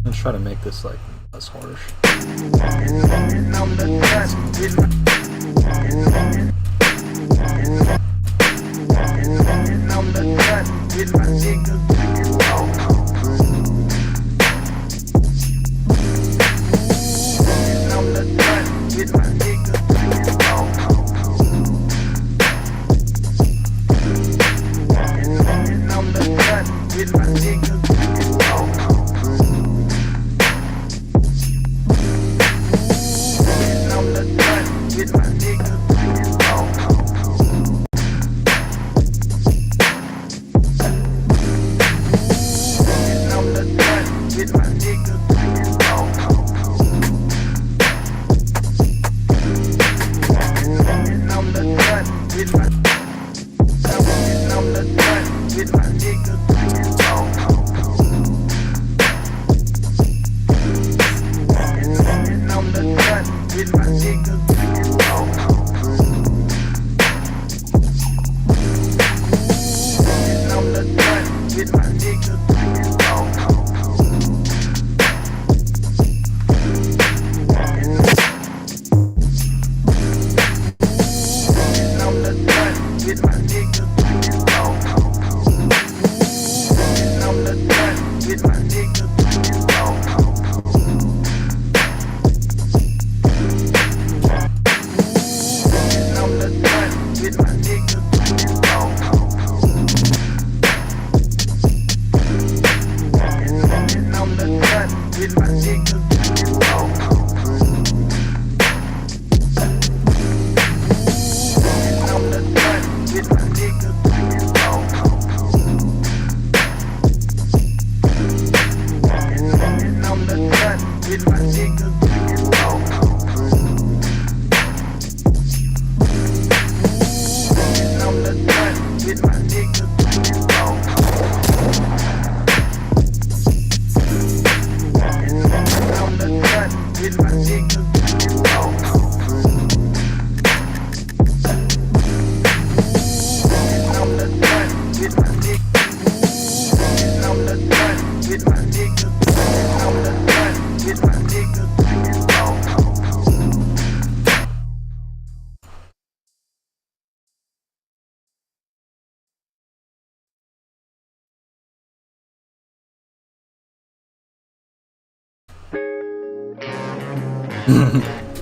Let's try to make this like less harsh.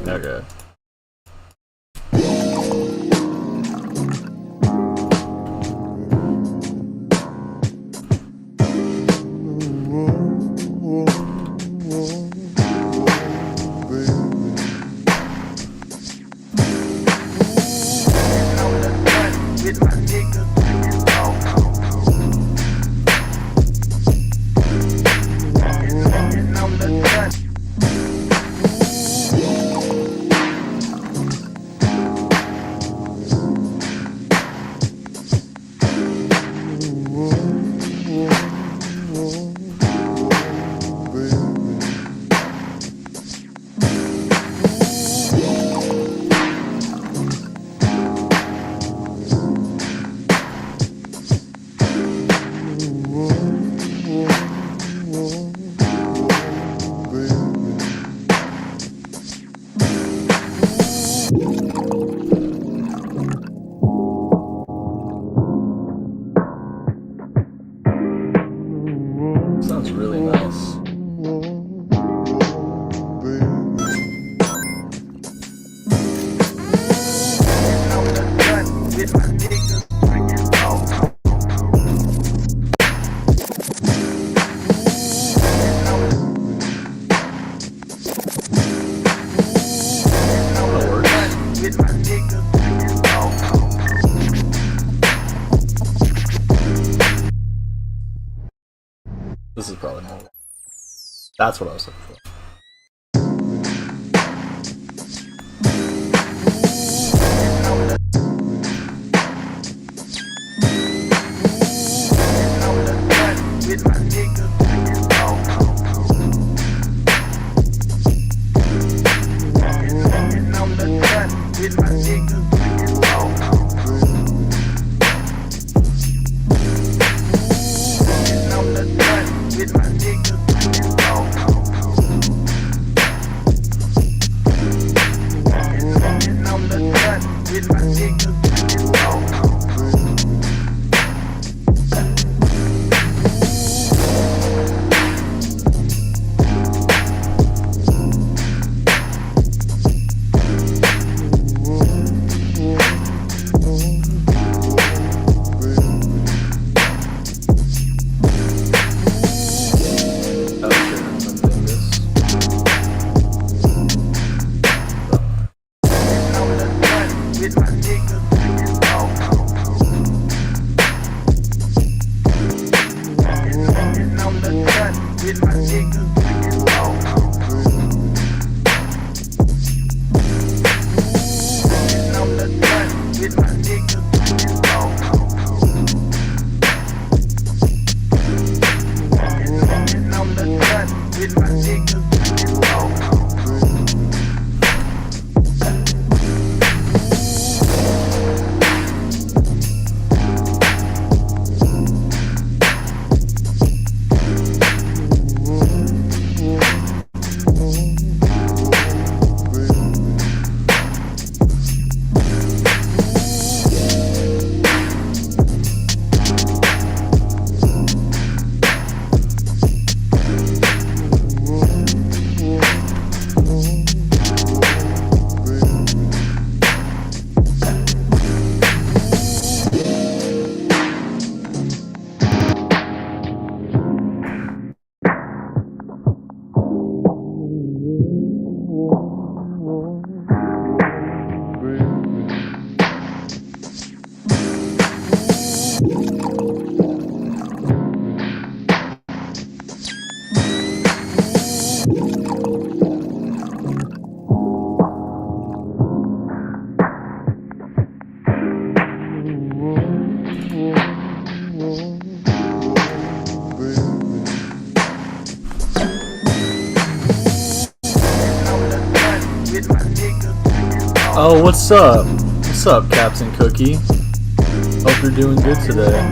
Okay. Sounds really nice. This is probably more. That's what I was looking for. Oh, what's up? What's up, Captain Cookie? Hope you're doing good today.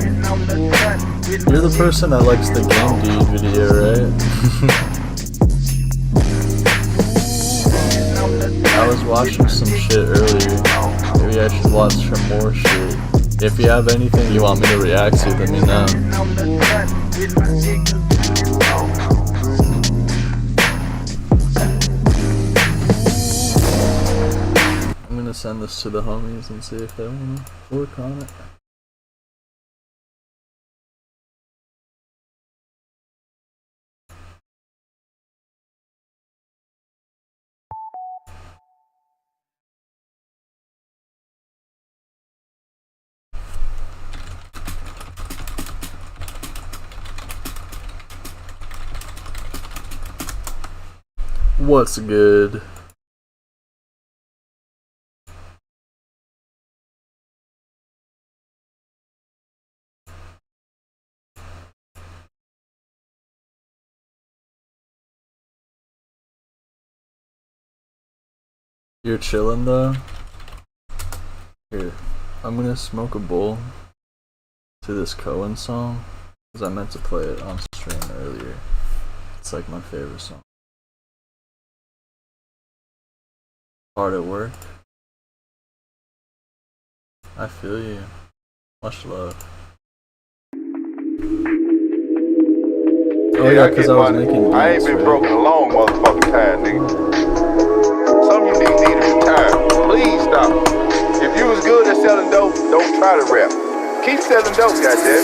You're the person that likes the Game Dude video, right? I was watching some shit earlier. Maybe I should watch some more shit. If you have anything you want me to react to, let me know. I'm gonna send this to the homies and see if they wanna work on it. What's good? You're chilling though? Here, I'm gonna smoke a bowl to this Cohen song, because I meant to play it on stream earlier. It's like my favorite song. Hard at work. I feel you. Much love. Oh yeah, because I was making
I ain't been
beats,
broken a long motherfucking time, nigga. Some of you niggas need to retire. Please stop. If you was good at selling dope, don't try to rap. Keep selling dope, goddamn.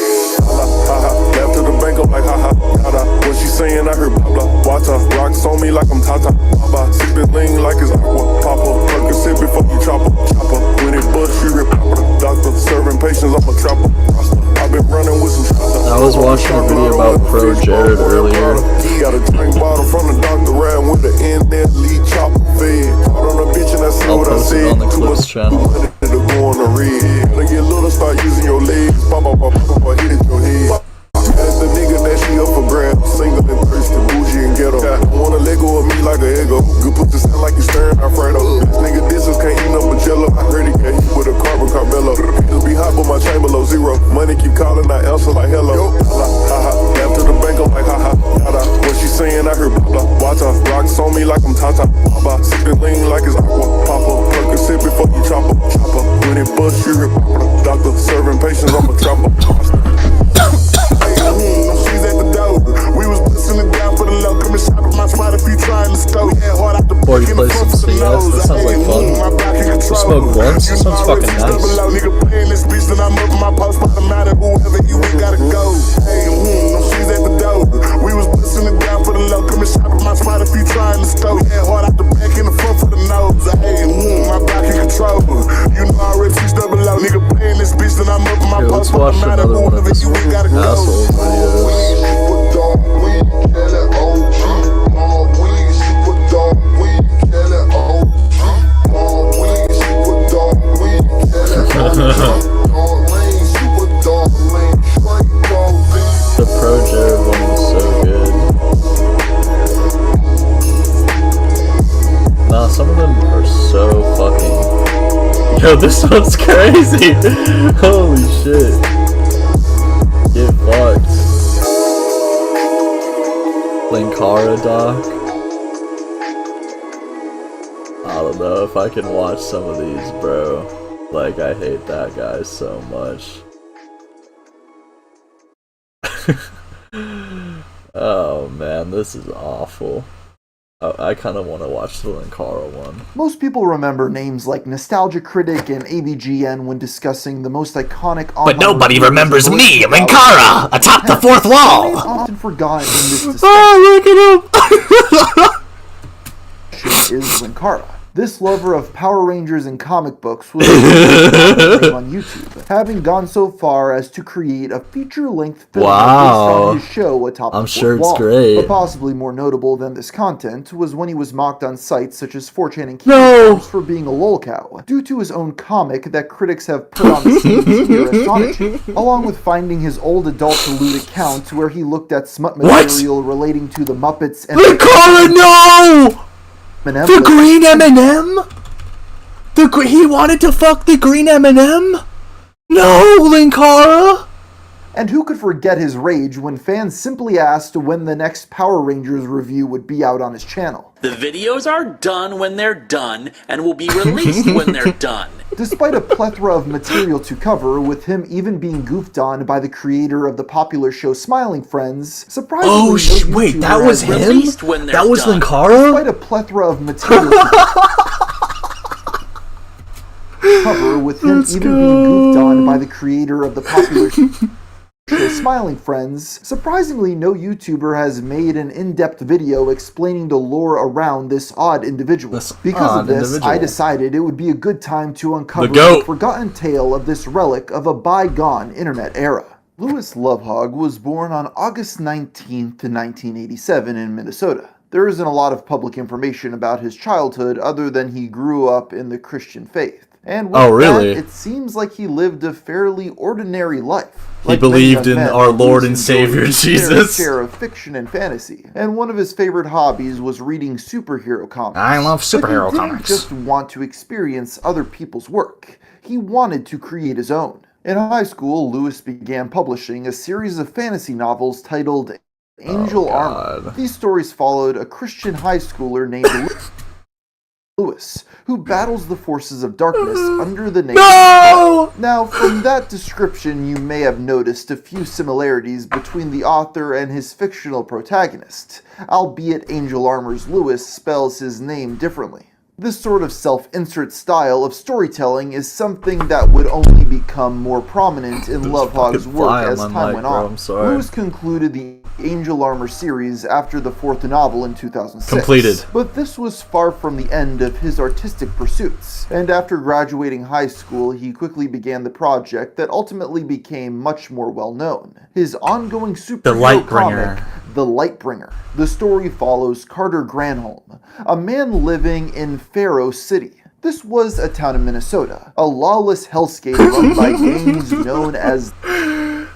Left to the bank, I'm like, haha, nada. What she saying, I heard blah blah. Water, rocks on me like I'm Tata. Baba, sipping lean like it's aqua. Papa, Percocet before you chopper. Chopper, when it bust, she rip. Doctor, serving patients, I'm a trapper. I've been running with some shots.
I was watching a video about Pro Jared earlier.
Got a drink bottle from the doctor, riding with the end there, lead chopper fed. Caught on a bitch and I said what I said.
On the Clips channel.
It'll go on the red. Gotta get little, start using your legs. Pop, pop, pop, pop, pop, hit it your head. That's the nigga that she up for grabs. Single and thirsty, bougie and ghetto. Wanna let go of me like a ego. Good put the sound like you stirring Alfredo. This nigga distance can't eat no Jello. I heard he can't eat with a carbon Carmelo. It'll be hot but my chamber low zero. Money keep calling, I answer like hello. Haha, left to the bank, I'm like haha, nada. What she saying, I heard blah blah. Water, rocks on me like I'm Tata. Baba, sipping lean like it's aqua. Papa, Percocet before you chopper. Chopper, when it bust, she rip. Doctor, serving patients, I'm a trapper. She's at the door. We was busting it down for the low. Come and shop at my spot if you trying to stow. Yeah, hard out the
Or you play some CS, that sounds like fun. You smoke blunts, that sounds fucking nice.
Nigga playing this bitch, then I'm up in my post, but I'm out of whoever you ain't gotta go. Hey, she's at the door. We was busting it down for the low. Come and shop at my spot if you trying to stow. Yeah, hard out the back in the front for the nose. Hey, my back in control. You know I already reached double low. Nigga playing this bitch, then I'm up in my post, but I'm out of whoever you ain't gotta go.
Assholes The Pro Jared one was so good. Nah, some of them are so fucking... Yo, this one's crazy! Holy shit. Get fucked. Linkara doc. I don't know if I can watch some of these, bro. Like, I hate that guy so much. Oh man, this is awful. I kind of want to watch the Linkara one.
Most people remember names like Nostalgia Critic and AVGN when discussing the most iconic online
But nobody
reviews
remembers
of
me,
voice
Linkara, atop the fourth wall!
Names often forgotten in this discussion is Linkara. This lover of Power Rangers and comic books was on YouTube, having gone so far as to create a feature-length film based on his show Atop the Fourth Wall.
Great.
But possibly more notable than this content was when he was mocked on sites such as 4chan and Keyboard for being a lolcow, due to his own comic that critics have put on the scenes here at Sonic, along with finding his old adult lewd account where he looked at smut material relating to the Muppets and
Linkara, no!
M&M
the green M&M? He wanted to fuck the green M&M? No, Linkara!
And who could forget his rage when fans simply asked when the next Power Rangers review would be out on his channel.
The videos are done when they're done and will be released when they're done.
Despite a plethora of material to cover, with him even being goofed on by the creator of the popular show Smiling Friends, surprisingly,
wait, that was him? That was Linkara?
Despite a plethora of material to cover, with him even being goofed on by the creator of the popular show Smiling Friends, surprisingly no YouTuber has made an in-depth video explaining the lore around this odd individual. Because of this, I decided it would be a good time to uncover the forgotten tale of this relic of a bygone internet era. Louis Lovehog was born on August 19th, 1987 in Minnesota. There isn't a lot of public information about his childhood other than he grew up in the Christian faith. And with that, it seems like he lived a fairly ordinary life.
He believed in our Lord and Savior Jesus.
Share of fiction and fantasy, and one of his favorite hobbies was reading superhero comics.
I love superhero
but he
comics.
didn't just want to experience other people's work. He wanted to create his own. In high school, Louis began publishing a series of fantasy novels titled Angel Armor. These stories followed a Christian high schooler named Louis, who battles the forces of darkness under the name of Now, from that description, you may have noticed a few similarities between the author and his fictional protagonist, albeit Angel Armor's Louis spells his name differently. This sort of self-insert style of storytelling is something that would only become more prominent in Lovehog's work as time went on. Louis concluded the Angel Armor series after the fourth novel in 2006.
Completed.
But this was far from the end of his artistic pursuits, and after graduating high school, he quickly began the project that ultimately became much more well-known. His ongoing superhero comic, The Lightbringer. The story follows Carter Granholm, a man living in Faro City. This was a town in Minnesota, a lawless hellscape run by gangs known as...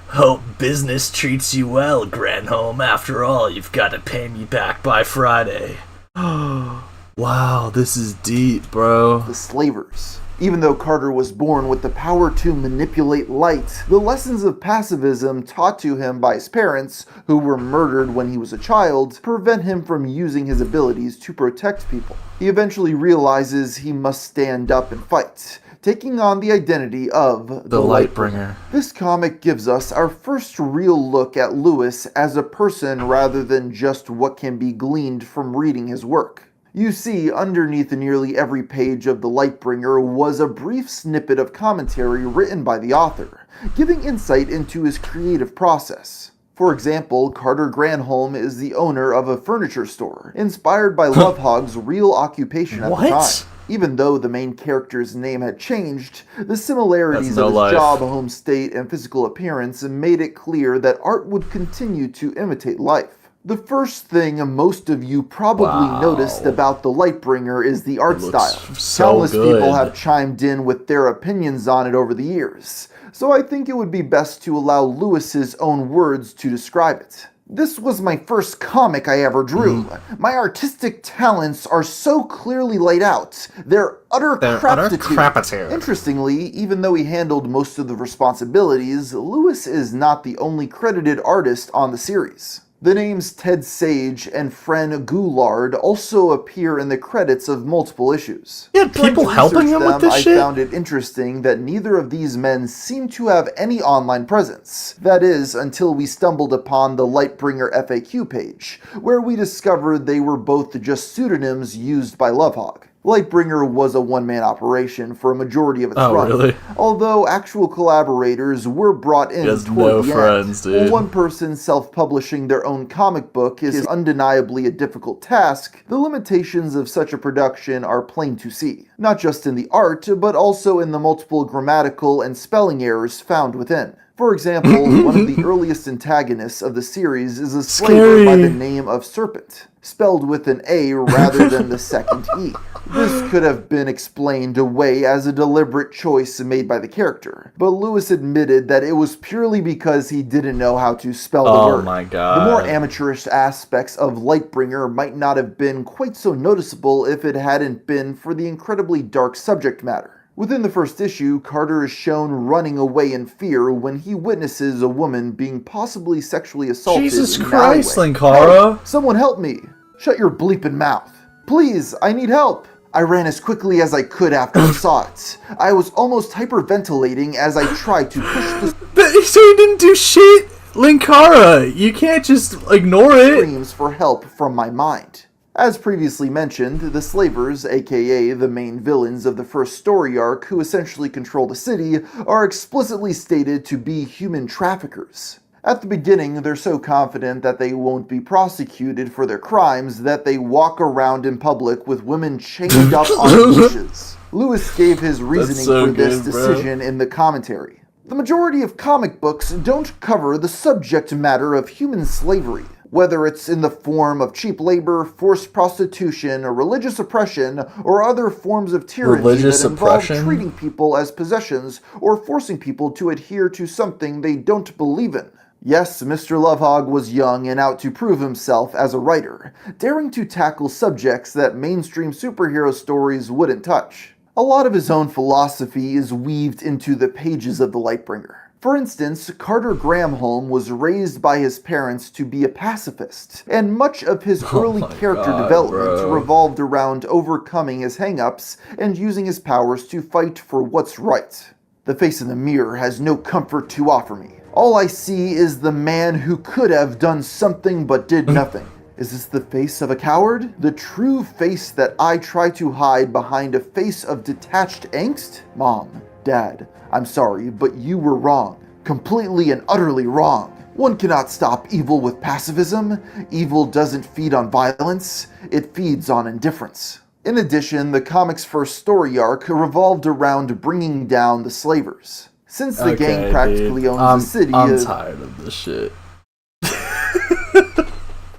Hope business treats you well, Granholm. After all, you've got to pay me back by Friday. Wow, this is deep, bro.
The Slavers. Even though Carter was born with the power to manipulate light, the lessons of pacifism taught to him by his parents, who were murdered when he was a child, prevent him from using his abilities to protect people. He eventually realizes he must stand up and fight, taking on the identity of the Lightbringer. This comic gives us our first real look at Louis as a person rather than just what can be gleaned from reading his work. You see, underneath nearly every page of The Lightbringer was a brief snippet of commentary written by the author, giving insight into his creative process. For example, Carter Granholm is the owner of a furniture store, inspired by Lovehog's real occupation at the time. Even though the main character's name had changed, the similarities of his job, home state, and physical appearance made it clear that art would continue to imitate life. The first thing most of you probably noticed about The Lightbringer is the art style. Countless people have chimed in with their opinions on it over the years, so I think it would be best to allow Louis's own words to describe it. This was my first comic I ever drew. My artistic talents are so clearly laid out. They're utter craptitude. Interestingly, even though he handled most of the responsibilities, Louis is not the only credited artist on the series. The names Ted Sage and Fran Goulard also appear in the credits of multiple issues.
Yeah, people helping him with this shit?
I found it interesting that neither of these men seem to have any online presence. That is, until we stumbled upon the Lightbringer FAQ page, where we discovered they were both just pseudonyms used by Lovehog. Lightbringer was a one-man operation for a majority of its run, although actual collaborators were brought in toward the end.
Dude.
One person self-publishing their own comic book is undeniably a difficult task. The limitations of such a production are plain to see, not just in the art, but also in the multiple grammatical and spelling errors found within. For example, one of the earliest antagonists of the series is a slaver by the name of Serpent, spelled with an A rather than the second E. This could have been explained away as a deliberate choice made by the character, but Lewis admitted that it was purely because he didn't know how to spell the word.
Oh my god.
The more amateurish aspects of Lightbringer might not have been quite so noticeable if it hadn't been for the incredibly dark subject matter. Within the first issue, Carter is shown running away in fear when he witnesses a woman being possibly sexually assaulted.
Jesus
in an
Christ,
alleyway.
Linkara!
Hey, someone help me! Shut your bleeping mouth. Please, I need help! I ran as quickly as I could after I saw it. I was almost hyperventilating as I tried to push the...
But so he didn't do shit! Linkara! You can't just ignore it!
...screams for help from my mind. As previously mentioned, the Slavers, aka the main villains of the first story arc who essentially control the city, are explicitly stated to be human traffickers. At the beginning, they're so confident that they won't be prosecuted for their crimes that they walk around in public with women chained up on leashes. Lewis gave his reasoning
so
for this
good, bro.
decision in the commentary. The majority of comic books don't cover the subject matter of human slavery, whether it's in the form of cheap labor, forced prostitution, or religious oppression, or other forms of tyranny
Religious
that involve
oppression?
treating people as possessions or forcing people to adhere to something they don't believe in. Yes, Mr. Lovehog was young and out to prove himself as a writer, daring to tackle subjects that mainstream superhero stories wouldn't touch. A lot of his own philosophy is weaved into the pages of the Lightbringer. For instance, Carter Gramholm was raised by his parents to be a pacifist, and much of his early character development revolved around overcoming his hang-ups and using his powers to fight for what's right. The face in the mirror has no comfort to offer me. All I see is the man who could have done something but did nothing. Is this the face of a coward? The true face that I try to hide behind a face of detached angst? Mom, Dad, I'm sorry, but you were wrong. Completely and utterly wrong. One cannot stop evil with pacifism. Evil doesn't feed on violence. It feeds on indifference. In addition, the comic's first story arc revolved around bringing down the slavers. Since the gang practically owns the city...
I'm tired of this shit.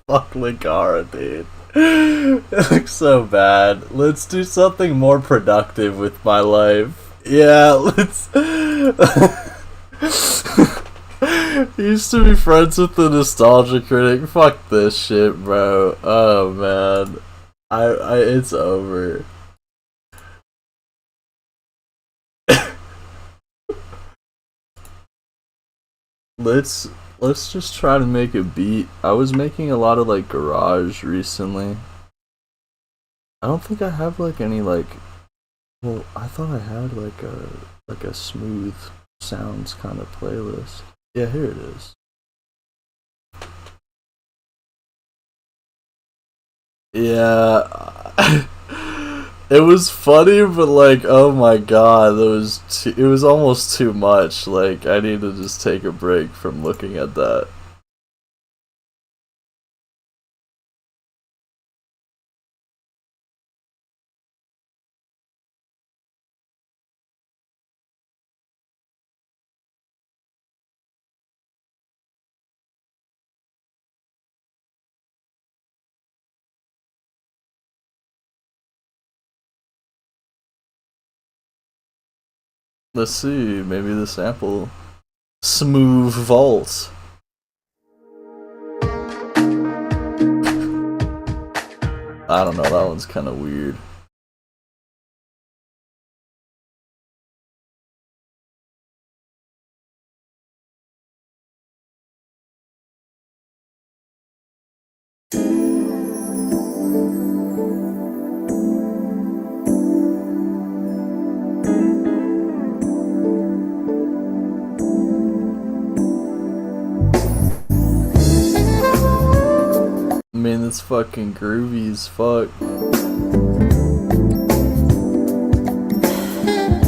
Fuck Linkara, dude. It looks so bad. Let's do something more productive with my life. Yeah, let's... Used to be friends with the Nostalgia Critic. Fuck this shit, bro. Oh, man. It's over. Let's just try to make a beat. I was making a lot of like garage recently. I don't think I have like any like, well, I thought I had like a smooth sounds kind of playlist. Yeah, here it is. Yeah. It was funny, but like, oh my god, it was almost too much. Like, I need to just take a break from looking at that. Let's see, maybe the sample. Smooth Vault. I don't know, that one's kind of weird. I mean, it's fucking groovy as fuck.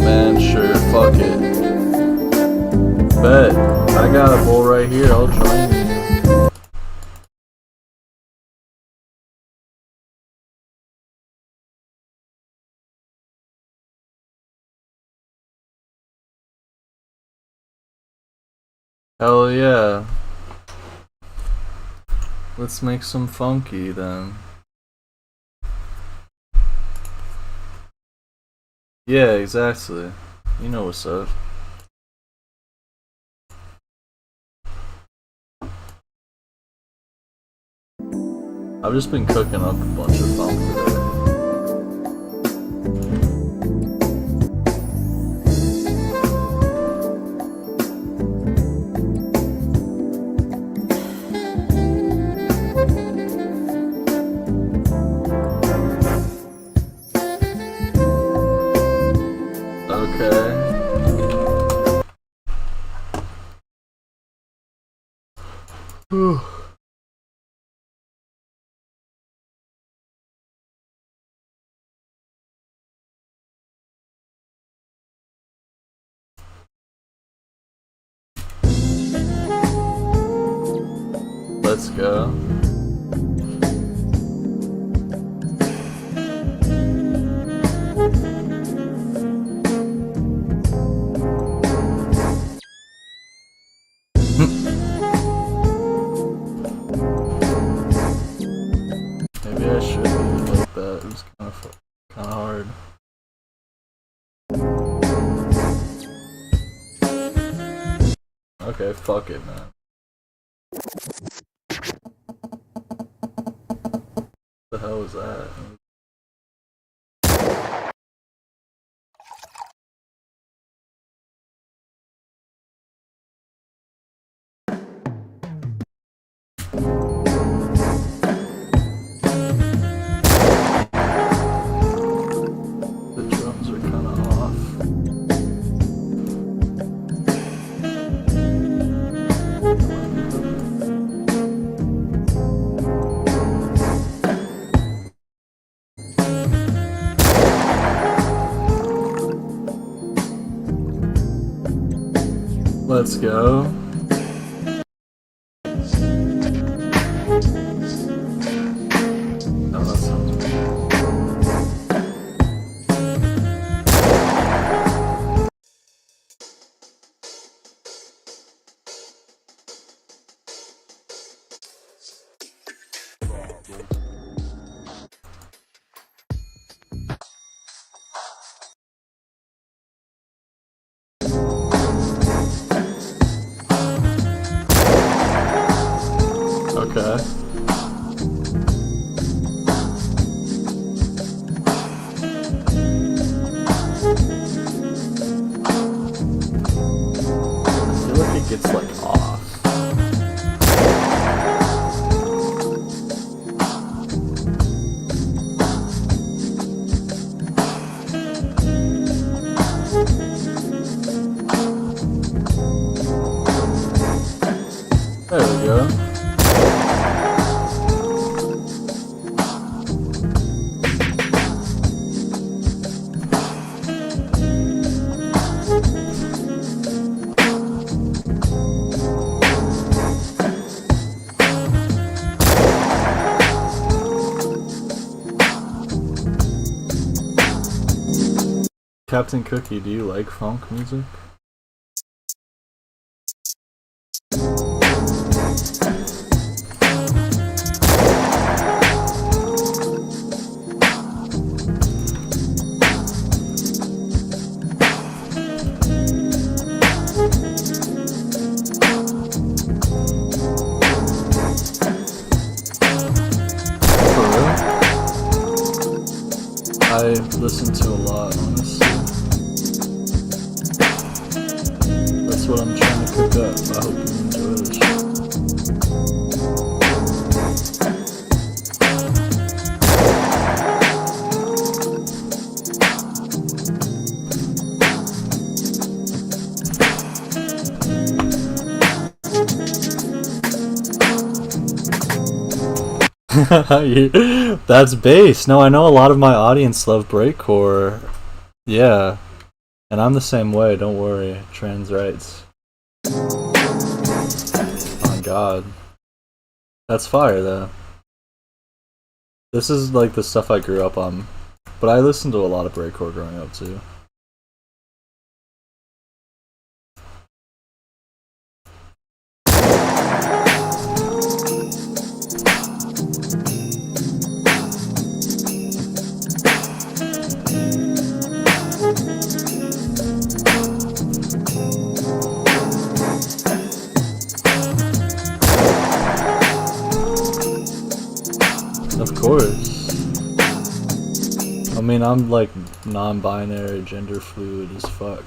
Man, sure, fuck it. Bet. I got a bowl right here, I'll join you. Hell yeah. Let's make some funky then. Yeah, exactly. You know what's up. I've just been cooking up a bunch of funk today. Okay. Let's go. Maybe I should leave it like that. It was kind of hard. Okay, fuck it, man. What the hell was that? The drums are kind of off. Let's go. No, that sounds okay. I feel like it gets like off. There we go. Captain Cookie, do you like funk music? For real? I listen to a lot, honestly. That's what I'm trying to cook up. I hope you enjoy this shit. That's bass. No, I know a lot of my audience love breakcore. Yeah. And I'm the same way, don't worry. Trans rights. Oh god. That's fire though. This is like the stuff I grew up on. But I listened to a lot of breakcore growing up too. I'm like non-binary, gender fluid as fuck.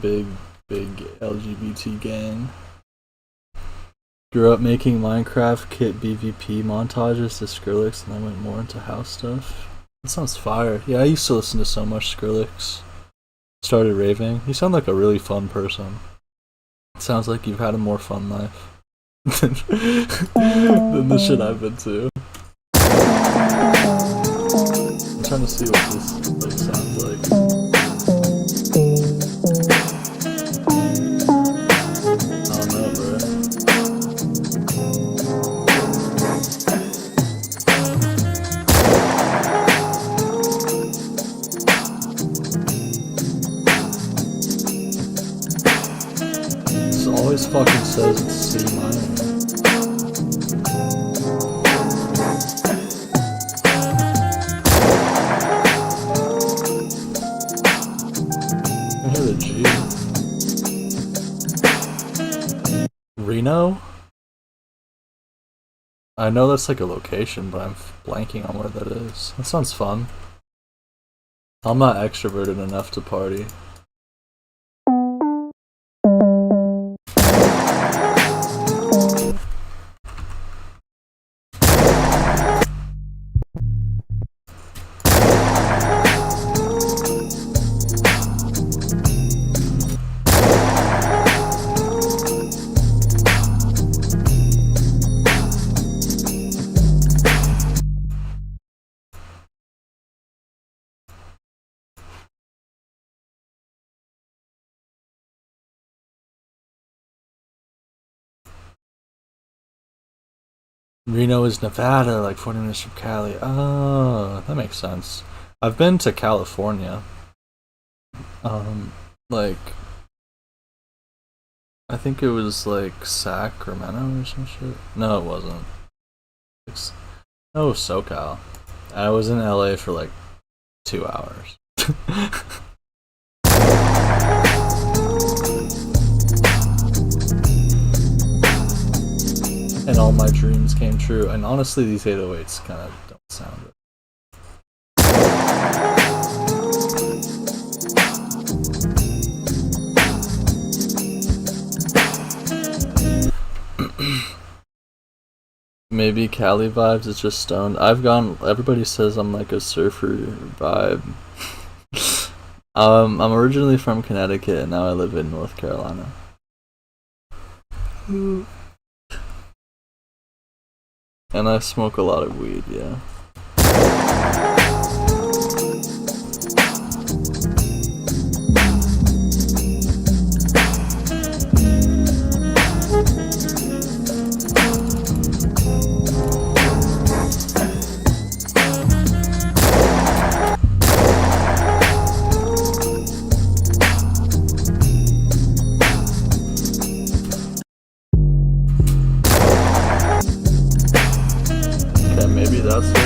Big LGBT gang. Grew up making Minecraft kit BVP montages to Skrillex and then went more into house stuff. That sounds fire. Yeah, I used to listen to so much Skrillex. Started raving. You sound like a really fun person. It sounds like you've had a more fun life than the shit I've been to. I'm trying to see what this like sounds like. Always fucking says it's C minor. I hear the G. Reno? I know that's like a location, but I'm blanking on where that is. That sounds fun. I'm not extroverted enough to party. Reno is Nevada, like 40 minutes from Cali. Oh, that makes sense. I've been to California. Like, I think it was like Sacramento or some shit. No, it wasn't. No, it was SoCal. I was in LA for like 2 hours. And all my dreams came true. And honestly, these 808s kind of don't sound it. Maybe Cali vibes is just stoned. Everybody says I'm like a surfer vibe. I'm originally from Connecticut and now I live in North Carolina. And I smoke a lot of weed, yeah. Maybe that's it.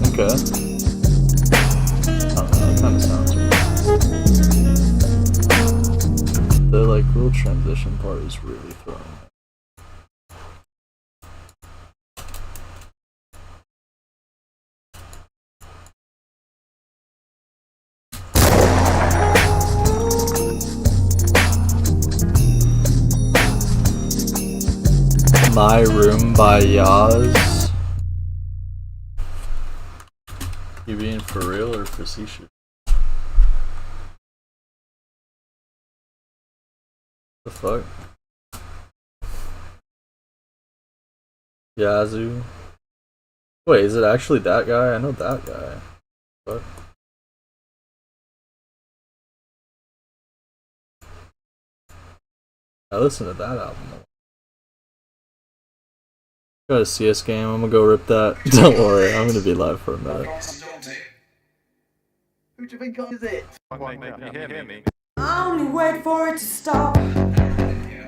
Okay. The like little transition part is really throwing me. My Room by Yaz. You being for real or facetious? The fuck? Yazoo? Wait, is it actually that guy? I know that guy. What? I listened to that album. Got a CS game. I'm gonna go rip that. Don't worry, I'm gonna be live for a minute.
Who do you think is it?
I only wait for it to stop.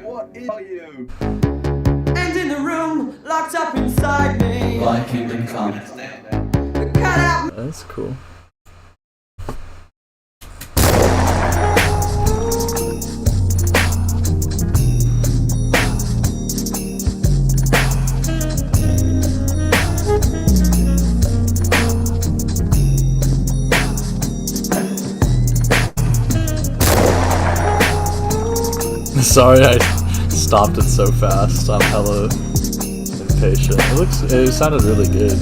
What is you?
And in the room, locked up inside me.
My kingdom come.
Cut out.
That's cool. Sorry I stopped it so fast. I'm hella impatient. It sounded really good.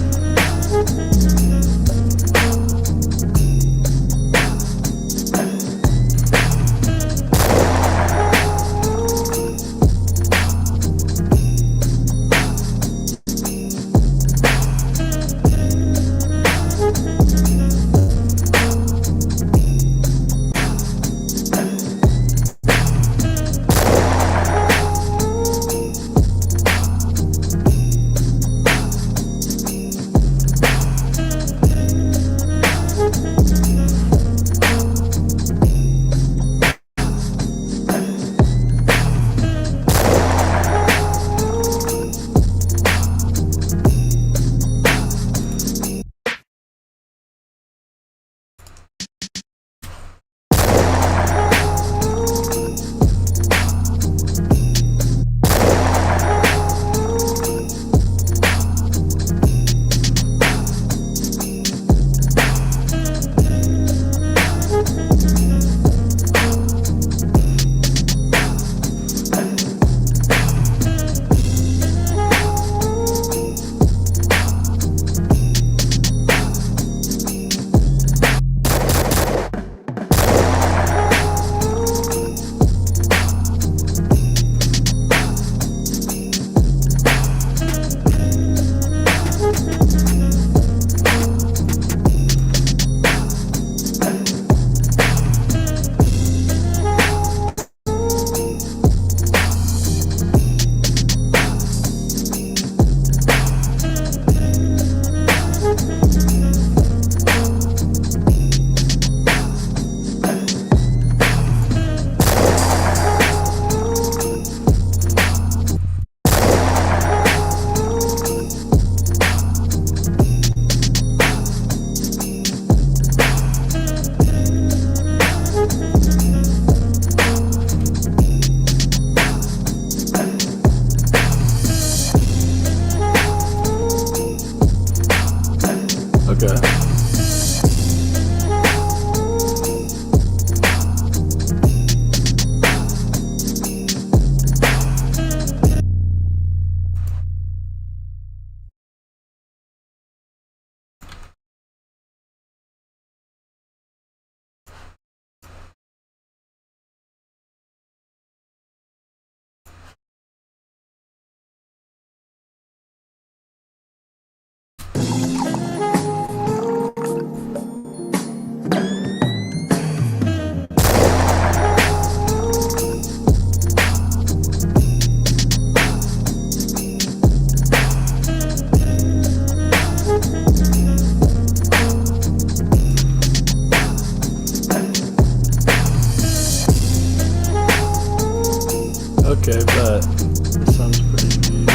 Okay, but this sounds pretty deep.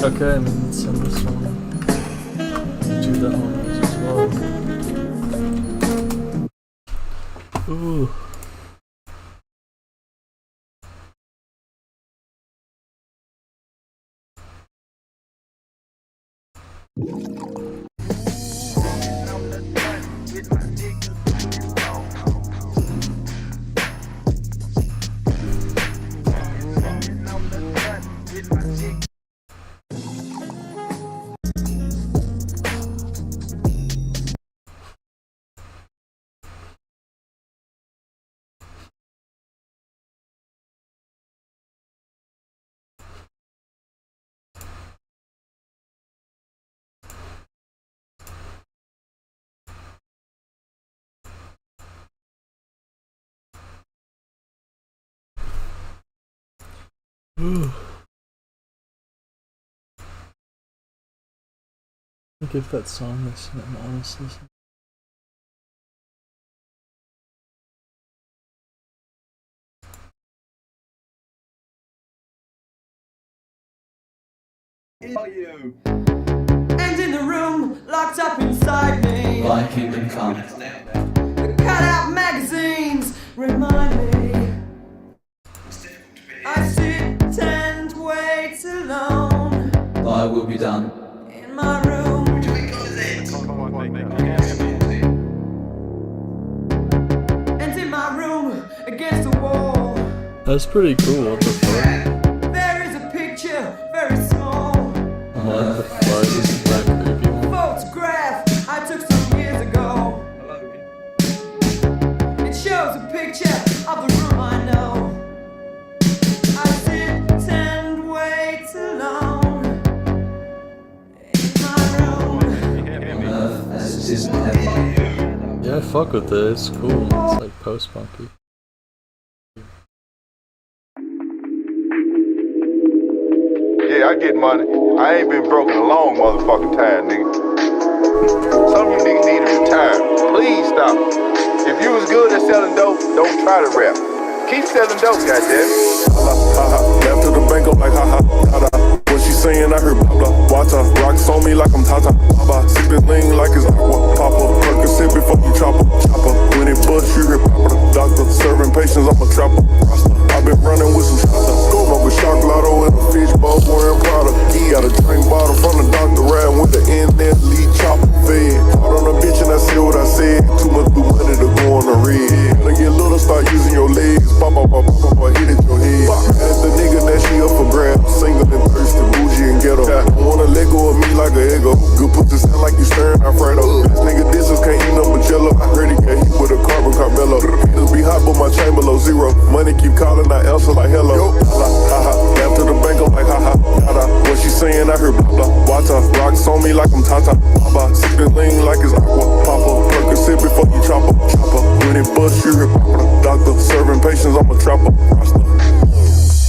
Okay, I'm gonna send this one. do the homies as well. Ooh. I'll give that song an honest listen.
And in the room, locked up inside me,
By Kingdom Come.
cut out magazines remind me. I sit and wait alone
I will be done.
in my room. And in my room, against the wall,
That's pretty cool. What the fuck?
there is a picture, very small.
I like the fuzz. Black creepy one.
Photograph I took some years ago. It shows a picture of the room I know. I sit and wait alone in my room.
As it is in heaven. Yeah, fuck with it. It's cool. It's like post-punky.
Yeah, I get money. I ain't been broke in a long motherfucking time, nigga. Some of you niggas need to retire. Please stop. If you was good at selling dope, don't try to rap. Keep selling dope, goddammit.
Left to the bank, I'm like, haha, nada. What she saying, I heard blah blah. Water, rocks on me like I'm Tata. Baba, sipping lean like it's aqua. Papa, Percocet before you chopper. When it bust, you hear papa. Doctor, serving patients, I'm a trapper. I've been running with some shots. Go up with Shark Lotto and a fish bowl wearing Prada. He got a drink bottle from the doctor, riding with the internet lead chopper fed. Hard on a bitch and I said what I said. Too much blue money to go on the red. Gotta get little, start using your legs. Pop, hit it your head. That's the nigga that she up for grabs. Single and thirsty, bougie and ghetto. Don't wanna let go of me like an ego. Good put this sound like you staring Alfredo. This nigga disses can't eat no Jello. I heard he got hit with a carbon Carmelo. It'll be hot, but my chamber low zero. Money keep calling, I answer like hello. Left to the bank, I'm like haha, nada. What she saying, I heard blah blah. Water, rocks on me like I'm Tata. Baba, sipping lean like it's aqua. Papa, Percocet before you chopper. When it bust, you hear papa. Doctor, serving patients, I'm a trapper.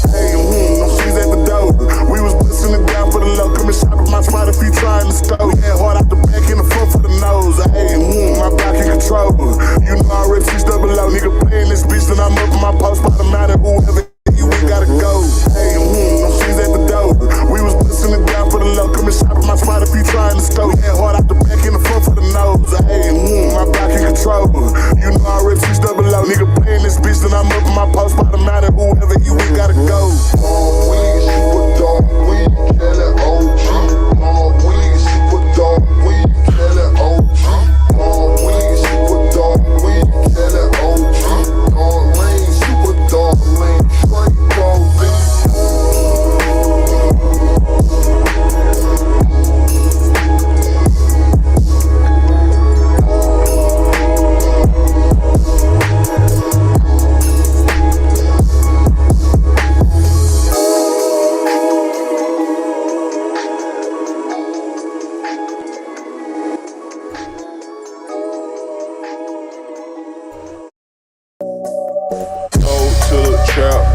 Hey, no, she's at the door. We was busting it down for the low. Come and shop at my spot if you trying to stow. We had hard out the back and the front for the nose. Hey, my back in control. You know I already reached double low. Nigga playing this bitch, then I'm up in my post by the mountain. Whoever you ain't gotta go. Hey, no, she's at the door. We was busting it down for the low. Come and shop at my spot if you trying to stow. We had hard out the back and the front for the nose. Hey, my back in control. You know I already reached double low. Nigga playing this bitch, then I'm up in my post by the mountain. Whoever you ain't gotta go.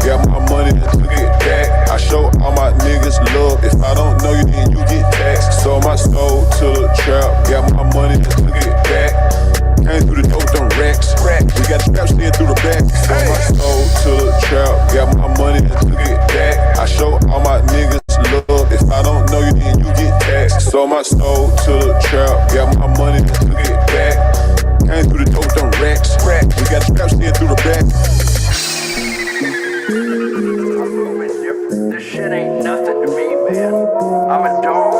Got my money and took it back. I show all my niggas love. If I don't know you, then you get taxed. Sold my soul to the trap. Got my money and took it back. Came through the door, them racks. We got straps in through the back. Sold my soul to the trap. Got my money and took it back. I show all my niggas love. If I don't know you, then you get taxed. back. Sold my soul to the trap. Got my money to get back. Came through the door with them racks. We got straps in through the back.
This shit ain't nothing to me, man. I'm a dog.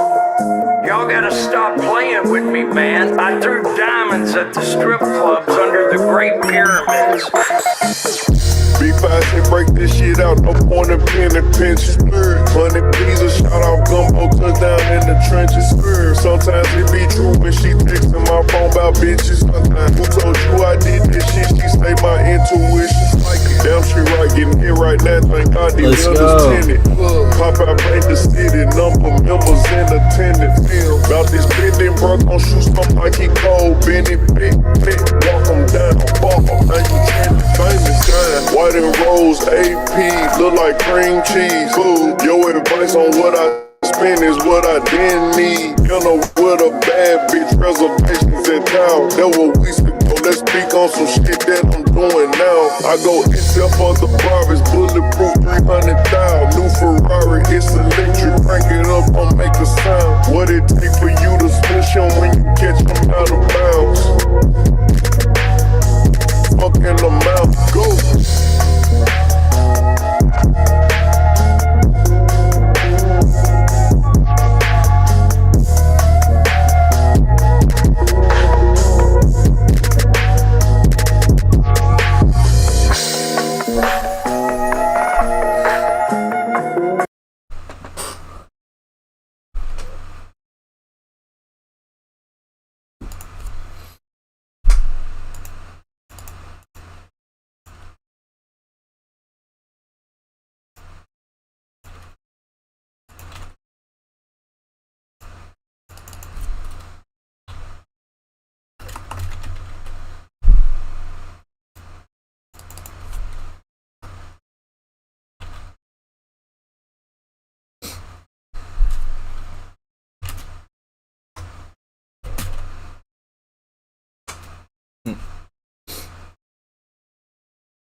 Y'all gotta stop playing with me, man. I threw diamonds at the strip clubs under the Great Pyramids.
Big 5 say break this shit out, no point in pen and pinch. 100 P's a shout out, gumbo touchdown in the trenches. Sometimes it be true when she texting my phone about bitches. Who told you I did this shit? She say my intuition. Damn, she right, getting hit right now. Thank God these others tenant. Pop out, paint the city, number members in attendance. About this bending, broke on shoes, stomp like he cold. Benny, big, walk him down, ball, now you trending, famous guy. White and rose, AP, look like cream cheese. Food, your advice on what I spend is what I didn't need. You know, with a bad bitch, reservations in town. That was weeks ago. Let's speak on some shit that I'm doing now. I go except for the Barbies, bulletproof 300,000. New Ferrari, it's electric. Crank it up, I'll make a sound. What it take for you to smush him when you catch him out of bounds? Fuck in the mouth, go.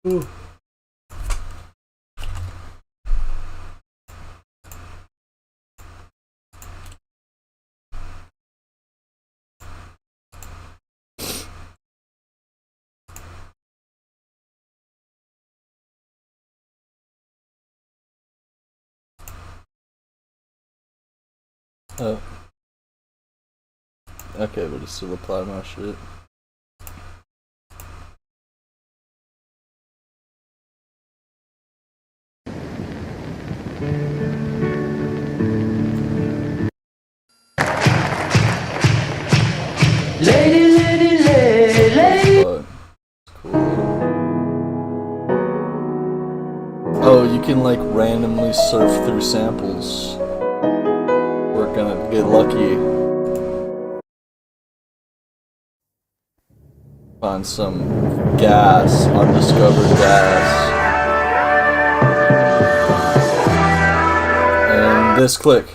Ooh. Oh. Okay, but it's still apply my shit.
Lady, lady, lady, lady.
Cool. Oh, you can like randomly surf through samples. We're gonna get lucky. Find some gas, undiscovered gas. And this click.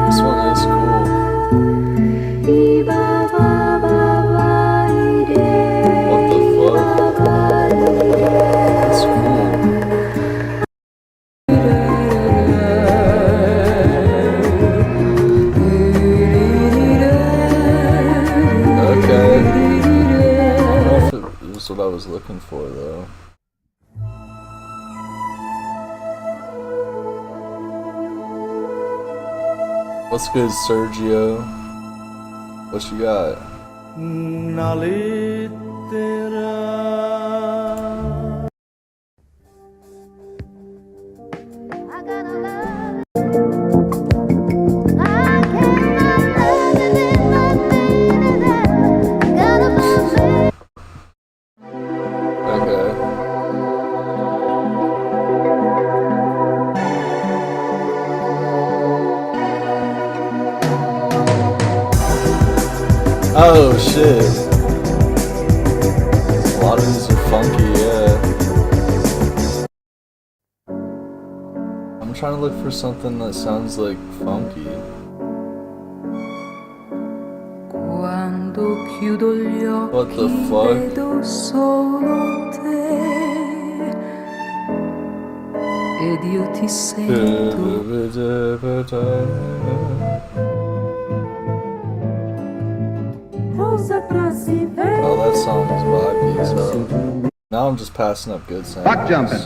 This one is cool. What the fuck? That's cool. Okay. I don't know if it was what I was looking for though. What's good, Sergio? What you got? Okay. Oh shit. A lot of these are funky, yeah. I'm trying to look for something that sounds like funky. What the fuck?
Ed io ti sento.
Oh, that song is vibey as hell. Now I'm just passing up good sounds.
Buck jumping.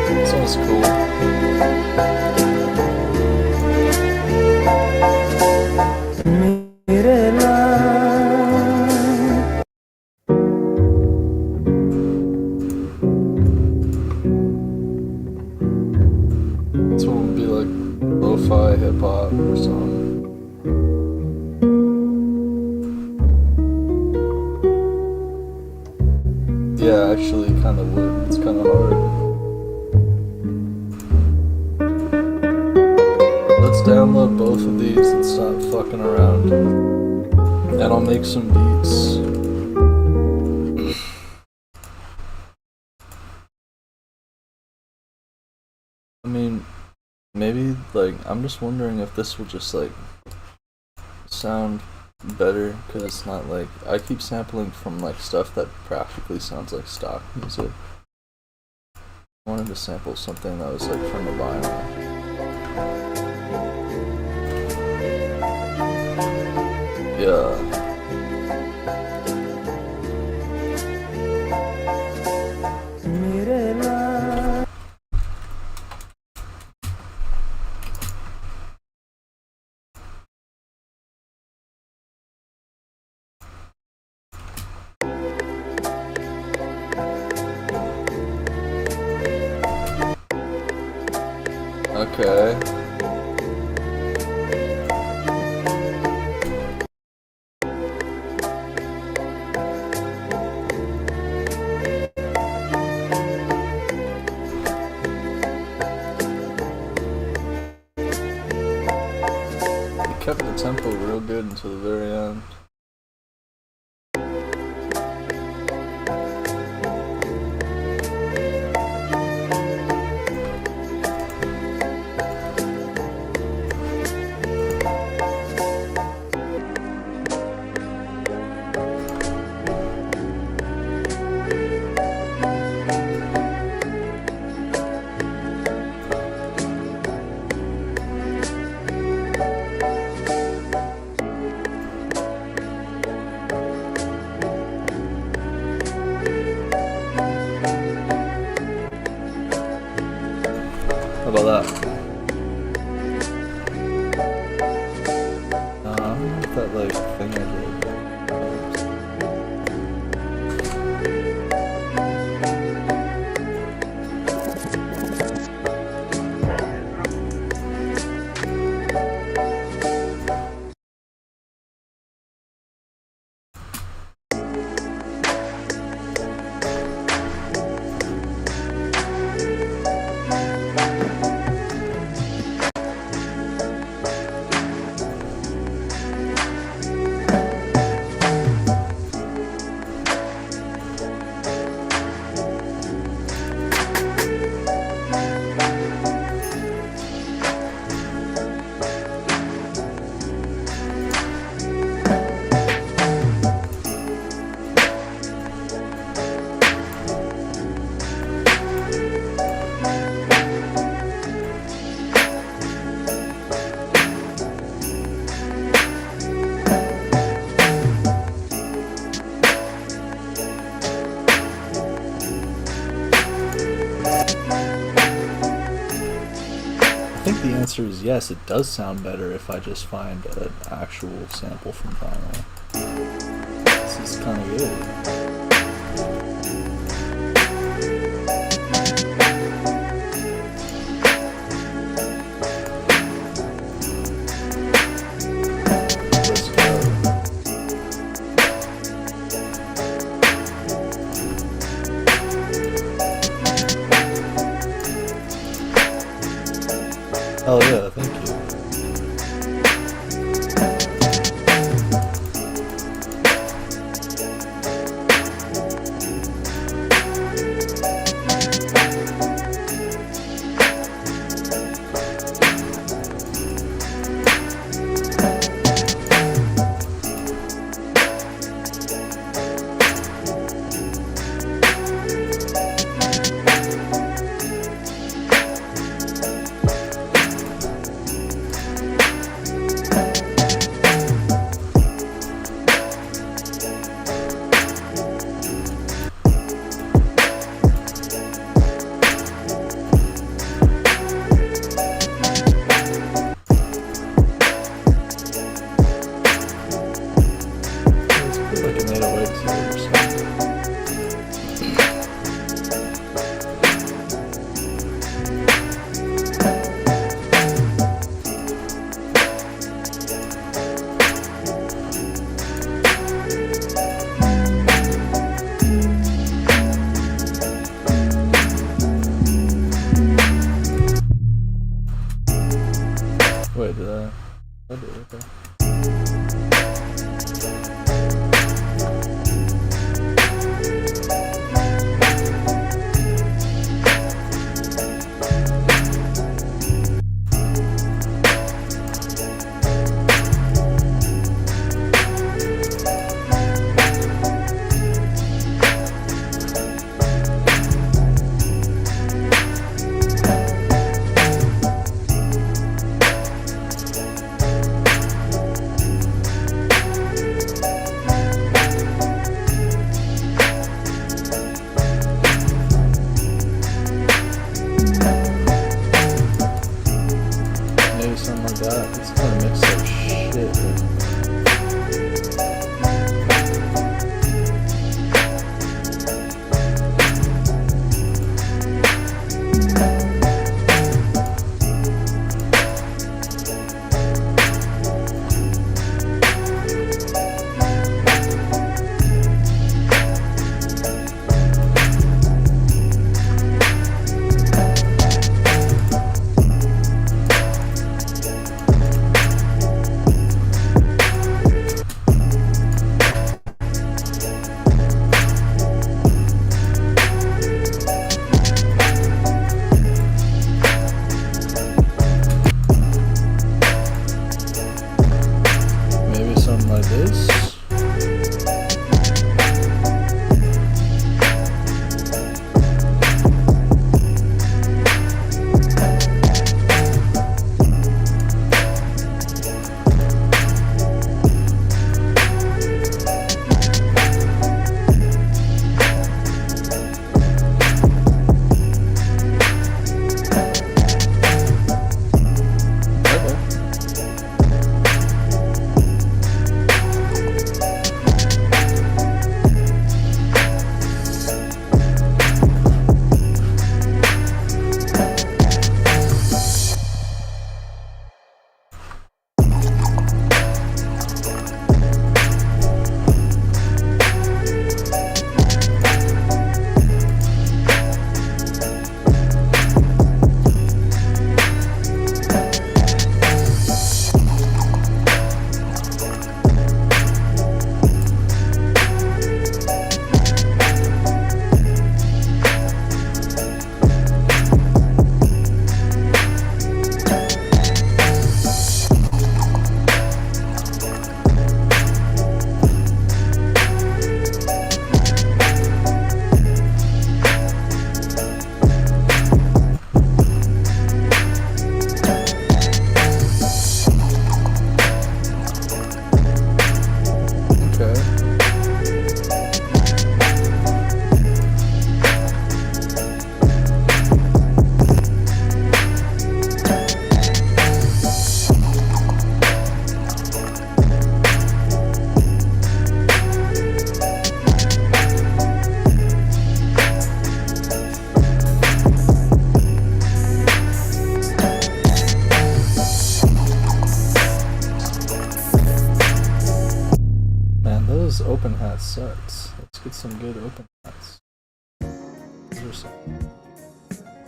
This one's cool. This one would be like lo-fi hip-hop or something. Yeah, actually kind of would. It's kind of hard. Let's download both of these and stop fucking around. And I'll make some beats. I mean, maybe, like, I'm just wondering if this will just, like, sound better, because it's not, like, I keep sampling from, like, stuff that practically sounds like stock music. I wanted to sample something that was, like, from a vinyl. Yeah. Okay. He kept the tempo real good until the very end. How about that? I don't know if that like thing I did. I think the answer is yes, it does sound better if I just find an actual sample from vinyl. This is kind of good. Let's go. Hell yeah, thank you. Wait, did I did it, okay. Maybe something like that. It's kind of mixed up shit. Maybe something like this. Those open hats sucks. Let's get some good open hats.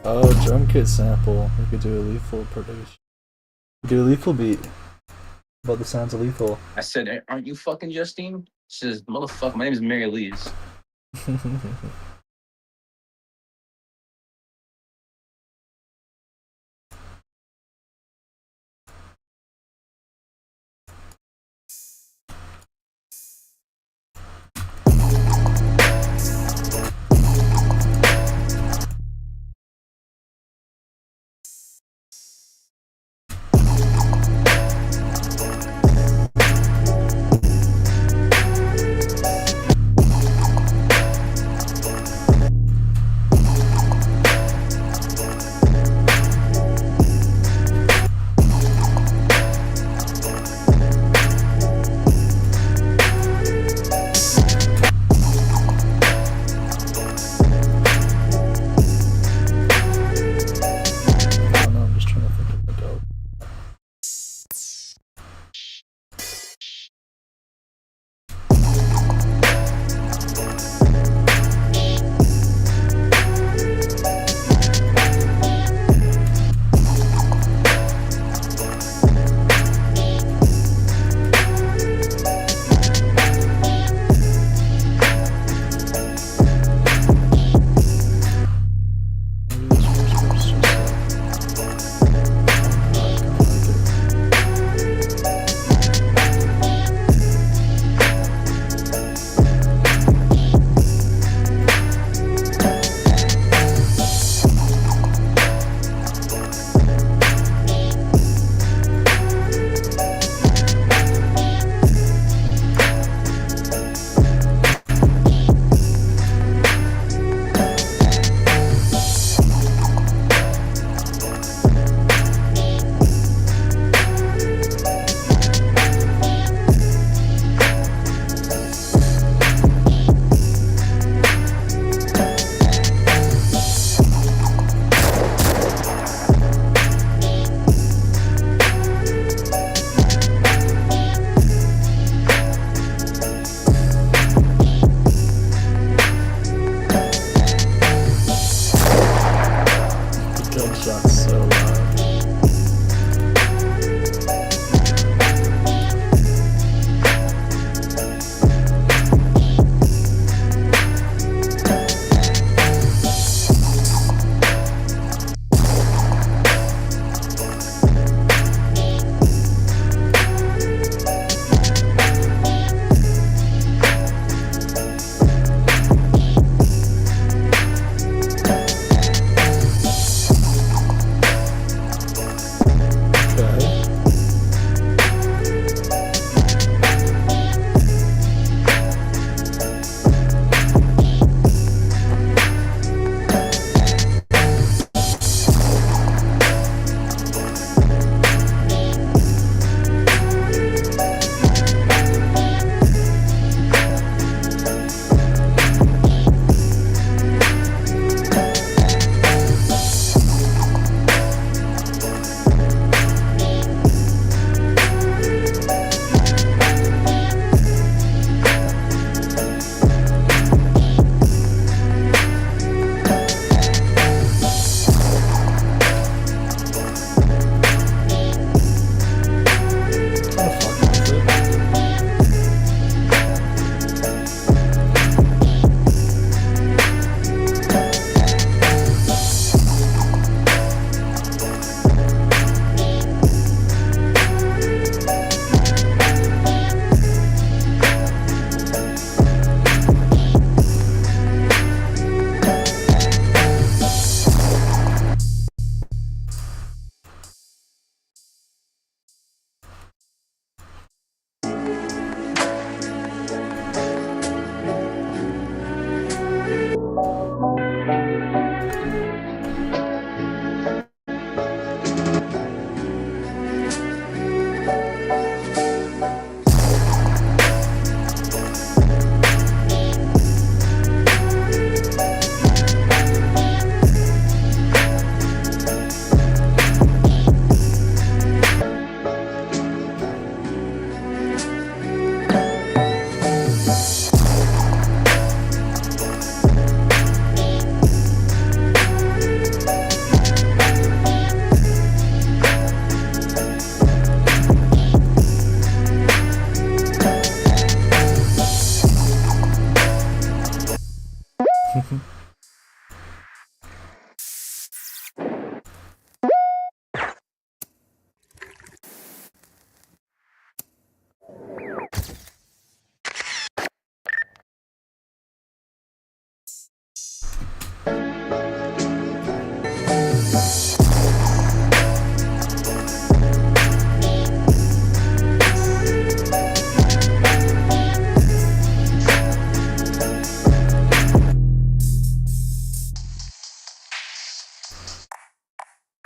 Oh, drum kit sample. We could do a lethal production. Do a lethal beat. About the sounds of lethal.
I said, aren't you fucking Justine? She says, motherfucker, my name is Mary Elise.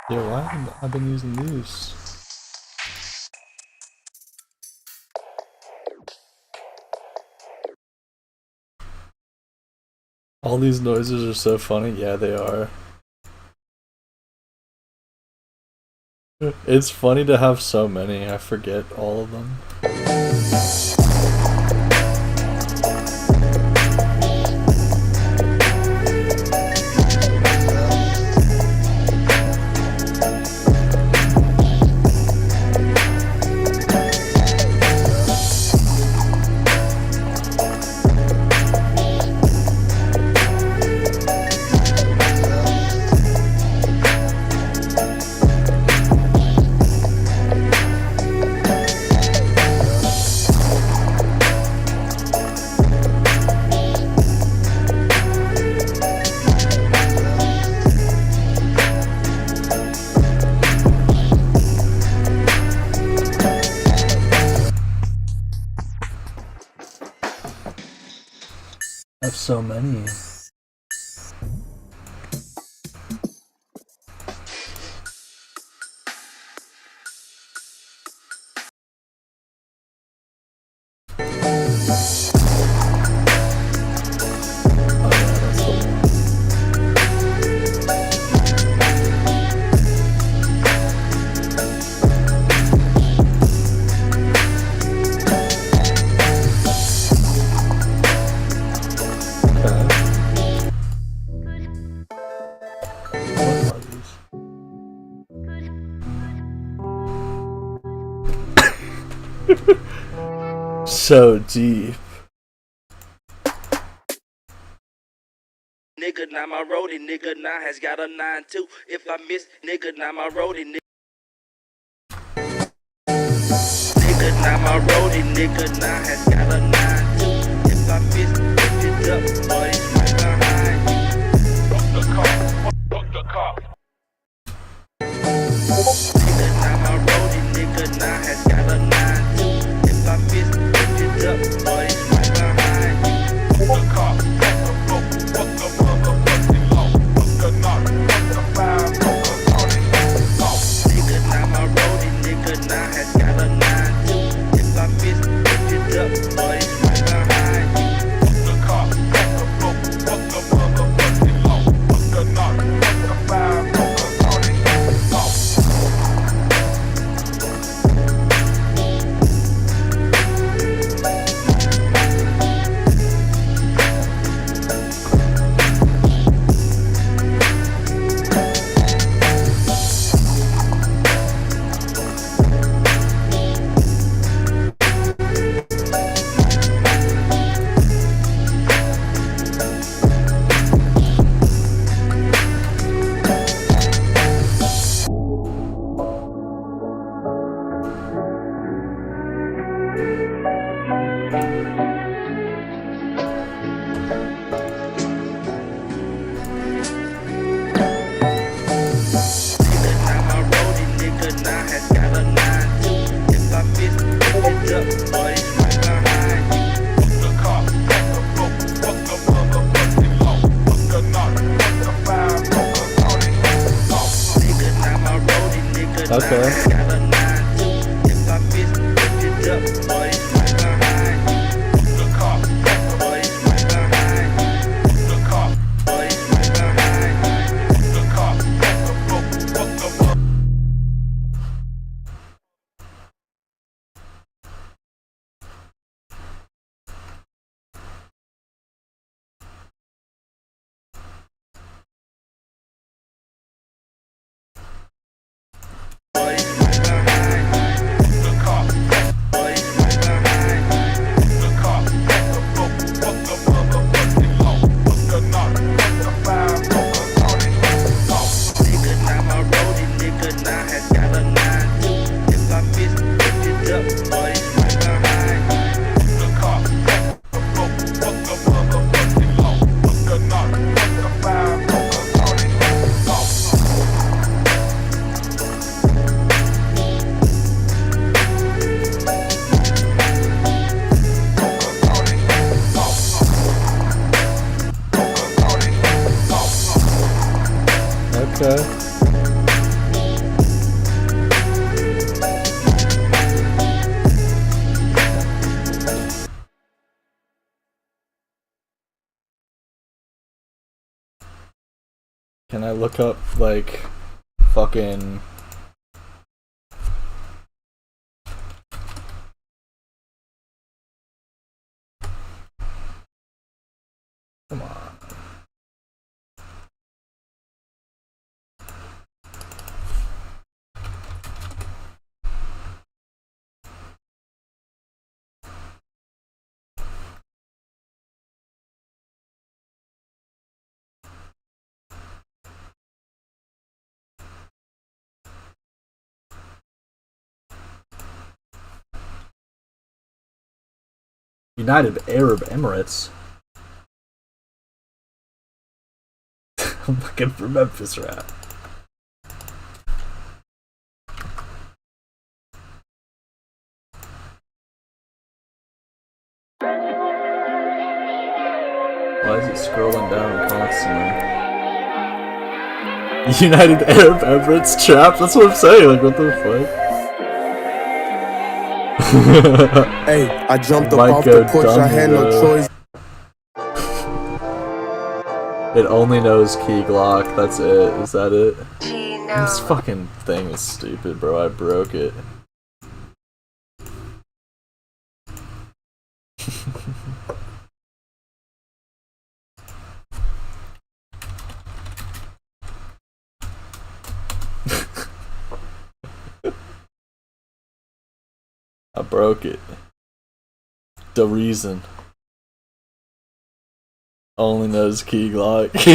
Yeah, why haven't I been using these? All these noises are so funny. Yeah, they are. It's funny to have so many. I forget all of them. I have so many. So deep.
Nigga, now my roadie, nigga, now has got a 9-2. If I miss, nigga, now my roadie, nigga. Nigga, now my roadie, nigga, now has got a 9-2. If I miss, lift it up, but it's right behind you. Fuck the car, fuck the car. Nigga, now my roadie, nigga, now has got a 9-2. If I miss, lift it up, but it's right behind you. Fuck the car, fuck the floor, fuck the motherfucking law, fuck the knock, fuck the fire, fuck the law. Nigga, now my roadie, nigga, now has got a 9-2. If I miss, lift it up, but it's right behind you. Fuck the car, fuck the floor, fuck the motherfucking law, fuck the knock, fuck the fire, fuck the law.
Can I look up, like, fucking... Come on. United Arab Emirates. I'm looking for Memphis rap. Why is it scrolling down constantly? United Arab Emirates trap? That's what I'm saying, like what the fuck?
Hey, I jumped up off the porch, I had no choice.
It only knows key Glock, that's it. Is that it? This fucking thing is stupid, bro. I broke it. I broke it. The reason. Only knows key Glock. This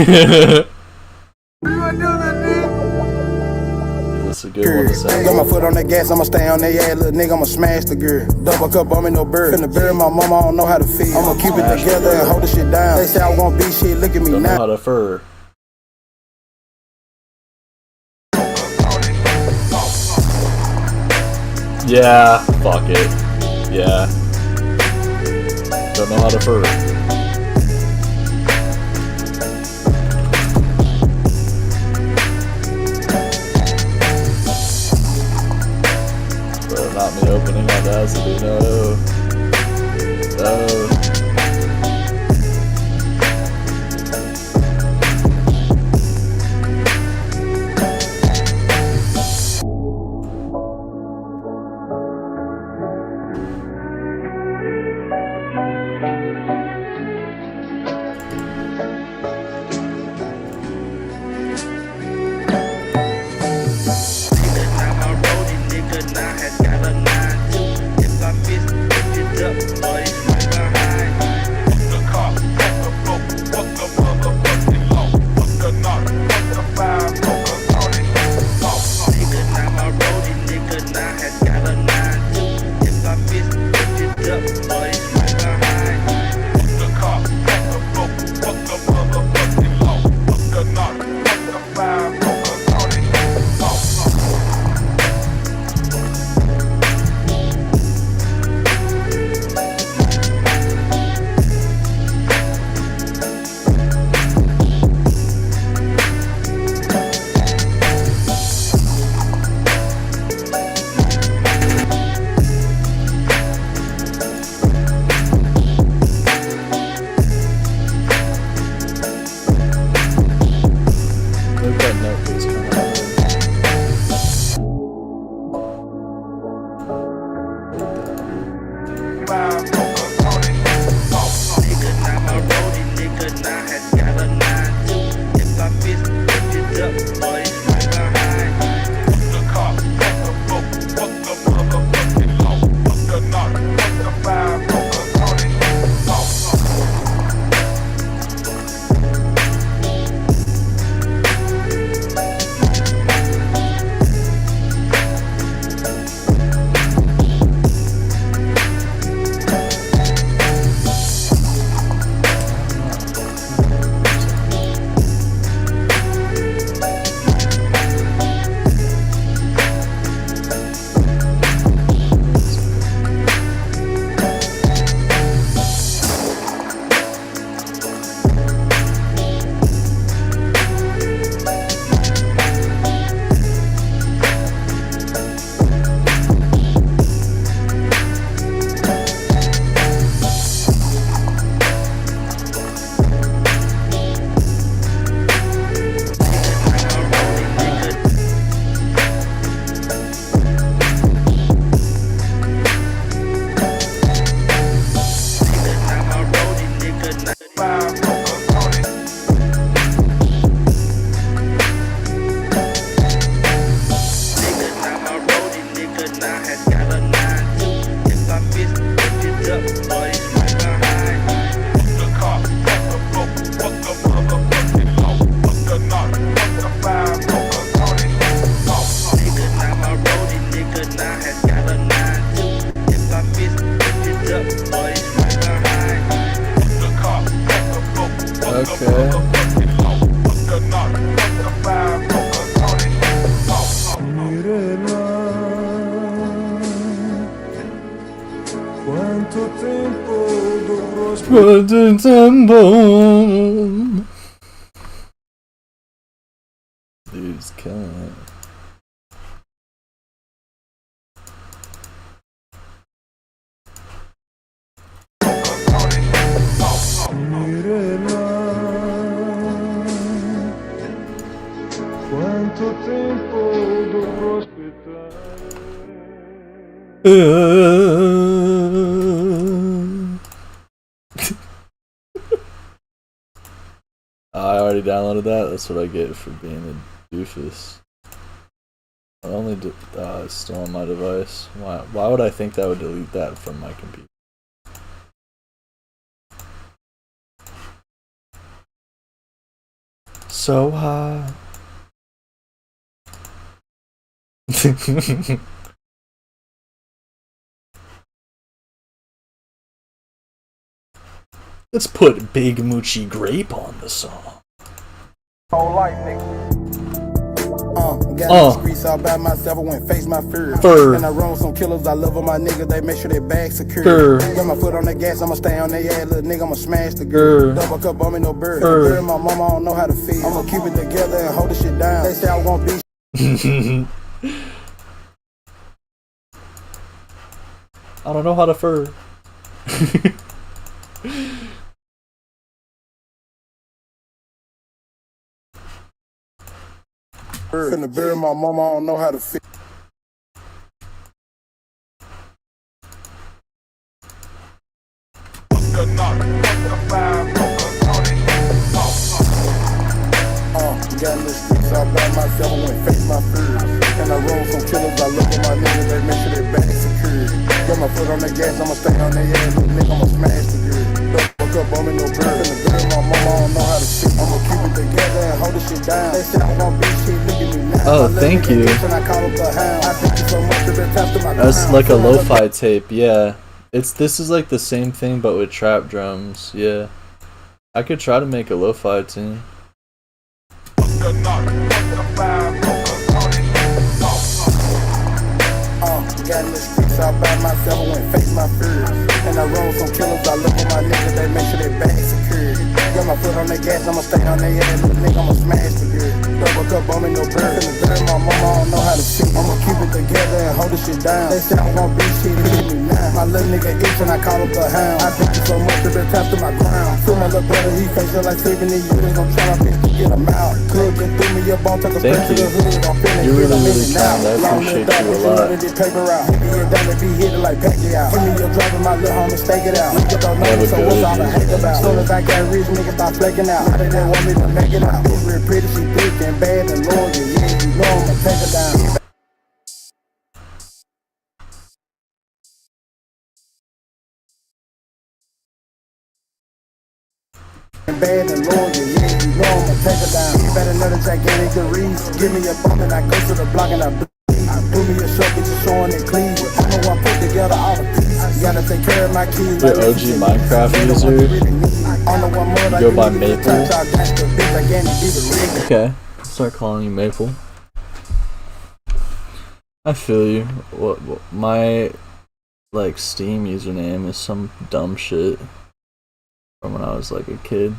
is a good one to say.
Got my foot on the gas, I'ma stay on that ass, little nigga, I'ma smash the girl. Double cup on me, no bird. Finna bury my mama, I don't know how to feel. I'ma keep it together and hold the shit down. They say I won't be shit, look at me
Don't know
now.
how to fur. Yeah, fuck it. Yeah. Don't know how to fur. Bro, not me opening Audacity, no. No.
Nigga now has got a 9-2. If I miss, pick it up, but it's right behind.
Dude's killing it.
Quanto tempo dovrò aspettare?
I already downloaded that. That's what I get for being a doofus. I only it's still on my device. Why would I think that would delete that from my computer? So high. Let's put Big Moochie Grape on the song.
Whole life, nigga. Got in the streets all by myself, I went face my fear. And I run with some killers, I love all my niggas, they make sure their bags secure. Got my foot on the gas, I'ma stay on their ass, little nigga, I'ma smash the girl. Double cup on me, no bird. Bird, my mama, I don't know how to feel. I'ma keep it together and hold this shit down. They say I won't be.
I don't know how to fur.
Finna bury my mama, I don't know how to feel. Got in the streets all by myself, I went face my fears. And I roll some killers, I look at my niggas, they make sure they back secure. Got my foot on the gas, I'ma stay on their ass, little nigga, I'ma smash the girl. Don't fuck up on me, no bird. Finna bury my mama, I don't know how to feel. I'ma keep it together and hold this shit down. They say I won't be shit, look at me now.
Oh, thank you. That's like a lo-fi tape, yeah. This is like the same thing but with trap drums, yeah. I could try to make a lo-fi tune.
Got in the streets all by myself, I went face my fears. And I roll some killers, I look at my niggas, they make sure they back secure. Got my foot on the gas, I'ma stay on their ass, little nigga, I'ma smash the girl. Double cup on me, no bird. Finna bury my mama, I don't know how to feel. I'ma keep it together and hold this shit down. They say I won't be shit, look at me now. My little nigga itch and I call up the hound. I think you so much to be tapped to my ground. Feel my little brother, he face like 70 years, I'm tryna bitch to get him out. Could just threw me a ball, took a straight to the hood, I'm feeling
You
good, I'm
really
in it now.
kind. I appreciate you a lot.
Paper out. Hit me down and be hit like Pacquiao. Give me your driver, my little homie, stake it out. Nigga don't know me, so what's all the hate about? Soon as I got rich, niggas start flaking out. Now they didn't want me to make it out. It's real pretty, she thick and bad and loyal. Yeah, you know I'ma take her down. Bad and loyal, yeah, you know I'ma take her down. You better know the gigantic Reese. Give me a bump and I go to the block and I bleed. Do me a show, get you showing it clean. I know I put together all the pieces. Gotta take care of my kids.
Your OG Minecraft user. Go by Maple. Okay, I'll start calling you Maple. I feel you. What my like Steam username is some dumb shit from when I was like a kid.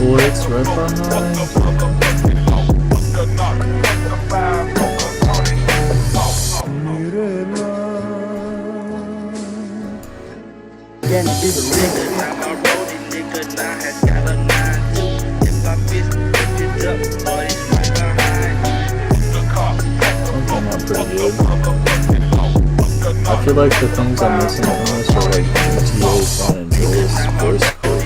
Oh, it's right behind. I feel like the things I'm missing from this are like GTA San Andreas voice quotes.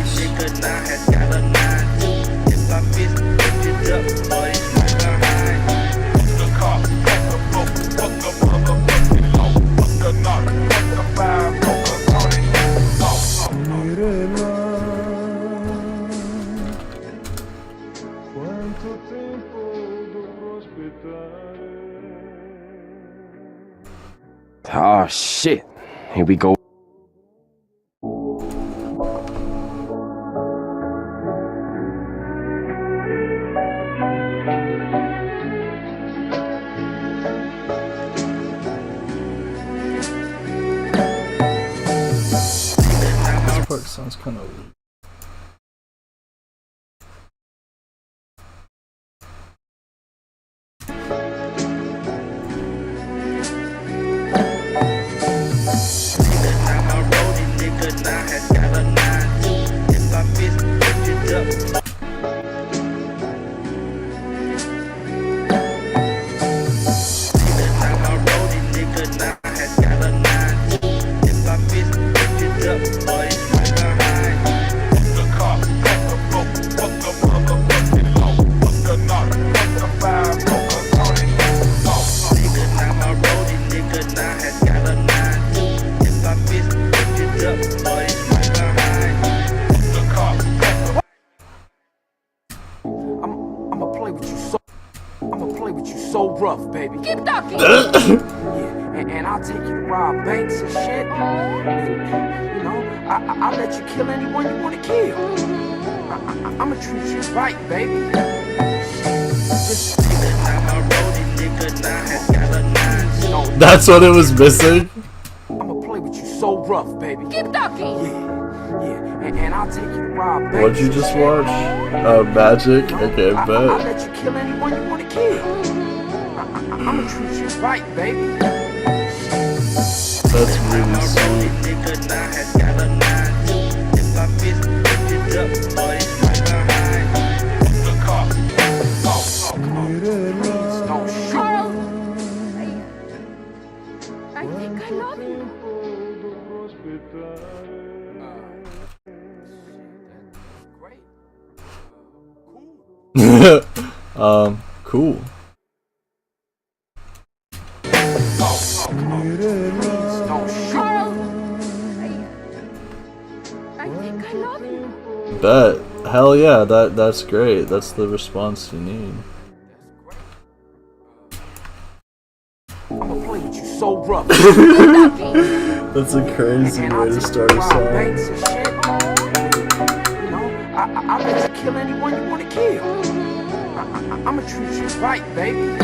Oh shit. Here we go.
This part sounds kind of weak.
So rough, baby. Keep talking. Yeah, and I'll take you to rob banks and shit. And, you know, I'll let you kill anyone you want to kill. I'ma treat you right, baby.
That's what it was missing?
I'ma play with you so rough, baby. Keep talking. Yeah, and I'll take you to rob banks.
What'd you just watch? Magic? Okay,
I'll
bet.
let you kill anyone you want to kill. I'ma treat you right, baby.
That's really sweet.
Carl, I think I love you.
Cool.
Carl, I think I love you.
Bet. Hell yeah, that's great. That's the response you need.
I'ma play with you so rough.
That's a crazy way to start a song.
You know, I'll let you kill anyone you want to kill. I'ma treat you right, baby.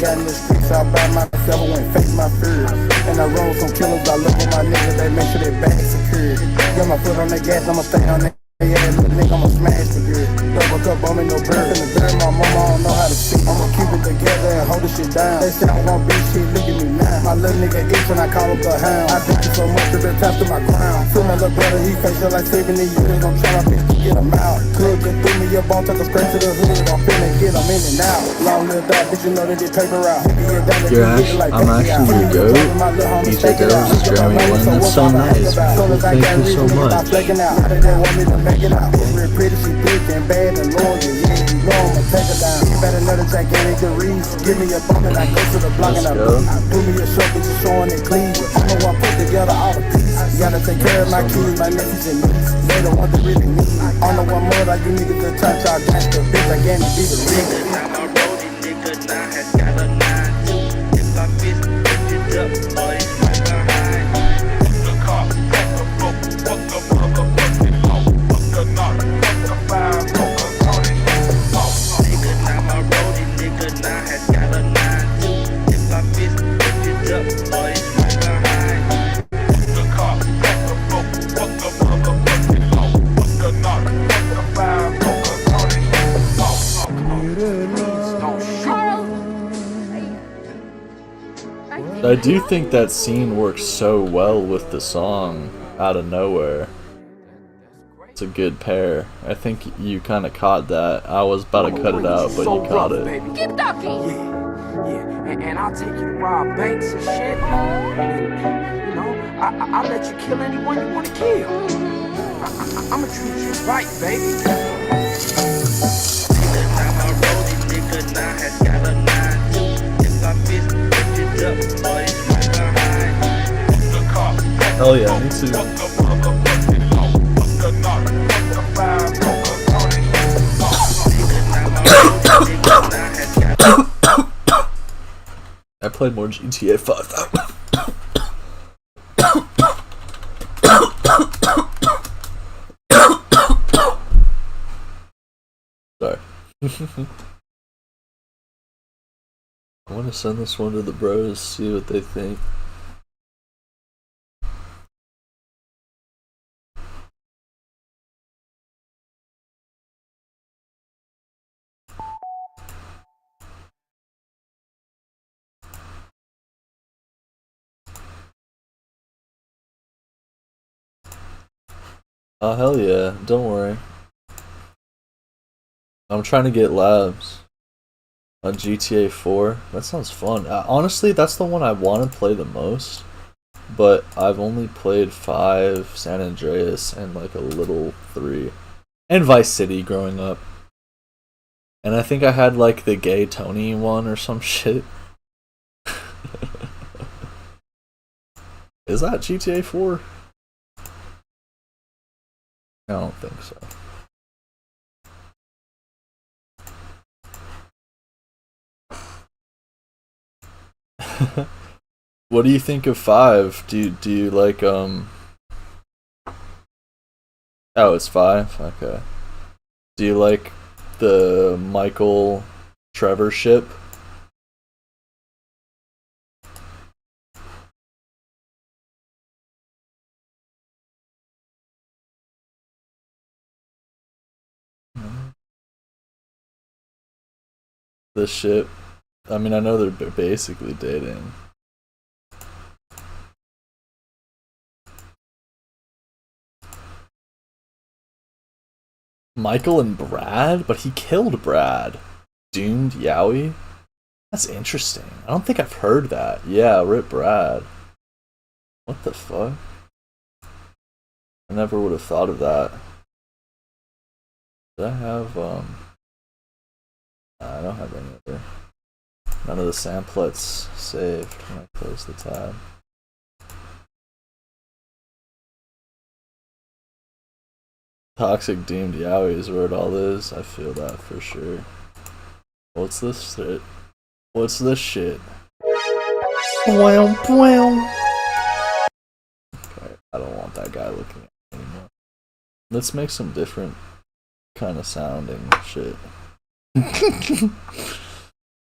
Got in the streets out by myself, I went face my fears. And I roll some killers, I look at my niggas, they make sure they back secure. Got my foot on the gas, I'ma stay on that. Yeah, little nigga, I'ma smash the good. Double cup on me, no bird in the dirt. My mama don't know how to speak. I'ma keep it together and hold this shit down. They say I want big shit, look at me now. My little nigga itch and I call him the hound. I think you so much to the top to my crown. Feel my little brother, he face up like 70 years. I'm trying my bitch to get him out. Could get through me up, bone, take a straight to the hood. I'm finna get him in and out. Long lived that bitch, you know that they paper out.
I'm actually your goat. DJ Devils is Jeremy Lin. That's so nice. Well, thank you so much.
Pretty, she thick and bad and loyal, yeah, you know I'ma take her down. You better know the gigantic Reese. Give me a bump and I go to the block and I do me a show, bitch, showing it clean. I know I put together all the pieces. Gotta take care of my kids, my nephews and nieces. They the ones that really need me. I know one more like you niggas to touch our gangster. Bitch, I can't be the real. If I fit it up, boy, it's right behind. The car, fuck the knock.
I do think that scene works so well with the song out of nowhere. It's a good pair. I think you kind of caught that. I was about to cut it out, but you caught it.
Keep talking. Yeah, and I'll take you to rob banks and shit. And, you know, I'll let you kill anyone you want to kill. I'ma treat you right, baby.
Nigga now has got a 9-2. If I miss, pick it up, boy, it's right behind the car.
Hell yeah, me too. I played more GTA 5. Sorry. I want to send this one to the bros, see what they think. Oh hell yeah, don't worry. I'm trying to get labs on GTA 4. That sounds fun. Honestly, that's the one I want to play the most. But I've only played 5, San Andreas, and like a little 3. And Vice City growing up. And I think I had like the gay Tony one or some shit. Is that GTA 4? I don't think so. What do you think of 5? Do you like Oh, it's 5? Okay. Do you like the Michael Trevor ship? The ship. I mean, I know they're basically dating. Michael and Brad? But he killed Brad. Doomed Yowie? That's interesting. I don't think I've heard that. Yeah, rip Brad. What the fuck? I never would have thought of that. Did I have, I don't have any other. None of the samplets saved when I close the tab. Toxic Doomed Yowie is where it all is. I feel that for sure. What's this shit? What's this shit? Okay, I don't want that guy looking at me anymore. Let's make some different kind of sounding shit.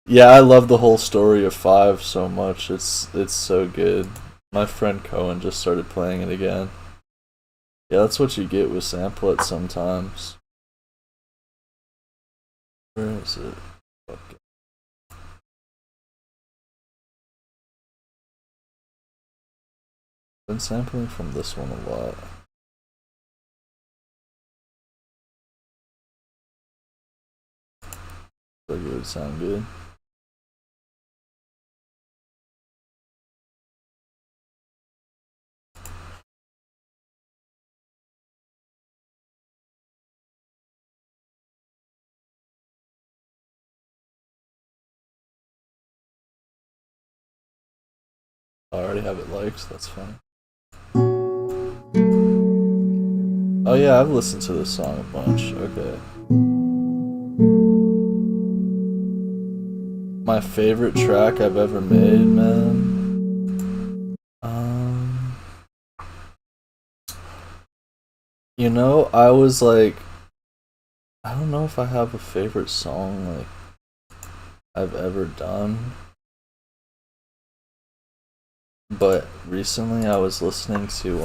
Yeah, I love the whole story of 5 so much. It's so good. My friend Cohen just started playing it again. Yeah, that's what you get with samplets sometimes. Where is it? Okay. Been sampling from this one a lot. Like it would sound good. I already have it liked, that's fine. Oh yeah, I've listened to this song a bunch, okay. My favorite track I've ever made, man. You know, I was like, I don't know if I have a favorite song like I've ever done. But recently I was listening to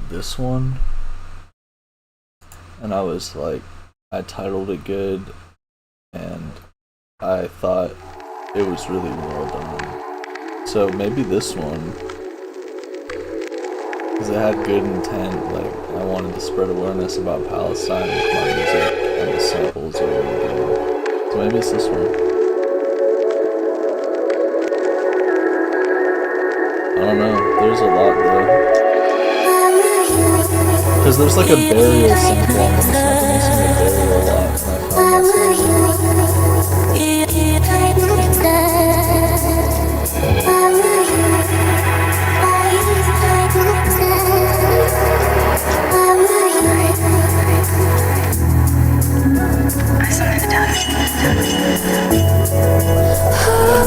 this one, and I was like, I titled it good, and I thought it was really well done. So maybe this one. Because it had good intent. Like, I wanted to spread awareness about Palestine with my music, and the samples are really good. So maybe it's this one. I don't know. There's a lot though. Because there's like a burial sample on this one. I've been listening to burial a lot, and I found that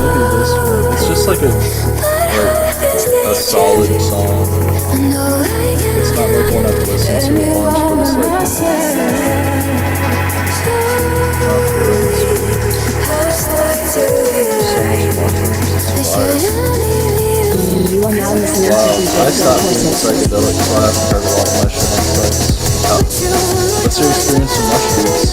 maybe this one. It's just like a solid song. It's not like one I've listened to a bunch, but it's like wow, I stopped doing psychedelic class and heard a lot of my shit on sites. What's your experience with mushrooms?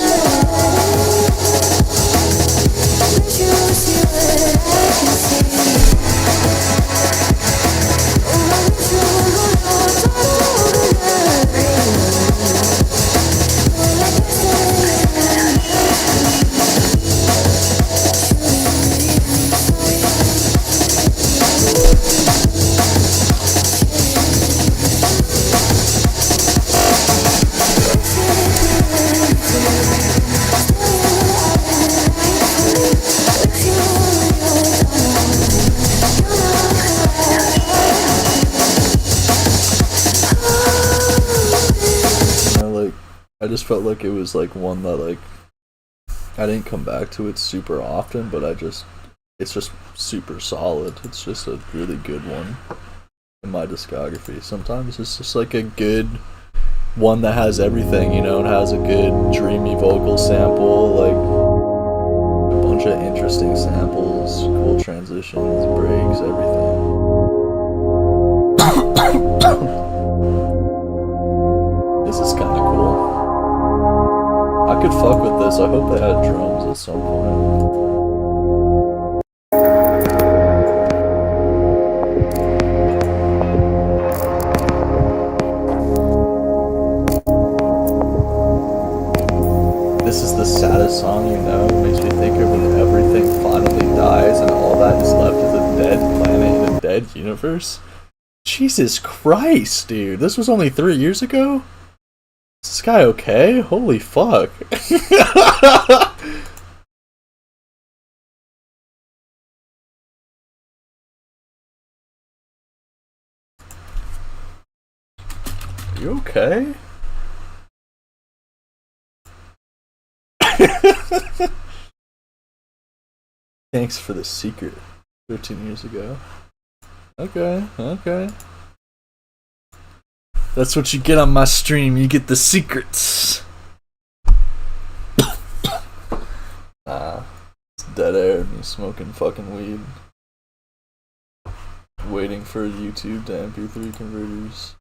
I just felt like it was like one that like I didn't come back to it super often, but it's just super solid. It's just a really good one in my discography. Sometimes it's just like a good one that has everything, you know, it has a good dreamy vocal sample, like a bunch of interesting samples, cool transitions, breaks, everything. This is kind of cool. I could fuck with this. I hope they had drums at some point. This is the saddest song, you know. It makes me think of when everything finally dies and all that is left is a dead planet in a dead universe. Jesus Christ, dude. This was only 3 years ago? Is this guy okay? Holy fuck. Are you okay? Thanks for the secret. 13 years ago. Okay, okay. That's what you get on my stream, you get the secrets. It's dead air, me smoking fucking weed. Waiting for YouTube to MP3 converters.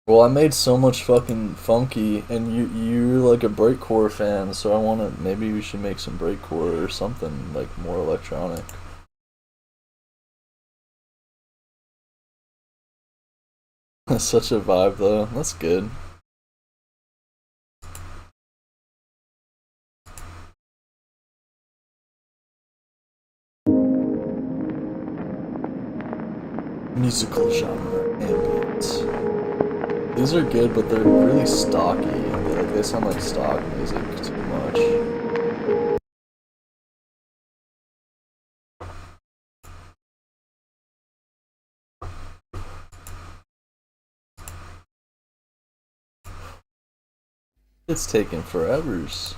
Well, I made so much fucking funky, and you're like a breakcore fan, so I wanna, maybe we should make some breakcore or something, like, more electronic. That's such a vibe, though. That's good. Musical genre, ambient. These are good, but they're really stocky. They sound like stock music too much. It's taken forevers.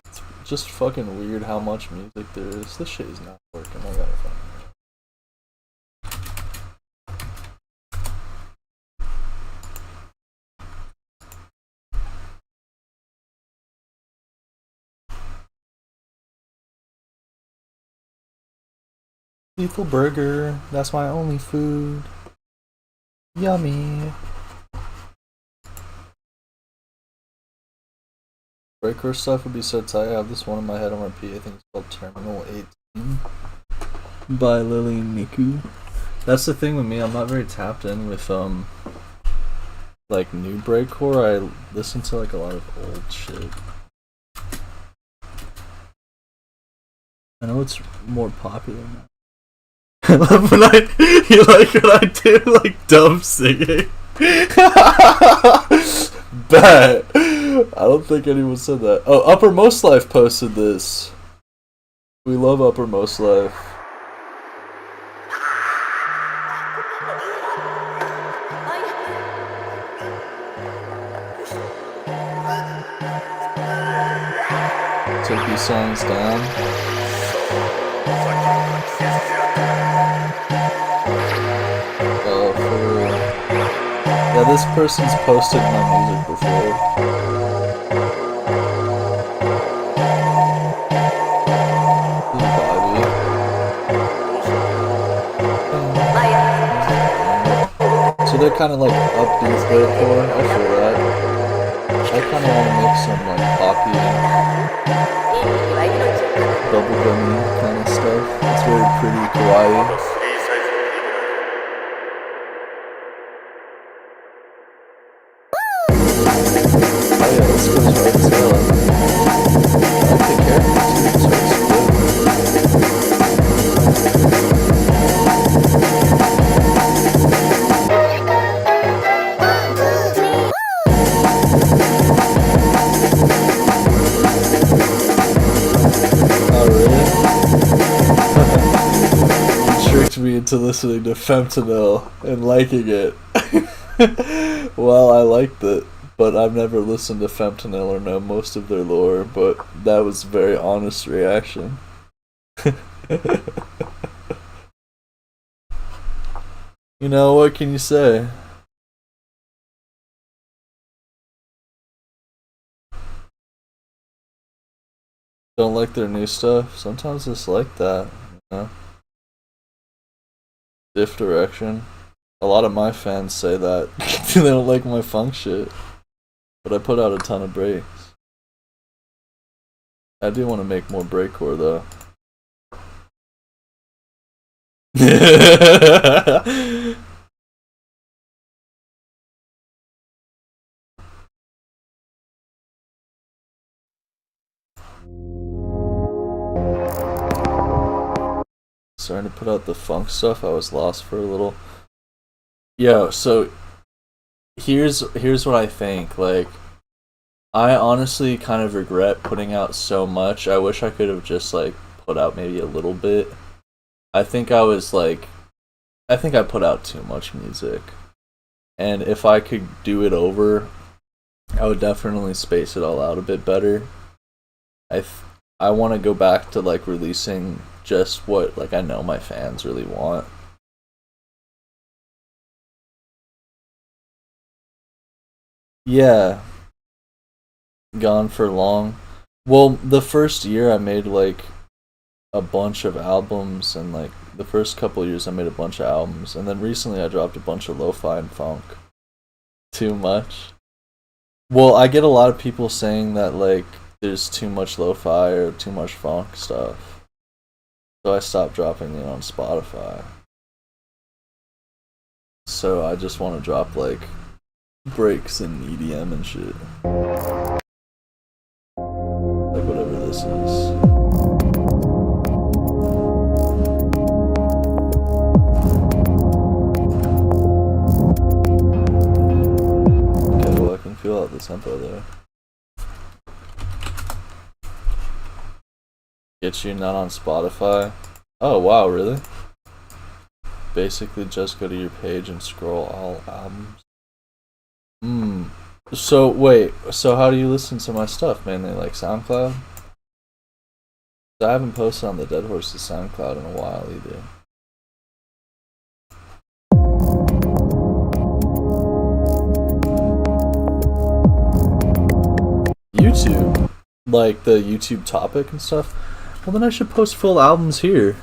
It's just fucking weird how much music there is. This shit is not working. I gotta find it. Lethal burger. That's my only food. Yummy. Breakcore stuff would be so tight. I have this one in my head on repeat. I think it's called Terminal 18 by Lily Miku. That's the thing with me. I'm not very tapped in with like new breakcore. I listen to like a lot of old shit. I know it's more popular now. I love when you like when I do like dumb singing. Bet. I don't think anyone said that. Oh, Uppermost Life posted this. We love Uppermost Life. Take these songs down. Oh, for real. Yeah, this person's posted my music before. This is vibey. So they're kind of like upbeat breakcore. I feel that. I kind of want to make some like poppy, bubblegummy kind of stuff. It's very pretty, kawaii. Oh yeah, this goes right as hell. I like the character too, so it's good. Oh really? You tricked me into listening to Fentanyl and liking it. Well, I liked it. But I've never listened to Fentanyl or know most of their lore, but that was a very honest reaction. You know, what can you say? Don't like their new stuff? Sometimes it's like that, you know? Diff Direction. A lot of my fans say that. They don't like my funk shit. But I put out a ton of breaks. I do want to make more breakcore though. Starting to put out the funk stuff. I was lost for a little. Yo, so here's what I think. Like, I honestly kind of regret putting out so much. I wish I could have just like put out maybe a little bit. I think I put out too much music. And if I could do it over, I would definitely space it all out a bit better. I want to go back to like releasing just what like I know my fans really want. Yeah. Gone for long. Well, the first year I made like a bunch of albums, and like the first couple years I made a bunch of albums, and then recently I dropped a bunch of lo-fi and funk. Too much. Well, I get a lot of people saying that like there's too much lo-fi or too much funk stuff. So I stopped dropping it on Spotify. So I just want to drop like breaks and EDM and shit. Like whatever this is. Okay, well I can feel out the tempo there. Get you not on Spotify? Oh wow, really? Basically just go to your page and scroll all albums. So wait, so how do you listen to my stuff? Mainly like SoundCloud? I haven't posted on the Dead Horses SoundCloud in a while either. YouTube? Like the YouTube topic and stuff? Well then I should post full albums here.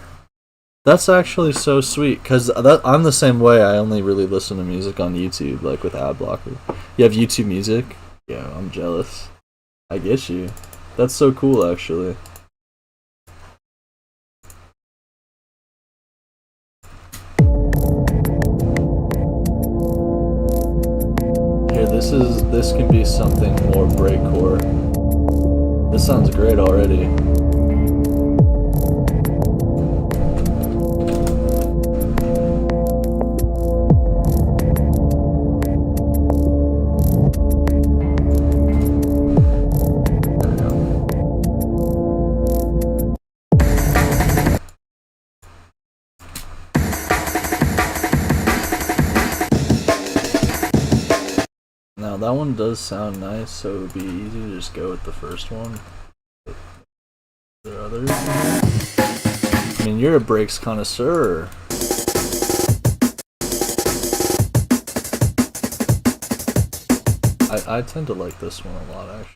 That's actually so sweet, because I'm the same way. I only really listen to music on YouTube, like with ad blocker. You have YouTube Music? Yeah, I'm jealous. I get you. That's so cool, actually. Here, this can be something more breakcore. This sounds great already. Now that one does sound nice, so it would be easy to just go with the first one. But there are others? I mean, you're a breaks connoisseur. I tend to like this one a lot, actually.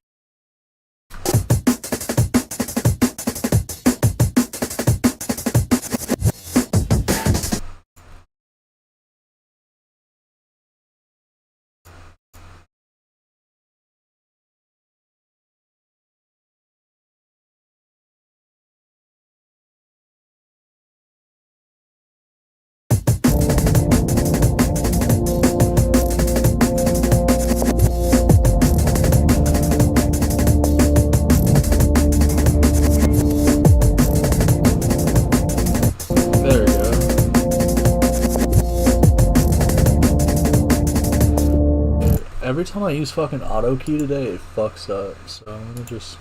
Every time I use fucking auto key today, it fucks up. So I'm gonna just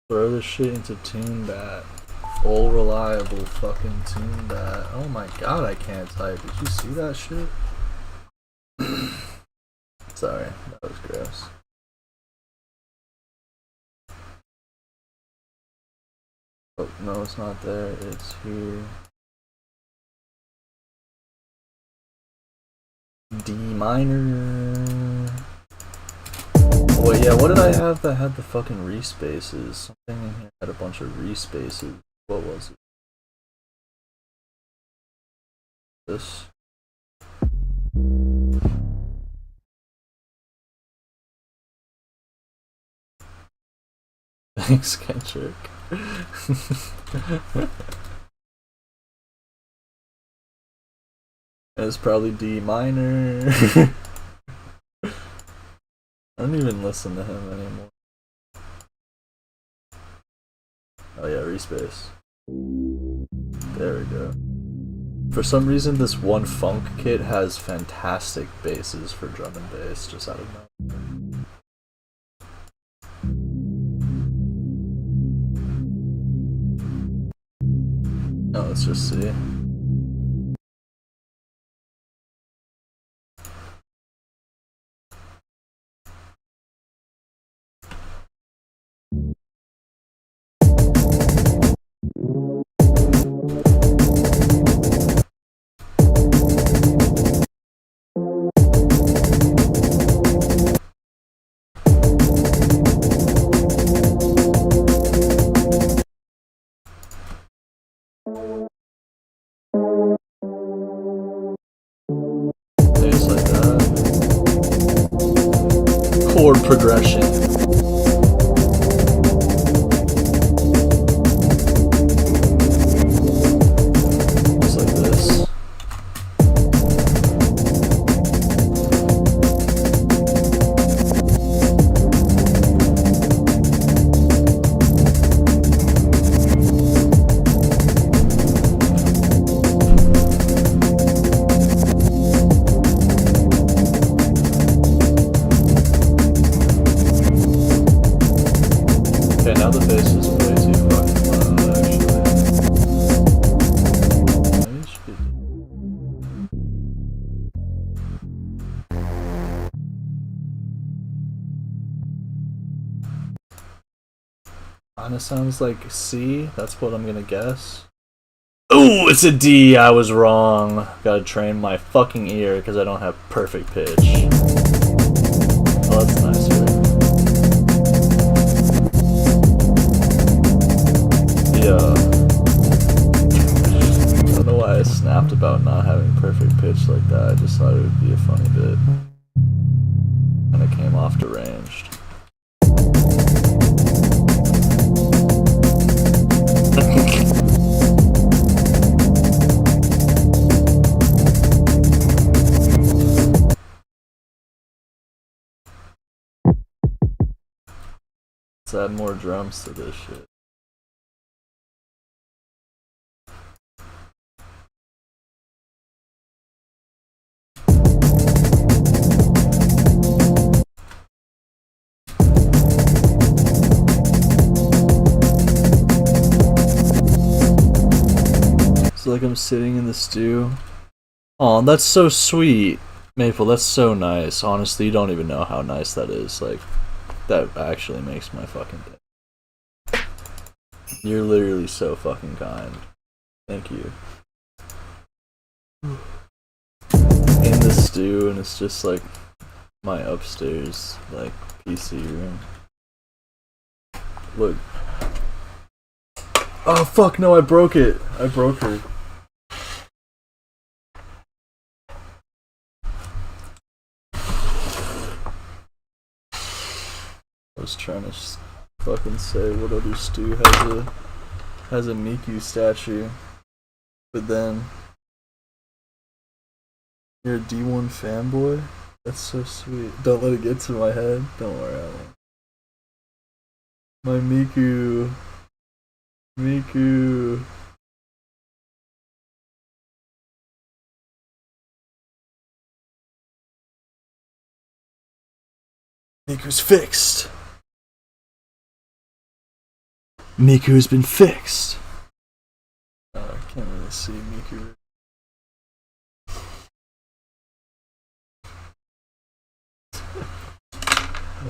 throw this shit into TuneBat. Full reliable fucking TuneBat. Oh my god, I can't type. Did you see that shit? Sorry, that was gross. Oh, no, it's not there. It's here. D minor. Wait, yeah, what did I have that had the fucking respaces? Something in here had a bunch of respaces. What was it? This? Thanks, Kendrick. It's probably D minor. I don't even listen to him anymore. Oh yeah, respace. There we go. For some reason, this one funk kit has fantastic basses for drum and bass, just out of nowhere. Oh, let's just see. Just like that. Chord progression. Just like this. Okay, now the bass is way too fucking loud, actually. Maybe it should be... Kinda sounds like C, that's what I'm gonna guess. Ooh, it's a D, I was wrong. Gotta train my fucking ear because I don't have perfect pitch. Oh, that's nicer. Yeah. Let's add more drums to this shit. It's like I'm sitting in the stew. Aw, that's so sweet. Maple, that's so nice. Honestly, you don't even know how nice that is. Like, that actually makes my fucking day. You're literally so fucking kind. Thank you. In the stew, and it's just like my upstairs, like, PC room. Look. Oh fuck, no, I broke it. I broke her. I was trying to fucking say what other stew has a Miku statue, but then you're a D1 fanboy? That's so sweet. Don't let it get to my head. Don't worry, I won't. My Miku. Miku. Miku's fixed. Miku's been fixed. I can't really see Miku.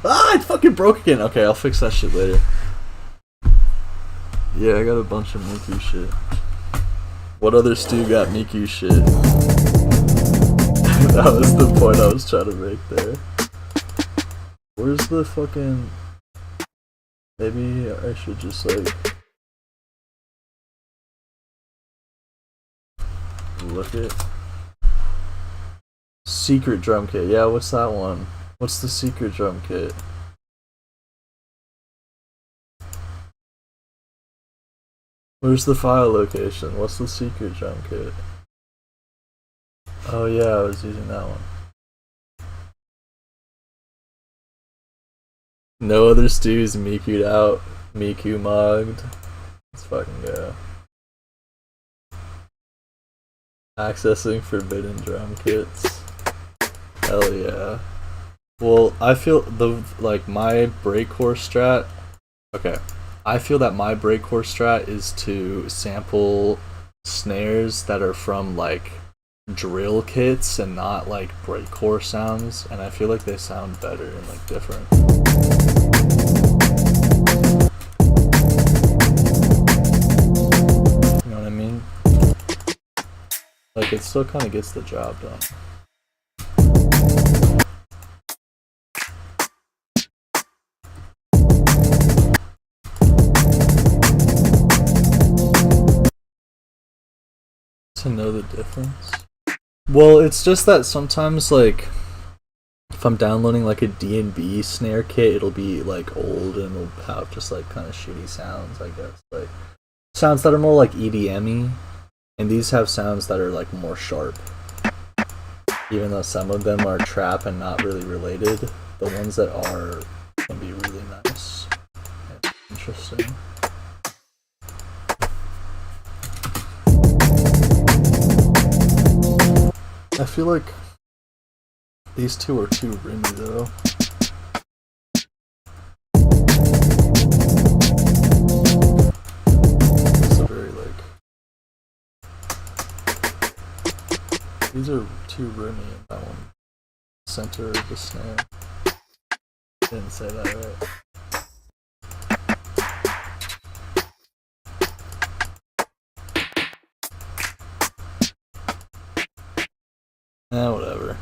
Ah, it fucking broke again. Okay, I'll fix that shit later. Yeah, I got a bunch of Miku shit. What other stew got Miku shit? That was the point I was trying to make there. Where's the fucking... Maybe I should just like... Look at... Secret drum kit. Yeah, what's that one? What's the secret drum kit? Where's the file location? What's the secret drum kit? Oh yeah, I was using that one. No other stews Miku'd out. Miku mugged. Let's fucking go. Accessing forbidden drum kits. Hell yeah. Well, I feel my breakcore strat. Okay. I feel that my breakcore strat is to sample snares that are from like drill kits and not like breakcore sounds, and I feel like they sound better and like different. You know what I mean? Like it still kind of gets the job done. To know the difference? Well, it's just that sometimes, like, if I'm downloading like a D&B snare kit, it'll be like old and it'll have just like kind of shitty sounds, I guess. Like sounds that are more like EDM-y, and these have sounds that are like more sharp. Even though some of them are trap and not really related, the ones that are can be really nice and interesting. I feel like these two are too rimmy though. It's a very like... These are too rimmy in that one. Center of the snare. Didn't say that right. Whatever.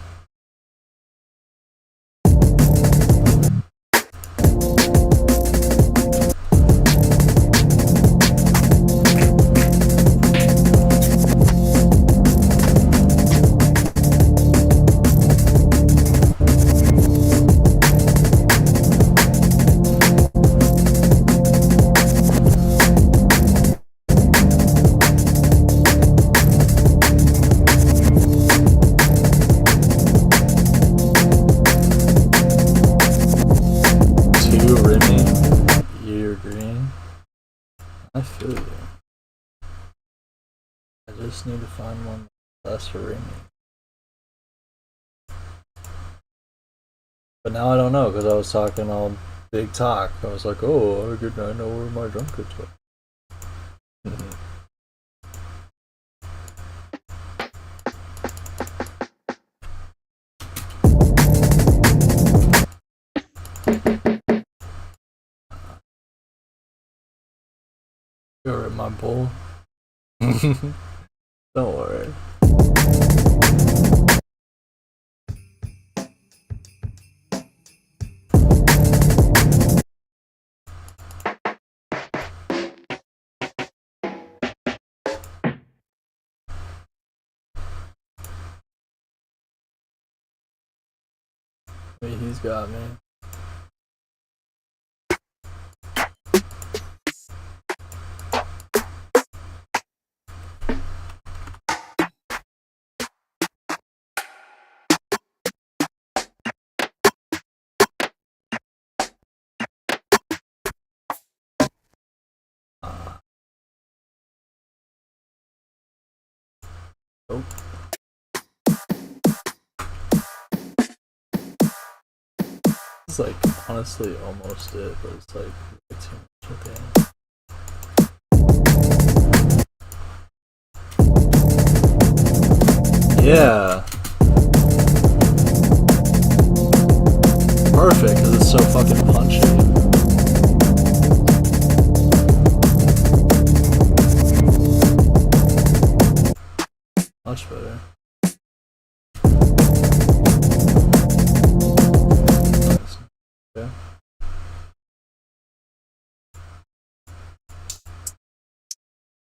I feel you. I just need to find one less ringing. But now I don't know because I was talking all big talk. I was like, oh, good, I know where my drum kits are. You're in my bowl. Don't worry. He's got me. Oh. It's like honestly almost it, but it's like too much at the end. Yeah. Perfect, because it's so fucking punchy. Much better. Yeah.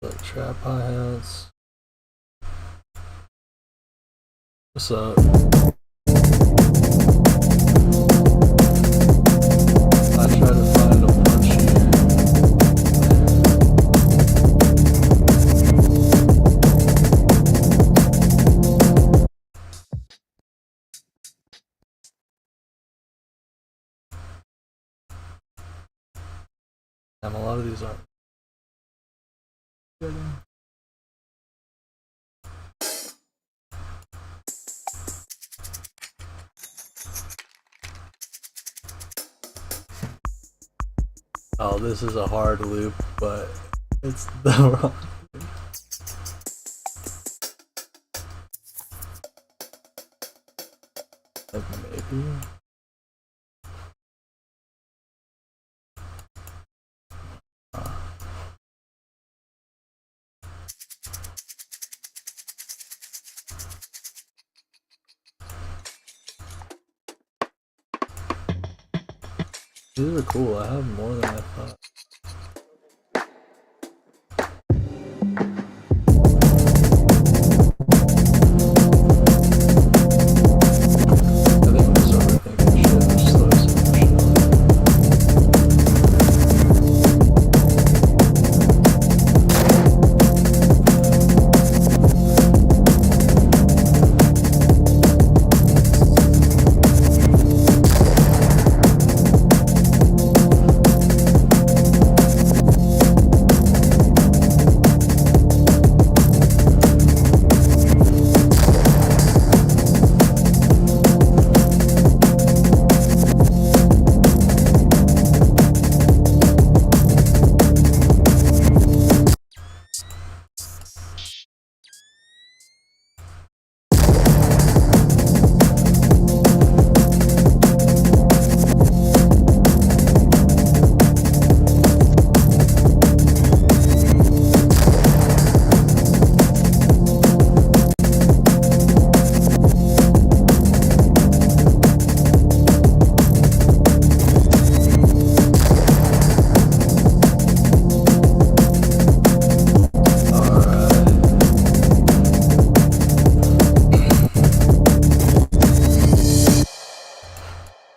Like trap hi-hats. What's up? I try to find a punch here. A lot of these aren't. Oh, this is a hard loop, but it's the wrong thing. Like maybe. These are cool. I have more than I thought.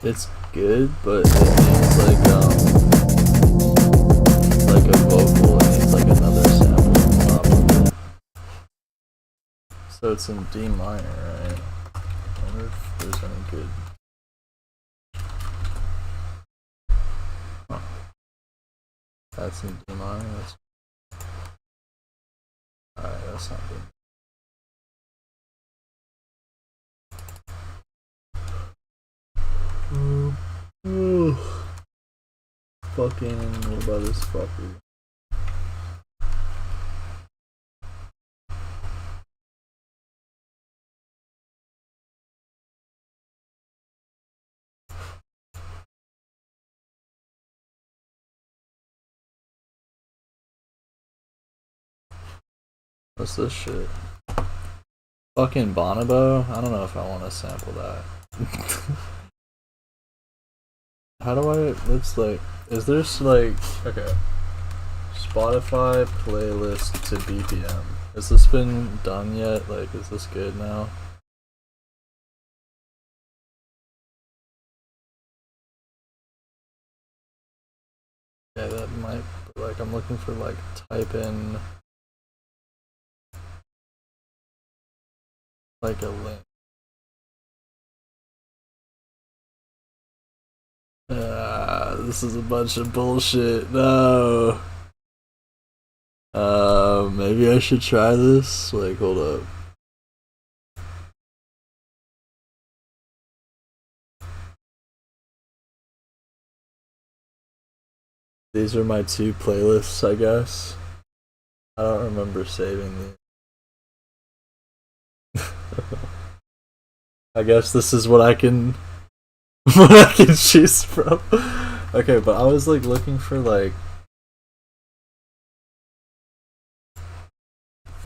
It's good, but it needs like a vocal. It needs like another sample on top of it. So it's in D minor, right? I wonder if there's any good. Huh. That's in D minor. That's that's not good. Fucking, what about this fucker? What's this shit? Fucking Bonobo? I don't know if I want to sample that. How do I, it's like, is there like, okay. Spotify playlist to BPM. Has this been done yet? Like, is this good now? Yeah, that might, like, I'm looking for, like, type in, like, a link. This is a bunch of bullshit. No. Maybe I should try this. Like, hold up. These are my two playlists, I guess. I don't remember saving these. I guess this is what I can what I can choose from. Okay, but I was like looking for like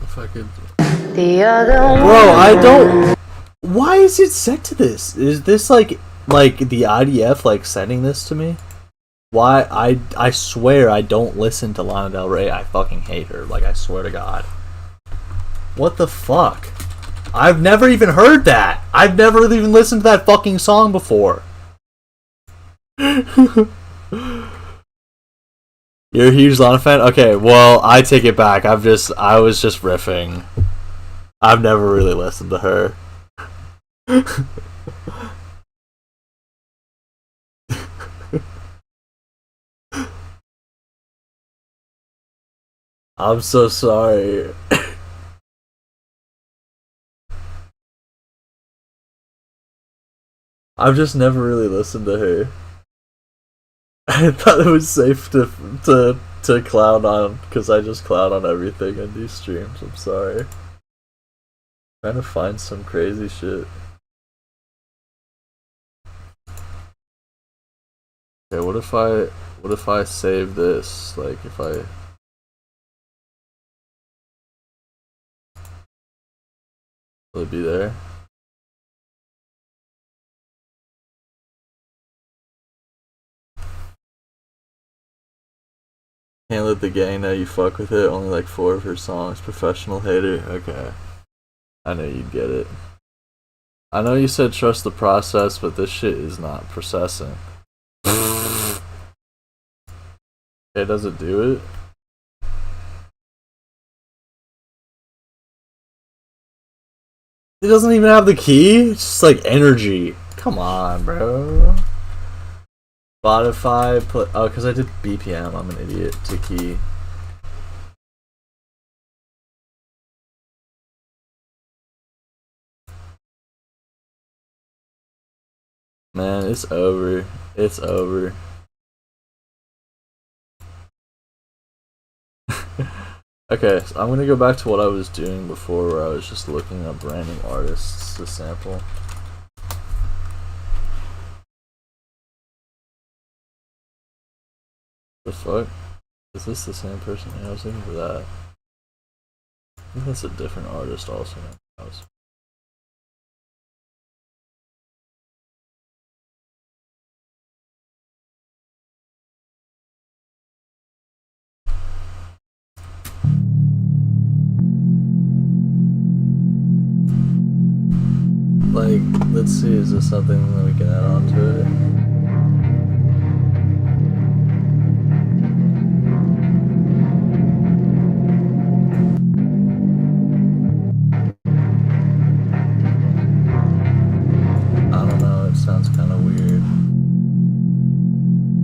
if I could Bro, I don't Why is it set to this? Is this like the IDF like sending this to me? Why I swear I don't listen to Lana Del Rey. I fucking hate her. Like, I swear to God. What the fuck? I've never even heard that. I've never even listened to that fucking song before. You're a huge Lana fan? Okay, well, I take it back. I was just riffing. I've never really listened to her. I'm so sorry. I've just never really listened to her. I thought it was safe to clown on, because I just clown on everything in these streams. I'm sorry. Trying to find some crazy shit. Okay, what if I save this? Like, if I will it be there? Can't let the gang know you fuck with it. Only like 4 of her songs. Professional hater. Okay. I know you'd get it. I know you said trust the process, but this shit is not processing. Okay, does it do it? It doesn't even have the key? It's just like energy. Come on, bro. Spotify, oh, because I did BPM, I'm an idiot, to key. Man, it's over. It's over. Okay, so I'm gonna go back to what I was doing before, where I was just looking up random artists to sample. The fuck? Is this the same person? Yeah, I was looking for that. I think that's a different artist also. Like, let's see, is this something that we can add on to it? Sounds kind of weird.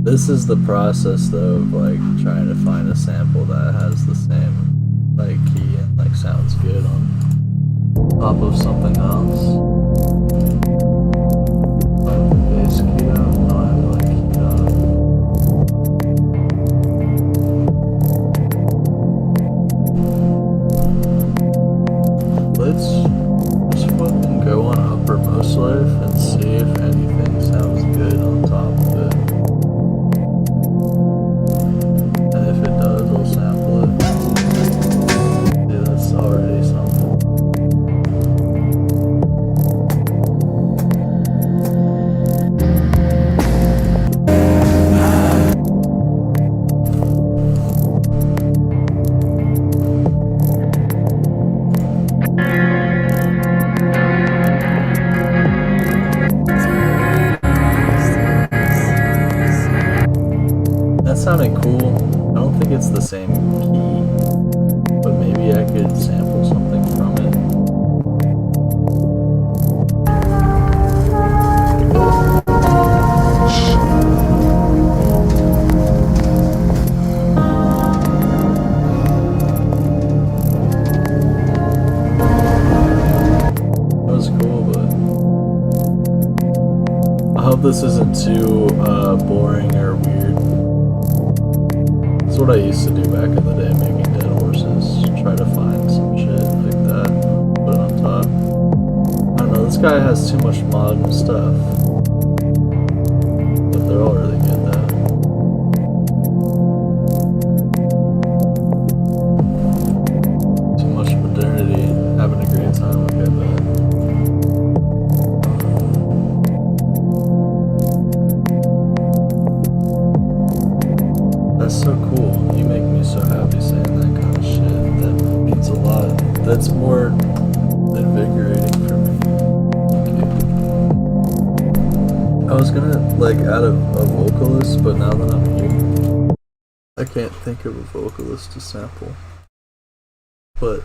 This is the process though of like trying to find a sample that has the same like key and like sounds good on top of something else. Bass keyed out? No, I have like keyed out. Let's just fucking go on uppermost life and see if anything sounds good on top of it. And if it does, I'll sample it. Yeah, that's already something. That sounded cool. I don't think it's the same key, but maybe I could sample something from it. That was cool, but I hope this isn't too boring or weird. That's what I used to do back in the day, making dead horses. Try to find some shit like that, put it on top. I don't know, this guy has too much modern stuff. But they're all really good though. Too much modernity, having a great time, okay, but that's so cool. You make me so happy saying that kind of shit. That means a lot. That's more invigorating for me. Thank you. I was gonna like add a vocalist, but now that I'm here, I can't think of a vocalist to sample. But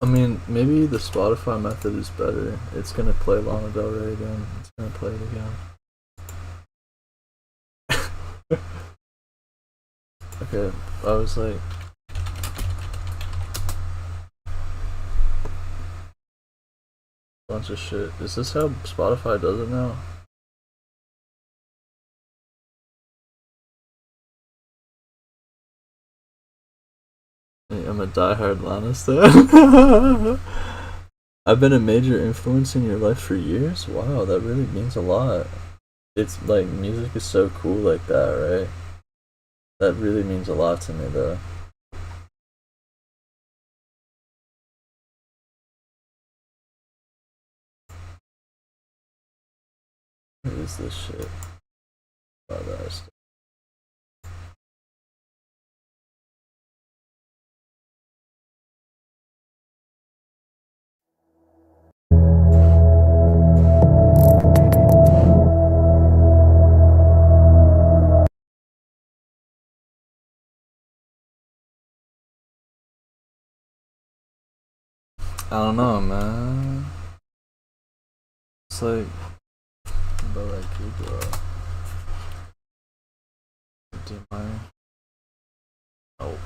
I mean, maybe the Spotify method is better. It's gonna play Lana Del Rey again. It's gonna play it again. Okay, I was like, bunch of shit. Is this how Spotify does it now? I'm a diehard Lana stan. I've been a major influence in your life for years? Wow, that really means a lot. It's like, music is so cool like that, right? That really means a lot to me, though. What is this shit? Oh, that's... I don't know, man. It's like, but like you go D minor. Oh.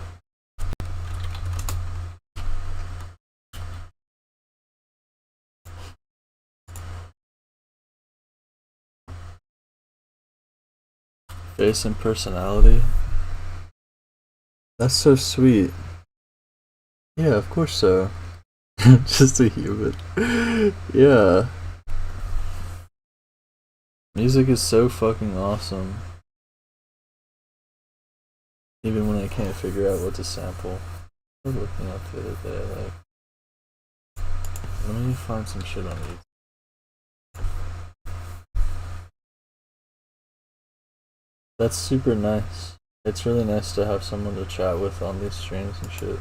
Face and personality. That's so sweet. Yeah, of course so. Just a human. Yeah. Music is so fucking awesome. Even when I can't figure out what to sample. I was looking up the other day, like... Let me find some shit on YouTube. That's super nice. It's really nice to have someone to chat with on these streams and shit.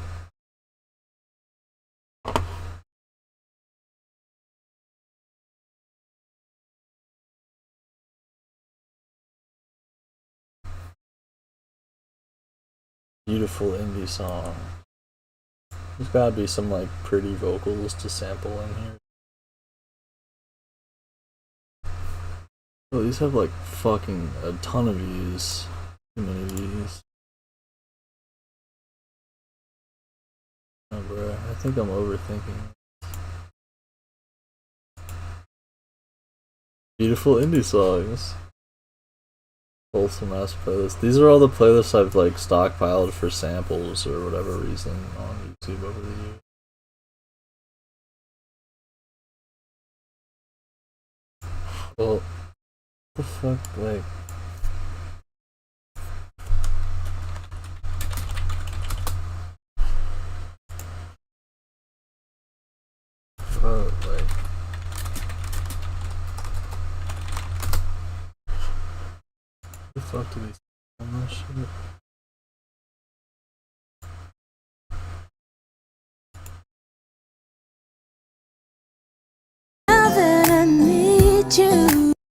Beautiful indie song. There's gotta be some like pretty vocals to sample in here. Oh, these have like fucking a ton of views. Too many views. Oh, bro, I think I'm overthinking. Beautiful indie songs. Wholesome ass playlist. These are all the playlists I've like stockpiled for samples or whatever reason on YouTube over the years. Well, what the fuck, like. Oh, like. The fuck do these on that shit?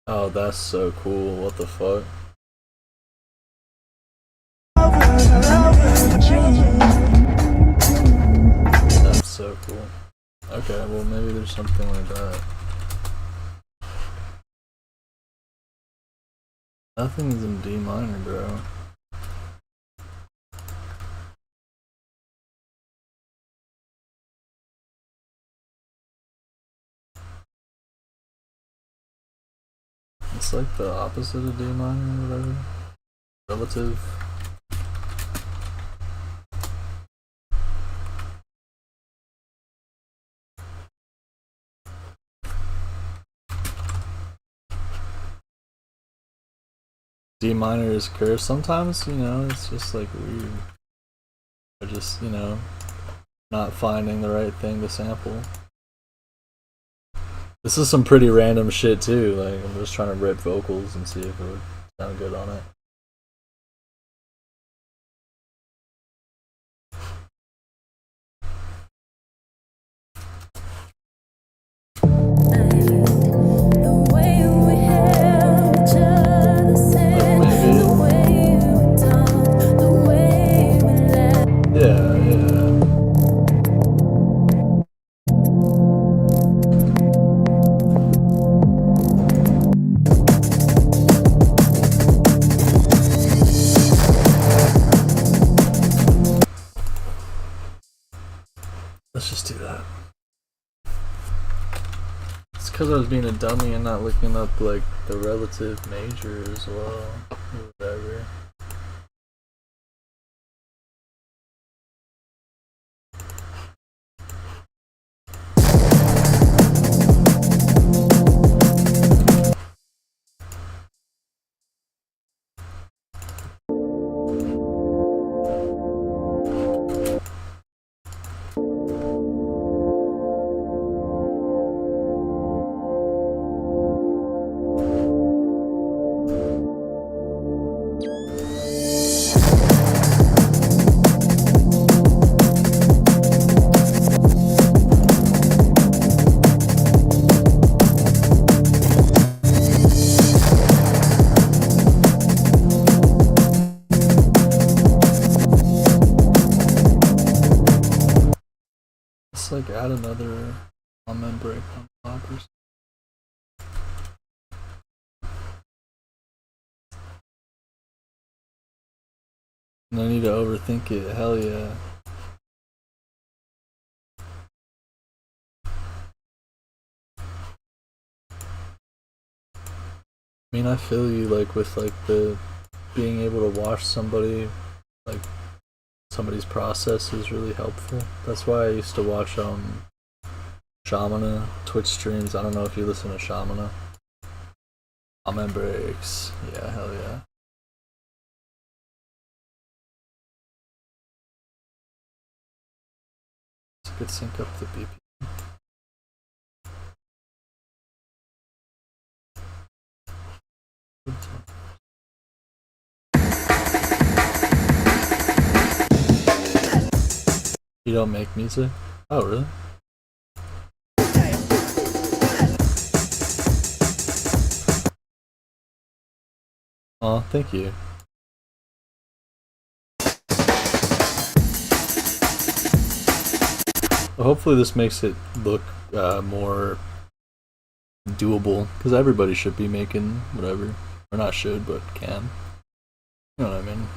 Oh, that's so cool. What the fuck? That's so cool. Okay, well maybe there's something like that. Nothing's in D minor, bro. It's like the opposite of D minor or whatever. Relative. D minor is cursed. Sometimes, you know, it's just like weird. Or just, you know, not finding the right thing to sample. This is some pretty random shit too. Like, I'm just trying to rip vocals and see if it would sound good on it. Let's just do that. It's because I was being a dummy and not looking up like the relative major as well. Or whatever. Let's like add another comment break on top or something. No need to overthink it, hell yeah. I mean, I feel you, like, with, like, the being able to watch somebody, like, somebody's process is really helpful. That's why I used to watch, Shamana Twitch streams. I don't know if you listen to Shamana. Comment breaks. Yeah, hell yeah. It's a good sync up the BP. You don't make music? Oh, really? Oh, thank you. Well, hopefully this makes it look more doable, because everybody should be making whatever. Or not should, but can. You know what I mean?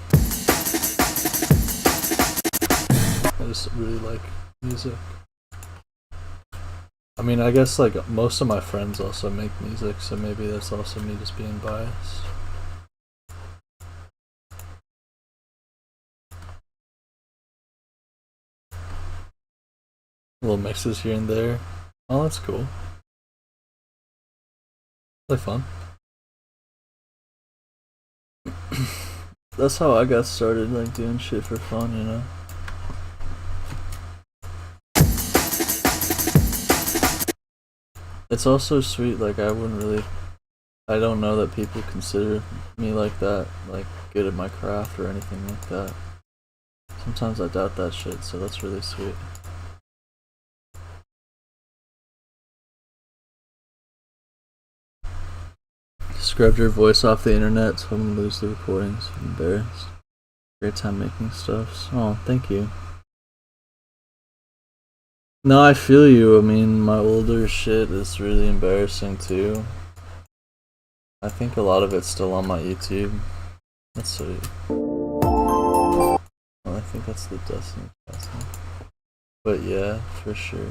I just really like music. I mean, I guess like most of my friends also make music, so maybe that's also me just being biased. Little mixes here and there. Oh, that's cool. Like fun. That's how I got started, like doing shit for fun, you know? It's also sweet, like I don't know that people consider me like that, like good at my craft or anything like that. Sometimes I doubt that shit, so that's really sweet. Scrubbed your voice off the internet so I'm gonna lose the recordings. I'm embarrassed. Great time making stuff. Oh, thank you. No, I feel you. I mean, my older shit is really embarrassing too. I think a lot of it's still on my YouTube. That's sweet. Well, I think that's the Destiny casting. But yeah, for sure.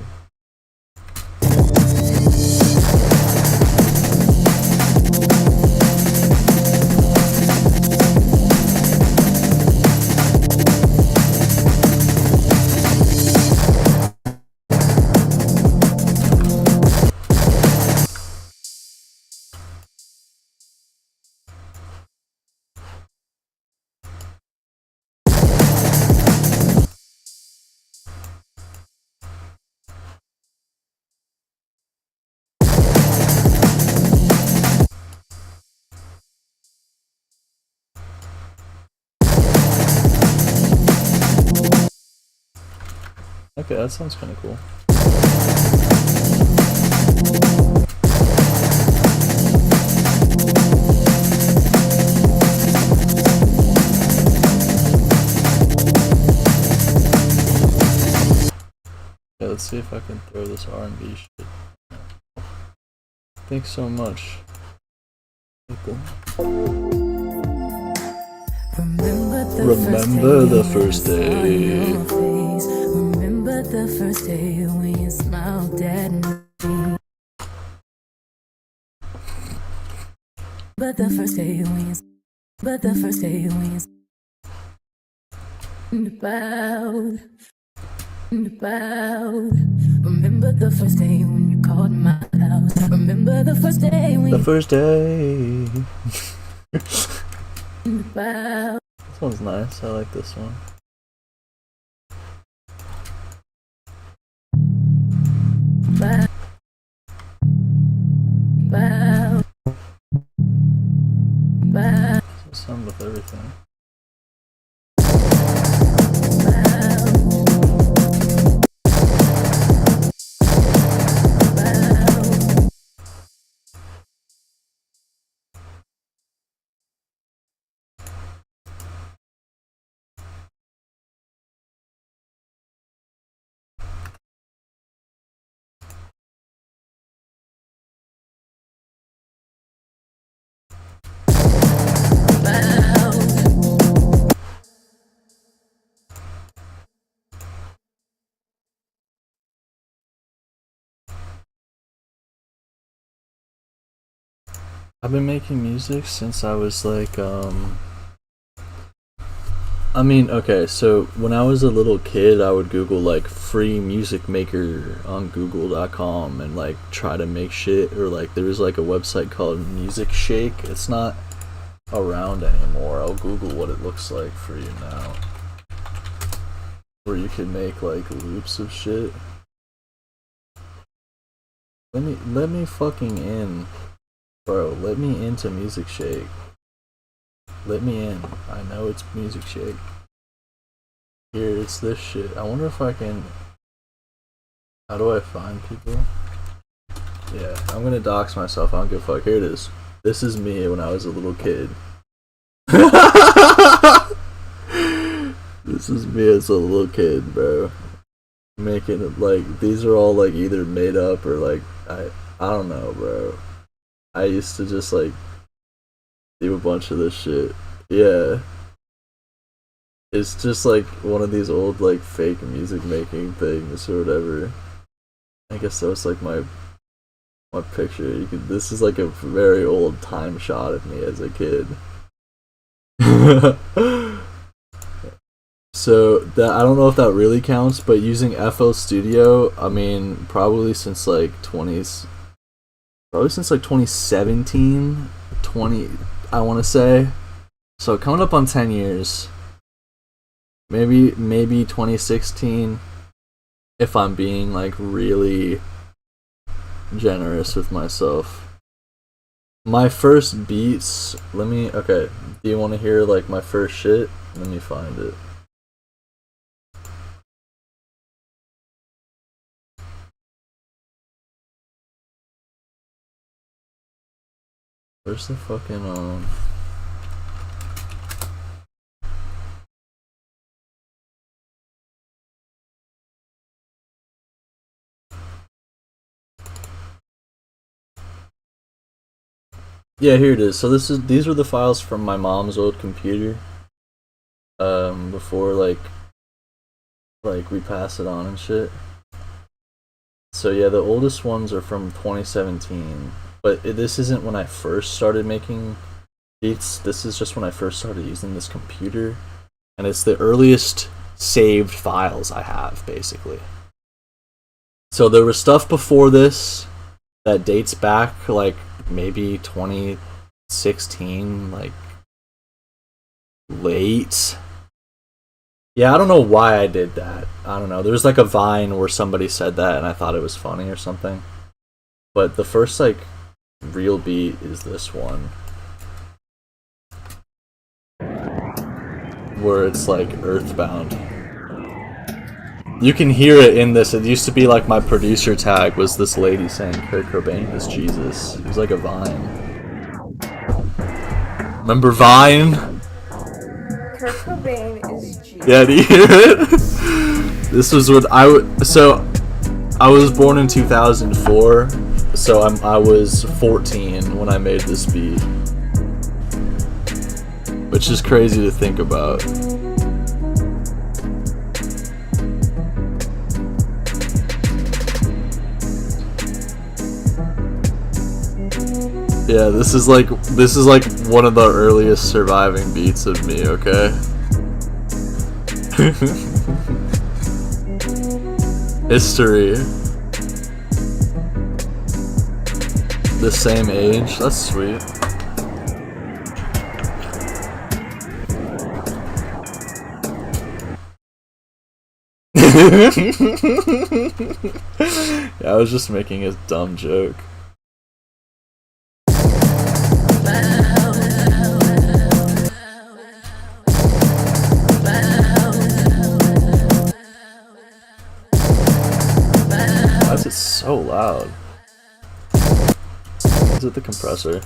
Okay, that sounds kind of cool. Yeah, let's see if I can throw this R&B shit. Thanks so much. Remember the first day.
Remember the first day when you smiled at me. But the first day when you, but the first day when you about. Remember the first day when you called my house. Remember the first day when
the first day. This one's nice. I like this one. Some with everything. I've been making music since I was like, I mean, okay, so when I was a little kid, I would Google like free music maker on google.com and like try to make shit, or like there was like a website called Music Shake. It's not around anymore. I'll Google what it looks like for you now. Where you can make like loops of shit. Let me fucking in. Bro, let me into Music Shake. Let me in. I know it's Music Shake. Here, it's this shit. I wonder if I can... How do I find people? Yeah, I'm gonna dox myself. I don't give a fuck. Here it is. This is me when I was a little kid. This is me as a little kid, bro. Making it like... These are all like either made up or like... I don't know, bro. I used to just like do a bunch of this shit. Yeah. It's just like one of these old like fake music making things or whatever. I guess that was like my picture. This is like a very old time shot of me as a kid. So that, I don't know if that really counts, but using FL Studio, I mean, probably since like 2017, I want to say. So coming up on 10 years. Maybe 2016, if I'm being like really generous with myself. My first beats, okay, do you want to hear like my first shit? Let me find it. Where's the fucking Yeah, here it is. So these were the files from my mom's old computer. Before like we pass it on and shit. So yeah, the oldest ones are from 2017. But this isn't when I first started making beats. This is just when I first started using this computer. And it's the earliest saved files I have, basically. So there was stuff before this that dates back like maybe 2016, like late. Yeah, I don't know why I did that. I don't know. There's like a Vine where somebody said that and I thought it was funny or something. But the first like real beat is this one. Where it's like Earthbound. You can hear it in this. It used to be like my producer tag was this lady saying Kurt Cobain is Jesus. It was like a Vine. Remember Vine?
Kurt Cobain is Jesus.
Yeah, do you hear it? This was what I was born in 2004, so I was 14 when I made this beat. Which is crazy to think about. Yeah, this is like one of the earliest surviving beats of me, okay? History. The same age, that's sweet. Yeah, I was just making a dumb joke. Why is it so loud? Is it the compressor?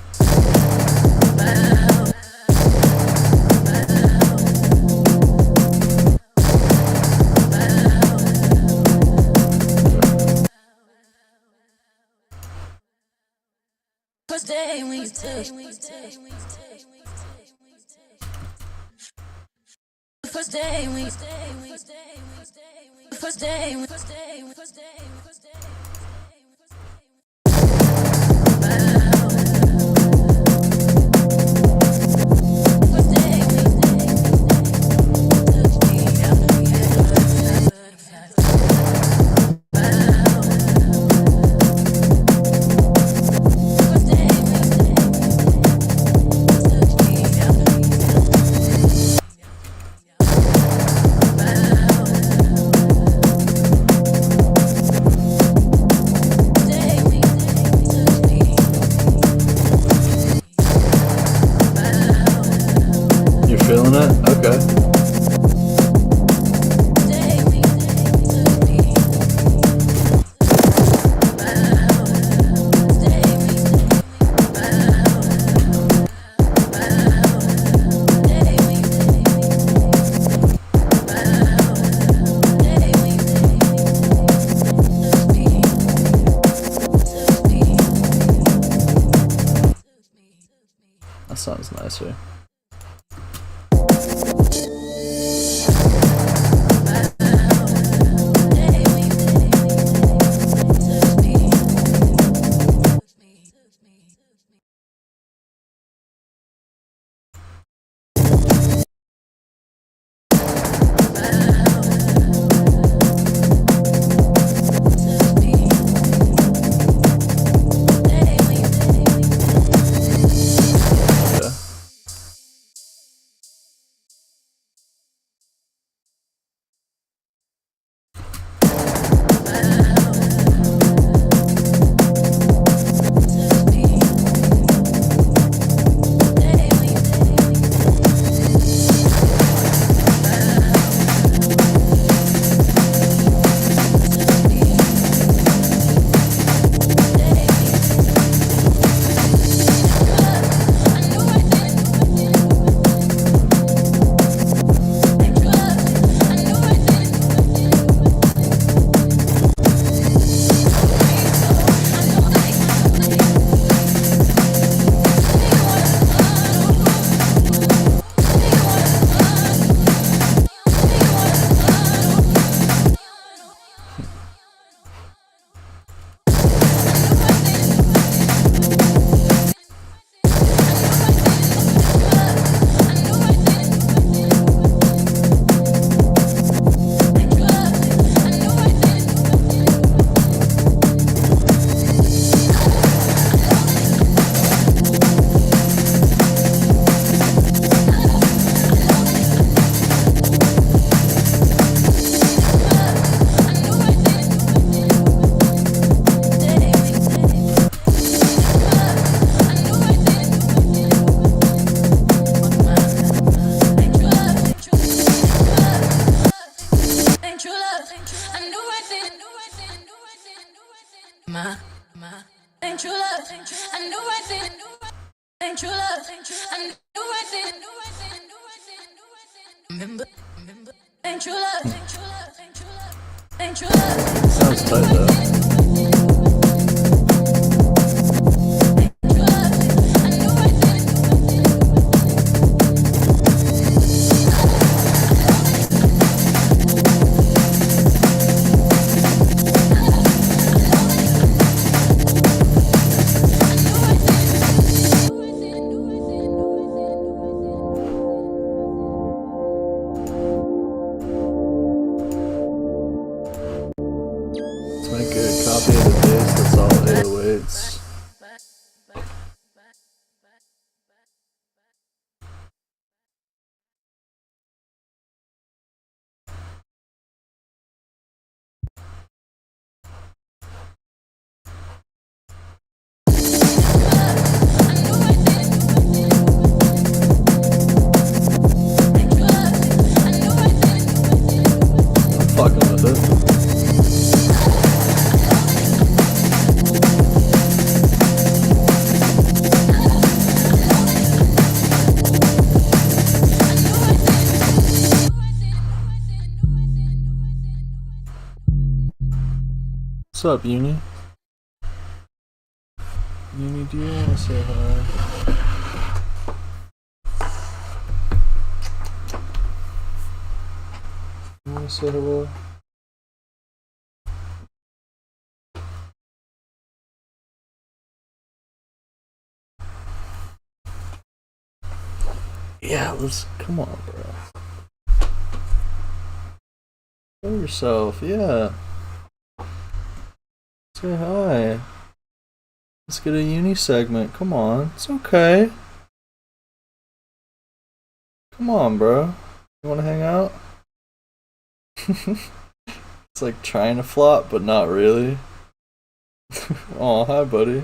First day when you touch. First day when you first day when
Feeling it? Okay. That sounds nicer.
Ain't true love, ain't true love, ain't true love, ain't true love.
Sounds tight though. Let's make a copy of the bass that's all 808s. I'm fucking with it. What's up, Uni? Uni, do you want to say hi? You want to say hello? Yeah, let's, come on, bro. Show yourself, yeah. Say hi. Let's get a uni segment, come on. It's okay. Come on, bro. You wanna hang out? It's like trying to flop, but not really. Aw, hi, buddy.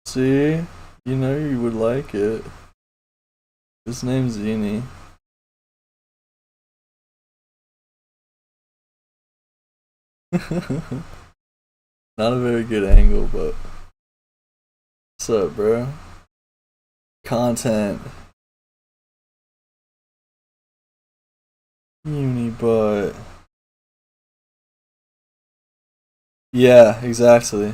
See? You know you would like it. His name's Zini. Not a very good angle, but what's up, bro? Content. Uni butt. Yeah, exactly.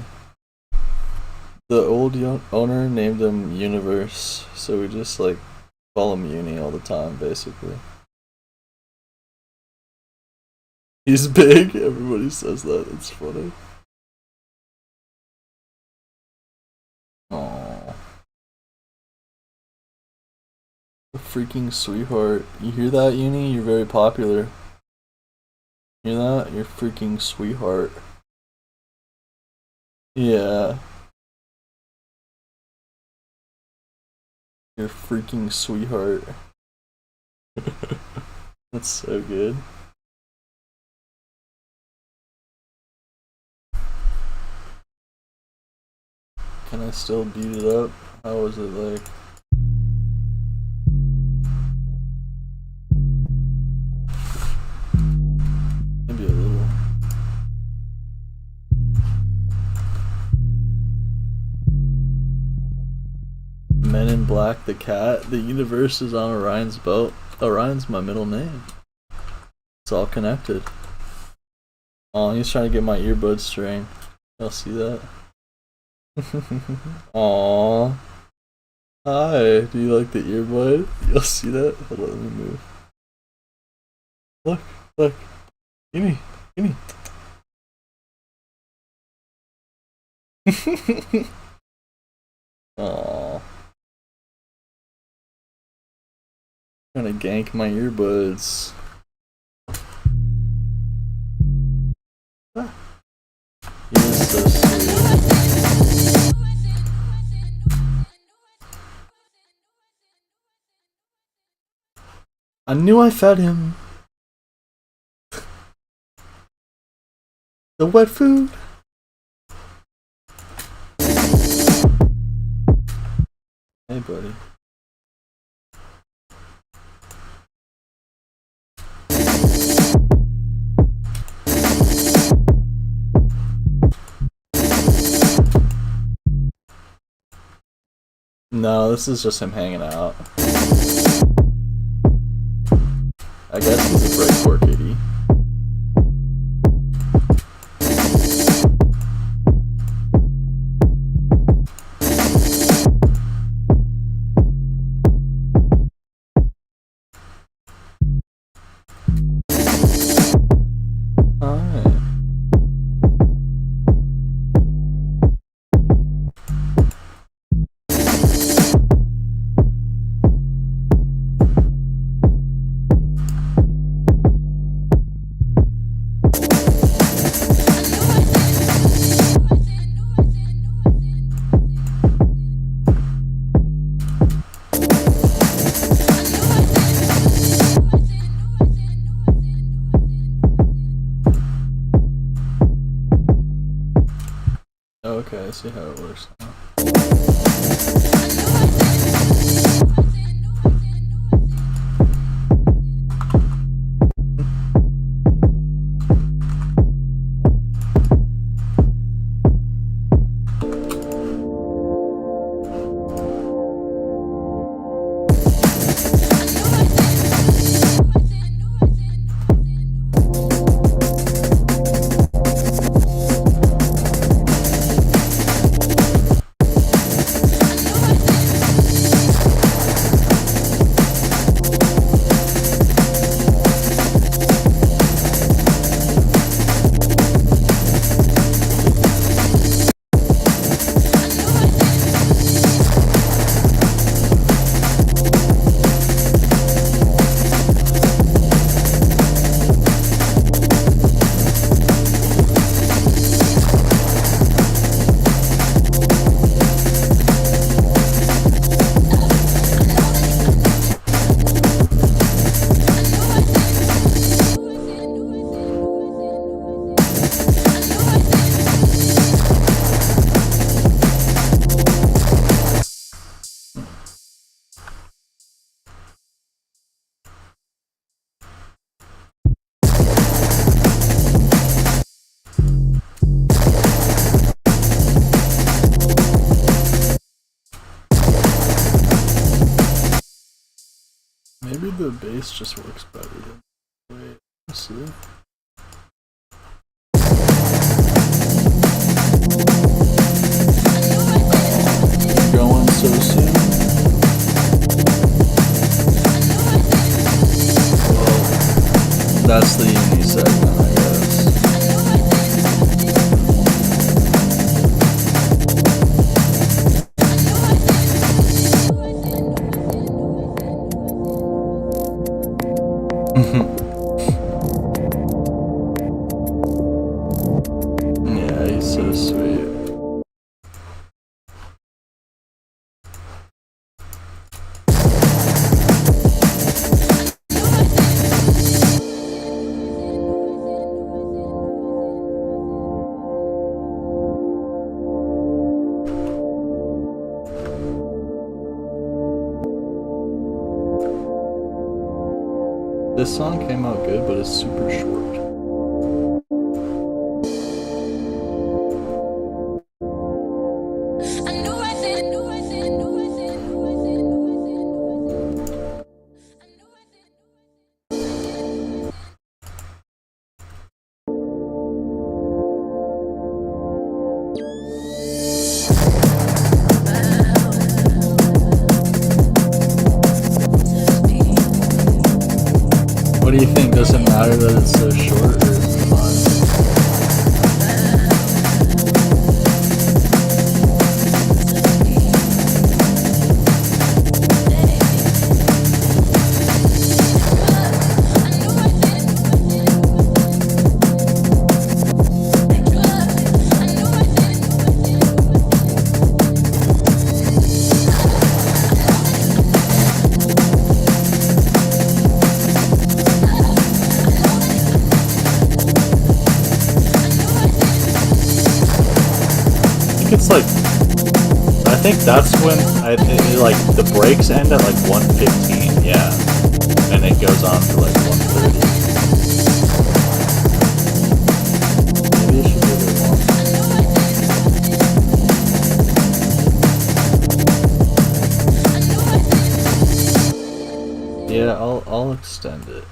The old owner named him Universe, so we just like call him Uni all the time, basically. He's big. Everybody says that. It's funny. Aww. A freaking sweetheart. You hear that, Uni? You're very popular. Hear that? You're freaking sweetheart. Yeah. You're freaking sweetheart. That's so good. Can I still beat it up? How was it like? Maybe a little. Men in Black the cat. The universe is on Orion's belt. Orion's my middle name. It's all connected. Oh, he's trying to get my earbud string. Y'all see that? Aww. Hi, do you like the earbud? You'll see that? Hold on, let me move. Look, look. Gimme, gimme. Aww. Trying to gank my earbuds. Ah. You're so sweet. I knew I fed him. The wet food. Hey, buddy. No, this is just him hanging out. I guess he's a breakcore kitty. Okay, I see how it works now. Maybe the bass just works better than. Wait, let's see. Going so soon. Well, that's the uni segment, I guess. Yeah, he's so sweet. This song came out good, but it's super short. What do you think? Does it matter that it's so short, or is it fine? It's like, I think that's when like the breaks end at like 1:15, yeah, and it goes on to like 1:30. Maybe I should do it once. Yeah, I'll extend it.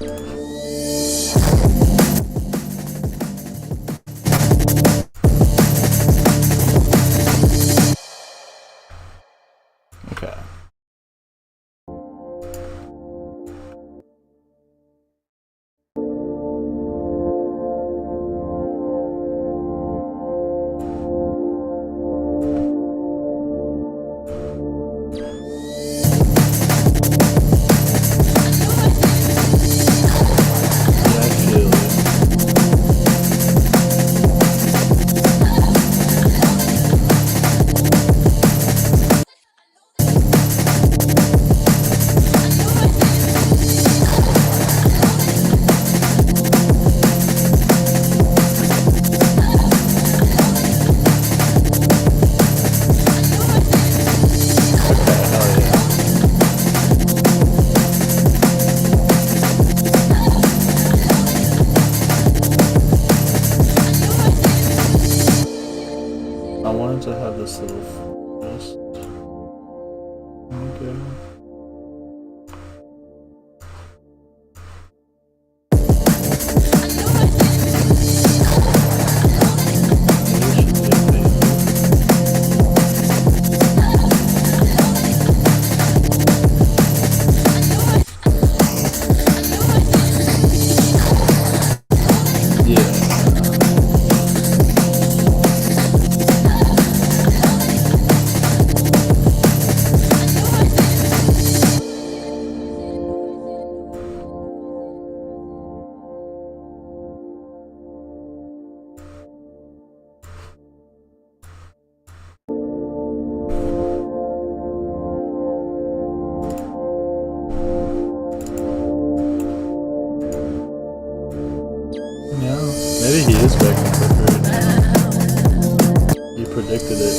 Okay. I wanted to have this little just okay. Maybe he is begging for her. He predicted it.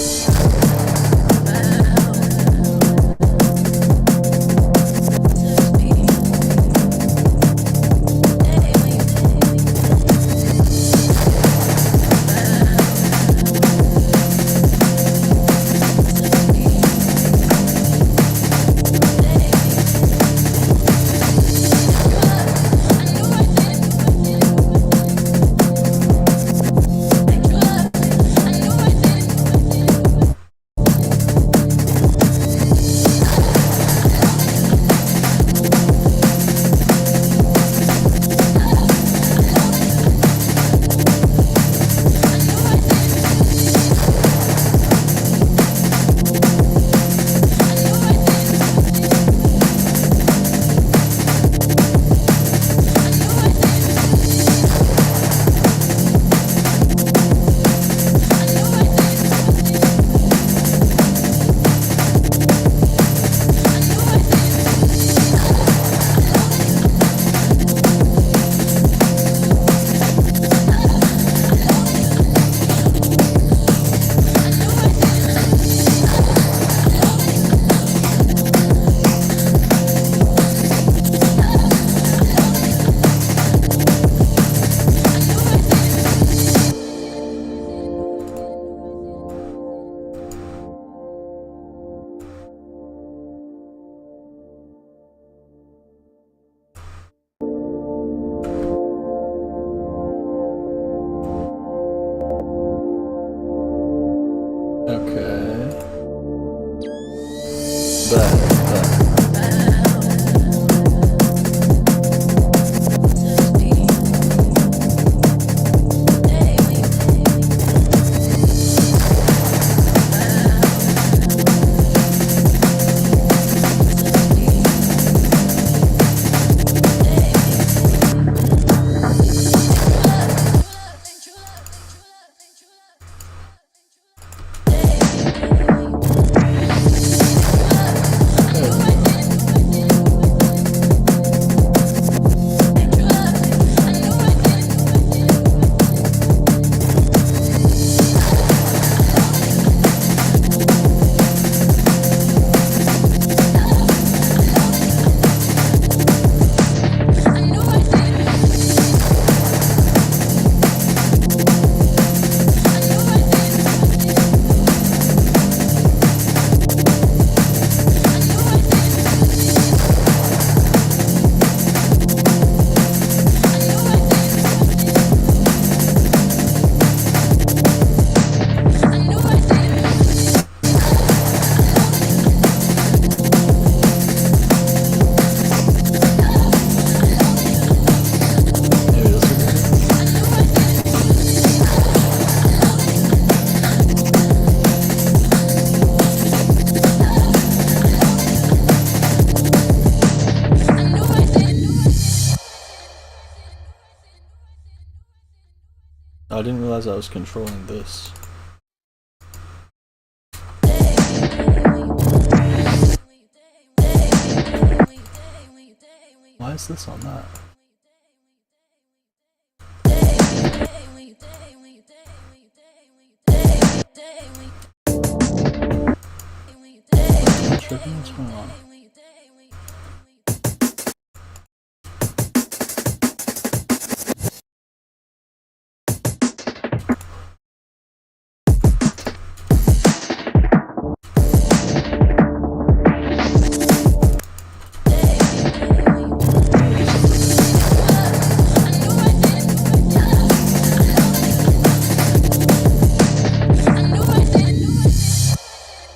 I didn't realize I was controlling this. Why is this on that? Tripping? What's going on?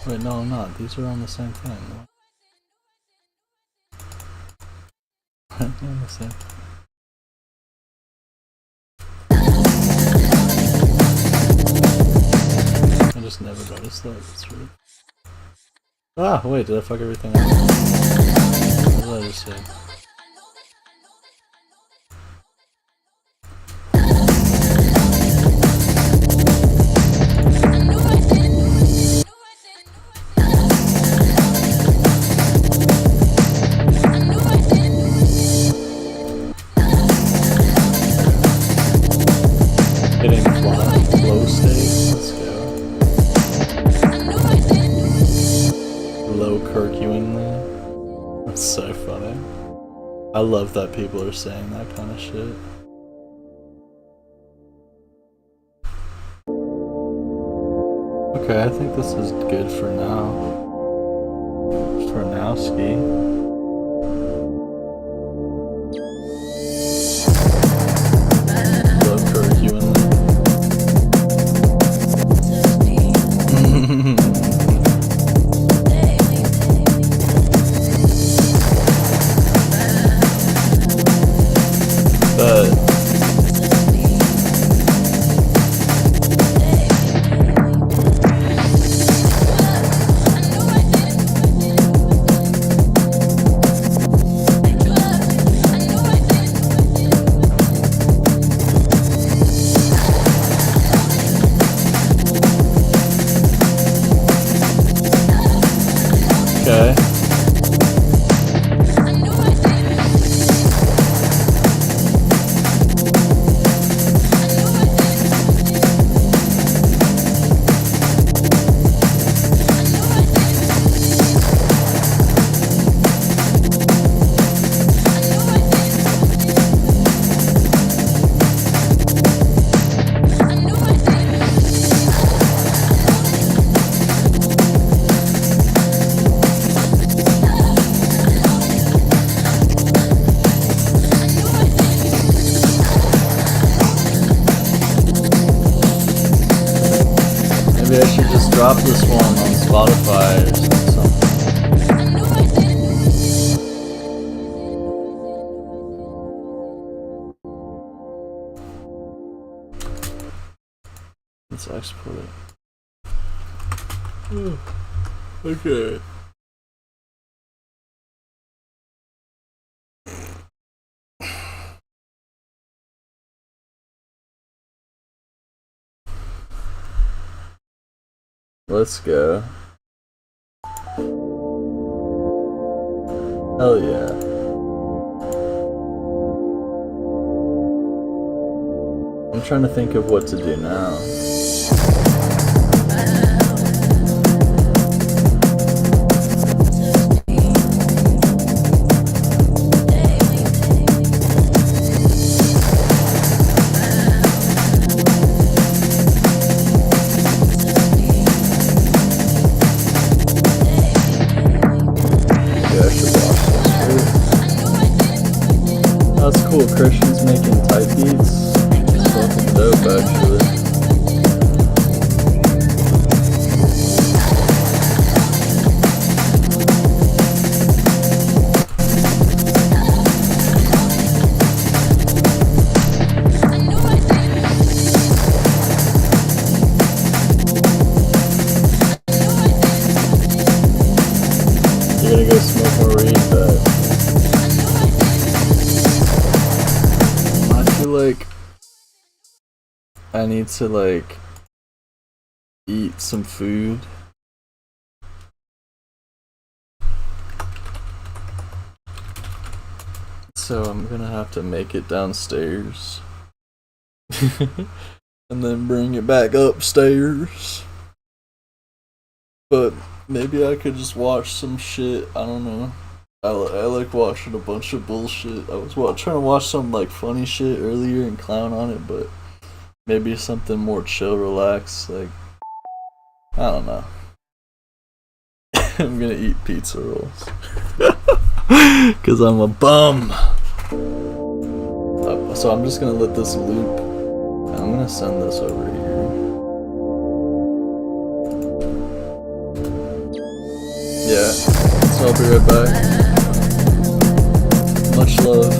Wait, no, I'm not. These are on the same thing. They're on the same thing. I just never noticed that. It's weird. Ah, wait, did I fuck everything up? What did I just say? Hitting flat, flow state, let's go. Low Kirkuinly. That's so funny. I love that people are saying that kind of shit. Okay, I think this is good for now. For now, Ski. Okay. Maybe I should just drop this one on Spotify or something. Let's export it. Okay. Let's go. Hell yeah. I'm trying to think of what to do now. That's cool, Christian's making type beats. It's fucking dope, actually. need to like eat some food. So I'm gonna have to make it downstairs. And then bring it back upstairs. But maybe I could just watch some shit. I don't know. I like watching a bunch of bullshit. I was trying to watch some like funny shit earlier and clown on it, but maybe something more chill, relaxed. Like, I don't know. I'm gonna eat pizza rolls. Cause I'm a bum. So I'm just gonna let this loop. I'm gonna send this over here. Yeah, so I'll be right back. Much love.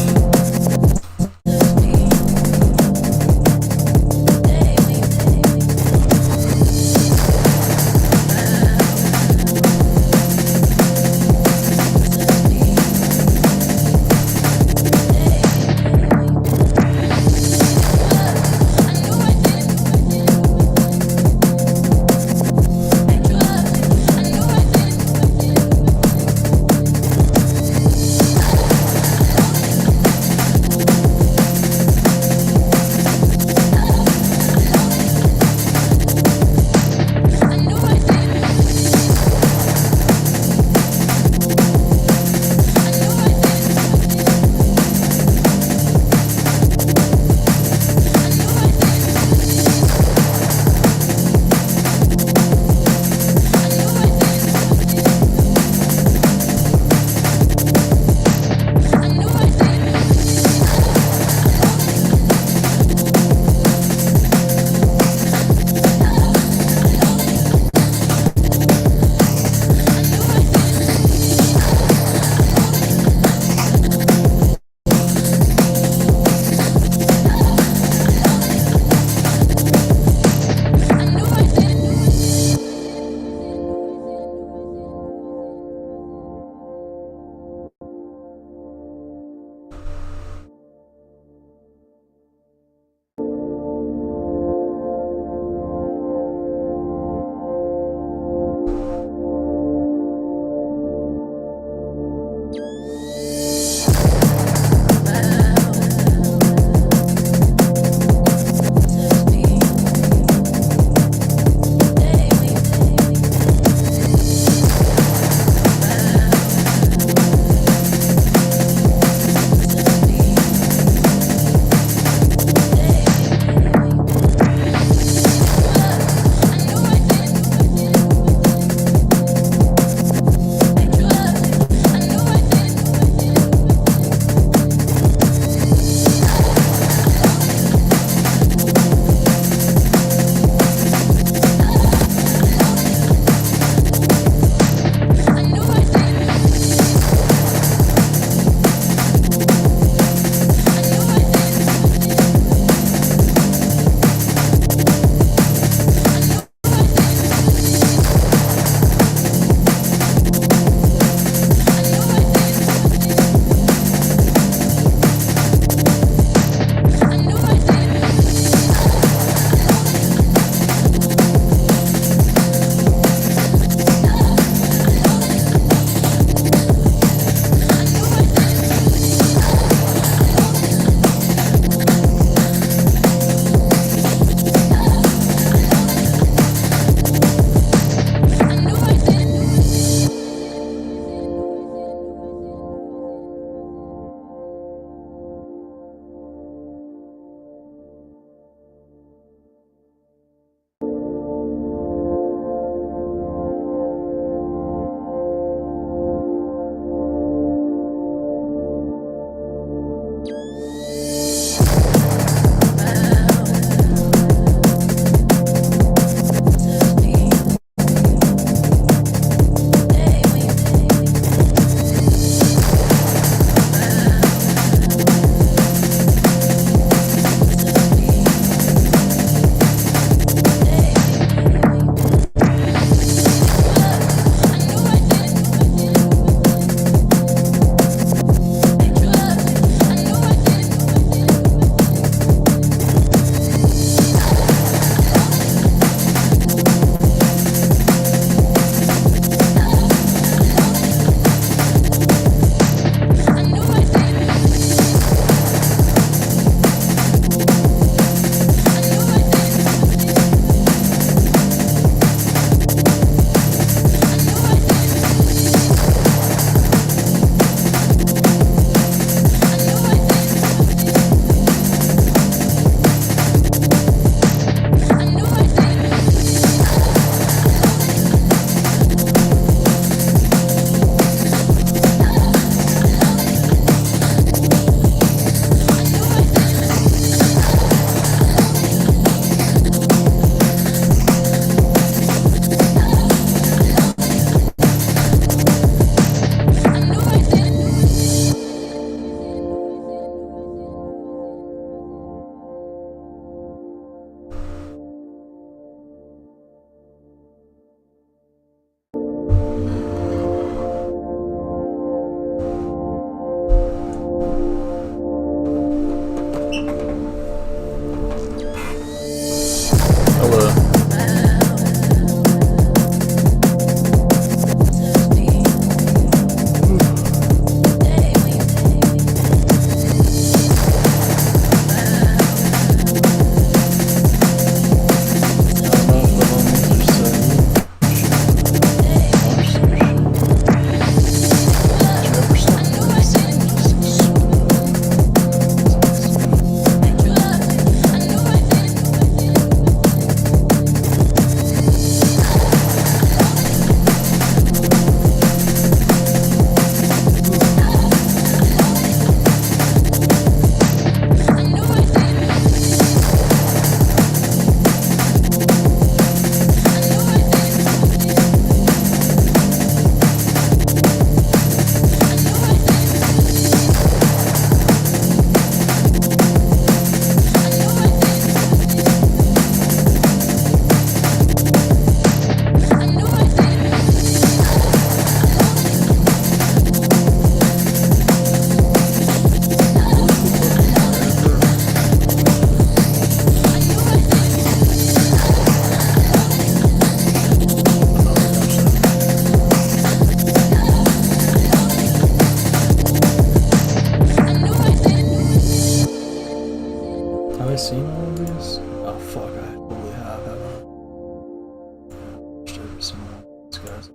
Some of these guys.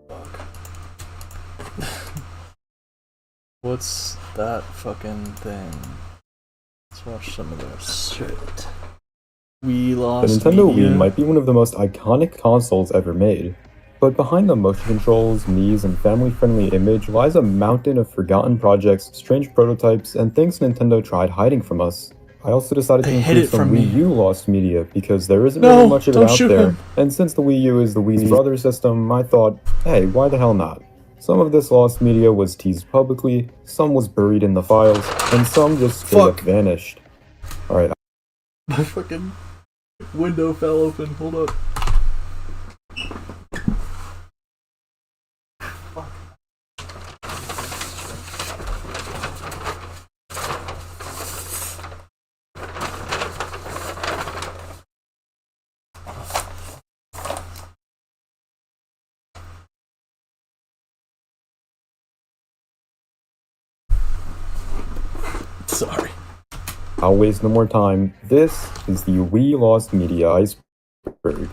Fuck. What's that fucking thing? Let's watch some of this shit. We
The
lost
Nintendo
media.
Wii might be one of the most iconic consoles ever made, but behind the motion controls, Mii's, and family-friendly image lies a mountain of forgotten projects, strange prototypes, and things Nintendo tried hiding from us. I also decided to
They hid
include
it
some
from me.
Wii U lost media because there isn't
No,
really much of it
don't
out
shoot
there,
him.
and since the Wii U is the Wii's brother system, I thought, hey, why the hell not? Some of this lost media was teased publicly, some was buried in the files, and some just straight up vanished. Alright.
My fucking window fell open. Hold up. Sorry.
I'll waste no more time. This is the Wii Lost Media Iceberg.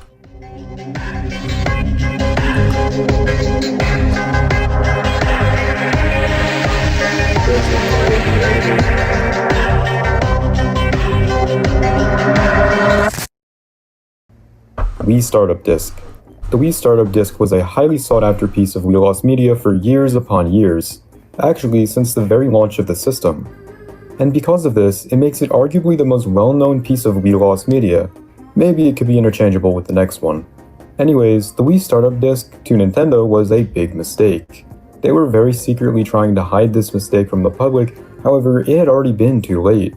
Wii Startup Disc. The Wii Startup Disc was a highly sought-after piece of Wii Lost Media for years upon years, actually since the very launch of the system. And because of this, it makes it arguably the most well-known piece of Wii Lost Media. Maybe it could be interchangeable with the next one. Anyways, the Wii Startup Disc to Nintendo was a big mistake. They were very secretly trying to hide this mistake from the public, however, it had already been too late.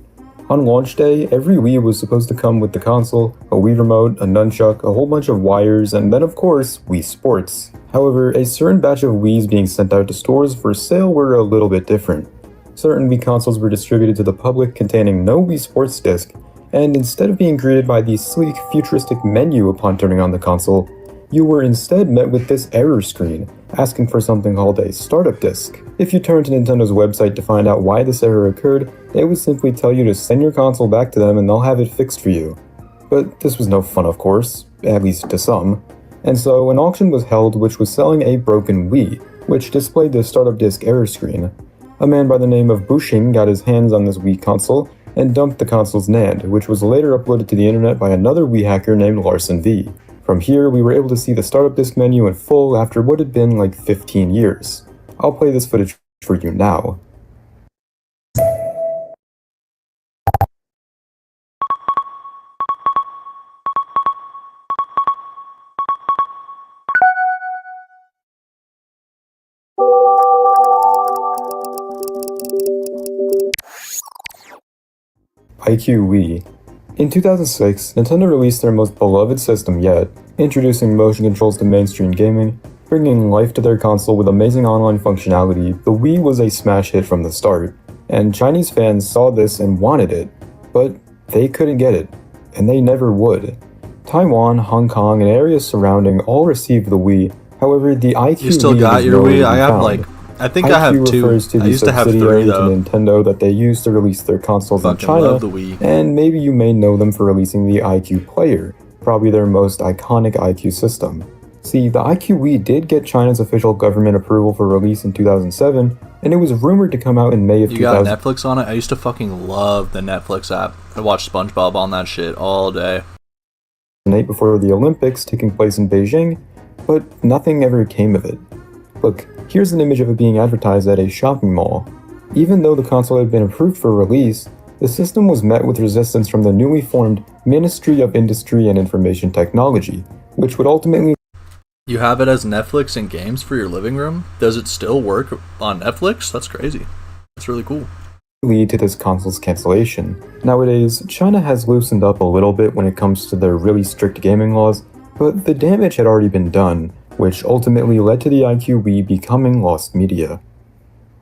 On launch day, every Wii was supposed to come with the console, a Wii Remote, a nunchuck, a whole bunch of wires, and then of course, Wii Sports. However, a certain batch of Wiis being sent out to stores for sale were a little bit different. Certain Wii consoles were distributed to the public containing no Wii Sports disc, and instead of being greeted by the sleek, futuristic menu upon turning on the console, you were instead met with this error screen, asking for something called a startup disc. If you turn to Nintendo's website to find out why this error occurred, they would simply tell you to send your console back to them and they'll have it fixed for you. But this was no fun, of course, at least to some. And so an auction was held which was selling a broken Wii, which displayed the startup disc error screen. A man by the name of Bushing got his hands on this Wii console and dumped the console's NAND, which was later uploaded to the internet by another Wii hacker named Larson V. From here, we were able to see the startup disc menu in full after what had been like 15 years. I'll play this footage for you now. iQue Wii. In 2006, Nintendo released their most beloved system yet, introducing motion controls to mainstream gaming, bringing life to their console with amazing online functionality. The Wii was a smash hit from the start, and Chinese fans saw this and wanted it, but they couldn't get it, and they never would. Taiwan, Hong Kong, and areas surrounding all received the Wii. However, the iQue
You still
Wii
got
was
your
nowhere
Wii?
to
I
be
have
found.
like, I think I have
iQue
two.
refers to
I
the
used to have
subsidiary
three
to
though.
Nintendo that they used to release their consoles in
Fucking
China,
love the Wii.
and maybe you may know them for releasing the iQue Player, probably their most iconic iQue system. See, the iQue Wii did get China's official government approval for release in 2007, and it was rumored to come out in May of
You got
2000.
Netflix on it? I used to fucking love the Netflix app. I watched SpongeBob on that shit all day.
2008 before the Olympics taking place in Beijing, but nothing ever came of it. Look, here's an image of it being advertised at a shopping mall. Even though the console had been approved for release, the system was met with resistance from the newly formed Ministry of Industry and Information Technology, which would ultimately
You have it as Netflix and games for your living room? Does it still work on Netflix? That's crazy. That's really cool.
lead to this console's cancellation. Nowadays, China has loosened up a little bit when it comes to their really strict gaming laws, but the damage had already been done, which ultimately led to the iQue Wii becoming lost media.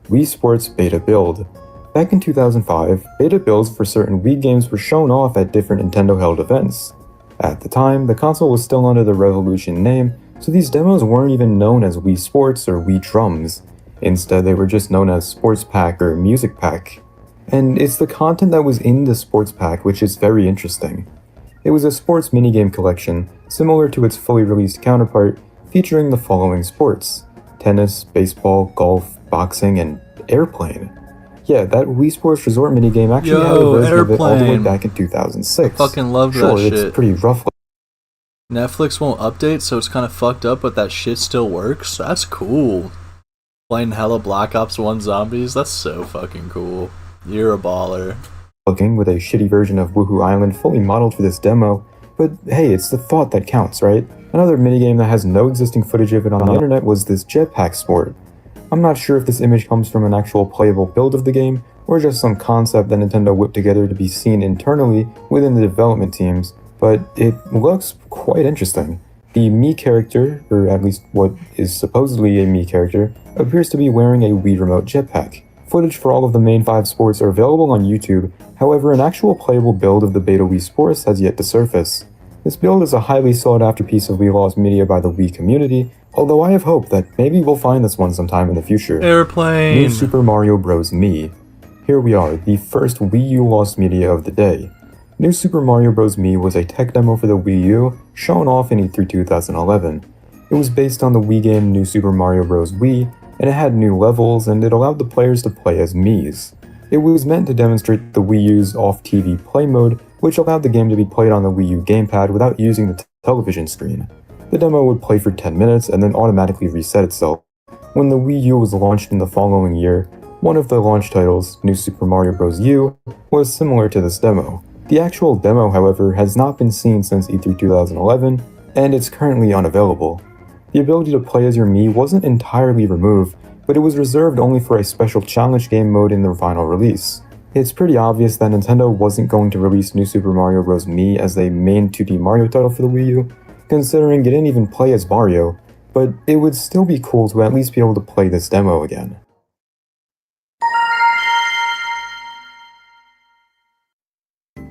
Wii Sports Beta Build. Back in 2005, beta builds for certain Wii games were shown off at different Nintendo-held events. At the time, the console was still under the Revolution name, so these demos weren't even known as Wii Sports or Wii Drums. Instead, they were just known as Sports Pack or Music Pack. And it's the content that was in the Sports Pack which is very interesting. It was a sports minigame collection, similar to its fully released counterpart, featuring the following sports: tennis, baseball, golf, boxing, and airplane. Yeah, that Wii Sports Resort minigame actually had a version of it all the way
Airplane.
back in 2006.
Fucking love that
Sure,
shit.
it's pretty rough.
Netflix won't update, so it's kind of fucked up, but that shit still works. That's cool. Playing hella Black Ops 1 zombies, that's so fucking cool. You're a baller.
Looking with a shitty version of Woohoo Island fully modeled for this demo, but hey, it's the thought that counts, right? Another minigame that has no existing footage of it on the internet was this jetpack sport. I'm not sure if this image comes from an actual playable build of the game, or just some concept that Nintendo whipped together to be seen internally within the development teams, but it looks quite interesting. The Mii character, or at least what is supposedly a Mii character, appears to be wearing a Wii Remote jetpack. Footage for all of the main 5 sports are available on YouTube, however an actual playable build of the Beta Wii Sports has yet to surface. This build is a highly sought after piece of Wii lost media by the Wii community, although I have hope that maybe we'll find this one sometime in the future.
Airplane!
New Super Mario Bros. Mii. Here we are, the first Wii U lost media of the day. New Super Mario Bros. Mii was a tech demo for the Wii U, shown off in E3 2011. It was based on the Wii game New Super Mario Bros. Wii, and it had new levels, and it allowed the players to play as Miis. It was meant to demonstrate the Wii U's off-TV play mode, which allowed the game to be played on the Wii U gamepad without using the television screen. The demo would play for 10 minutes and then automatically reset itself. When the Wii U was launched in the following year, one of the launch titles, New Super Mario Bros. U, was similar to this demo. The actual demo, however, has not been seen since E3 2011, and it's currently unavailable. The ability to play as your Mii wasn't entirely removed, but it was reserved only for a special challenge game mode in their final release. It's pretty obvious that Nintendo wasn't going to release New Super Mario Bros. Mii as a main 2D Mario title for the Wii U, considering it didn't even play as Mario, but it would still be cool to at least be able to play this demo again.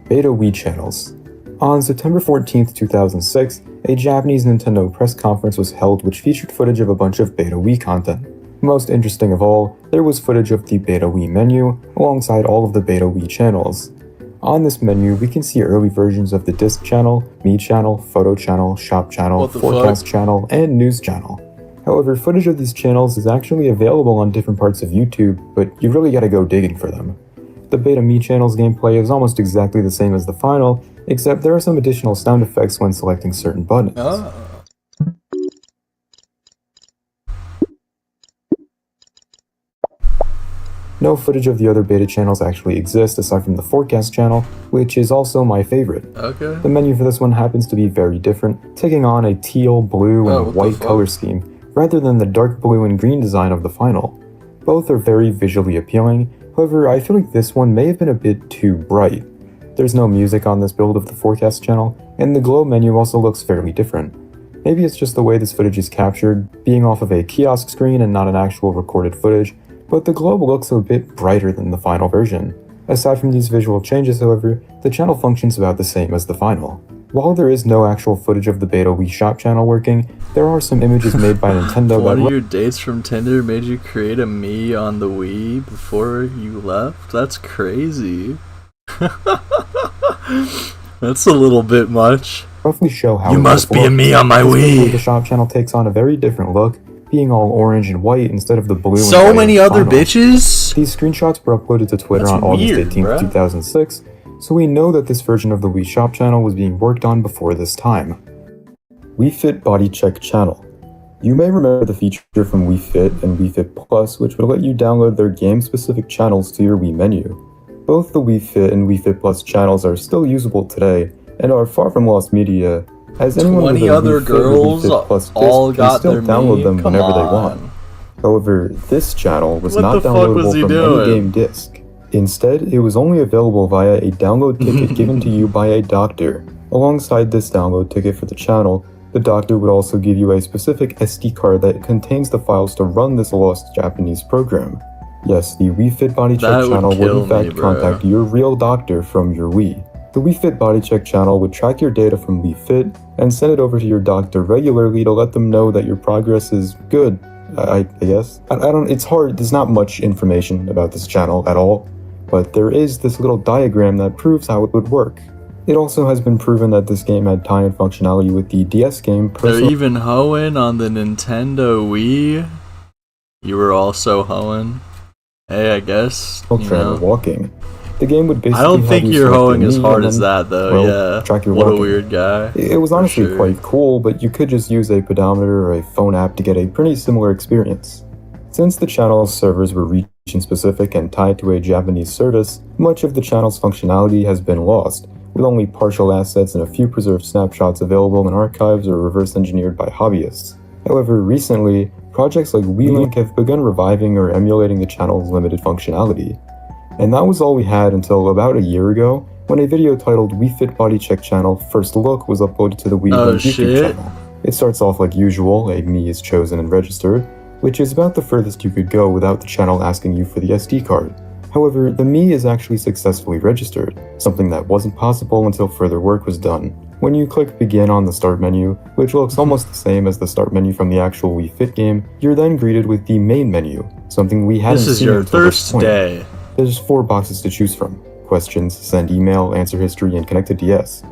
Beta Wii channels. On September 14th, 2006, a Japanese Nintendo press conference was held which featured footage of a bunch of Beta Wii content. Most interesting of all, there was footage of the Beta Wii menu, alongside all of the Beta Wii channels. On this menu, we can see early versions of the Disc channel, Mii channel, Photo channel, Shop channel, Forecast channel, and News channel. However, footage of these channels is actually available on different parts of YouTube, but you really gotta go digging for them. The Beta Mii channel's gameplay is almost exactly the same as the final, except there are some additional sound effects when selecting certain buttons. No footage of the other beta channels actually exists aside from the Forecast channel, which is also my favorite.
Okay.
The menu for this one happens to be very different, taking on a teal, blue, and white color scheme, rather than the dark blue and green design of the final. Both are very visually appealing, however I feel like this one may have been a bit too bright. There's no music on this build of the Forecast channel, and the glow menu also looks fairly different. Maybe it's just the way this footage is captured, being off of a kiosk screen and not an actual recorded footage, but the globe looks a bit brighter than the final version. Aside from these visual changes, however, the channel functions about the same as the final. While there is no actual footage of the Beta Wii Shop channel working, there are some images made by Nintendo
One
that
of your dates from Tinder made you create a Mii on the Wii before you left? That's crazy. That's a little bit much.
roughly show how
You
it
must
might
be a
look.
Mii on my
Basically,
Wii.
The shop channel takes on a very different look, being all orange and white instead of the blue and
So
white
many
of the
other
final.
bitches?
These screenshots were uploaded to Twitter
That's
on August
weird,
18th,
bruh.
2006, so we know that this version of the Wii Shop channel was being worked on before this time. Wii Fit Body Check channel. You may remember the feature from Wii Fit and Wii Fit Plus, which would let you download their game-specific channels to your Wii menu. Both the Wii Fit and Wii Fit Plus channels are still usable today, and are far from lost media, as anyone with
20
a
other
Wii Fit or Wii
girls
Fit Plus disc
all
can
got
still
their
download
Mii?
them
Come
whenever they
on.
want. However, this channel was
What
not
the fuck was
downloadable
he
from
doing?
any game disc. Instead, it was only available via a download ticket given to you by a doctor. Alongside this download ticket for the channel, the doctor would also give you a specific SD card that contains the files to run this lost Japanese program. Yes, the Wii Fit Body Check
That would
channel would
kill
in fact
me, bro.
contact your real doctor from your Wii. The Wii Fit Body Check channel would track your data from Wii Fit and send it over to your doctor regularly to let them know that your progress is good. I guess. I don't, it's hard, there's not much information about this channel at all, but there is this little diagram that proves how it would work. It also has been proven that this game had tie-in functionality with the DS game
They're
Personal
even hoeing on the Nintendo Wii. You were also hoeing. Hey, I guess.
Trainer walking. The game would basically
I don't
have
think
you
you're
select
hoeing
your
as
knee
hard
and
as
then,
that, though.
well,
Yeah.
track your
What a
walking.
weird guy.
It was
For
honestly
sure.
quite cool, but you could just use a pedometer or a phone app to get a pretty similar experience. Since the channel's servers were region-specific and tied to a Japanese service, much of the channel's functionality has been lost, with only partial assets and a few preserved snapshots available in archives or reverse-engineered by hobbyists. However, recently, projects like WeLink have begun reviving or emulating the channel's limited functionality. And that was all we had until about a year ago, when a video titled Wii Fit Body Check Channel First Look was uploaded to the Wii
Oh,
Link YouTube
shit.
channel. It starts off like usual, a Mii is chosen and registered, which is about the furthest you could go without the channel asking you for the SD card. However, the Mii is actually successfully registered, something that wasn't possible until further work was done. When you click Begin on the Start menu, which looks almost the same as the Start menu from the actual Wii Fit game, you're then greeted with the Main menu, something we hadn't
This is
seen
your
until this
first
point.
day.
There's 4 boxes to choose from: questions, send email, answer history, and connected DS.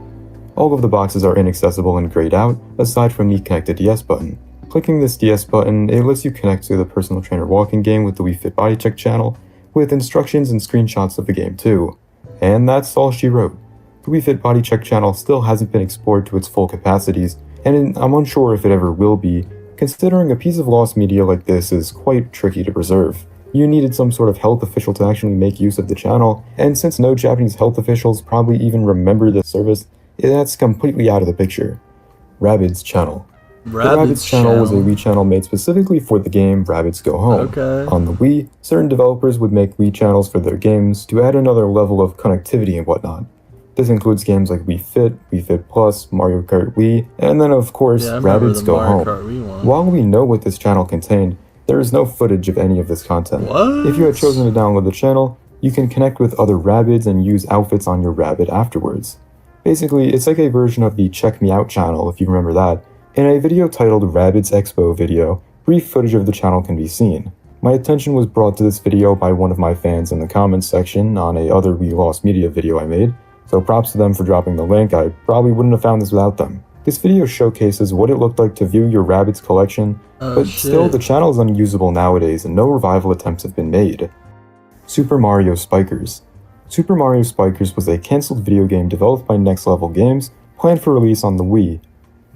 All of the boxes are inaccessible and grayed out, aside from the connected DS button. Clicking this DS button, it lets you connect to the personal trainer walking game with the Wii Fit Body Check channel, with instructions and screenshots of the game too. And that's all she wrote. The Wii Fit Body Check channel still hasn't been explored to its full capacities, and I'm unsure if it ever will be, considering a piece of lost media like this is quite tricky to preserve. You needed some sort of health official to actually make use of the channel, and since no Japanese health officials probably even remember this service, that's completely out of the picture. Rabbids channel. The Rabbids channel was a Wii channel made specifically for the game Rabbids Go Home.
Okay.
On the Wii, certain developers would make Wii channels for their games to add another level of connectivity and whatnot. This includes games like Wii Fit Plus, Mario Kart Wii, and then of course,
Yeah, I remember
Rabbids
the
Go
Mario
Home.
Kart Wii one.
While we know what this channel contained, there is no footage of any of this content.
What?
If you had chosen to download the channel, you can connect with other Rabbids and use outfits on your Rabbid afterwards. Basically, it's like a version of the Check Me Out channel, if you remember that. In a video titled Rabbids Expo video, brief footage of the channel can be seen. My attention was brought to this video by one of my fans in the comments section on a other Wii Lost Media video I made, so props to them for dropping the link. I probably wouldn't have found this without them. This video showcases what it looked like to view your Rabbids collection, but still
shit.
the channel is unusable nowadays and no revival attempts have been made. Super Mario Spikers. Super Mario Spikers was a cancelled video game developed by Next Level Games, planned for release on the Wii.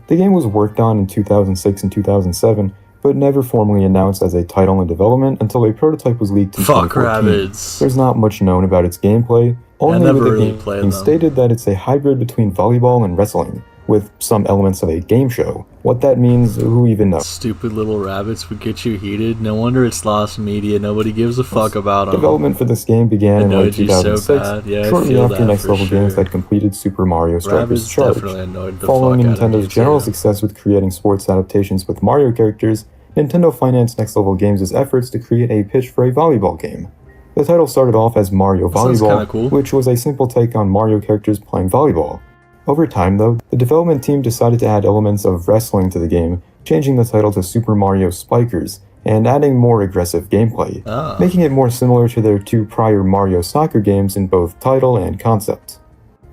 The game was worked on in 2006 and 2007, but never formally announced as a title in development until a prototype was leaked in
Fuck
2014.
Rabbids.
There's not much known about its gameplay, only
never
with the
really
game
played
being
them.
stated that it's a hybrid between volleyball and wrestling, with some elements of a game show. What that means, who even knows?
Stupid little rabbits would get you heated. No wonder it's lost media. Nobody gives a fuck about them.
Development for this game began in late
Annoyed you so
2006,
bad. Yeah, I
shortly
feel
after
that
Next
for
Level Games
sure.
had completed Super Mario Strikers
Rabbids
Charge.
definitely annoyed the
Following
fuck out of
Nintendo's
me,
general
too.
success with creating sports adaptations with Mario characters, Nintendo financed Next Level Games' efforts to create a pitch for a volleyball game. The title started off as Mario
Sounds
Volleyball,
kinda cool.
which was a simple take on Mario characters playing volleyball. Over time, though, the development team decided to add elements of wrestling to the game, changing the title to Super Mario Spikers, and adding more aggressive gameplay, making it more similar to their 2 prior Mario soccer games in both title and concept.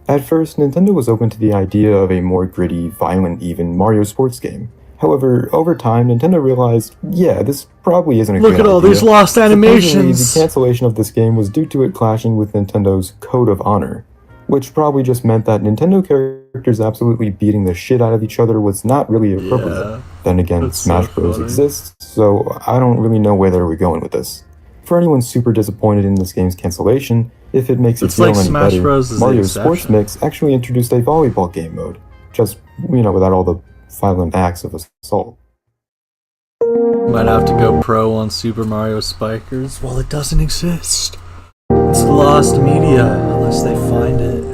At first, Nintendo was open to the idea of a more gritty, violent, even Mario sports game. However, over time, Nintendo realized, yeah, this probably isn't a
Look
good
at all
idea.
these lost
Supposedly,
animations.
the cancellation of this game was due to it clashing with Nintendo's Code of Honor, which probably just meant that Nintendo characters absolutely beating the shit out of each other was not really appropriate.
Yeah,
Then again,
that's
Smash
so
Bros.
funny.
exists, so I don't really know where they were going with this. For anyone super disappointed in this game's cancellation, if it makes it
It's
feel
like
any
Smash
better,
Bros. is the
Mario
exception.
Sports Mix actually introduced a volleyball game mode, just, without all the violent acts of assault.
Might have to go pro on Super Mario Spikers. Well, it doesn't exist. It's lost media unless they find it.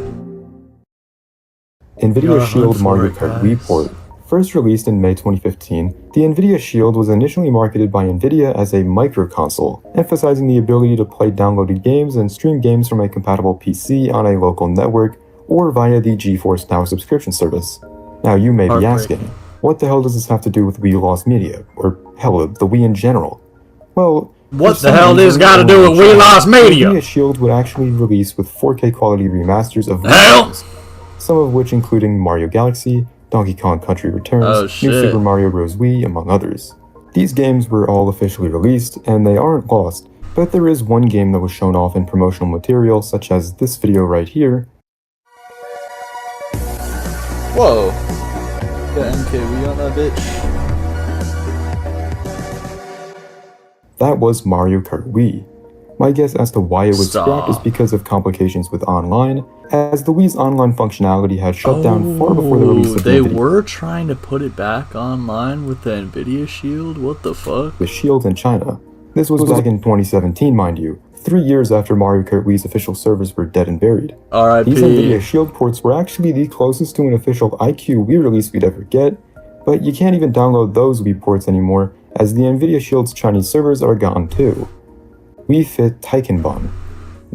NVIDIA
Gotta
Shield
hunt for
Mario
it,
Kart
guys.
Wii port. First released in May 2015, the NVIDIA Shield was initially marketed by NVIDIA as a micro console, emphasizing the ability to play downloaded games and stream games from a compatible PC on a local network or via the GeForce Now subscription service. Now you may be asking, what the hell does this have to do with Wii Lost Media, or hell, the Wii in general? Well,
What
for
the
some
hell this
reason,
gotta do with Wii Lost Media?
NVIDIA Shield would actually release with 4K quality remasters of Wii
Hell!
games. some of which including Mario Galaxy, Donkey Kong Country Returns,
Oh,
New
shit.
Super Mario Bros. Wii, among others. These games were all officially released, and they aren't lost, but there is one game that was shown off in promotional material, such as this video right here.
Whoa. Got MKV on that bitch.
That was Mario Kart Wii. My guess as to why it was scrapped is because of complications with online, as the Wii's online functionality had shut down far before the release of
They
the
were trying to put it back online with the Nvidia Shield? What the fuck?
Shield in China. This was back in 2017, mind you, 3 years after Mario Kart Wii's official servers were dead and buried.
R.I.P.
These Nvidia Shield ports were actually the closest to an official IQ Wii release we'd ever get, but you can't even download those Wii ports anymore, as the Nvidia Shield's Chinese servers are gone too. Wii Fit Taikenbon.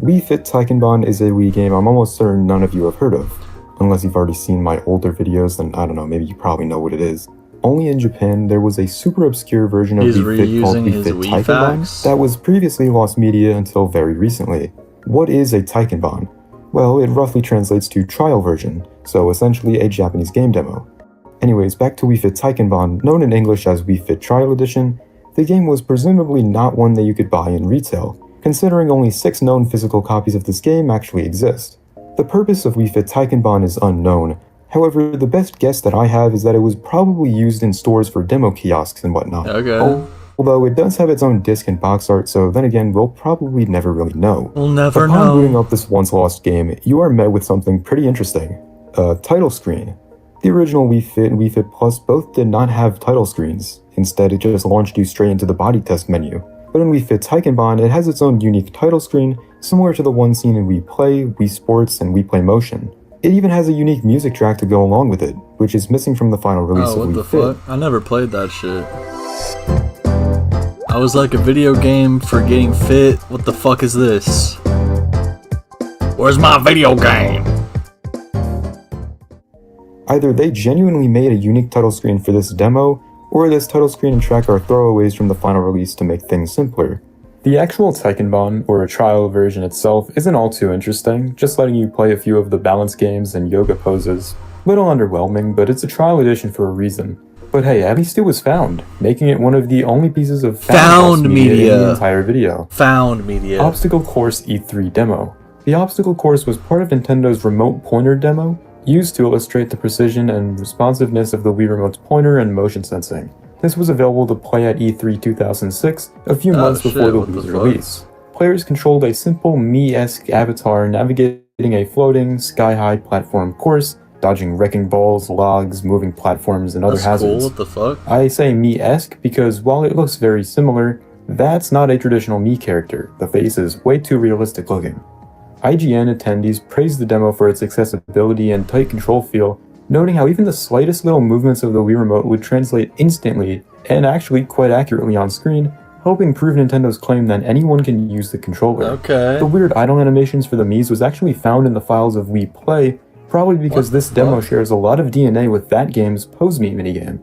Wii Fit Taikenbon is a Wii game I'm almost certain none of you have heard of. Unless you've already seen my older videos, then I don't know, maybe you probably know what it is. Only in Japan, there was a super obscure version of
He's
Wii Fit called
reusing
Wii
his
Fit
Wii
Taikenbon
facts?
that was previously lost media until very recently. What is a Taikenbon? Well, it roughly translates to trial version, so essentially a Japanese game demo. Anyways, back to Wii Fit Taikenbon, known in English as Wii Fit Trial Edition. The game was presumably not one that you could buy in retail, considering only 6 known physical copies of this game actually exist. The purpose of Wii Fit Taikenbon is unknown. However, the best guess that I have is that it was probably used in stores for demo kiosks and whatnot.
Okay.
Although it does have its own disc and box art, so then again, we'll probably never really know.
We'll never
Upon
know.
booting up this once lost game, you are met with something pretty interesting. A title screen. The original Wii Fit and Wii Fit Plus both did not have title screens. Instead, it just launched you straight into the body test menu. But in Wii Fit Taikenbon, it has its own unique title screen, similar to the one seen in Wii Play, Wii Sports, and Wii Play Motion. It even has a unique music track to go along with it, which is missing from the final release
Oh,
of
what
Wii
the
Fit.
fuck? I never played that shit. I was like, a video game for getting fit? What the fuck is this? Where's my video game?
Either they genuinely made a unique title screen for this demo, or this title screen and track are throwaways from the final release to make things simpler. The actual Taikenbon, or a trial version itself, isn't all too interesting, just letting you play a few of the balance games and yoga poses. Little underwhelming, but it's a trial edition for a reason. But hey, at least it was found, making it one of the only pieces of
Found media
in the entire video.
Found media.
Obstacle Course E3 demo. The Obstacle Course was part of Nintendo's remote pointer demo, used to illustrate the precision and responsiveness of the Wii Remote's pointer and motion sensing. This was available to play at E3 2006, a few months before the Wii's release. Players controlled a simple Mii-esque avatar navigating a floating, sky-high platform course, dodging wrecking balls, logs, moving platforms, and other
That's cool,
hazards.
what the fuck?
I say Mii-esque because while it looks very similar, that's not a traditional Mii character. The face is way too realistic looking. IGN attendees praised the demo for its accessibility and tight control feel, noting how even the slightest little movements of the Wii Remote would translate instantly and actually quite accurately on screen, helping prove Nintendo's claim that anyone can use the controller.
Okay.
The weird idle animations for the Miis was actually found in the files of Wii Play, probably because this demo shares a lot of DNA with that game's Pose Me minigame.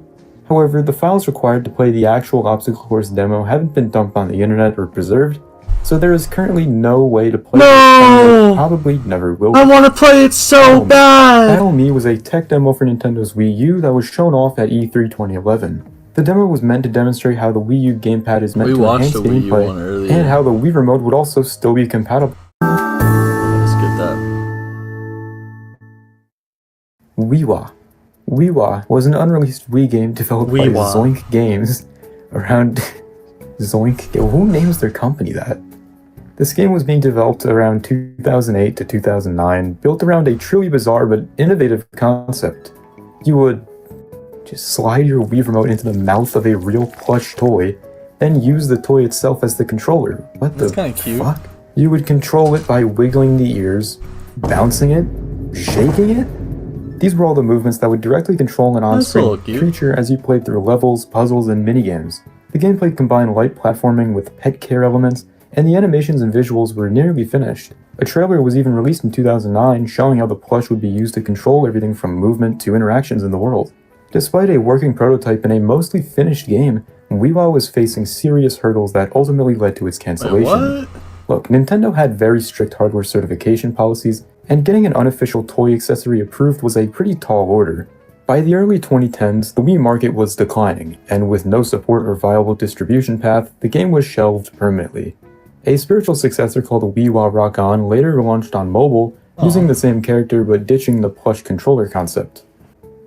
However, the files required to play the actual Obstacle Course demo haven't been dumped on the internet or preserved, so there is currently no way to play it, and there probably never will be.
I want to play it so bad!
Battle Me was a tech demo for Nintendo's Wii U that was shown off at E3 2011. The demo was meant to demonstrate how the Wii U gamepad is meant
We
to
watched
enhance
the Wii U one
gameplay,
earlier.
and how the Wii Remote would also still be compatible.
Let's get that.
Wiwa. Wiwa was an unreleased Wii game developed by
Wiwa.
Zoink Games around... Zoink? Who names their company that? This game was being developed around 2008 to 2009, built around a truly bizarre but innovative concept. You would just slide your Wii Remote into the mouth of a real plush toy, then use the toy itself as the controller. What
That's
the
kinda cute.
fuck? You would control it by wiggling the ears, bouncing it, shaking it. These were all the movements that would directly control an
That's a little
on-screen
cute.
creature as you played through levels, puzzles, and minigames. The gameplay combined light platforming with pet care elements, and the animations and visuals were nearly finished. A trailer was even released in 2009 showing how the plush would be used to control everything from movement to interactions in the world. Despite a working prototype and a mostly finished game, Wiwa was facing serious hurdles that ultimately led to its cancellation.
Wait, what?
Look, Nintendo had very strict hardware certification policies, and getting an unofficial toy accessory approved was a pretty tall order. By the early 2010s, the Wii market was declining, and with no support or viable distribution path, the game was shelved permanently. A spiritual successor called Wii Wa Rock On later launched on mobile, using the same character but ditching the plush controller concept.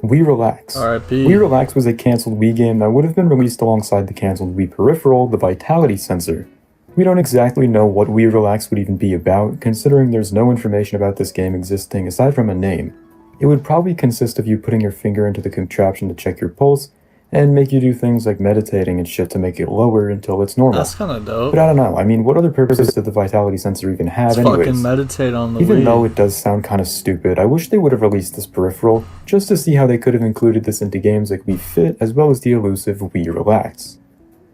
Wii Relax.
R.I.P.
Wii Relax was a cancelled Wii game that would have been released alongside the cancelled Wii peripheral, the Vitality Sensor. We don't exactly know what Wii Relax would even be about, considering there's no information about this game existing aside from a name. It would probably consist of you putting your finger into the contraption to check your pulse, and make you do things like meditating and shit to make it lower until it's normal.
That's kind of dope.
But I don't know, I mean, what other purposes did the Vitality Sensor even have
Let's
anyways?
fucking meditate on the
Even
Wii.
though it does sound kind of stupid, I wish they would have released this peripheral, just to see how they could have included this into games like Wii Fit, as well as the elusive Wii Relax.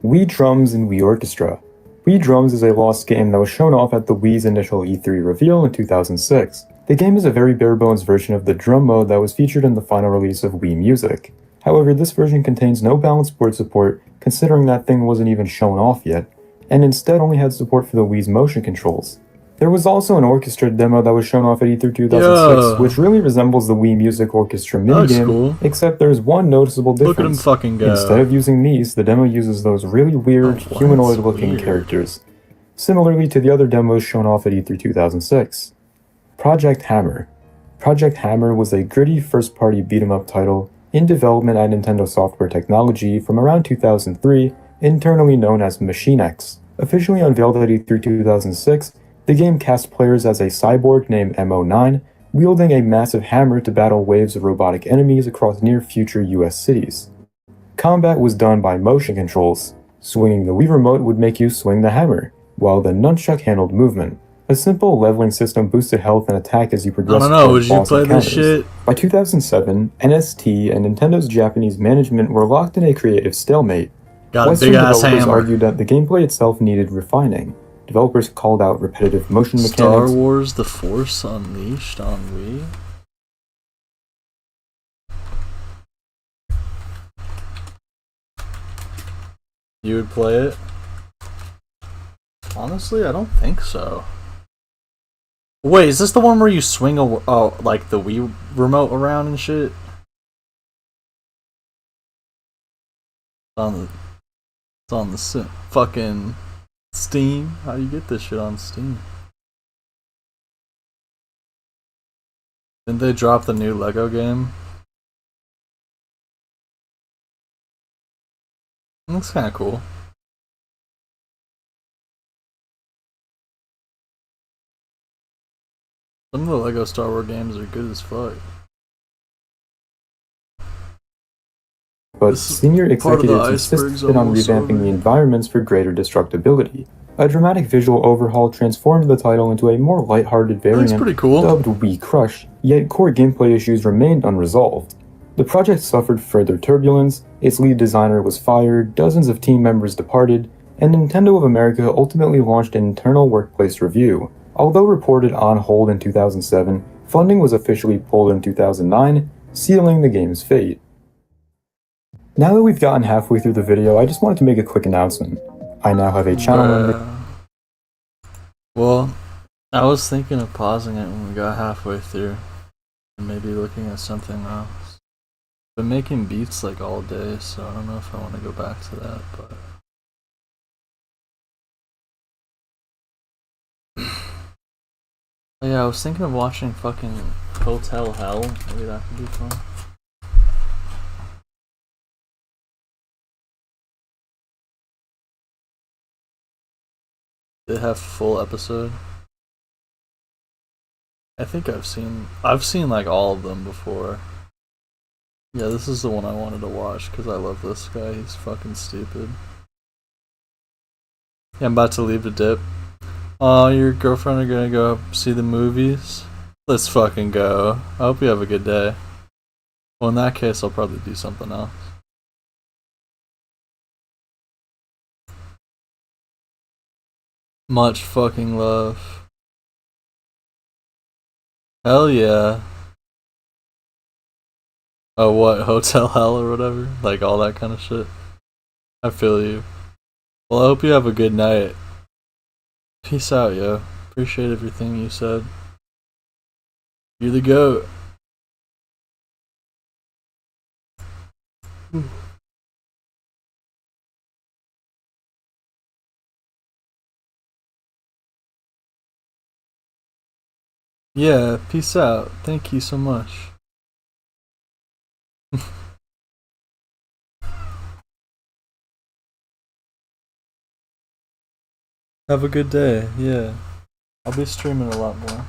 Wii Drums and Wii Orchestra. Wii Drums is a lost game that was shown off at the Wii's initial E3 reveal in 2006. The game is a very bare-bones version of the drum mode that was featured in the final release of Wii Music. However, this version contains no balanced port support, considering that thing wasn't even shown off yet, and instead only had support for the Wii's motion controls. There was also an orchestra demo that was shown off at E3 2006,
Yo.
which really resembles the Wii Music Orchestra
That's
minigame,
cool.
except there's one noticeable difference.
Look at him fucking go.
Instead of using these, the demo uses those really weird,
Oh, what?
humanoid-looking
Weird.
characters, similarly to the other demos shown off at E3 2006. Project Hammer. Project Hammer was a gritty first-party beat-em-up title in development at Nintendo Software Technology from around 2003, internally known as Machine X. Officially unveiled at E3 2006, the game cast players as a cyborg named MO9, wielding a massive hammer to battle waves of robotic enemies across near-future US cities. Combat was done by motion controls. Swinging the Wii Remote would make you swing the hammer, while the nunchuck handled movement. A simple leveling system boosted health and attack as you progressed.
I don't know,
towards
would you
boss
play this
encounters.
shit?
By 2007, NST and Nintendo's Japanese management were locked in a creative stalemate.
Got a
Western
big-ass
developers
hammer.
argued that the gameplay itself needed refining. Developers called out repetitive motion
Star
mechanics.
Wars The Force Unleashed on Wii? You would play it? Honestly, I don't think so. Wait, is this the one where you swing like the Wii remote around and shit? It's on the fucking Steam. How do you get this shit on Steam? Didn't they drop the new Lego game? Looks kind of cool. Some of the Lego Star Wars games are good as fuck.
But senior
part of the
executives
iceberg's
insisted on
almost
revamping
over.
the environments for greater destructibility. A dramatic visual overhaul transformed the title into a more lighthearted variant
pretty cool.
dubbed Wii Crush, yet core gameplay issues remained unresolved. The project suffered further turbulence, its lead designer was fired, dozens of team members departed, and Nintendo of America ultimately launched an internal workplace review. Although reported on hold in 2007, funding was officially pulled in 2009, sealing the game's fate. Now that we've gotten halfway through the video, I just wanted to make a quick announcement. I now have a channel member.
Well, I was thinking of pausing it when we got halfway through, and maybe looking at something else. Been making beats like all day, so I don't know if I want to go back to that, but oh, yeah, I was thinking of watching fucking Hotel Hell. Maybe that could be fun. Did it have a full episode? I think I've seen like all of them before. Yeah, this is the one I wanted to watch because I love this guy. He's fucking stupid. Yeah, I'm about to leave the dip. Oh, your girlfriend are gonna go see the movies? Let's fucking go. I hope you have a good day. Well, in that case, I'll probably do something else. Much fucking love. Hell yeah. Oh, what? Hotel Hell or whatever? Like all that kind of shit. I feel you. Well, I hope you have a good night. Peace out, yo. Appreciate everything you said. You're the GOAT. Yeah, peace out. Thank you so much. Have a good day. Yeah. I'll be streaming a lot more.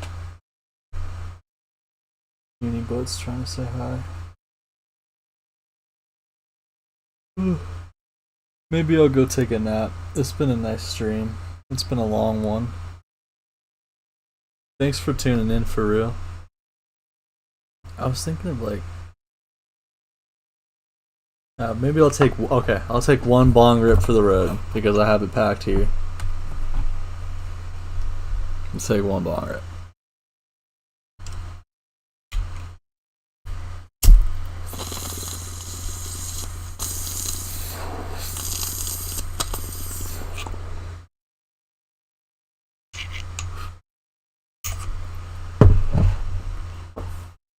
Unibud's trying to say hi. Maybe I'll go take a nap. It's been a nice stream. It's been a long one. Thanks for tuning in, for real. I was thinking of like... maybe I'll take... Okay, I'll take one bong rip for the road, because I have it packed here. Let's take one bong rip.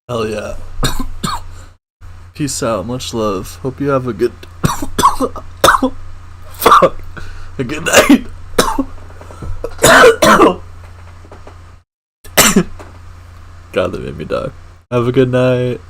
Hell yeah. Peace out, much love. Hope you have a good fuck. A good night. God, that made me die. Have a good night.